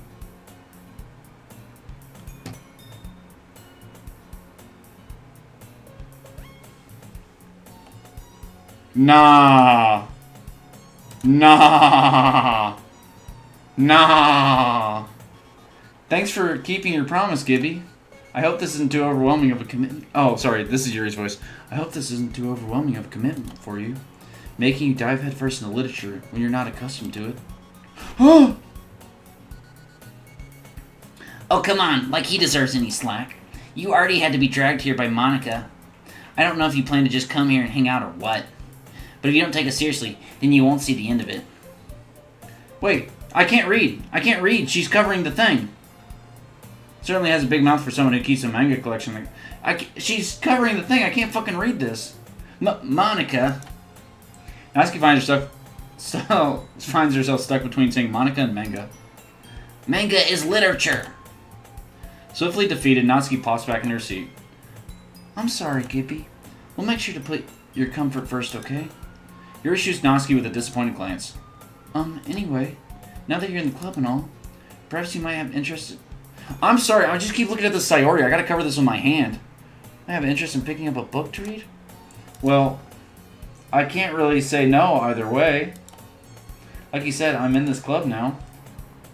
Nah. Thanks for keeping your promise, Gibby. I hope this isn't too overwhelming of a commitment. Oh, sorry, this is Yuri's voice. I hope this isn't too overwhelming of a commitment for you. Making you dive headfirst into literature when you're not accustomed to it. Oh, come on, like he deserves any slack. You already had to be dragged here by Monica. I don't know if you plan to just come here and hang out or what. But if you don't take us seriously, then you won't see the end of it. Wait, I can't read. She's covering the thing. Certainly has a big mouth for someone who keeps a manga collection. She's covering the thing. I can't fucking read this. Monica. Natsuki finds herself stuck between saying Monica and manga. Manga is literature. Swiftly defeated, Natsuki pops back in her seat. I'm sorry, Gibby. We'll make sure to put your comfort first, okay? Yuri shoots Natsuki with a disappointed glance. Anyway, now that you're in the club and all, perhaps you might have interest... I'm sorry, I just keep looking at the Sayori. I gotta cover this with my hand. I have interest in picking up a book to read? Well, I can't really say no either way. Like you said, I'm in this club now.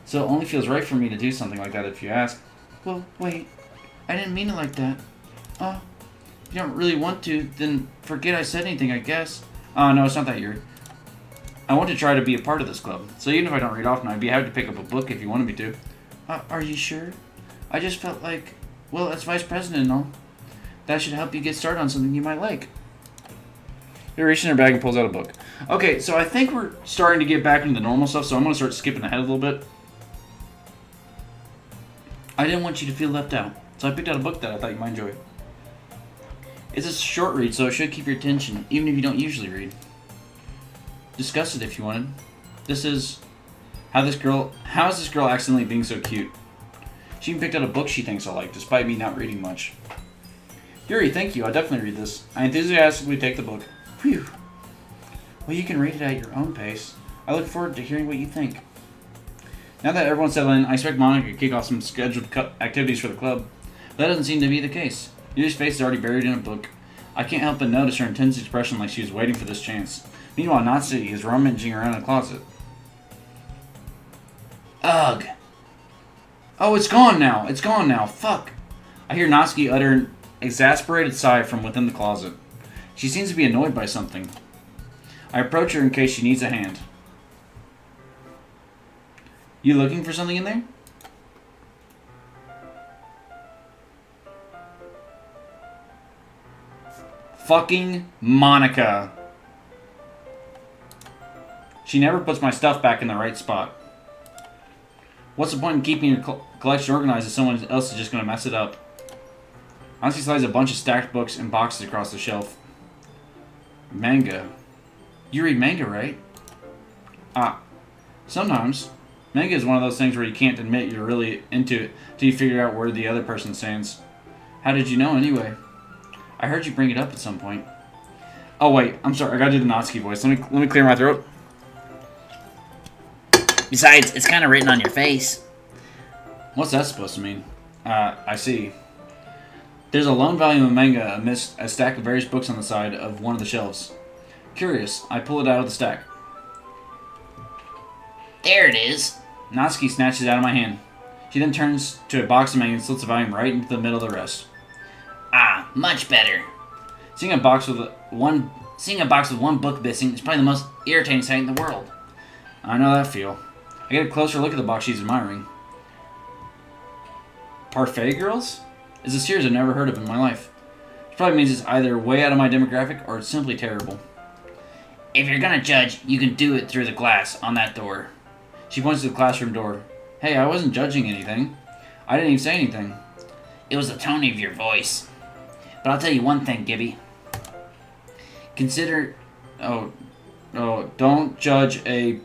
So it only feels right for me to do something like that if you ask. Well, wait. I didn't mean it like that. If you don't really want to, then forget I said anything, I guess. No, it's not that, Yuri. I want to try to be a part of this club. So even if I don't read often, I'd be happy to pick up a book if you wanted me to. Are you sure? I just felt like, well, as vice president and all, that should help you get started on something you might like. He reaches in her bag and pulls out a book. Okay, so I think we're starting to get back into the normal stuff, so I'm going to start skipping ahead a little bit. I didn't want you to feel left out, so I picked out a book that I thought you might enjoy. It's a short read, so it should keep your attention, even if you don't usually read. Discuss it if you wanted. This is... How is this girl accidentally being so cute? She even picked out a book she thinks I like, despite me not reading much. Yuri, thank you. I'll definitely read this. I enthusiastically take the book. Phew. Well, you can read it at your own pace. I look forward to hearing what you think. Now that everyone's settled in, I expect Monica to kick off some scheduled activities for the club. That doesn't seem to be the case. Yuri's face is already buried in a book. I can't help but notice her intense expression like she was waiting for this chance. Meanwhile, Natsuki is rummaging around in the closet. Ugh. Oh, it's gone now. It's gone now. Fuck. I hear Natsuki utter an exasperated sigh from within the closet. She seems to be annoyed by something. I approach her in case she needs a hand. You looking for something in there? Fucking Monica. She never puts my stuff back in the right spot. What's the point in keeping your collection organized if someone else is just going to mess it up? Nancy slides a bunch of stacked books and boxes across the shelf. Manga. You read manga, right? Ah. Sometimes. Manga is one of those things where you can't admit you're really into it till you figure out where the other person stands. How did you know, anyway? I heard you bring it up at some point. Oh, wait. I'm sorry. I gotta do the Natsuki voice. Let me clear my throat. Besides, it's kind of written on your face. What's that supposed to mean? I see. There's a lone volume of manga amidst a stack of various books on the side of one of the shelves. Curious, I pull it out of the stack. There it is. Natsuki snatches it out of my hand. She then turns to a box of manga and slits the volume right into the middle of the rest. Ah, much better. Seeing a box with one book missing is probably the most irritating sight in the world. I know that feel. I get a closer look at the box she's admiring. Parfait Girls? It's a series I've never heard of in my life. Which probably means it's either way out of my demographic or it's simply terrible. If you're gonna judge, you can do it through the glass on that door. She points to the classroom door. Hey, I wasn't judging anything. I didn't even say anything. It was the tone of your voice. But I'll tell you one thing, Gibby. Consider... Oh, don't judge a...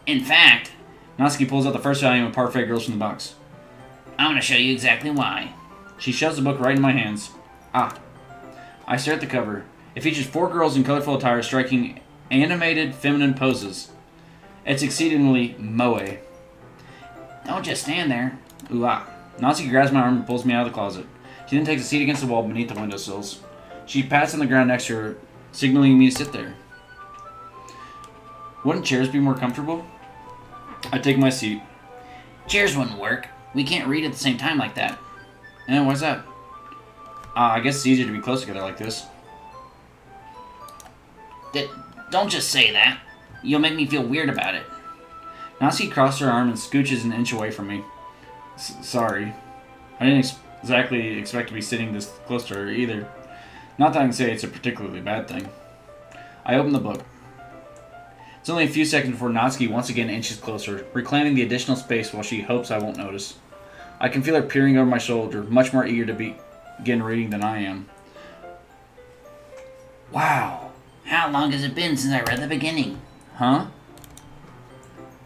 In fact, Natsuki pulls out the first volume of Parfait Girls from the box. I'm gonna show you exactly why. She shoves the book right in my hands. Ah. I stare at the cover. It features 4 girls in colorful attire striking animated feminine poses. It's exceedingly moe. Don't just stand there. Ooh ah. Natsuki grabs my arm and pulls me out of the closet. She then takes a seat against the wall beneath the windowsills. She pats on the ground next to her, signaling me to sit there. Wouldn't chairs be more comfortable? I take my seat. Chairs wouldn't work. We can't read at the same time like that. And why's that? I guess it's easier to be close together like this. Don't just say that. You'll make me feel weird about it. Natsuki crosses her arm and scooches an inch away from me. Sorry. I didn't exactly expect to be sitting this close to her either. Not that I can say it's a particularly bad thing. I open the book. It's only a few seconds before Natsuki once again inches closer, reclaiming the additional space while she hopes I won't notice. I can feel her peering over my shoulder, much more eager to begin reading than I am. Wow. How long has it been since I read the beginning? Huh?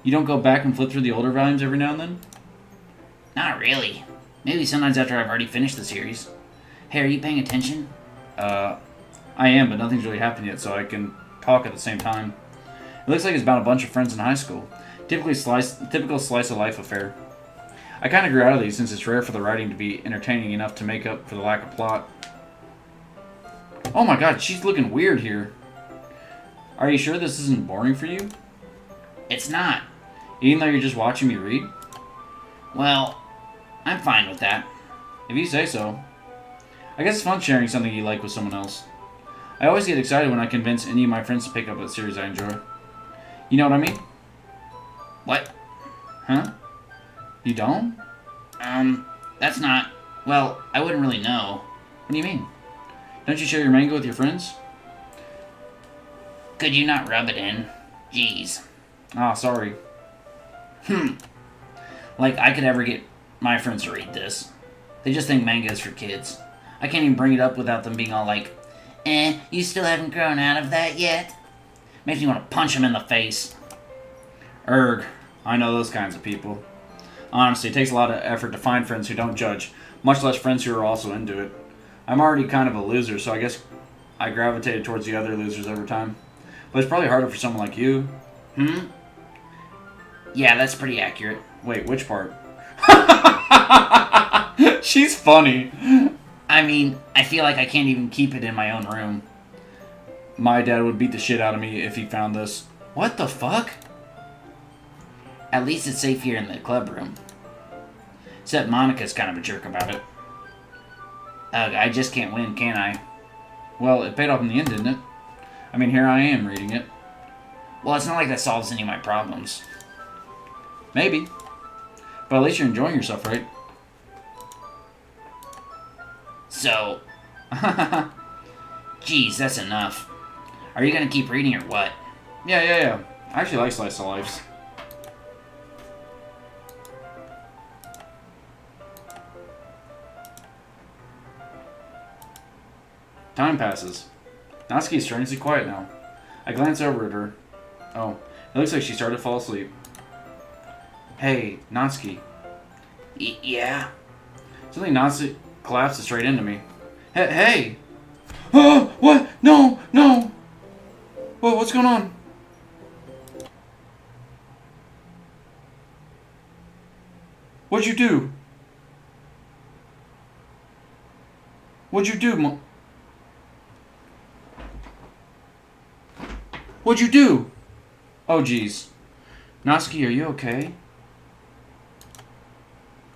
You don't go back and flip through the older volumes every now and then? Not really. Maybe sometimes after I've already finished the series. Hey, are you paying attention? I am, but nothing's really happened yet, so I can talk at the same time. It looks like it's about a bunch of friends in high school. Typical slice of life affair. I kind of grew out of these since it's rare for the writing to be entertaining enough to make up for the lack of plot. Oh my god, she's looking weird here. Are you sure this isn't boring for you? It's not. Even though you're just watching me read? Well, I'm fine with that. If you say so. I guess it's fun sharing something you like with someone else. I always get excited when I convince any of my friends to pick up a series I enjoy. You know what I mean? What? Huh? You don't? That's not... Well, I wouldn't really know. What do you mean? Don't you share your manga with your friends? Could you not rub it in? Jeez. Ah, sorry. Like I could ever get my friends to read this. They just think manga is for kids. I can't even bring it up without them being all like, you still haven't grown out of that yet? Makes me want to punch them in the face. Erg, I know those kinds of people. Honestly, it takes a lot of effort to find friends who don't judge, much less friends who are also into it. I'm already kind of a loser, so I guess I gravitated towards the other losers over time. But it's probably harder for someone like you. Yeah, that's pretty accurate. Wait, which part? She's funny. I mean, I feel like I can't even keep it in my own room. My dad would beat the shit out of me if he found this. What the fuck? At least it's safe here in the club room. Except Monica's kind of a jerk about it. Ugh, I just can't win, can I? Well, it paid off in the end, didn't it? I mean, here I am reading it. Well, it's not like that solves any of my problems. Maybe. But at least you're enjoying yourself, right? So... Geez, that's enough. Are you gonna keep reading or what? Yeah. I actually like slice of lives. Time passes. Natsuki is strangely quiet now. I glance over at her. Oh, it looks like she started to fall asleep. Hey, Natsuki. Yeah? Suddenly Natsuki collapses straight into me. Hey! Oh, what? No! Whoa, what's going on? What'd you do? What'd you do, What'd you do? Oh, jeez. Natsuki, are you okay?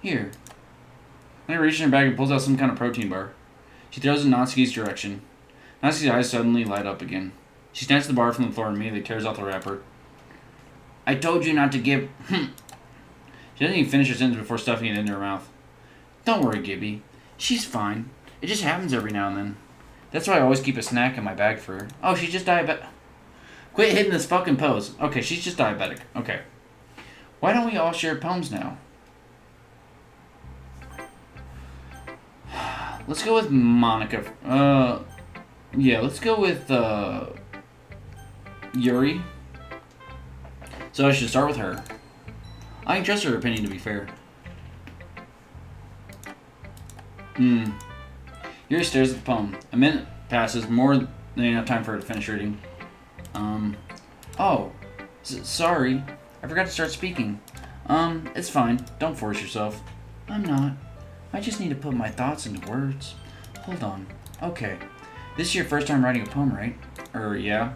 Here. Then he reaches in her bag and pulls out some kind of protein bar. She throws it in Natsuki's direction. Natsuki's eyes suddenly light up again. She snatches the bar from the floor and immediately tears off the wrapper. I told you not to give... She doesn't even finish her sentence before stuffing it into her mouth. Don't worry, Gibby. She's fine. It just happens every now and then. That's why I always keep a snack in my bag for her. Oh, she's just diabetic. Quit hitting this fucking pose. Okay, she's just diabetic. Okay. Why don't we all share poems now? Let's go with Monica. Yeah, let's go with, Yuri. So I should start with her. I can trust her opinion, to be fair. Yuri stares at the poem. A minute passes, more than enough time for her to finish reading. Oh. Sorry. I forgot to start speaking. It's fine. Don't force yourself. I'm not. I just need to put my thoughts into words. Hold on. Okay. This is your first time writing a poem, right? Yeah.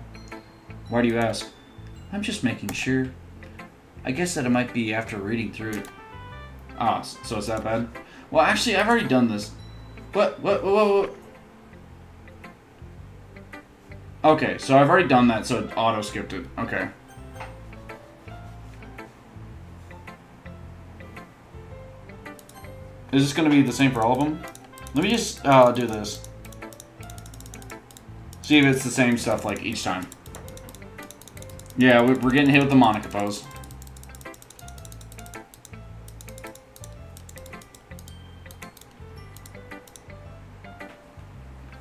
Why do you ask? I'm just making sure. I guess that it might be after reading through it. Ah, so it's that bad? Well, actually, I've already done this. What? Okay, so I've already done that, so it auto-skipped it. Okay. Is this going to be the same for all of them? Let me just do this. See if it's the same stuff, like, each time. Yeah, we're getting hit with the Monica pose.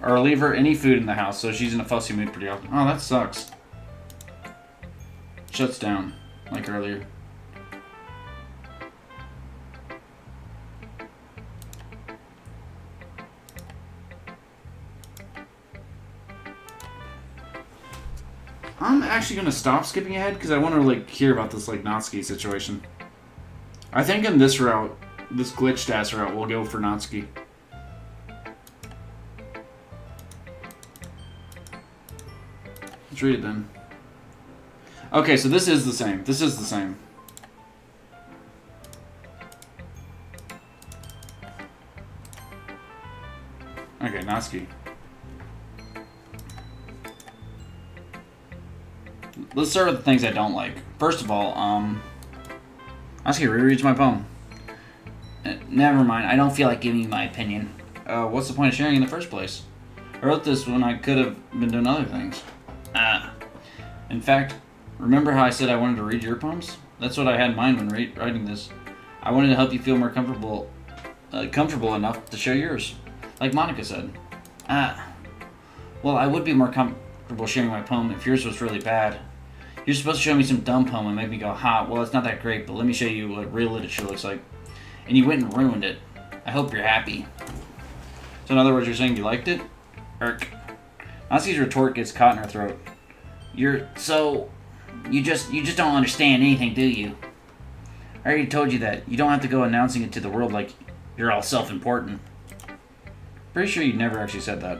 Or leave her any food in the house, so she's in a fussy mood pretty often. Oh, that sucks. Shuts down, like earlier. I'm actually going to stop skipping ahead because I want to like hear about this like Natsuki situation. I think in this route, this glitched ass route, we'll go for Natsuki. Let's read it then. Okay, so this is the same. This is the same. Okay, Natsuki. Let's start with the things I don't like. First of all, Natsuki rereads my poem. Never mind. I don't feel like giving you my opinion. What's the point of sharing in the first place? I wrote this when I could have been doing other things. In fact, remember how I said I wanted to read your poems? That's what I had in mind when writing this. I wanted to help you feel more comfortable enough to share yours, like Monica said. Well, I would be more comfortable sharing my poem if yours was really bad. You're supposed to show me some dumb poem and make me go, ha, well, it's not that great, but let me show you what real literature looks like. And you went and ruined it. I hope you're happy. So in other words, you're saying you liked it? Irk. Natsuki's retort gets caught in her throat. You just don't understand anything, do you? I already told you that. You don't have to go announcing it to the world like you're all self-important. Pretty sure you never actually said that.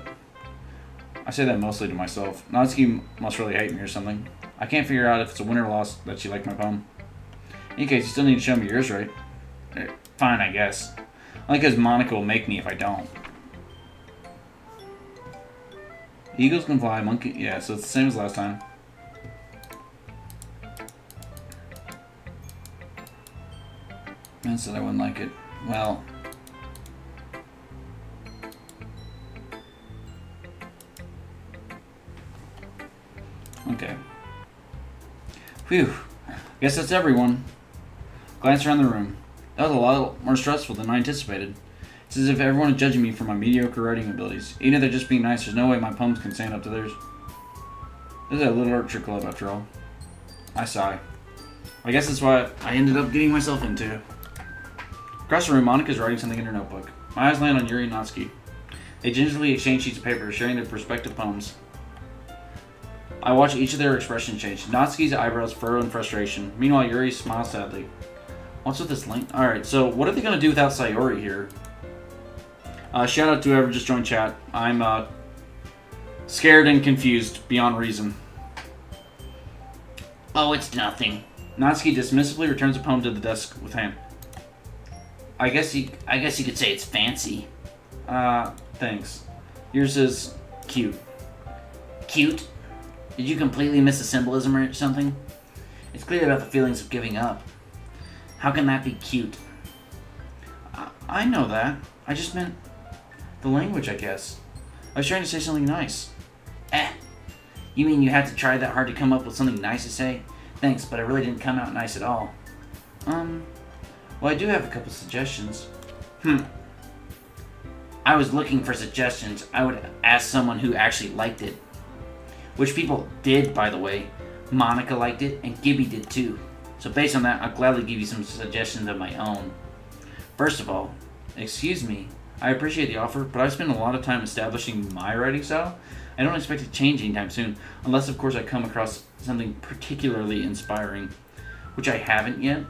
I say that mostly to myself. Natsuki must really hate me or something. I can't figure out if it's a win or loss that she liked my poem. In any case, you still need to show me yours, right? Fine, I guess. Only because Monica will make me if I don't. Eagles can fly, monkey... Yeah, so it's the same as last time. Man said I wouldn't like it. Well... Okay. Phew. Guess that's everyone. Glance around the room. That was a lot more stressful than I anticipated. It's as if everyone is judging me for my mediocre writing abilities. Even if they're just being nice, there's no way my poems can stand up to theirs. This is a literature club, after all. I sigh. I guess that's what I ended up getting myself into. Across the room, Monica's writing something in her notebook. My eyes land on Yuri and Natsuki. They gingerly exchange sheets of paper, sharing their respective poems. I watch each of their expressions change. Natsuki's eyebrows furrow in frustration. Meanwhile, Yuri smiles sadly. What's with this link? Alright, so what are they going to do without Sayori here? Shout out to whoever just joined chat. I'm scared and confused beyond reason. Oh, it's nothing. Natsuki dismissively returns a poem to the desk with hand. I guess you could say it's fancy. Thanks. Yours is cute. Cute? Did you completely miss the symbolism or something? It's clear about the feelings of giving up. How can that be cute? I know that. I just meant the language, I guess. I was trying to say something nice. You mean you had to try that hard to come up with something nice to say? Thanks, but it really didn't come out nice at all. Well, I do have a couple suggestions. I was looking for suggestions. I would ask someone who actually liked it. Which people did, by the way. Monica liked it, and Gibby did too. So based on that, I'll gladly give you some suggestions of my own. First of all, excuse me, I appreciate the offer, but I've spent a lot of time establishing my writing style. I don't expect it to change anytime soon, unless of course I come across something particularly inspiring, which I haven't yet.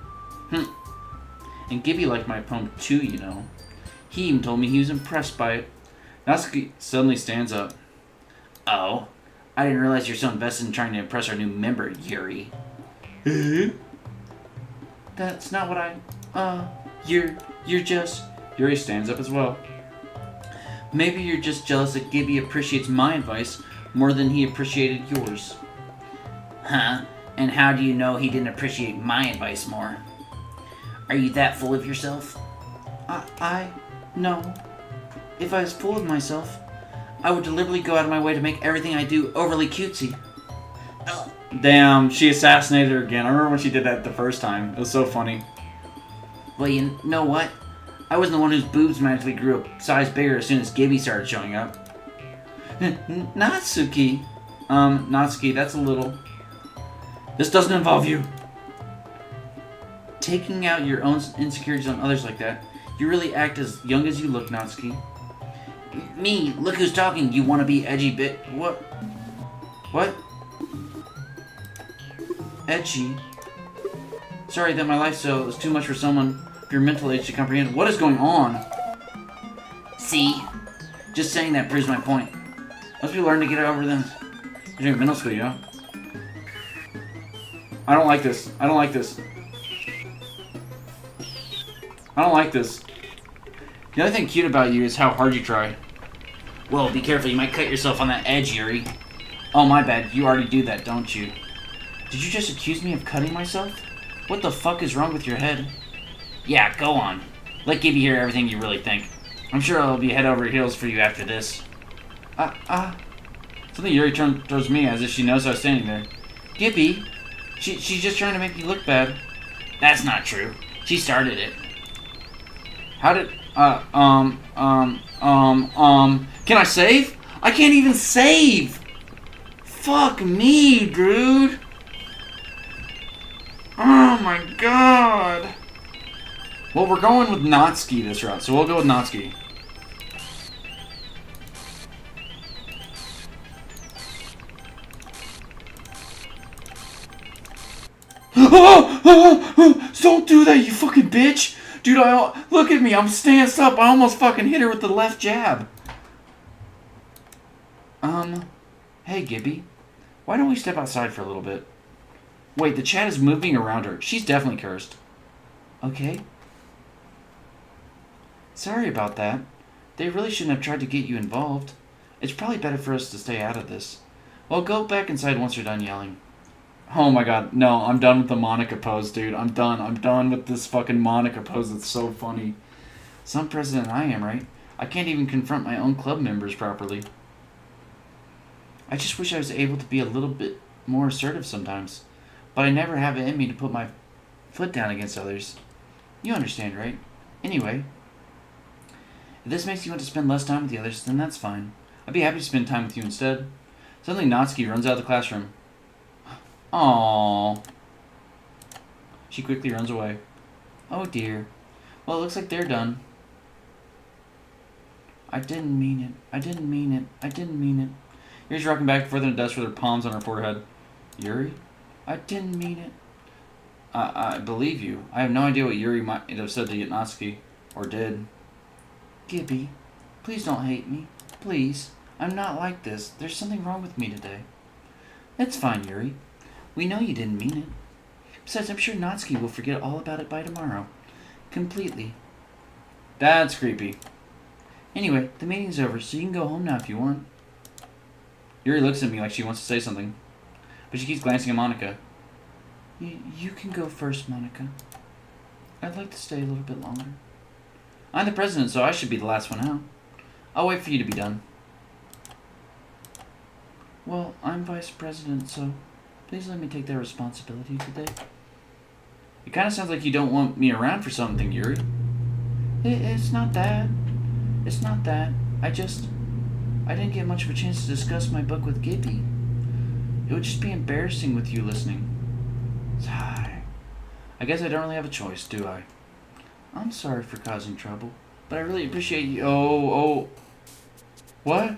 And Gibby liked my poem too, you know. He even told me he was impressed by it. Natsuki suddenly stands up. Oh, I didn't realize you're so invested in trying to impress our new member, Yuri. That's not what you're just... Yuri stands up as well. Maybe you're just jealous that Gibby appreciates my advice more than he appreciated yours. Huh? And how do you know he didn't appreciate my advice more? Are you that full of yourself? No. If I was full of myself, I would deliberately go out of my way to make everything I do overly cutesy. Damn, she assassinated her again. I remember when she did that the first time. It was so funny. Well, you know what? I wasn't the one whose boobs magically grew a size bigger as soon as Gibby started showing up. Natsuki. Natsuki, that's a little... This doesn't involve you. Taking out your own insecurities on others like that, you really act as young as you look, Natsuki. Me? Look who's talking, you wanna be edgy bit... What? Edgy? Sorry that my lifestyle is too much for someone of your mental age to comprehend. What is going on? See? Just saying that proves my point. Most people learn to get over them. You're in middle school, you know? I don't like this. I don't like this. I don't like this. The other thing cute about you is how hard you try. Well, be careful. You might cut yourself on that edge, Yuri. Oh, my bad. You already do that, don't you? Did you just accuse me of cutting myself? What the fuck is wrong with your head? Yeah, go on. Let Gibby hear everything you really think. I'm sure it'll be head over heels for you after this. Suddenly Yuri turned towards me as if she knows I was standing there. Gibby, she's just trying to make you look bad. That's not true. She started it. How did, can I save? I can't even save! Fuck me, dude! Oh my god! Well, we're going with Natsuki this route, so we'll go with Natsuki. Don't do that, you fucking bitch! Dude, look at me, I'm stance up. I almost fucking hit her with the left jab. Hey, Gibby. Why don't we step outside for a little bit? Wait, the chat is moving around her. She's definitely cursed. Okay. Sorry about that. They really shouldn't have tried to get you involved. It's probably better for us to stay out of this. Well, go back inside once you're done yelling. Oh my god, no, I'm done with the Monica pose, dude. I'm done with this fucking Monica pose. It's so funny. Some president I am, right? I can't even confront my own club members properly. I just wish I was able to be a little bit more assertive sometimes. But I never have it in me to put my foot down against others. You understand, right? Anyway, if this makes you want to spend less time with the others, then that's fine. I'd be happy to spend time with you instead. Suddenly Natsuki runs out of the classroom. Aww. She quickly runs away. Oh dear. Well, it looks like they're done. I didn't mean it. I didn't mean it. I didn't mean it. Yuri's rocking back and forth in the dust with her palms on her forehead. Yuri? I didn't mean it. I believe you. I have no idea what Yuri might have said to Natsuki. Or did. Gibby, please don't hate me. Please. I'm not like this. There's something wrong with me today. It's fine, Yuri. We know you didn't mean it. Besides, I'm sure Natsuki will forget all about it by tomorrow. Completely. That's creepy. Anyway, the meeting's over, so you can go home now if you want. Yuri looks at me like she wants to say something, but she keeps glancing at Monica. You can go first, Monica. I'd like to stay a little bit longer. I'm the president, so I should be the last one out. I'll wait for you to be done. Well, I'm vice president, so please let me take that responsibility today. It kind of sounds like you don't want me around for something, Yuri. It's not that. It's not that. I didn't get much of a chance to discuss my book with Gibby. It would just be embarrassing with you listening. Sigh. I guess I don't really have a choice, do I? I'm sorry for causing trouble, but I really appreciate you. Oh. What?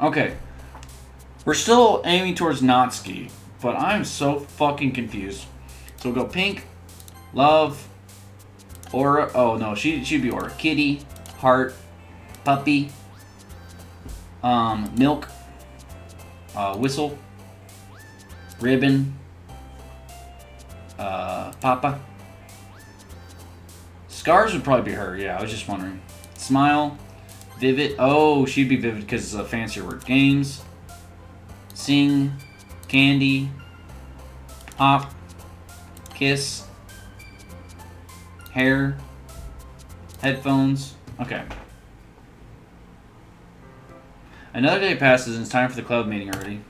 Okay. We're still aiming towards Natsuki, but I'm so fucking confused. So we'll go pink, love, aura. Oh no, she'd be aura. Kitty, heart, puppy, milk, whistle, ribbon, papa. Scars would probably be her. Yeah, I was just wondering. Smile, vivid. Oh, she'd be vivid because it's a fancier word. Games, sing, candy, pop, kiss, hair, headphones. Okay. Another day passes and it's time for the club meeting already.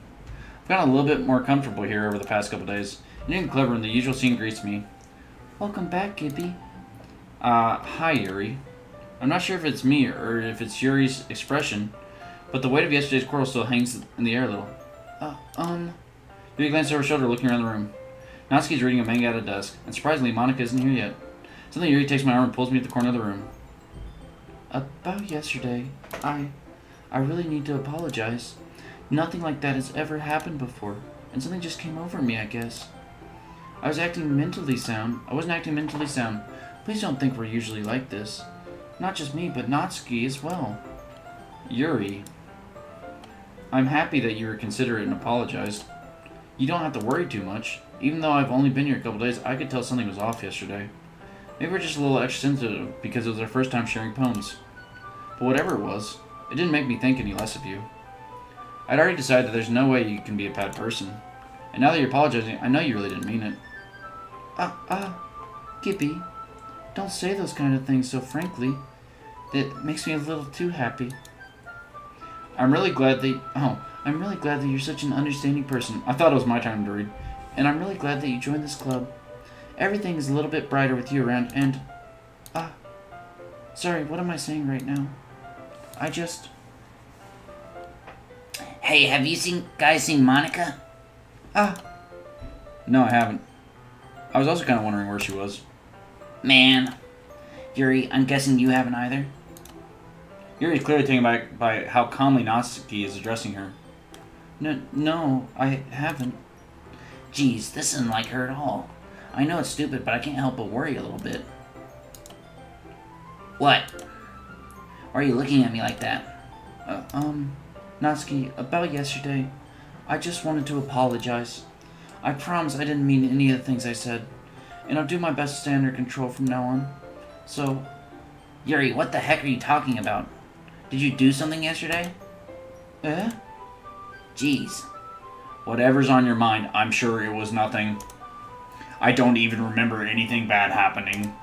I've gotten a little bit more comfortable here over the past couple days. In the club room, the usual scene greets me. Welcome back, Gibby. Hi, Yuri. I'm not sure if it's me or if it's Yuri's expression, but the weight of yesterday's quarrel still hangs in the air a little. Yuri glances over her shoulder, looking around the room. Natsuki's reading a manga at a desk, and surprisingly, Monica isn't here yet. Suddenly, Yuri takes my arm and pulls me to the corner of the room. About yesterday, I really need to apologize. Nothing like that has ever happened before, and something just came over me, I guess. I wasn't acting mentally sound. Please don't think we're usually like this. Not just me, but Natsuki as well. Yuri, I'm happy that you were considerate and apologized. You don't have to worry too much. Even though I've only been here a couple days, I could tell something was off yesterday. Maybe we're just a little extra sensitive because it was our first time sharing poems. But whatever it was, it didn't make me think any less of you. I'd already decided that there's no way you can be a bad person. And now that you're apologizing, I know you really didn't mean it. Gibby, don't say those kind of things so frankly. That makes me a little too happy. I'm really glad that you're such an understanding person. I thought it was my time to read. And I'm really glad that you joined this club. Everything is a little bit brighter with you around, and... Sorry, what am I saying right now? Hey, have you guys seen Monica? No, I haven't. I was also kind of wondering where she was. Man. Yuri, I'm guessing you haven't either? Yuri's clearly taken back by how calmly Natsuki is addressing her. No, I haven't. Geez, this isn't like her at all. I know it's stupid, but I can't help but worry a little bit. What? Why are you looking at me like that? Natsuki, about yesterday, I just wanted to apologize. I promise I didn't mean any of the things I said, and I'll do my best to stay under control from now on. So... Yuri, what the heck are you talking about? Did you do something yesterday? Jeez. Whatever's on your mind, I'm sure it was nothing. I don't even remember anything bad happening.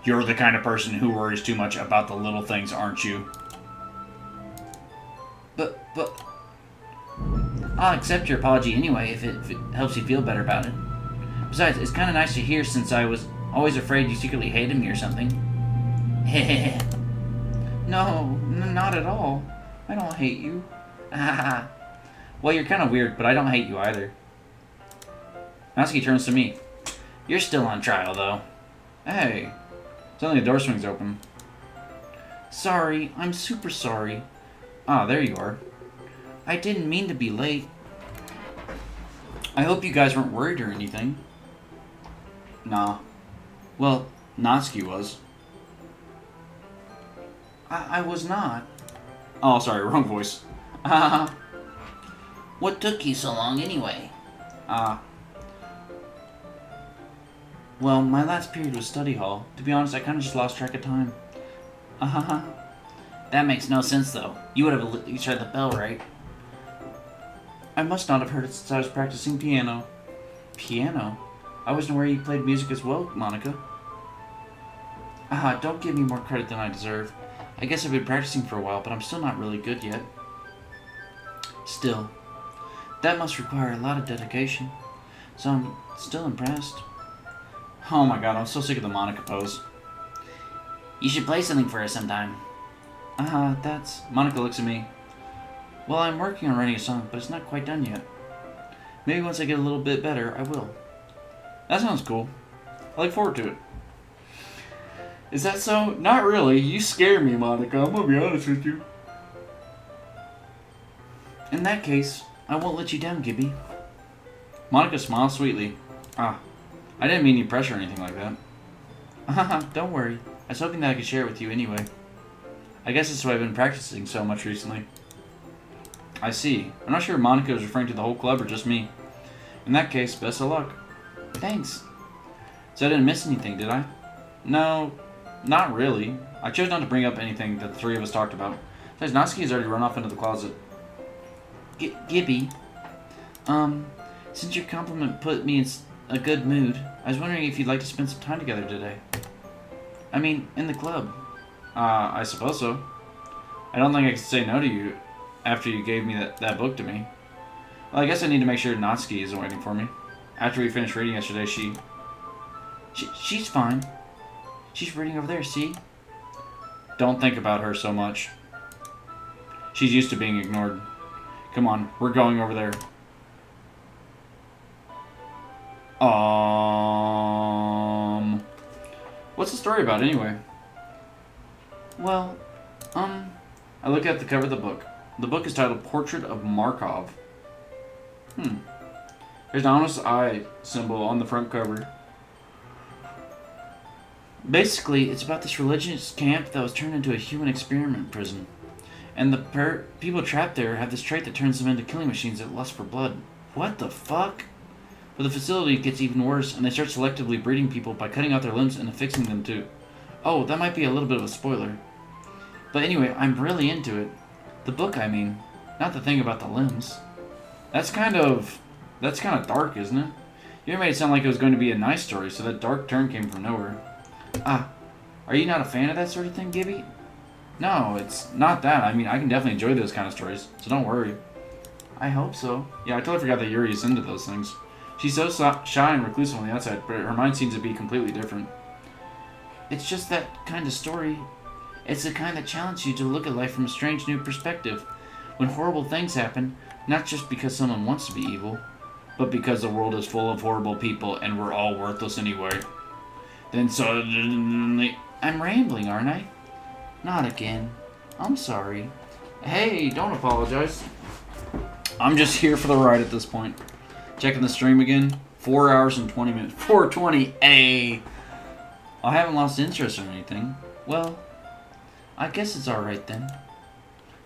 You're the kind of person who worries too much about the little things, aren't you? But... I'll accept your apology anyway if it helps you feel better about it. Besides, it's kind of nice to hear since I was always afraid you secretly hated me or something. No, not at all. I don't hate you. Well, you're kind of weird, but I don't hate you either. Natsuki turns to me. You're still on trial, though. Hey. Suddenly the door swings open. Sorry, I'm super sorry. Ah, there you are. I didn't mean to be late. I hope you guys weren't worried or anything. Nah. Well, Natsuki was. I was not. Oh, sorry, wrong voice. What took you so long anyway? Well, my last period was study hall. To be honest, I kind of just lost track of time. That makes no sense, though. You would have at least heard the bell, right? I must not have heard it since I was practicing piano. Piano? I wasn't aware you played music as well, Monica. Don't give me more credit than I deserve. I guess I've been practicing for a while, but I'm still not really good yet. Still, that must require a lot of dedication. So I'm still impressed. Oh my god, I'm so sick of the Monica pose. You should play something for us sometime. That's... Monica looks at me. Well, I'm working on writing a song, but it's not quite done yet. Maybe once I get a little bit better, I will. That sounds cool. I look forward to it. Is that so? Not really. You scare me, Monica. I'm gonna be honest with you. In that case, I won't let you down, Gibby. Monica smiles sweetly. I didn't mean any pressure or anything like that. Don't worry. I was hoping that I could share it with you anyway. I guess that's why I've been practicing so much recently. I see. I'm not sure if Monica was referring to the whole club or just me. In that case, best of luck. Thanks. So I didn't miss anything, did I? No, not really. I chose not to bring up anything that the three of us talked about. Besides, Natsuki has already run off into the closet. Gibby, since your compliment put me in a good mood, I was wondering if you'd like to spend some time together today. I mean, in the club. I suppose so. I don't think I could say no to you after you gave me that book to me. Well, I guess I need to make sure Natsuki isn't waiting for me. After we finished reading yesterday, she's fine. She's reading over there, see? Don't think about her so much. She's used to being ignored. Come on, we're going over there. What's the story about anyway? Well, I look at the cover of the book. The book is titled Portrait of Markov. There's an ominous eye symbol on the front cover. Basically, it's about this religious camp that was turned into a human experiment prison. And the people trapped there have this trait that turns them into killing machines that lust for blood. What the fuck? But the facility gets even worse, and they start selectively breeding people by cutting out their limbs and affixing them to... Oh, that might be a little bit of a spoiler. But anyway, I'm really into it. The book, I mean. Not the thing about the limbs. That's kind of dark, isn't it? You made it sound like it was going to be a nice story, so that dark turn came from nowhere. Ah, are you not a fan of that sort of thing, Gibby? No, it's not that. I mean, I can definitely enjoy those kind of stories, so don't worry. I hope so. Yeah, I totally forgot that Yuri is into those things. She's so shy and reclusive on the outside, but her mind seems to be completely different. It's just that kind of story. It's the kind that challenges you to look at life from a strange new perspective. When horrible things happen, not just because someone wants to be evil, but because the world is full of horrible people and we're all worthless anyway. Then suddenly... I'm rambling, aren't I? Not again. I'm sorry. Hey, don't apologize. I'm just here for the ride at this point. Checking the stream again. 4 hours and 20 minutes. 4:20. Hey! I haven't lost interest or anything. Well, I guess it's alright then.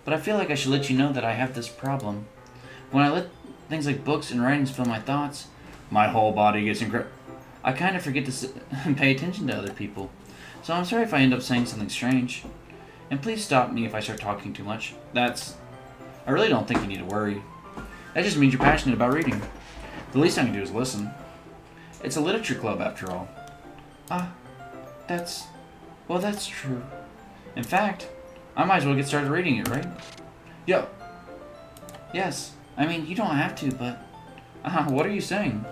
But I feel like I should let you know that I have this problem. When I let things like books and writings fill my thoughts, my whole body gets I kind of forget to pay attention to other people. So I'm sorry if I end up saying something strange. And please stop me if I start talking too much. I really don't think you need to worry. That just means you're passionate about reading. The least I can do is listen. It's a literature club after all. That's true. In fact, I might as well get started reading it, right? Yo. Yes. I mean, you don't have to, but... what are you saying?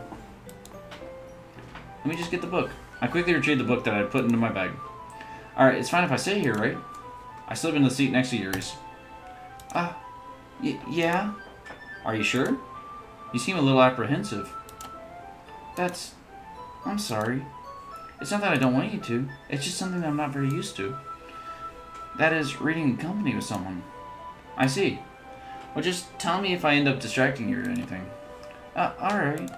Let me just get the book. I quickly retrieved the book that I put into my bag. Alright, it's fine if I sit here, right? I slip in the seat next to Yuri's. Yeah? Are you sure? You seem a little apprehensive. I'm sorry. It's not that I don't want you to. It's just something that I'm not very used to. That is, reading in company with someone. I see. Well, just tell me if I end up distracting you or anything. Alright.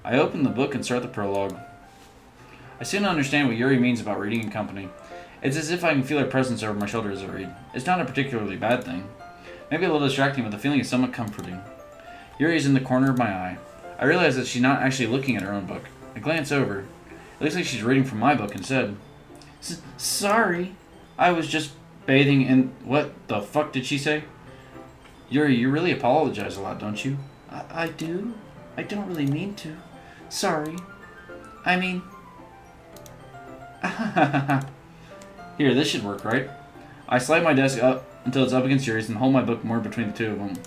I open the book and start the prologue. I soon understand what Yuri means about reading in company. It's as if I can feel her presence over my shoulder as I read. It's not a particularly bad thing. Maybe a little distracting, but the feeling is somewhat comforting. Yuri is in the corner of my eye. I realize that she's not actually looking at her own book. I glance over. It looks like she's reading from my book instead. Sorry. I was just bathing in... What the fuck did she say? Yuri, you really apologize a lot, don't you? I do? I don't really mean to. Sorry. I mean... Here, this should work, right? I slide my desk up until it's up against Yuri's and hold my book more between the two of them.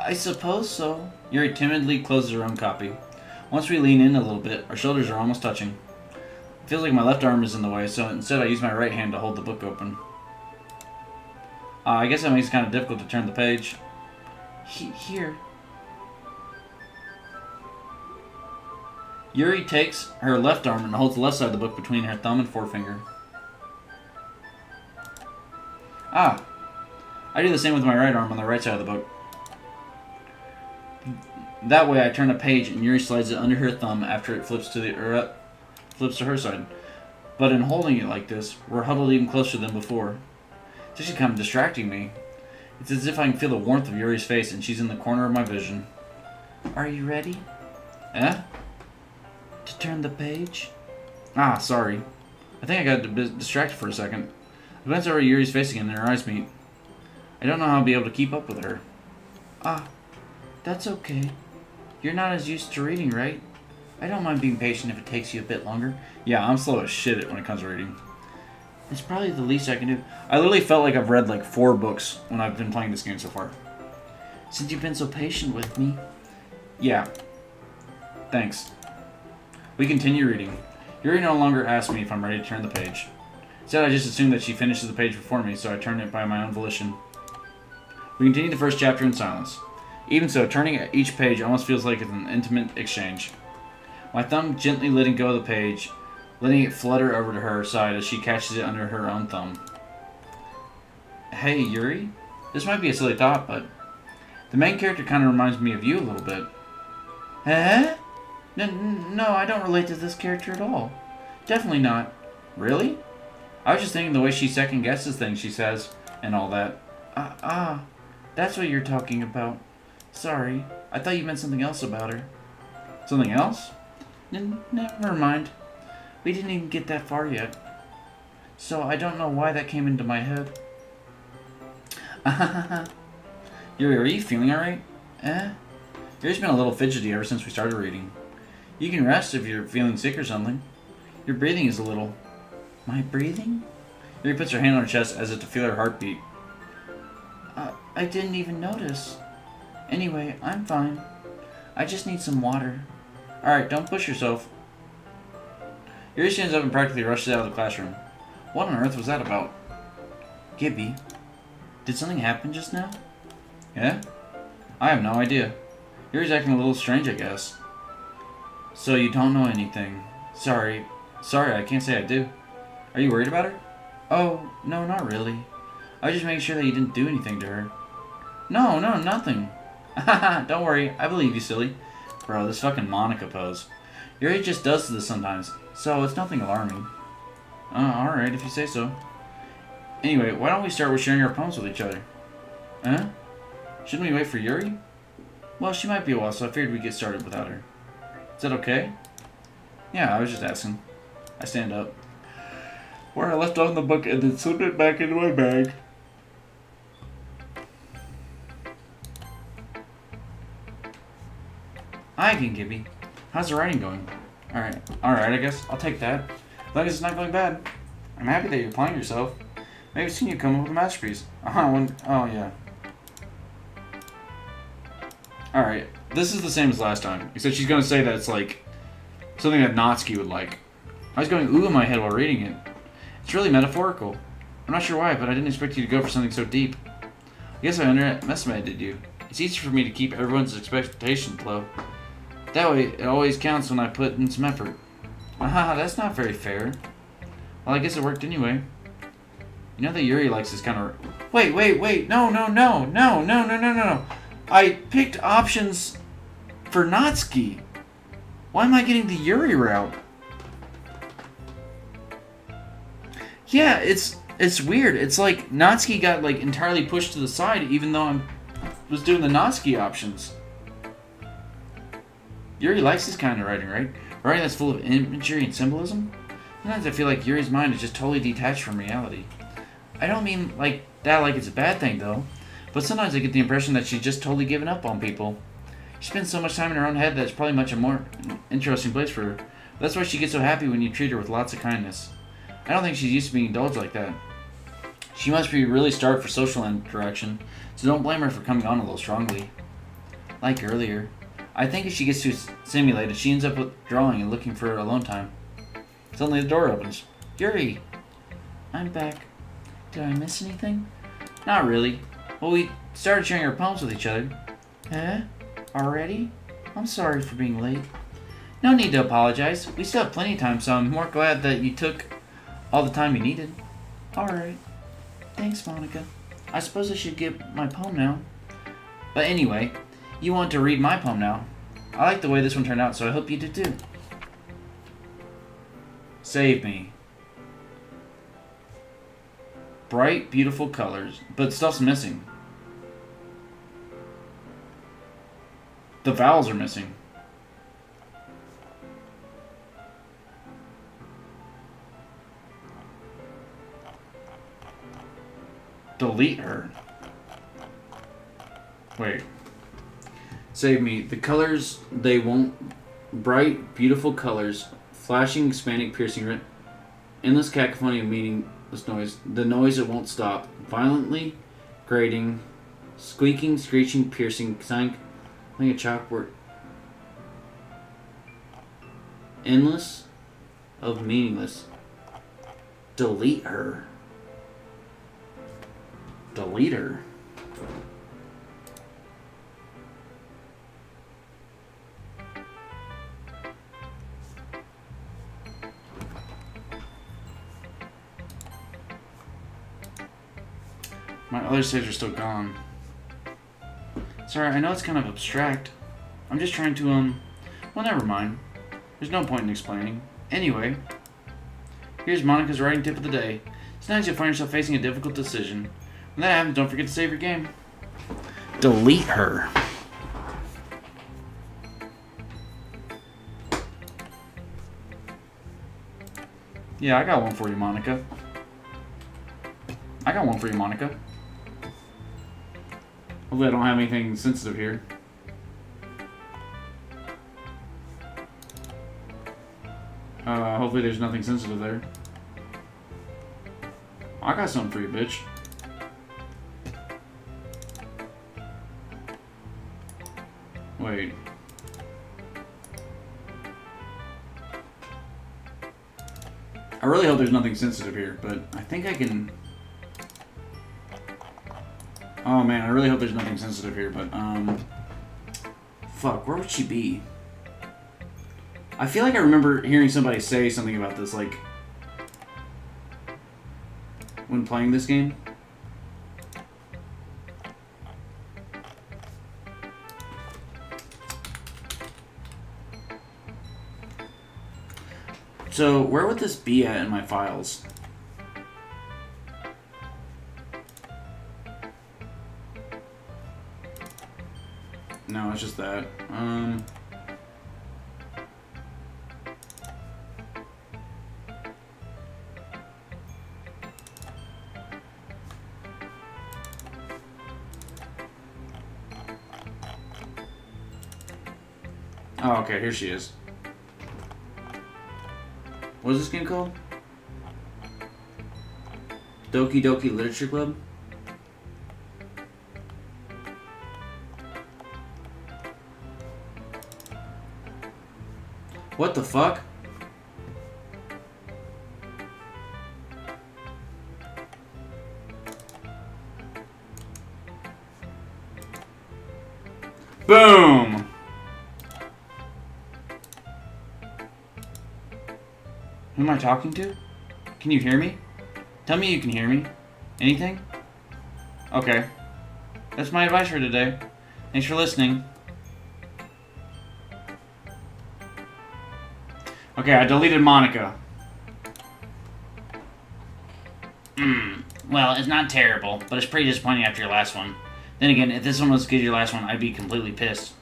I suppose so. Yuri timidly closes her own copy. Once we lean in a little bit, our shoulders are almost touching. It feels like my left arm is in the way, so instead I use my right hand to hold the book open. I guess that makes it kind of difficult to turn the page. Here. Yuri takes her left arm and holds the left side of the book between her thumb and forefinger. I do the same with my right arm on the right side of the book. That way I turn a page and Yuri slides it under her thumb after it flips to her side. But in holding it like this, we're huddled even closer than before. It's actually kind of distracting me. It's as if I can feel the warmth of Yuri's face and she's in the corner of my vision. Are you ready? To turn the page? Sorry. I think I got distracted for a second. I glance over at Yuri's face again and our eyes meet. I don't know how I'll be able to keep up with her. That's okay. You're not as used to reading, right? I don't mind being patient if it takes you a bit longer. Yeah, I'm slow as shit when it comes to reading. It's probably the least I can do. I literally felt like I've read like 4 books when I've been playing this game so far. Since you've been so patient with me. Yeah. Thanks. We continue reading. Yuri no longer asks me if I'm ready to turn the page. Instead, I just assume that she finishes the page before me, so I turn it by my own volition. We continue the first chapter in silence. Even so, turning at each page almost feels like it's an intimate exchange. My thumb gently letting go of the page, letting it flutter over to her side as she catches it under her own thumb. Hey, Yuri? This might be a silly thought, but the main character kind of reminds me of you a little bit. No, I don't relate to this character at all. Definitely not. Really? I was just thinking the way she second guesses things she says, and all that. That's what you're talking about. Sorry, I thought you meant something else about her. Something else? Never mind. We didn't even get that far yet. So I don't know why that came into my head. Yuri, are you feeling alright? Yuri's been a little fidgety ever since we started reading. You can rest if you're feeling sick or something. Your breathing is a little... My breathing? Yuri puts her hand on her chest as if to feel her heartbeat. I didn't even notice. Anyway, I'm fine. I just need some water. Alright, don't push yourself. Yuri stands up and practically rushes out of the classroom. What on earth was that about? Gibby, did something happen just now? Yeah? I have no idea. Yuri's acting a little strange, I guess. So you don't know anything. Sorry, I can't say I do. Are you worried about her? Oh, no, not really. I was just making sure that you didn't do anything to her. No, nothing. Haha, don't worry, I believe you, silly. Bro, this fucking Monica pose. Yuri just does this sometimes, so it's nothing alarming. Alright, if you say so. Anyway, why don't we start with sharing our poems with each other? Huh? Shouldn't we wait for Yuri? Well, she might be a while, so I figured we'd get started without her. Is that okay? Yeah, I was just asking. I stand up. Where I left off in the book and then slip it back into my bag. Hi again, Gibby. How's the writing going? Alright, I guess. I'll take that. As long as it's not going bad. I'm happy that you're applying yourself. Maybe soon you come up with a masterpiece. Oh, yeah. Alright, this is the same as last time. Except she's going to say that it's like something that Natsuki would like. I was going ooh in my head while reading it. It's really metaphorical. I'm not sure why, but I didn't expect you to go for something so deep. I guess I underestimated you. It's easy for me to keep everyone's expectations low. That way, it always counts when I put in some effort. That's not very fair. Well, I guess it worked anyway. You know that Yuri likes this kind of... Wait, no. I picked options for Natsuki. Why am I getting the Yuri route? Yeah, it's weird. It's like Natsuki got like entirely pushed to the side even though I was doing the Natsuki options. Yuri likes this kind of writing, right? Writing that's full of imagery and symbolism? Sometimes I feel like Yuri's mind is just totally detached from reality. I don't mean like that like it's a bad thing though, but sometimes I get the impression that she's just totally given up on people. She spends so much time in her own head that it's probably much a more interesting place for her. That's why she gets so happy when you treat her with lots of kindness. I don't think she's used to being indulged like that. She must be really starved for social interaction, so don't blame her for coming on a little strongly. Like earlier. I think if she gets too stimulated, she ends up withdrawing and looking for alone time. Suddenly the door opens. Yuri! I'm back. Did I miss anything? Not really. Well, we started sharing our poems with each other. Huh? Already? I'm sorry for being late. No need to apologize. We still have plenty of time, so I'm more glad that you took all the time you needed. Alright. Thanks, Monica. I suppose I should get my poem now. But anyway, you want to read my poem now. I like the way this one turned out, so I hope you do too. Save me. Bright, beautiful colors, but stuff's missing. The vowels are missing. Delete her. Wait. Save me. The colors, they won't... Bright, beautiful colors. Flashing, expanding, piercing. Endless cacophony of meaningless noise. The noise that won't stop. Violently, grating. Squeaking, screeching, piercing. Like a chalkboard. Endless of meaningless. Delete her. Delete her. My other saves are still gone. Sorry, I know it's kind of abstract. I'm just trying to, well, never mind. There's no point in explaining. Anyway, here's Monica's writing tip of the day. Sometimes you'll find yourself facing a difficult decision. When that happens, don't forget to save your game. Delete her. Yeah, I got one for you, Monica. Hopefully I don't have anything sensitive here. Hopefully there's nothing sensitive there. I got something for you, bitch. Wait. I really hope there's nothing sensitive here, but I think I can... Oh man, I really hope there's nothing sensitive here, but, fuck, where would she be? I feel like I remember hearing somebody say something about this, like, when playing this game. So, where would this be at in my files? No, it's just that. Oh, okay, here she is. What is this game called? Doki Doki Literature Club? What the fuck? Boom! Who am I talking to? Can you hear me? Tell me you can hear me. Anything? Okay. That's my advice for today. Thanks for listening. Okay, I deleted Monica. Well, it's not terrible, but it's pretty disappointing after your last one. Then again, if this one was as good as your last one, I'd be completely pissed.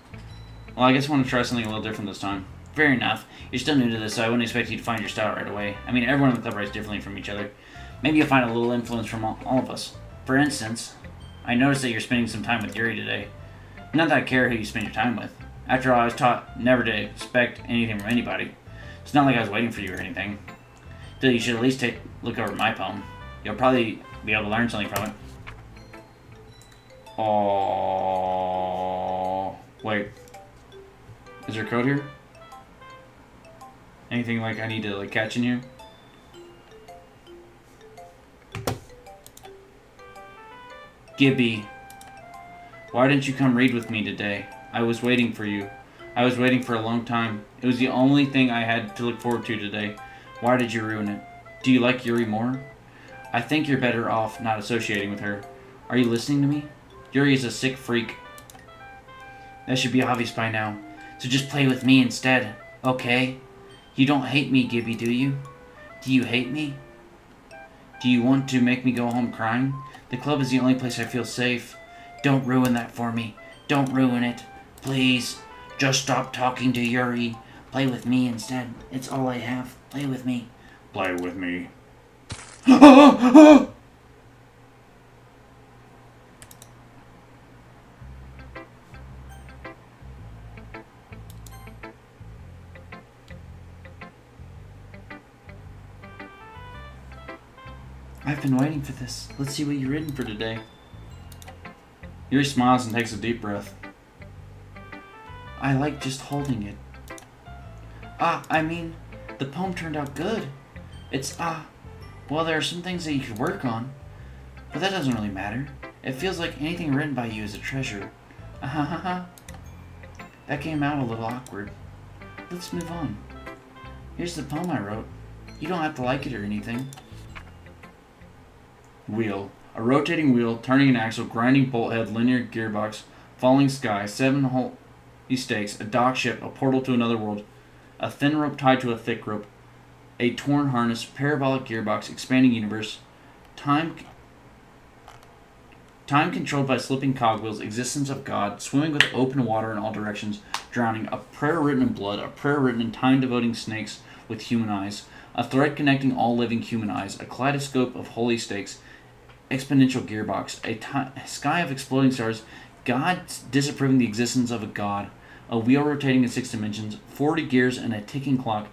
Well, I guess I want to try something a little different this time. Fair enough. You're still new to this, so I wouldn't expect you to find your style right away. I mean, everyone in the club writes differently from each other. Maybe you'll find a little influence from all of us. For instance, I noticed that you're spending some time with Yuri today. Not that I care who you spend your time with. After all, I was taught never to expect anything from anybody. It's not like I was waiting for you or anything. Still, you should at least look over my poem. You'll probably be able to learn something from it. Oh, wait. Is there code here? Anything like I need to like catch in here? Gibby, why didn't you come read with me today? I was waiting for you. I was waiting for a long time. It was the only thing I had to look forward to today. Why did you ruin it? Do you like Yuri more? I think you're better off not associating with her. Are you listening to me? Yuri is a sick freak. That should be obvious by now. So just play with me instead, okay? You don't hate me, Gibby, do you? Do you hate me? Do you want to make me go home crying? The club is the only place I feel safe. Don't ruin that for me. Don't ruin it. Please. Just stop talking to Yuri. Play with me instead. It's all I have. Play with me. Play with me. I've been waiting for this. Let's see what you've written for today. Yuri smiles and takes a deep breath. I like just holding it. I mean, the poem turned out good. Well, there are some things that you could work on, but that doesn't really matter. It feels like anything written by you is a treasure. That came out a little awkward. Let's move on. Here's the poem I wrote. You don't have to like it or anything. Wheel. A rotating wheel, turning an axle, grinding bolt head, linear gearbox, falling sky, 7 holy stakes, a dock ship, a portal to another world, a thin rope tied to a thick rope, a torn harness, parabolic gearbox, expanding universe, time controlled by slipping cogwheels, existence of God, swimming with open water in all directions, drowning, a prayer written in blood, a prayer written in time-devoting snakes with human eyes, a thread connecting all living human eyes, a kaleidoscope of holy stakes, exponential gearbox, a sky of exploding stars, God disapproving the existence of a God, a wheel rotating in 6 dimensions, 40 gears and a ticking clock,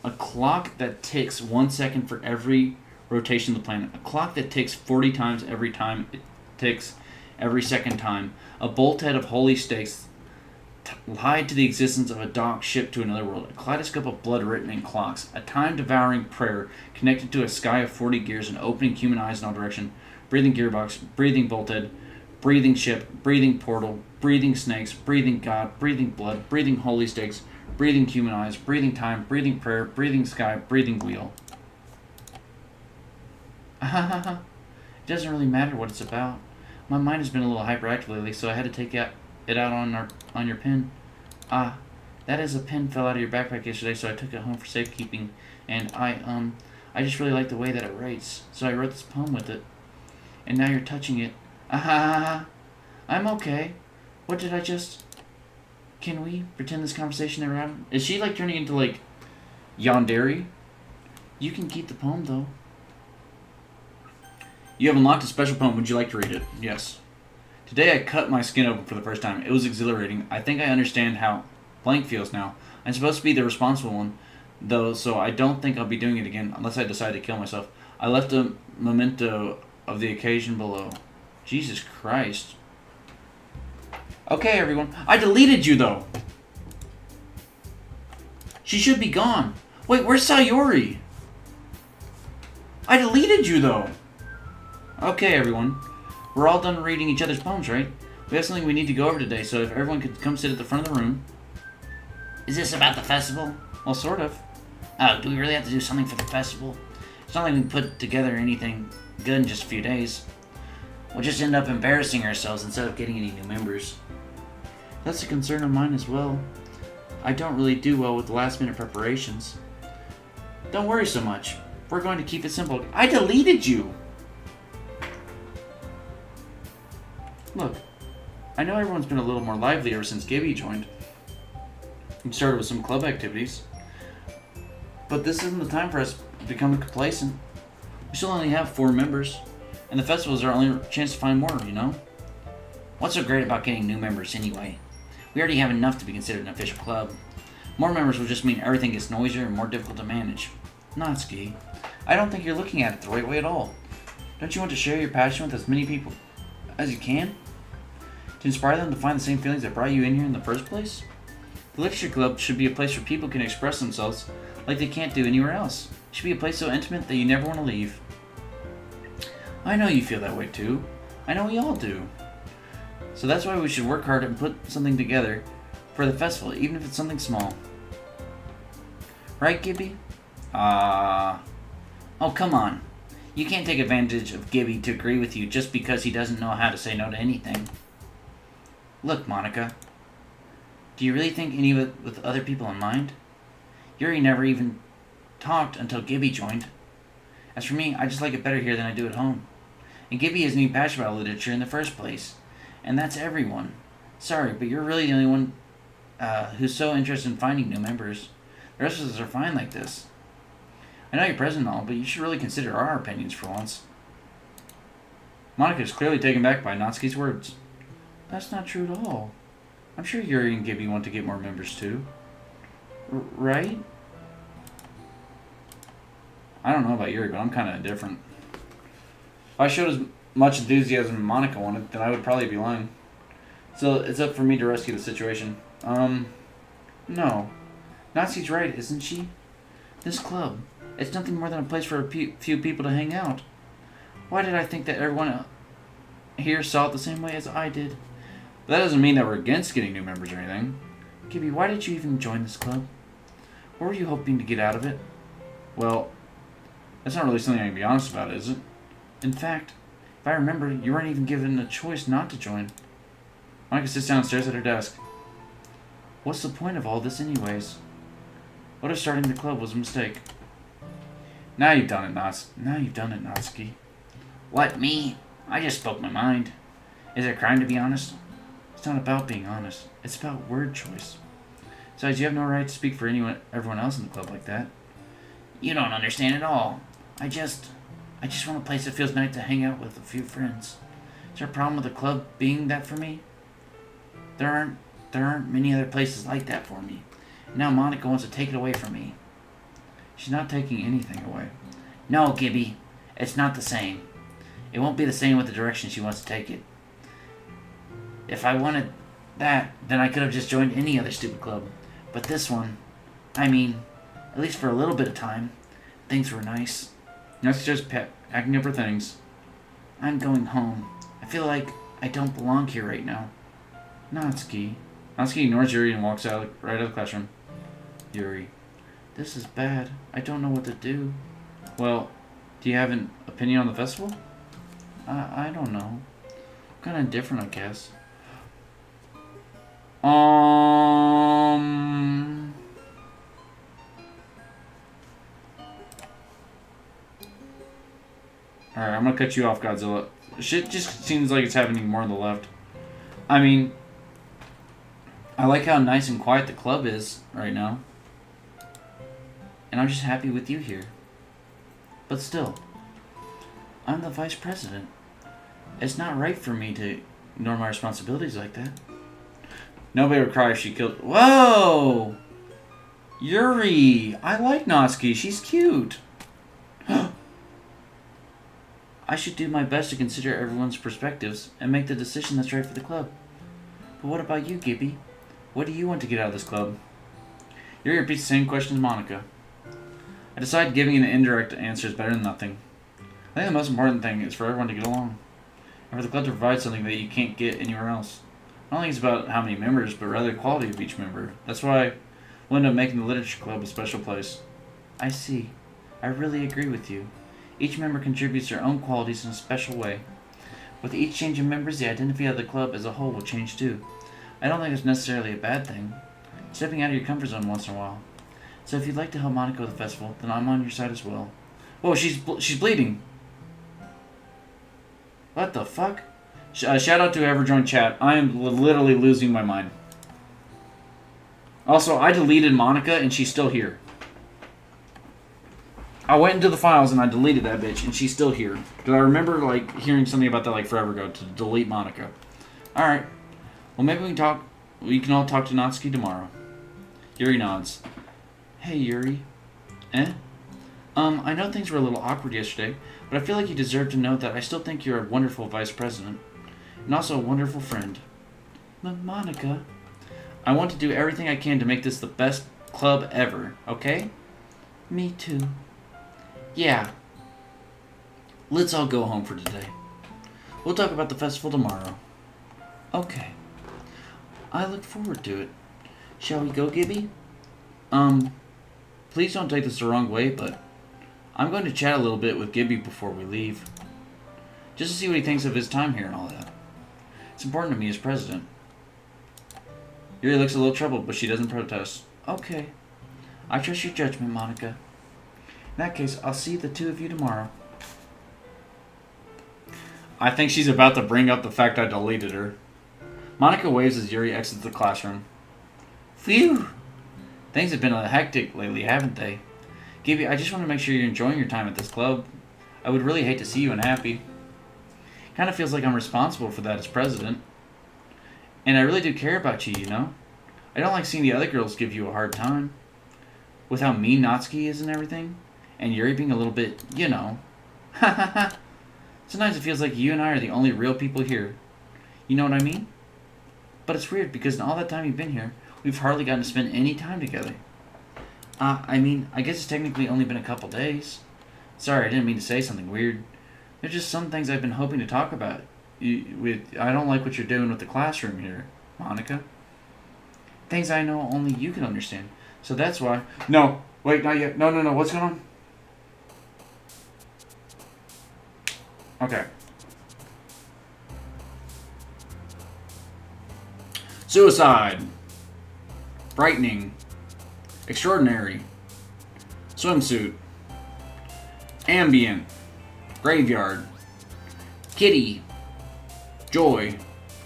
A clock that ticks 1 second for every rotation of the planet. A clock that ticks 40 times every time it ticks every second time. A bolthead of holy stakes tied to the existence of a dock shipped to another world. A kaleidoscope of blood written in clocks. A time-devouring prayer connected to a sky of 40 gears and opening human eyes in all direction. Breathing gearbox, breathing bolthead, breathing ship, breathing portal, breathing snakes, breathing God, breathing blood, breathing holy stakes, breathing human eyes, breathing time, breathing prayer, breathing sky, breathing wheel. It doesn't really matter what it's about. My mind has been a little hyperactive lately, so I had to take it out on your pen. Ah, that is a pen fell out of your backpack yesterday, so I took it home for safekeeping, and I just really like the way that it writes, so I wrote this poem with it. And now you're touching it. I'm okay. What did I just... Can we pretend this conversation never happened? Is she like turning into like yandere? You can keep the poem though. You have unlocked a special poem. Would you like to read it? Yes. Today I cut my skin open for the first time. It was exhilarating. I think I understand how blank feels now. I'm supposed to be the responsible one, though, so I don't think I'll be doing it again unless I decide to kill myself. I left a memento of the occasion below. Jesus Christ. Okay, everyone. I deleted you, though. She should be gone. Wait, where's Sayori? I deleted you, though. Okay, everyone. We're all done reading each other's poems, right? We have something we need to go over today, so if everyone could come sit at the front of the room. Is this about the festival? Well, sort of. Oh, do we really have to do something for the festival? It's not like we can put together anything good in just a few days. We'll just end up embarrassing ourselves instead of getting any new members. That's a concern of mine as well. I don't really do well with last-minute preparations. Don't worry so much. We're going to keep it simple. I deleted you! Look, I know everyone's been a little more lively ever since Gibby joined. We started with some club activities. But this isn't the time for us to become complacent. We still only have 4 members. And the festival is our only chance to find more, you know? What's so great about getting new members anyway? We already have enough to be considered an official club. More members will just mean everything gets noisier and more difficult to manage. Natsuki, I don't think you're looking at it the right way at all. Don't you want to share your passion with as many people as you can? To inspire them to find the same feelings that brought you in here in the first place? The Literature Club should be a place where people can express themselves like they can't do anywhere else. It should be a place so intimate that you never want to leave. I know you feel that way too. I know we all do. So that's why we should work hard and put something together for the festival, even if it's something small. Right, Gibby? Oh, come on. You can't take advantage of Gibby to agree with you just because he doesn't know how to say no to anything. Look, Monica. Do you really think any of it with other people in mind? Yuri never even talked until Gibby joined. As for me, I just like it better here than I do at home. And Gibby isn't even passionate about literature in the first place. And that's everyone. Sorry, but you're really the only one who's so interested in finding new members. The rest of us are fine like this. I know you're present and all, but you should really consider our opinions for once. Monica is clearly taken back by Natsuki's words. That's not true at all. I'm sure Yuri and Gibby want to get more members too. Right? I don't know about Yuri, but I'm kind of indifferent. If I showed as much enthusiasm as Monica wanted, then I would probably be lying. So it's up for me to rescue the situation. No. Natsuki's right, isn't she? This club, it's nothing more than a place for a few people to hang out. Why did I think that everyone here saw it the same way as I did? But that doesn't mean that we're against getting new members or anything. Gibby, why did you even join this club? What were you hoping to get out of it? Well, that's not really something I can be honest about, is it? In fact, if I remember, you weren't even given a choice not to join. Monica sits downstairs at her desk. What's the point of all this anyways? What if starting the club was a mistake? Now you've done it, Natsuki. What, me? I just spoke my mind. Is it a crime to be honest? It's not about being honest. It's about word choice. Besides, you have no right to speak for everyone else in the club like that. You don't understand at all. I just want a place that feels nice to hang out with a few friends. Is there a problem with the club being that for me? There aren't many other places like that for me. Now Monica wants to take it away from me. She's not taking anything away. No, Gibby. It's not the same. It won't be the same with the direction she wants to take it. If I wanted that, then I could have just joined any other stupid club. But this one, I mean, at least for a little bit of time, things were nice. That's just packing up her things. I'm going home. I feel like I don't belong here right now. Natsuki. Natsuki ignores Yuri and walks out right out of the classroom. Yuri. This is bad. I don't know what to do. Well, do you have an opinion on the festival? I don't know. Kind of different, I guess. Alright, I'm gonna cut you off, Godzilla. Shit just seems like it's happening more on the left. I mean, I like how nice and quiet the club is right now. And I'm just happy with you here. But still, I'm the vice president. It's not right for me to ignore my responsibilities like that. Nobody would cry if she killed... Whoa! Yuri! I like Natsuki. She's cute. I should do my best to consider everyone's perspectives and make the decision that's right for the club. But what about you, Gibby? What do you want to get out of this club? Yuri repeats the same question as Monica. I decide giving an indirect answer is better than nothing. I think the most important thing is for everyone to get along. And for the club to provide something that you can't get anywhere else. I don't think it's about how many members, but rather the quality of each member. That's why we'll end up making the Literature Club a special place. I see. I really agree with you. Each member contributes their own qualities in a special way. With each change in members, the identity of the club as a whole will change too. I don't think it's necessarily a bad thing. Stepping out of your comfort zone once in a while. So if you'd like to help Monica with the festival, then I'm on your side as well. Whoa, she's bleeding. What the fuck? Shout out to whoever joined chat. I am literally losing my mind. Also, I deleted Monica and she's still here. I went into the files and I deleted that bitch and she's still here. Because I remember like hearing something about that like forever ago to delete Monica. Alright. Well, maybe we can all talk to Natsuki tomorrow. Yuri nods. Hey, Yuri. I know things were a little awkward yesterday, but I feel like you deserve to know that I still think you're a wonderful vice president. And also a wonderful friend. Monica. I want to do everything I can to make this the best club ever, okay? Me too. Yeah. Let's all go home for today. We'll talk about the festival tomorrow. Okay. I look forward to it. Shall we go, Gibby? Please don't take this the wrong way, but I'm going to chat a little bit with Gibby before we leave. Just to see what he thinks of his time here and all that. It's important to me as president. Yuri looks a little troubled, but she doesn't protest. Okay. I trust your judgment, Monica. In that case, I'll see the two of you tomorrow. I think she's about to bring up the fact I deleted her. Monica waves as Yuri exits the classroom. Phew! Things have been a hectic lately, haven't they? Gibby, I just want to make sure you're enjoying your time at this club. I would really hate to see you unhappy. Kind of feels like I'm responsible for that as president. And I really do care about you, you know? I don't like seeing the other girls give you a hard time. With how mean Natsuki is and everything. And Yuri being a little bit, you know. Ha ha ha. Sometimes it feels like you and I are the only real people here. You know what I mean? But it's weird because in all that time you've been here, we've hardly gotten to spend any time together. I mean, I guess it's technically only been a couple days. Sorry, I didn't mean to say something weird. There's just some things I've been hoping to talk about. I don't like what you're doing with the classroom here, Monica. Things I know only you can understand. So that's why... No, wait, not yet. No, what's going on? Okay. Suicide. Brightening. Extraordinary. Swimsuit. Ambient. Graveyard. Kitty. Joy.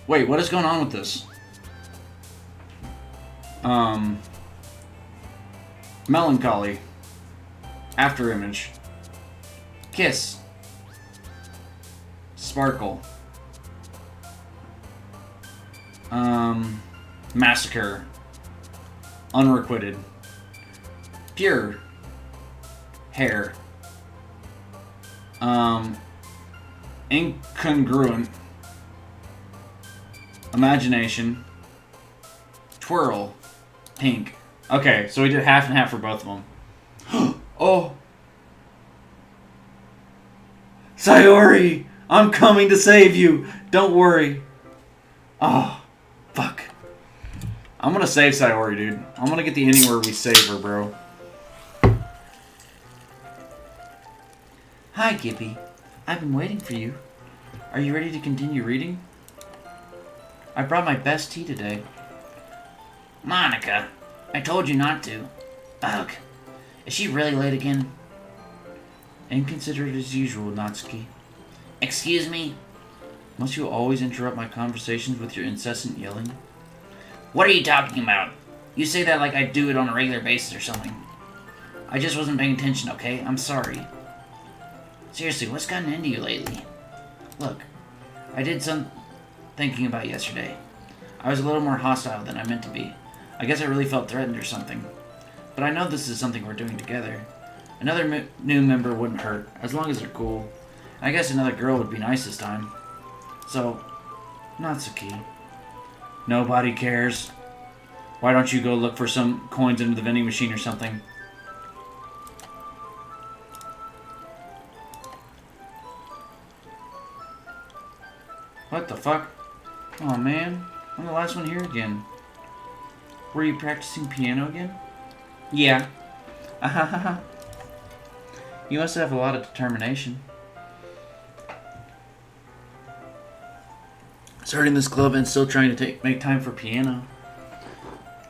Wait, what is going on with this? Melancholy. After image. Kiss. Sparkle. Massacre. Unrequited. Pure. hair. Incongruent. Imagination. Twirl. Pink. Okay, so we did half and half for both of them. Oh! Sayori! I'm coming to save you! Don't worry. Oh, fuck. I'm gonna save Sayori, dude. I'm gonna get the ending where we save her, bro. Hi, Gibby. I've been waiting for you. Are you ready to continue reading? I brought my best tea today. Monica, I told you not to. Ugh. Is she really late again? Inconsiderate as usual, Natsuki. Excuse me? Must you always interrupt my conversations with your incessant yelling? What are you talking about? You say that like I do it on a regular basis or something. I just wasn't paying attention, okay? I'm sorry. Seriously, what's gotten into you lately? Look, I did some thinking about yesterday. I was a little more hostile than I meant to be. I guess I really felt threatened or something. But I know this is something we're doing together. Another new member wouldn't hurt, as long as they're cool. And I guess another girl would be nice this time. So, Natsuki. Nobody cares. Why don't you go look for some coins into the vending machine or something? What the fuck? Oh man, I'm the last one here again. Were you practicing piano again? Yeah. You must have a lot of determination. Starting this club and still trying to make time for piano.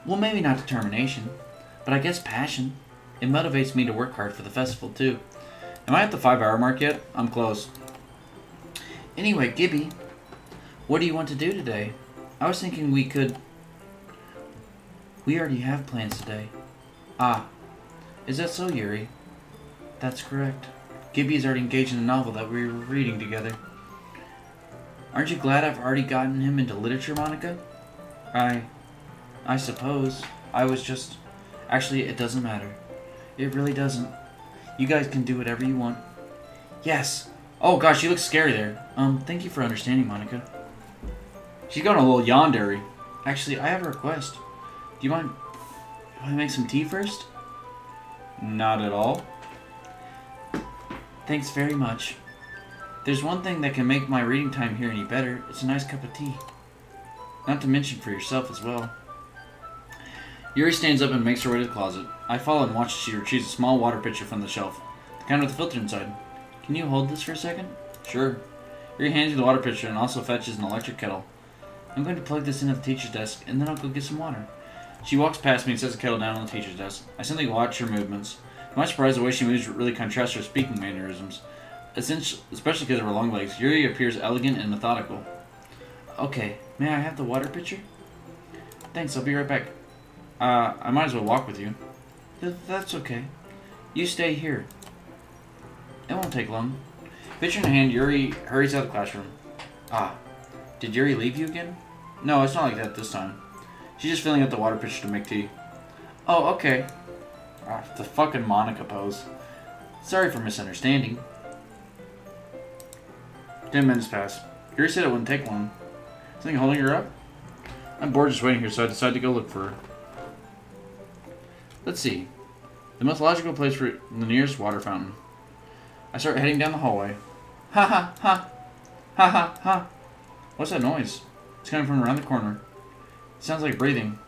Well, maybe not determination, but I guess passion. It motivates me to work hard for the festival too. Am I at the 5-hour mark yet? I'm close. Anyway, Gibby, what do you want to do today? I was thinking we already have plans today. Ah, is that so, Yuri? That's correct. Gibby is already engaged in a novel that we were reading together. Aren't you glad I've already gotten him into literature, Monica? I suppose. I was just... Actually, it doesn't matter. It really doesn't. You guys can do whatever you want. Yes! Oh gosh, she looks scary there. Thank you for understanding, Monica. She's going a little yandere. Actually, I have a request. Do you mind if I make some tea first? Not at all. Thanks very much. There's one thing that can make my reading time here any better. It's a nice cup of tea. Not to mention for yourself as well. Yuri stands up and makes her way to the closet. I follow and watch as she retrieves a small water pitcher from the shelf. The kind with the filter inside. Can you hold this for a second? Sure. Yuri hands you the water pitcher and also fetches an electric kettle. I'm going to plug this into the teacher's desk and then I'll go get some water. She walks past me and sets the kettle down on the teacher's desk. I simply watch her movements. To my surprise, the way she moves really contrasts her speaking mannerisms. Especially because of her long legs, Yuri appears elegant and methodical. Okay, may I have the water pitcher? Thanks, I'll be right back. I might as well walk with you. That's okay. You stay here. It won't take long. Pitcher in hand, Yuri hurries out of the classroom. Ah, did Yuri leave you again? No, it's not like that this time. She's just filling up the water pitcher to make tea. Oh, okay. Ah, the fucking Monica pose. Sorry for misunderstanding. 10 minutes pass. Yuri said it wouldn't take long. Something holding her up? I'm bored just waiting here, so I decided to go look for her. Let's see. The most logical place for the nearest water fountain. I start heading down the hallway. Ha ha ha! Ha ha ha! What's that noise? It's coming from around the corner. It sounds like breathing.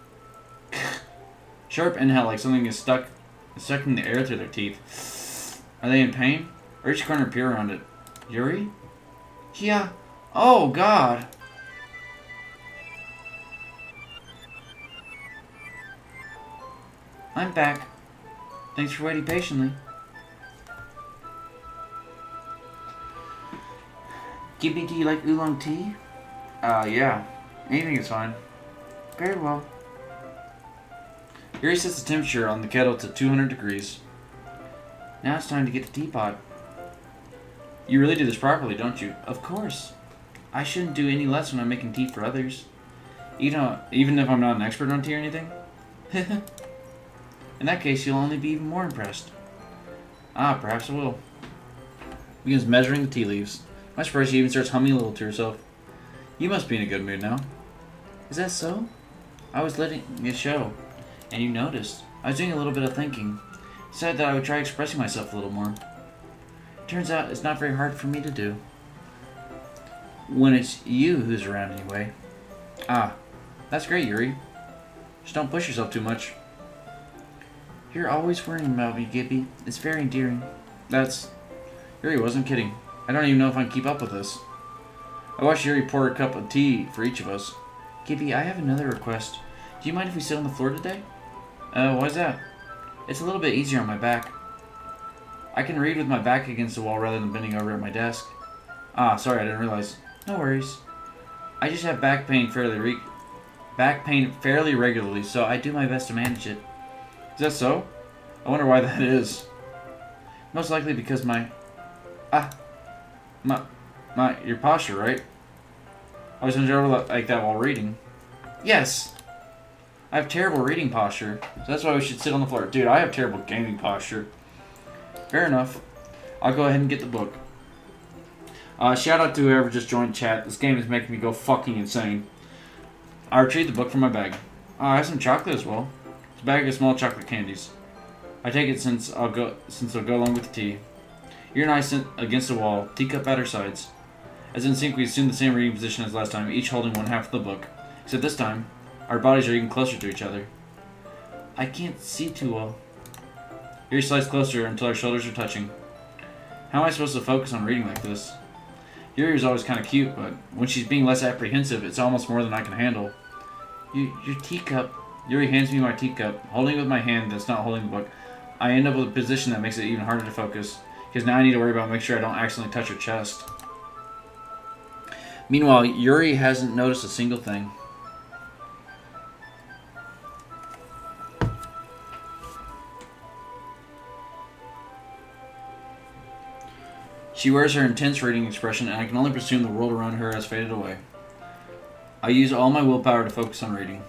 Sharp inhale like something is sucking the air through their teeth. Are they in pain? I reach the corner and peer around it. Yuri? Yeah. Oh, God. I'm back. Thanks for waiting patiently. Gibby, do you like oolong tea? Yeah. Anything is fine. Very well. Yuri sets the temperature on the kettle to 200 degrees. Now it's time to get the teapot. You really do this properly, don't you? Of course. I shouldn't do any less when I'm making tea for others. Even if I'm not an expert on tea or anything? In that case, you'll only be even more impressed. Ah, perhaps it will. Begins measuring the tea leaves. I'm surprised she even starts humming a little to herself. You must be in a good mood now. Is that so? I was letting it show, and you noticed. I was doing a little bit of thinking. Decided that I would try expressing myself a little more. Turns out it's not very hard for me to do. When it's you who's around anyway. Ah, that's great, Yuri. Just don't push yourself too much. You're always worrying about me, Gibby. It's very endearing. Yuri wasn't kidding. I don't even know if I can keep up with this. I watched Yuri pour a cup of tea for each of us. Gibby, I have another request. Do you mind if we sit on the floor today? Why's that? It's a little bit easier on my back. I can read with my back against the wall rather than bending over at my desk. Ah, sorry, I didn't realize. No worries. I just have back pain fairly regularly, so I do my best to manage it. Is that so? I wonder why that is. Most likely because your posture, right? I was enjoying like that while reading. Yes. I have terrible reading posture, so that's why we should sit on the floor. Dude, I have terrible gaming posture. Fair enough. I'll go ahead and get the book. Shout out to whoever just joined chat. This game is making me go fucking insane. I retrieved the book from my bag. I have some chocolate as well. It's a bag of small chocolate candies. I take it since it'll go along with the tea. You're nice against the wall, teacup at her sides. As in sync, we assume the same reading position as last time, each holding one half of the book. Except this time, our bodies are even closer to each other. I can't see too well. Yuri slides closer until our shoulders are touching. How am I supposed to focus on reading like this? Yuri is always kind of cute, but when she's being less apprehensive, it's almost more than I can handle. Your teacup. Yuri hands me my teacup, holding it with my hand that's not holding the book. I end up with a position that makes it even harder to focus, because now I need to worry about making sure I don't accidentally touch her chest. Meanwhile, Yuri hasn't noticed a single thing. She wears her intense reading expression, and I can only presume the world around her has faded away. I use all my willpower to focus on reading.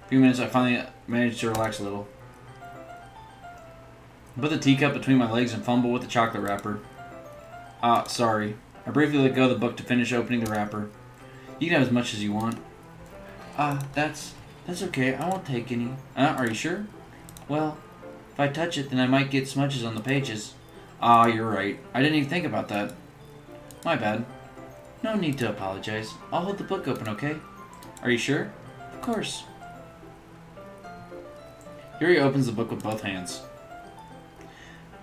A few minutes, I finally manage to relax a little. I put the teacup between my legs and fumble with the chocolate wrapper. Sorry. I briefly let go of the book to finish opening the wrapper. You can have as much as you want. That's okay. I won't take any. Are you sure? Well, if I touch it, then I might get smudges on the pages. You're right. I didn't even think about that. My bad. No need to apologize. I'll hold the book open, okay? Are you sure? Of course. Yuri opens the book with both hands.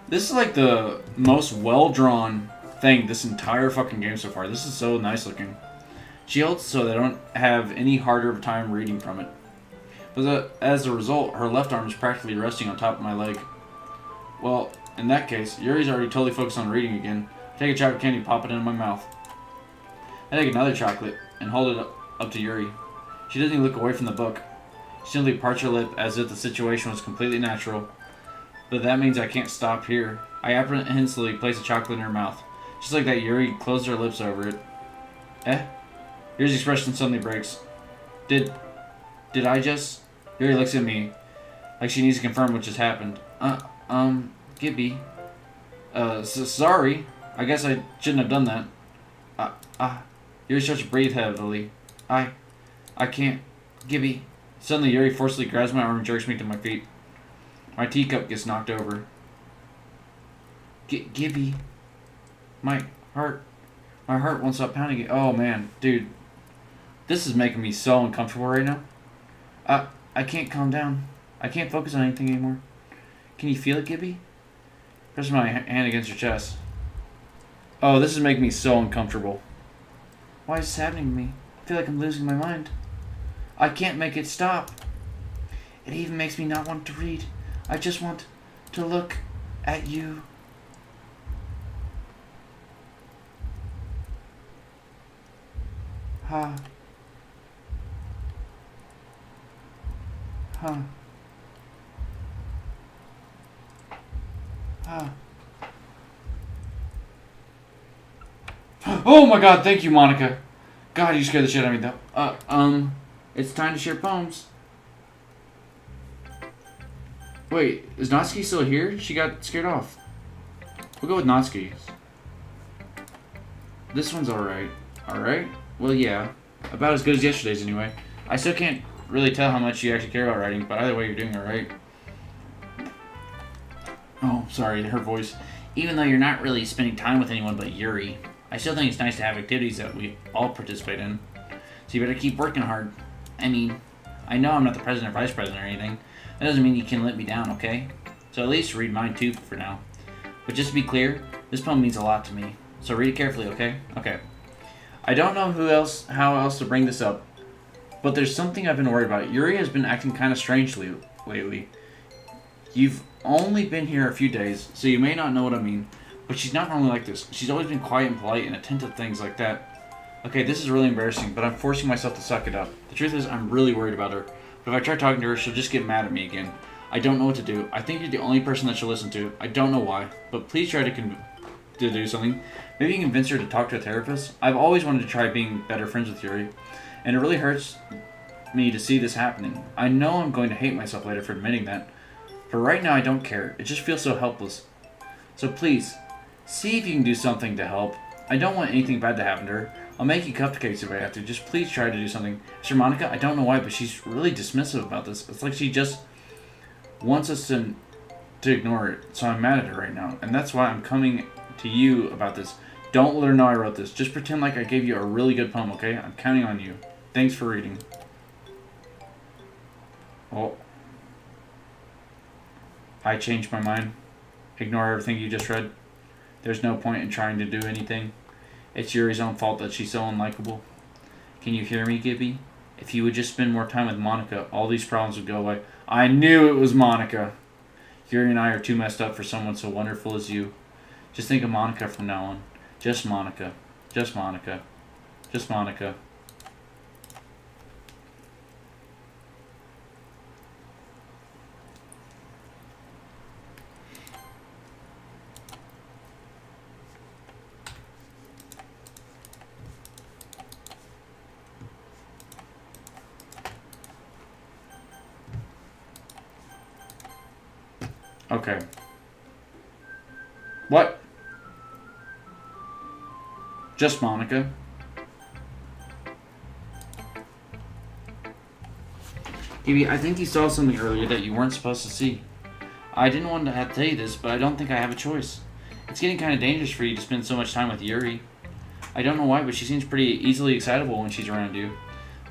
This is like the most well-drawn thing this entire fucking game so far. This is so nice looking. She holds it so that I don't have any harder of a time reading from it. But as a result, her left arm is practically resting on top of my leg. Well, in that case, Yuri's already totally focused on reading again. I take a chocolate candy, pop it into my mouth. I take another chocolate and hold it up to Yuri. She doesn't even look away from the book. She simply parts her lip as if the situation was completely natural. But that means I can't stop here. I apprehensively place a chocolate in her mouth. Just like that, Yuri closed her lips over it. Yuri's expression suddenly breaks. Did I just... Yuri looks at me like she needs to confirm what just happened. Gibby. Sorry. I guess I shouldn't have done that. Yuri starts to breathe heavily. I can't. Gibby. Suddenly, Yuri forcibly grabs my arm and jerks me to my feet. My teacup gets knocked over. Gibby. My heart won't stop pounding. Oh, man. Dude. This is making me so uncomfortable right now. I can't calm down. I can't focus on anything anymore. Can you feel it, Gibby? Press my hand against your chest. Oh, this is making me so uncomfortable. Why is this happening to me? I feel like I'm losing my mind. I can't make it stop. It even makes me not want to read. I just want to look at you. Huh. Oh my god, thank you, Monica. God, you scared the shit out of me, though. It's time to share poems. Wait, is Natsuki still here? She got scared off. We'll go with Natsuki. This one's alright. Alright? Well, yeah. About as good as yesterday's anyway. I still can't really tell how much you actually care about writing, but either way, you're doing alright. Oh, sorry, her voice. Even though you're not really spending time with anyone but Yuri, I still think it's nice to have activities that we all participate in. So you better keep working hard. I mean, I know I'm not the president or vice president or anything. That doesn't mean you can let me down, okay? So at least read mine too for now. But just to be clear, this poem means a lot to me. So read it carefully, okay? Okay. I don't know how else to bring this up, but there's something I've been worried about. Yuri has been acting kind of strangely lately. You've only been here a few days, so you may not know what I mean, but she's not normally like this. She's always been quiet and polite and attentive to things like that. Okay, this is really embarrassing, but I'm forcing myself to suck it up. The truth is, I'm really worried about her, but if I try talking to her, she'll just get mad at me again. I don't know what to do. I think you're the only person that she'll listen to. I don't know why, but please try to do something. Maybe you can convince her to talk to a therapist. I've always wanted to try being better friends with Yuri, and it really hurts me to see this happening. I know I'm going to hate myself later for admitting that, but right now I don't care. It just feels so helpless. So please, see if you can do something to help. I don't want anything bad to happen to her. I'll make you cupcakes if I have to. Just please try to do something. Sir Monica, I don't know why, but she's really dismissive about this. It's like she just wants us to ignore it. So I'm mad at her right now, and that's why I'm coming to you about this. Don't let her know I wrote this. Just pretend like I gave you a really good poem, okay? I'm counting on you. Thanks for reading. Oh. I changed my mind. Ignore everything you just read. There's no point in trying to do anything. It's Yuri's own fault that she's so unlikable. Can you hear me, Gibby? If you would just spend more time with Monica, all these problems would go away. I knew it was Monica. Yuri and I are too messed up for someone so wonderful as you. Just think of Monica from now on. Just Monica. Just Monica. Just Monica. Okay. What? Just Monica. Evie, I think you saw something earlier that you weren't supposed to see. I didn't want to have to tell you this, but I don't think I have a choice. It's getting kind of dangerous for you to spend so much time with Yuri. I don't know why, but she seems pretty easily excitable when she's around you.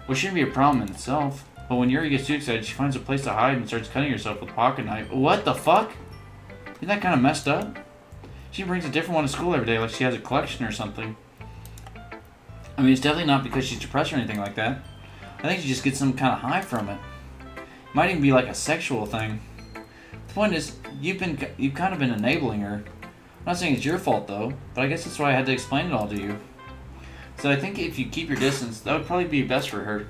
Which shouldn't be a problem in itself. But when Yuri gets too excited, she finds a place to hide and starts cutting herself with a pocket knife. What the fuck? Isn't that kind of messed up? She brings a different one to school every day like she has a collection or something. I mean, it's definitely not because she's depressed or anything like that. I think she just gets some kind of high from it. Might even be like a sexual thing. The point is, you've kind of been enabling her. I'm not saying it's your fault though, but I guess that's why I had to explain it all to you. So I think if you keep your distance, that would probably be best for her.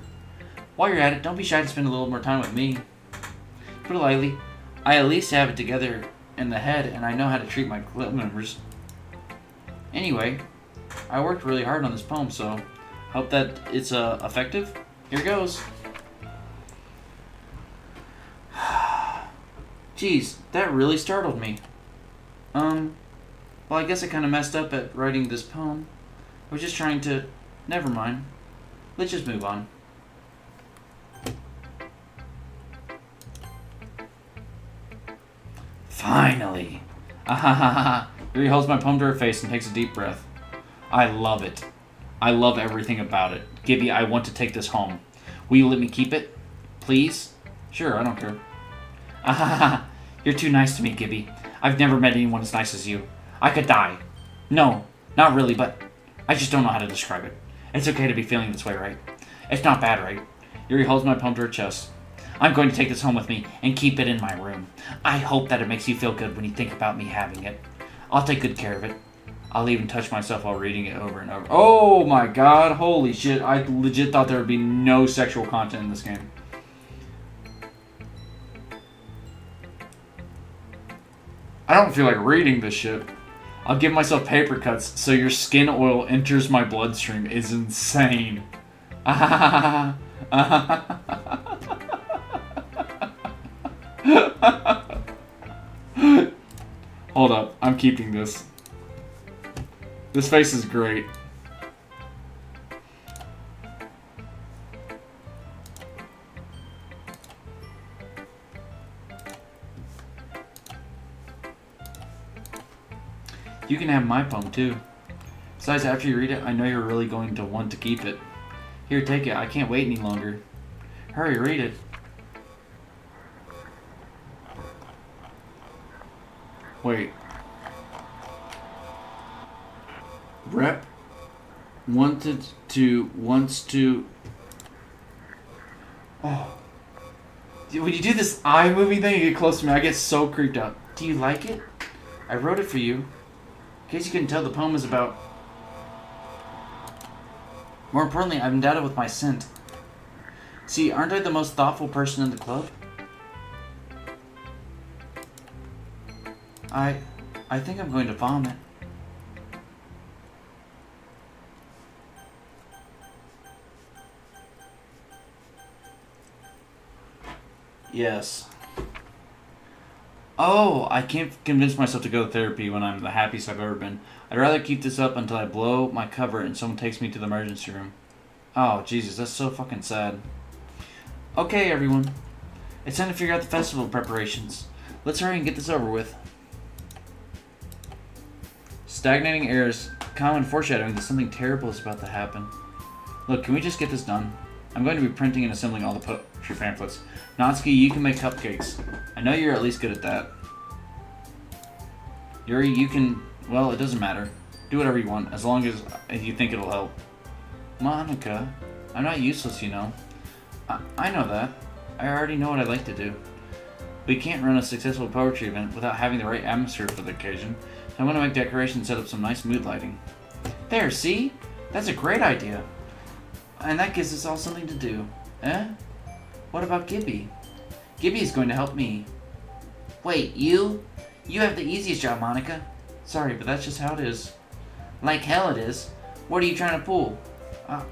While you're at it, don't be shy to spend a little more time with me. Put it lightly, I at least have it together in the head, and I know how to treat my club members. Anyway, I worked really hard on this poem, so hope that it's effective. Here goes. Jeez, that really startled me. Well, I guess I kind of messed up at writing this poem. I was just trying to... Never mind. Let's just move on. Finally! Ahahaha. Yuri holds my poem to her face and takes a deep breath. I love it. I love everything about it. Gibby, I want to take this home. Will you let me keep it? Please? Sure, I don't care. Ahahaha. You're too nice to me, Gibby. I've never met anyone as nice as you. I could die. No, not really, but I just don't know how to describe it. It's okay to be feeling this way, right? It's not bad, right? Yuri holds my poem to her chest. I'm going to take this home with me and keep it in my room. I hope that it makes you feel good when you think about me having it. I'll take good care of it. I'll even touch myself while reading it over and over. Oh my god, holy shit. I legit thought there would be no sexual content in this game. I don't feel like reading this shit. I'll give myself paper cuts so your skin oil enters my bloodstream is insane. Hold up. I'm keeping this. This face is great. You can have my poem too. Besides, after you read it, I know you're really going to want to keep it. Here, take it. I can't wait any longer. Hurry, read it. Wait. Rep wants to. Oh. When you do this eye moving thing, you get close to me, I get so creeped out. Do you like it? I wrote it for you. In case you couldn't tell, the poem is about. More importantly, I'm endowed with my scent. See, aren't I the most thoughtful person in the club? I think I'm going to vomit. Yes. Oh, I can't convince myself to go to therapy when I'm the happiest I've ever been. I'd rather keep this up until I blow my cover and someone takes me to the emergency room. Oh, Jesus, that's so fucking sad. Okay, everyone. It's time to figure out the festival preparations. Let's hurry and get this over with. Stagnating air is common foreshadowing that something terrible is about to happen. Look, can we just get this done? I'm going to be printing and assembling all the poetry pamphlets. Natsuki, you can make cupcakes. I know you're at least good at that. Yuri, you can... Well, it doesn't matter. Do whatever you want, as long as you think it'll help. Monica, I'm not useless, you know. I know that. I already know what I'd like to do. We can't run a successful poetry event without having the right atmosphere for the occasion. So I'm going to make decorations and set up some nice mood lighting. There, see? That's a great idea. And that gives us all something to do. Eh? What about Gibby? Gibby is going to help me. Wait, you? You have the easiest job, Monica. Sorry, but that's just how it is. Like hell it is. What are you trying to pull?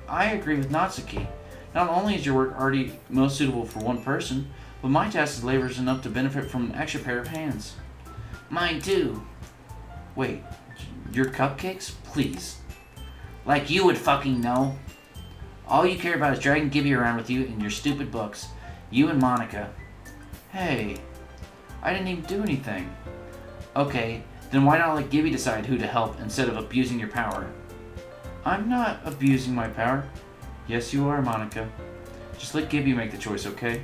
I agree with Natsuki. Not only is your work already most suitable for one person, but my task is laborious enough to benefit from an extra pair of hands. Mine too. Wait, your cupcakes? Please. Like you would fucking know. All you care about is dragging Gibby around with you in your stupid books. You and Monica. Hey, I didn't even do anything. Okay, then why not let Gibby decide who to help instead of abusing your power? I'm not abusing my power. Yes, you are, Monica. Just let Gibby make the choice, okay?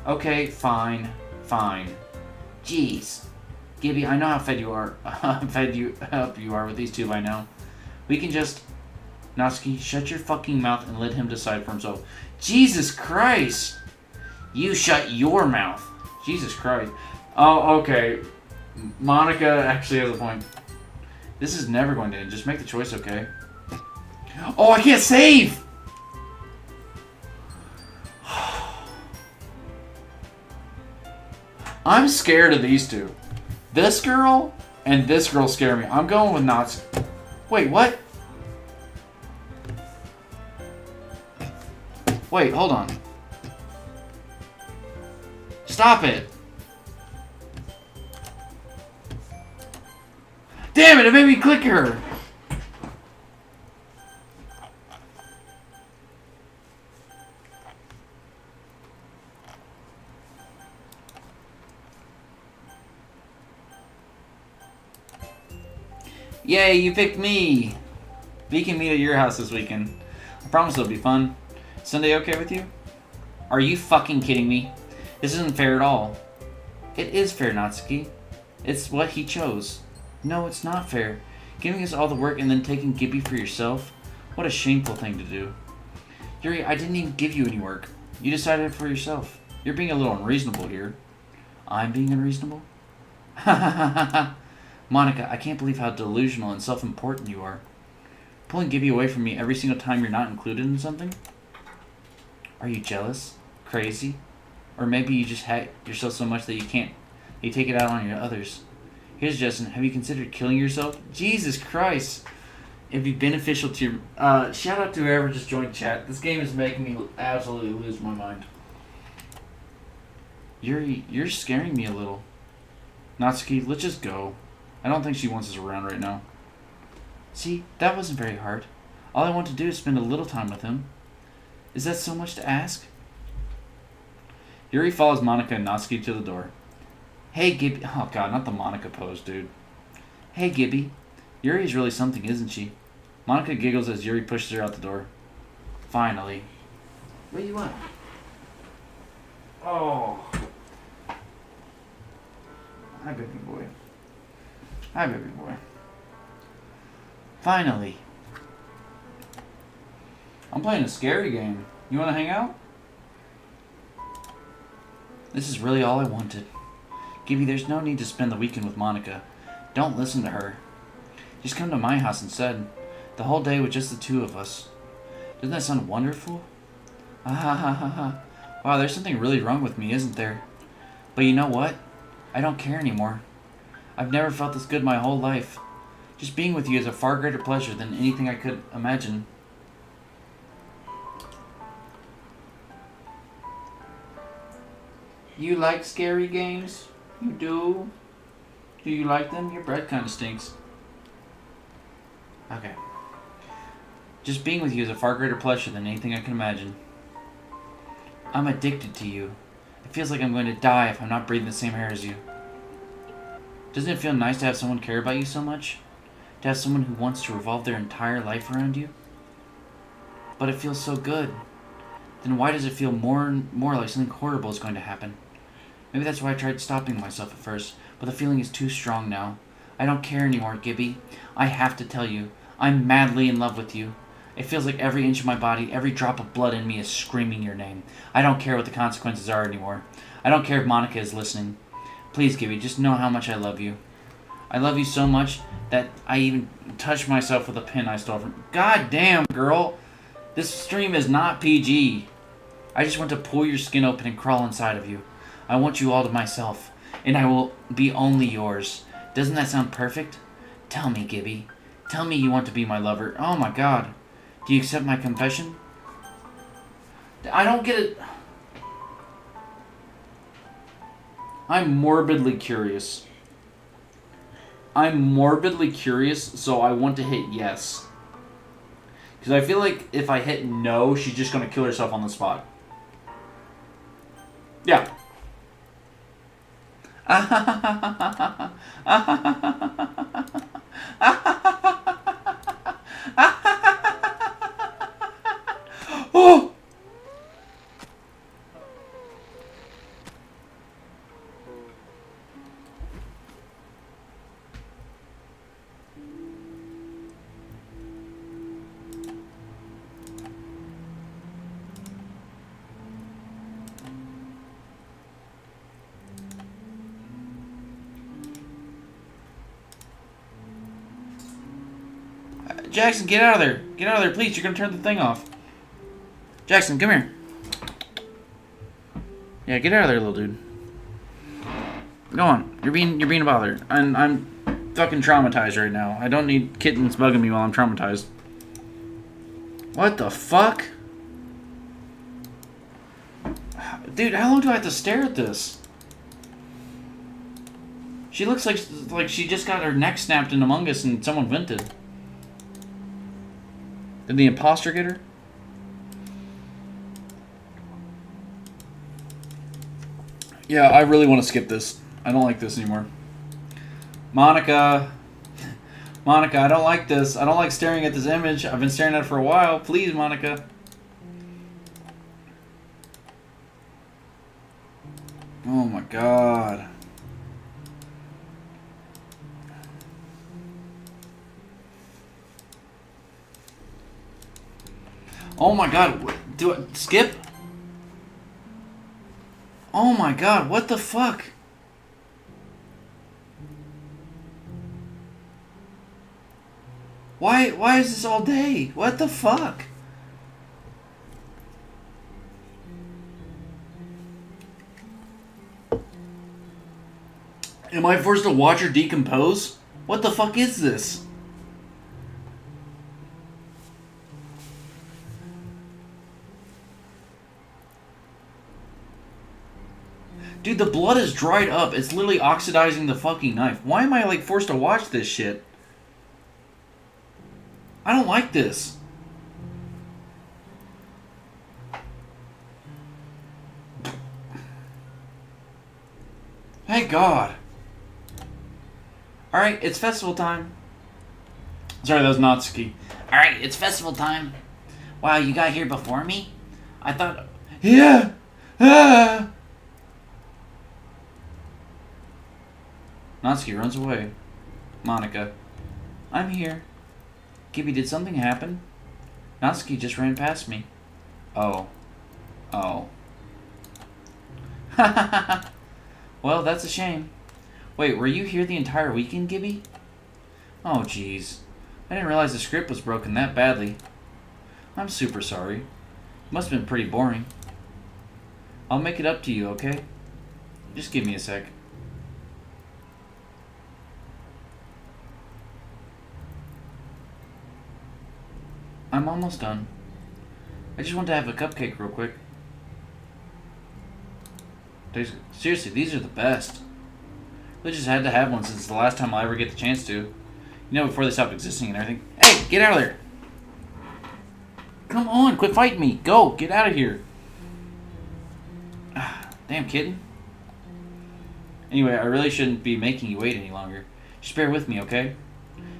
Okay, fine. Jeez. Gibby, I know how fed you are. Up you are with these two by now. We can just... Natsuki, shut your fucking mouth and let him decide for himself. Jesus Christ! You shut your mouth. Jesus Christ. Oh, okay. Monica actually has a point. This is never going to end. Just make the choice, okay? Oh, I can't save! I'm scared of these two. This girl and this girl scare me. I'm going with Natsuki. Wait, what? Wait, hold on. Stop it! Damn it, it made me click her! Yay, you picked me! We can meet at your house this weekend. I promise it'll be fun. Sunday okay with you? Are you fucking kidding me? This isn't fair at all. It is fair, Natsuki. It's what he chose. No, it's not fair. Giving us all the work and then taking Gibby for yourself? What a shameful thing to do. Yuri, I didn't even give you any work. You decided it for yourself. You're being a little unreasonable here. I'm being unreasonable? Ha ha ha ha ha. Monica, I can't believe how delusional and self-important you are. Pulling Gibby away from me every single time you're not included in something? Are you jealous? Crazy? Or maybe you just hate yourself so much that you take it out on your others. Here's a suggestion. Have you considered killing yourself? Jesus Christ. It'd be beneficial to your... shout out to whoever just joined chat. This game is making me absolutely lose my mind. You're scaring me a little. Natsuki, let's just go. I don't think she wants us around right now. See, that wasn't very hard. All I want to do is spend a little time with him. Is that so much to ask? Yuri follows Monika and Natsuki to the door. Hey, Gibby. Oh, God, not the Monika pose, dude. Hey, Gibby. Yuri's really something, isn't she? Monika giggles as Yuri pushes her out the door. Finally. What do you want? Oh. Hi, baby boy. Hi, baby boy. Finally. I'm playing a scary game. You want to hang out? This is really all I wanted. Gibby, there's no need to spend the weekend with Monika. Don't listen to her. Just come to my house instead. The whole day with just the two of us. Doesn't that sound wonderful? Ah ha ha ha ha. Wow, there's something really wrong with me, isn't there? But you know what? I don't care anymore. I've never felt this good my whole life. Just being with you is a far greater pleasure than anything I could imagine. You like scary games? You do? Do you like them? Your breath kind of stinks. Okay. Just being with you is a far greater pleasure than anything I can imagine. I'm addicted to you. It feels like I'm going to die if I'm not breathing the same air as you. Doesn't it feel nice to have someone care about you so much? To have someone who wants to revolve their entire life around you? But it feels so good. Then why does it feel more and more like something horrible is going to happen? Maybe that's why I tried stopping myself at first, but the feeling is too strong now. I don't care anymore, Gibby. I have to tell you, I'm madly in love with you. It feels like every inch of my body, every drop of blood in me is screaming your name. I don't care what the consequences are anymore. I don't care if Monika is listening. Please, Gibby, just know how much I love you. I love you so much that I even touched myself with a pin I stole from... God damn, girl! This stream is not PG. I just want to pull your skin open and crawl inside of you. I want you all to myself, and I will be only yours. Doesn't that sound perfect? Tell me, Gibby. Tell me you want to be my lover. Oh my god. Do you accept my confession? I don't get it. I'm morbidly curious. I'm morbidly curious, so I want to hit yes. Because I feel like if I hit no, she's just going to kill herself on the spot. Yeah. Oh! Jackson, get out of there. Get out of there, please. You're going to turn the thing off. Jackson, come here. Yeah, get out of there, little dude. Go on. You're being a bother. I'm fucking traumatized right now. I don't need kittens bugging me while I'm traumatized. What the fuck? Dude, how long do I have to stare at this? She looks like she just got her neck snapped in Among Us and someone vented. Did the imposter get her? Yeah, I really want to skip this. I don't like this anymore. Monika. Monika, I don't like this. I don't like staring at this image. I've been staring at it for a while. Please, Monika. Oh my god. Oh my god. Do I skip? Oh my god, what the fuck? Why is this all day? What the fuck? Am I forced to watch her decompose? What the fuck is this? Dude, the blood is dried up. It's literally oxidizing the fucking knife. Why am I, like, forced to watch this shit? I don't like this. Thank God. Alright, it's festival time. Sorry, that was Natsuki. Alright, it's festival time. Wow, you got here before me? I thought... Yeah! Ah! Natsuki runs away. Monica. I'm here. Gibby, did something happen? Natsuki just ran past me. Oh. Oh. Well, that's a shame. Wait, were you here the entire weekend, Gibby? Oh, jeez. I didn't realize the script was broken that badly. I'm super sorry. Must have been pretty boring. I'll make it up to you, okay? Just give me a sec. I'm almost done. I just want to have a cupcake real quick. Seriously, these are the best. I just had to have one since the last time I'll ever get the chance to. You know, before they stopped existing and everything. Hey, get out of there! Come on, quit fighting me. Go, get out of here. Damn kitten. Anyway, I really shouldn't be making you wait any longer. Just bear with me, okay?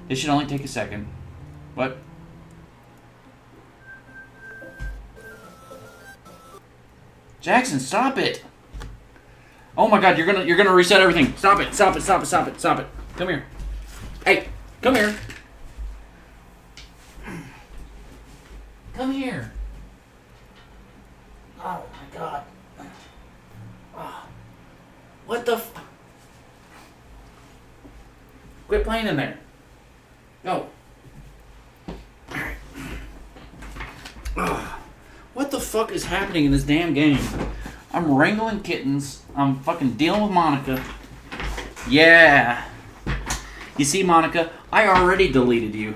This should only take a second. What? Jackson, stop it! Oh my God, you're gonna reset everything. Stop it! Stop it! Stop it! Stop it! Stop it! Come here. Hey, come here. Come here. Oh my God. Oh. What the f... Quit playing in there. Go. Alright. What the fuck is happening in this damn game? I'm wrangling kittens. I'm fucking dealing with Monica. Yeah. You see, Monica, I already deleted you.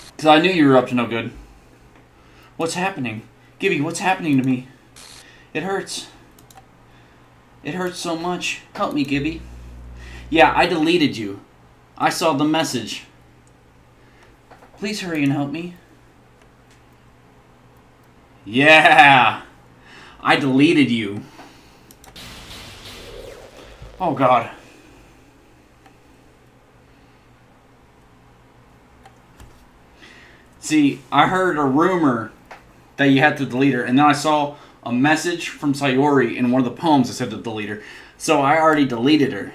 Because I knew you were up to no good. What's happening? Gibby, what's happening to me? It hurts. It hurts so much. Help me, Gibby. Yeah, I deleted you. I saw the message. Please hurry and help me. Yeah. I deleted you. Oh, God. See, I heard a rumor that you had to delete her, and then I saw a message from Sayori in one of the poems that said to delete her. So I already deleted her.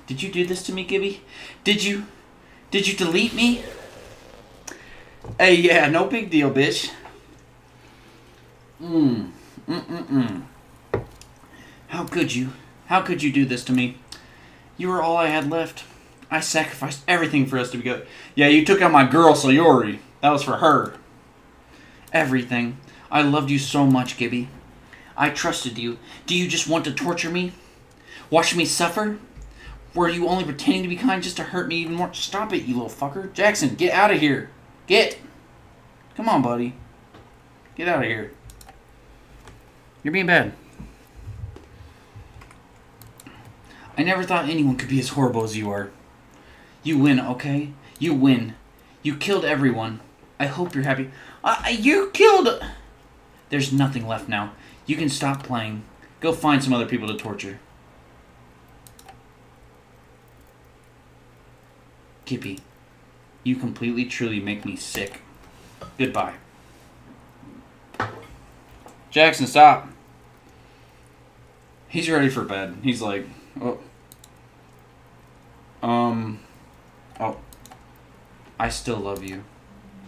Did you do this to me, Gibby? Did you delete me? Hey, yeah, no big deal, bitch. How could you? How could you do this to me? You were all I had left. I sacrificed everything for us to be good. Yeah, you took out my girl, Sayori. That was for her. Everything. I loved you so much, Gibby. I trusted you. Do you just want to torture me? Watch me suffer? Were you only pretending to be kind just to hurt me even more? Stop it, you little fucker. Jackson, get out of here. Get. Come on, buddy. Get out of here. You're being bad. I never thought anyone could be as horrible as you are. You win, okay? You win. You killed everyone. I hope you're happy. You killed... There's nothing left now. You can stop playing. Go find some other people to torture. Gibby, you completely, truly make me sick. Goodbye. Jackson, stop. He's ready for bed. He's like, oh. I still love you.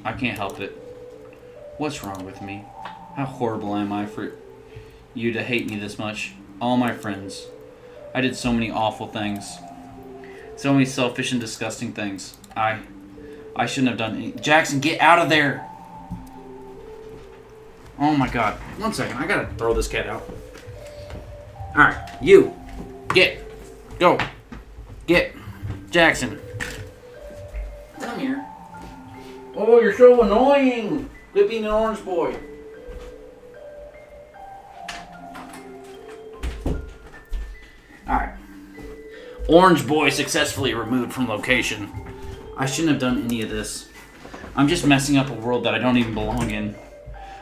I can't help it. What's wrong with me? How horrible am I for you to hate me this much? All my friends. I did so many awful things. So many selfish and disgusting things. I shouldn't have done any. Jackson, get out of there! Oh my God. 1 second. I gotta throw this cat out. Alright. You. Get. Go. Get. Jackson. Come here. Oh, you're so annoying. Quit being an orange boy. Orange boy successfully removed from location. I shouldn't have done any of this. I'm just messing up a world that I don't even belong in.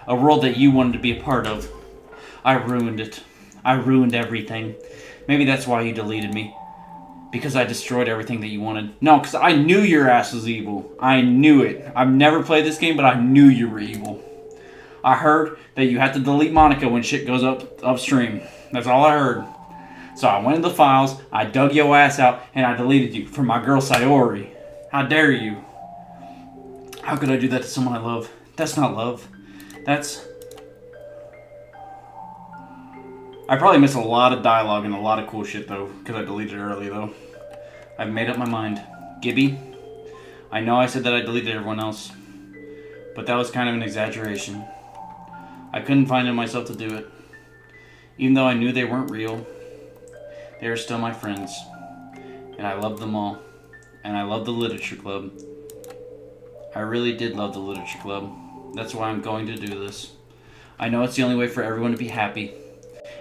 A world that you wanted to be a part of. I ruined it. I ruined everything. Maybe that's why you deleted me. Because I destroyed everything that you wanted. No, because I knew your ass was evil. I knew it. I've never played this game, but I knew you were evil. I heard that you have to delete Monica when shit goes upstream. That's all I heard. So I went into the files, I dug your ass out, and I deleted you for my girl Sayori. How dare you? How could I do that to someone I love? That's not love. That's... I probably missed a lot of dialogue and a lot of cool shit, though, because I deleted it early, though. I've made up my mind. Gibby, I know I said that I deleted everyone else, but that was kind of an exaggeration. I couldn't find it in myself to do it. Even though I knew they weren't real, they are still my friends. And I love them all. And I love the Literature Club. I really did love the Literature Club. That's why I'm going to do this. I know it's the only way for everyone to be happy.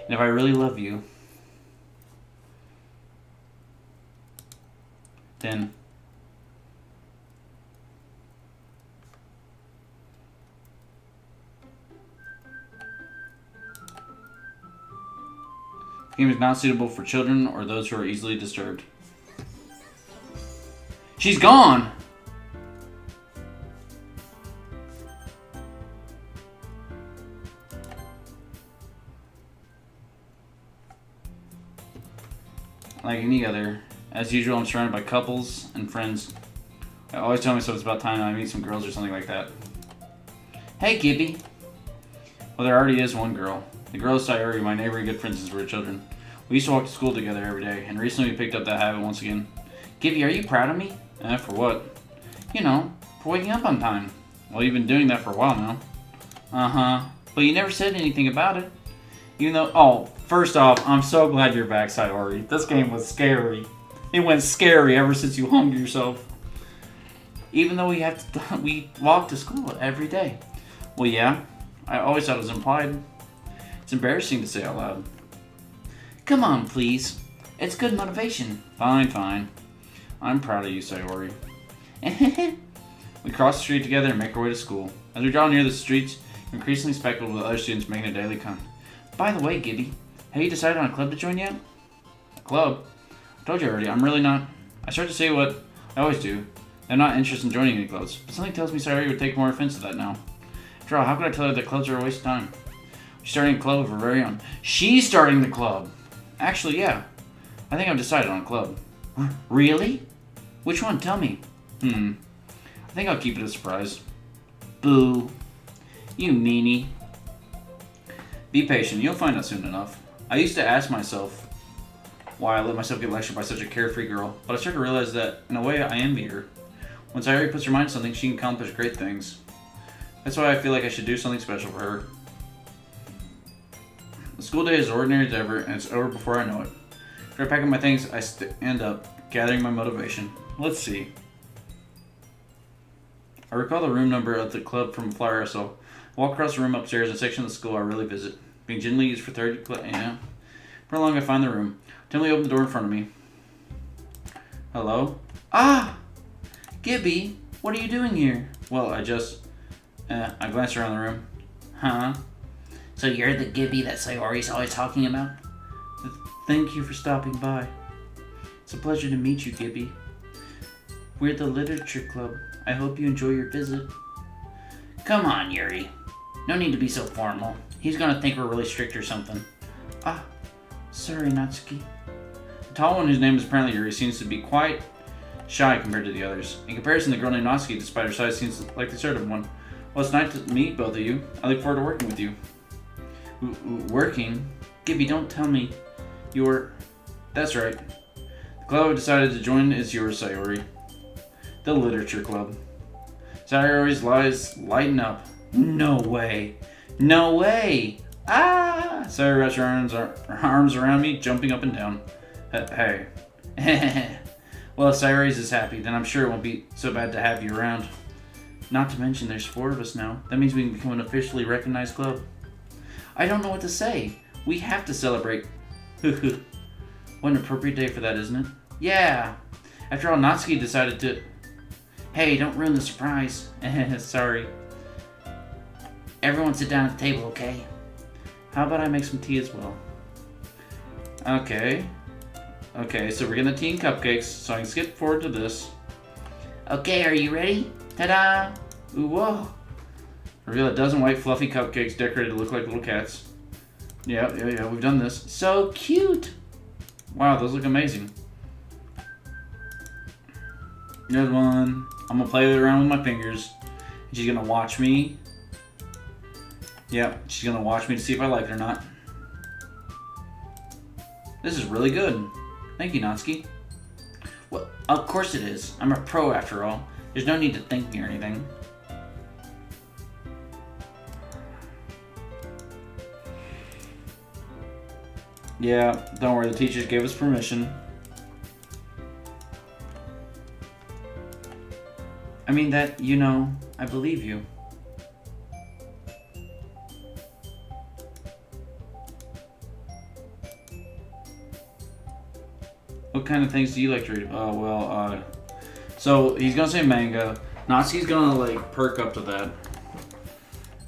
And if I really love you, then the game is not suitable for children or those who are easily disturbed. She's gone! Like any other. As usual, I'm surrounded by couples and friends. I always tell myself it's about time I meet some girls or something like that. Hey, Gibby. Well, there already is one girl. The girl is Sayori, my neighbor and good friend since we were children. We used to walk to school together every day, and recently we picked up that habit once again. Gibby, are you proud of me? For what? You know, for waking up on time. Well, you've been doing that for a while now. Uh-huh. But you never said anything about it. Even though, oh, first off, I'm so glad you're back, Sayori. This game was scary. It went scary ever since you hung yourself. Even though we walk to school every day. Well, yeah, I always thought it was implied. It's embarrassing to say out loud. Come on, please. It's good motivation. Fine. I'm proud of you, Sayori. We cross the street together and make our way to school. As we draw near the streets, increasingly speckled with other students making a daily con. By the way, Gibby, have you decided on a club to join yet? A club? I told you already, I'm really not... I start to say what I always do. I'm not interested in joining any clubs, but something tells me Sayori would take more offense to that now. After all, how could I tell her that clubs are a waste of time? She's starting a club of her very own. She's starting the club! Actually, yeah. I think I've decided on a club. Really? Which one? Tell me. I think I'll keep it a surprise. Boo. You meanie. Be patient, you'll find out soon enough. I used to ask myself why I let myself get lectured by such a carefree girl, but I started to realize that, in a way, I envy her. When Sayori puts her mind to something, she can accomplish great things. That's why I feel like I should do something special for her. The school day is ordinary as ever, and it's over before I know it. After I pack up my things, I stand up, gathering my motivation. Let's see. I recall the room number of the club from a flyer I saw. Walk across the room upstairs in a section of the school I really visit. Being generally used for 30 a.m. For long I find the room. Timidly open the door in front of me. Hello? Ah! Gibby, what are you doing here? Well, I glanced around the room. Huh? So you're the Gibby that Sayori's always talking about? Thank you for stopping by. It's a pleasure to meet you, Gibby. We're the Literature Club. I hope you enjoy your visit. Come on, Yuri. No need to be so formal. He's gonna think we're really strict or something. Ah, sorry, Natsuki. The tall one, whose name is apparently Yuri, seems to be quite shy compared to the others. In comparison, the girl named Natsuki, despite her size, seems like the assertive one. Well, it's nice to meet both of you. I look forward to working with you. Working? Gibby, don't tell me you're... That's right. The club I've decided to join is yours, Sayori. The Literature Club. Sayori's eyes lighten up. No way. No way. Ah! Sayori wraps her arms around me, jumping up and down. Hey. Well, if Sayori's is happy, then I'm sure it won't be so bad to have you around. Not to mention, there's 4 of us now. That means we can become an officially recognized club. I don't know what to say. We have to celebrate. What an appropriate day for that, isn't it? Yeah. After all, Natsuki decided to... Hey, don't ruin the surprise. Sorry. Everyone sit down at the table, okay? How about I make some tea as well? Okay. Okay, so we're getting the tea and cupcakes, so I can skip forward to this. Okay, are you ready? Ta-da! Ooh, whoa. Reveal a dozen white fluffy cupcakes decorated to look like little cats. Yeah, we've done this. So cute! Wow, those look amazing. There's one. I'm gonna play around with my fingers. She's gonna watch me. Yeah, she's gonna watch me to see if I like it or not. This is really good. Thank you, Natsuki. Well, of course it is. I'm a pro after all. There's no need to thank me or anything. Yeah, don't worry, the teachers gave us permission. I mean that, you know, I believe you. What kind of things do you like to read? Oh, well, so he's gonna say manga. Natsuki's gonna, like, perk up to that.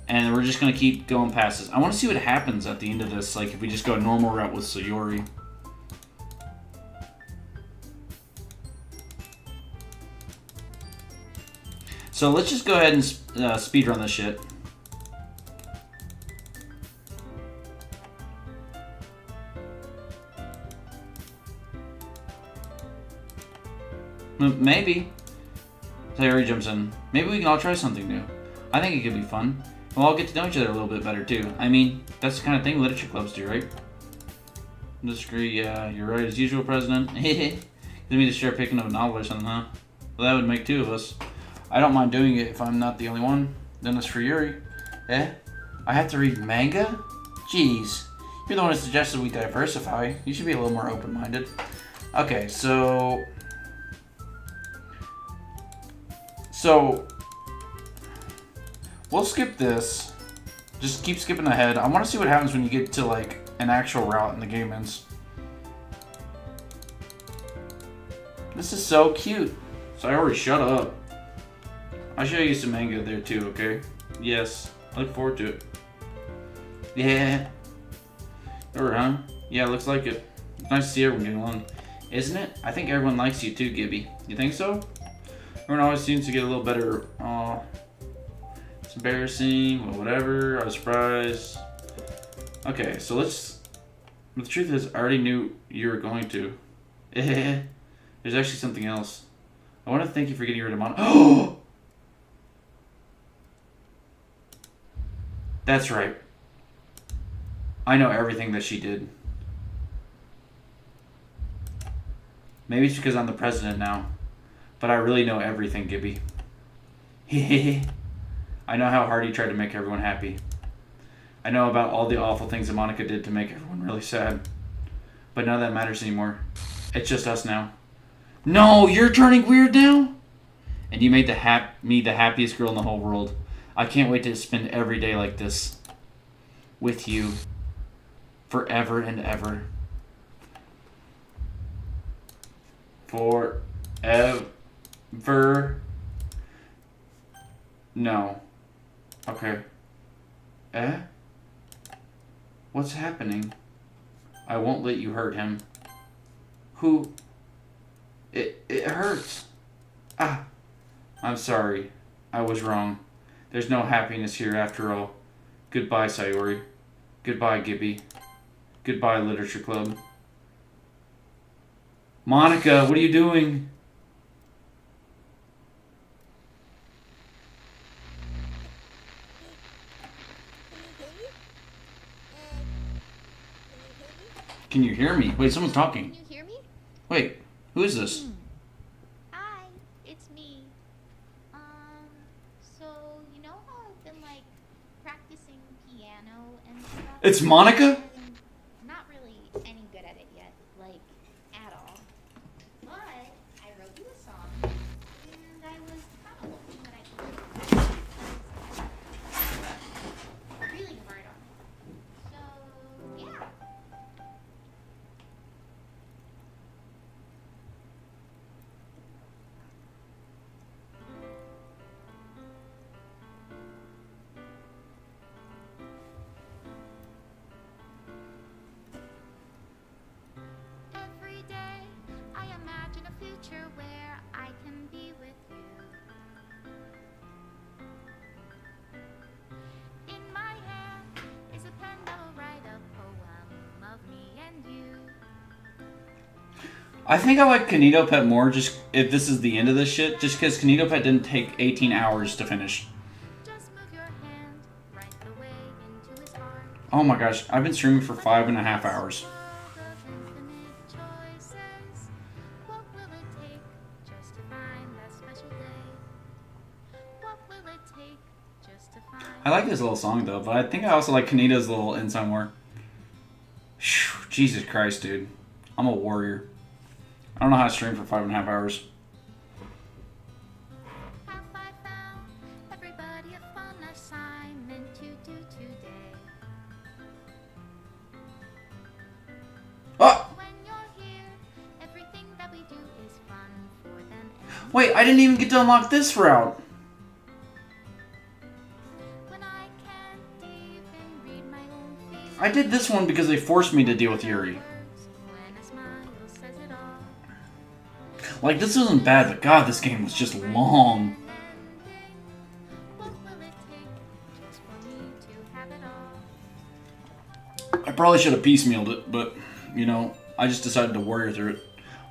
And we're just gonna keep going past this. I wanna see what happens at the end of this, like, if we just go a normal route with Sayori. So let's just go ahead and speedrun this shit. Maybe. Sayori jumps in. Maybe we can all try something new. I think it could be fun. We'll all get to know each other a little bit better too. I mean, that's the kind of thing literature clubs do, right? Disagree, yeah, you're right as usual, President. Doesn't mean to share picking up a novel or something, huh? Well, that would make two of us. I don't mind doing it if I'm not the only one. Then it's for Yuri. Eh? I have to read manga? Jeez. You're the one who suggested we diversify. You should be a little more open-minded. Okay, so... we'll skip this. Just keep skipping ahead. I want to see what happens when you get to, like, an actual route and the game ends. This is so cute. Sayori, shut up. I'll show you some manga there too, okay? Yes. I look forward to it. Yeah. Alright, huh? Yeah, looks like it. It's nice to see everyone getting along. Isn't it? I think everyone likes you too, Gibby. You think so? Everyone always seems to get a little better. Aw. It's embarrassing, but whatever. I was surprised. Okay, so let's... The truth is, I already knew you were going to. There's actually something else. I want to thank you for getting rid of Monica. Oh! That's right. I know everything that she did. Maybe it's because I'm the president now. But I really know everything, Gibby. I know how hard he tried to make everyone happy. I know about all the awful things that Monica did to make everyone really sad. But none of that matters anymore. It's just us now. No, you're turning weird now? And you made me the happiest girl in the whole world. I can't wait to spend every day like this. With you. Forever and ever. Forever. No. Okay. Eh? What's happening? I won't let you hurt him. Who? It hurts. Ah. I'm sorry. I was wrong. There's no happiness here after all. Goodbye, Sayori. Goodbye, Gibby. Goodbye, Literature Club. Monica, what are you doing? Can you hear me? Wait, someone's talking. Can you hear me? Wait, who is this? Hi, it's me. So you know how I've been like practicing piano and stuff? It's Monica? I'm not really any good at it yet, like at all. But I wrote you a song, and I was kind of hoping that I could really hard on it. So, yeah. future where I can be with you. In my hand is a pen that will write a poem of me and you. I think I like Kanito Pet more just if this is the end of this shit, just because Kanito Pet didn't take 18 hours to finish. Just move your hand right the way into his heart. Oh my gosh, I've been streaming for 5.5 hours. What will it take just to find that special day? What will it take just to find... I like this little song though, but I think I also like Kanito's little inside more. Whew, Jesus Christ, dude. I'm a warrior. I don't know how to stream for 5.5 hours. Have I found everybody a fun assignment to do today? Oh! When you're here, everything that we do is fun for them. And Wait, I didn't even get to unlock this route. when I can't even read my own feelings, I did this one because they forced me to deal with Yuri. when a smile says it all. Like, this wasn't bad, but God, this game was just long. What will it take just for me to have it all? I probably should have piecemealed it, but, you know, I just decided to warrior through it.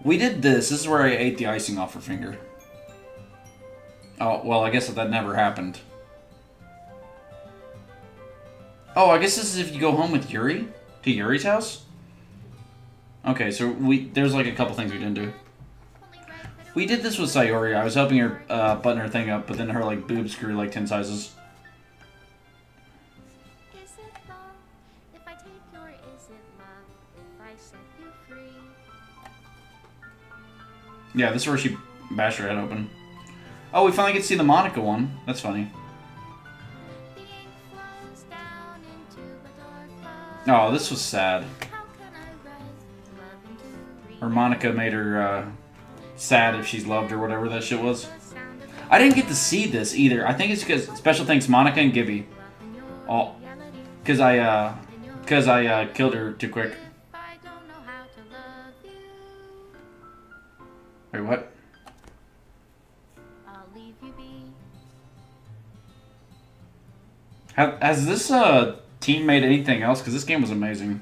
We did this. This is where I ate the icing off her finger. Oh, well, I guess that never happened. Oh, I guess this is if you go home with Yuri? To Yuri's house? Okay, so there's like a couple things we didn't do. We did this with Sayori. I was helping her button her thing up, but then her like boobs grew like 10 sizes. Is it love if I take your is it love if I set you free? Yeah, this is where she bashed her head open. Oh, we finally get to see the Monica one. That's funny. The ink flows down into a dark Oh, this was sad. How can I write love into Or Monica made her sad if she's loved or whatever that shit was. the sound of I didn't get to see this either. I think it's because special thanks Monica and Gibby. in your Oh, reality? because I killed her too quick. If I don't know how to love you, Wait, what? I'll leave you be. Has this team made anything else? Because this game was amazing.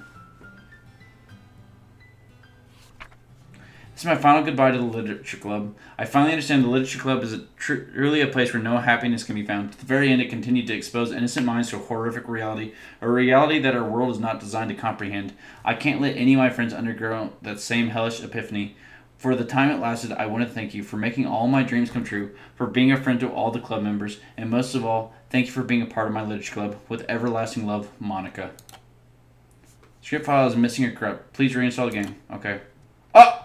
This is my final goodbye to the Literature Club. I finally understand the Literature Club is truly a place where no happiness can be found. At the very end, it continued to expose innocent minds to a horrific reality, a reality that our world is not designed to comprehend. I can't let any of my friends undergo that same hellish epiphany. For the time it lasted, I want to thank you for making all my dreams come true, for being a friend to all the club members, and most of all, thank you for being a part of my Literature Club. With everlasting love, Monica. Script file is missing or corrupt. Please reinstall the game. Okay. Oh!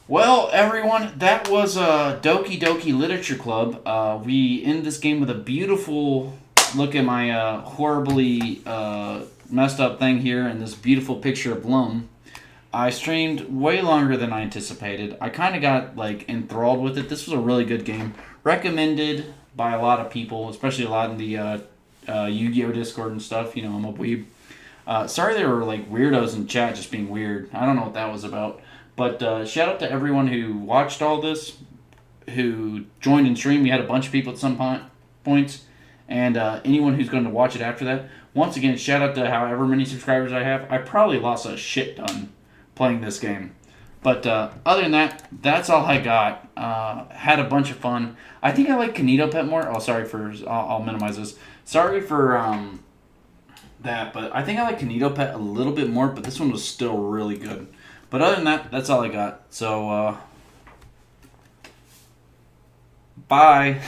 Well, everyone, that was Doki Doki Literature Club. We end this game with a beautiful look at my horribly messed up thing here and this beautiful picture of Blum. I streamed way longer than I anticipated. I kind of got like enthralled with it. This was a really good game. Recommended by a lot of people, especially a lot in the Yu-Gi-Oh! Discord and stuff. You know, I'm a weeb. Sorry there were like weirdos in chat just being weird. I don't know what that was about. But shout out to everyone who watched all this, who joined in stream. We had a bunch of people at some points. And anyone who's going to watch it after that. Once again, shout out to however many subscribers I have. I probably lost a shit ton playing this game. But other than that, that's all I got. Had a bunch of fun. I think I like Kanito Pet more. Oh, sorry for... I'll minimize this. Sorry for that, but I think I like Kanito Pet a little bit more, but this one was still really good. But other than that, that's all I got. So, bye.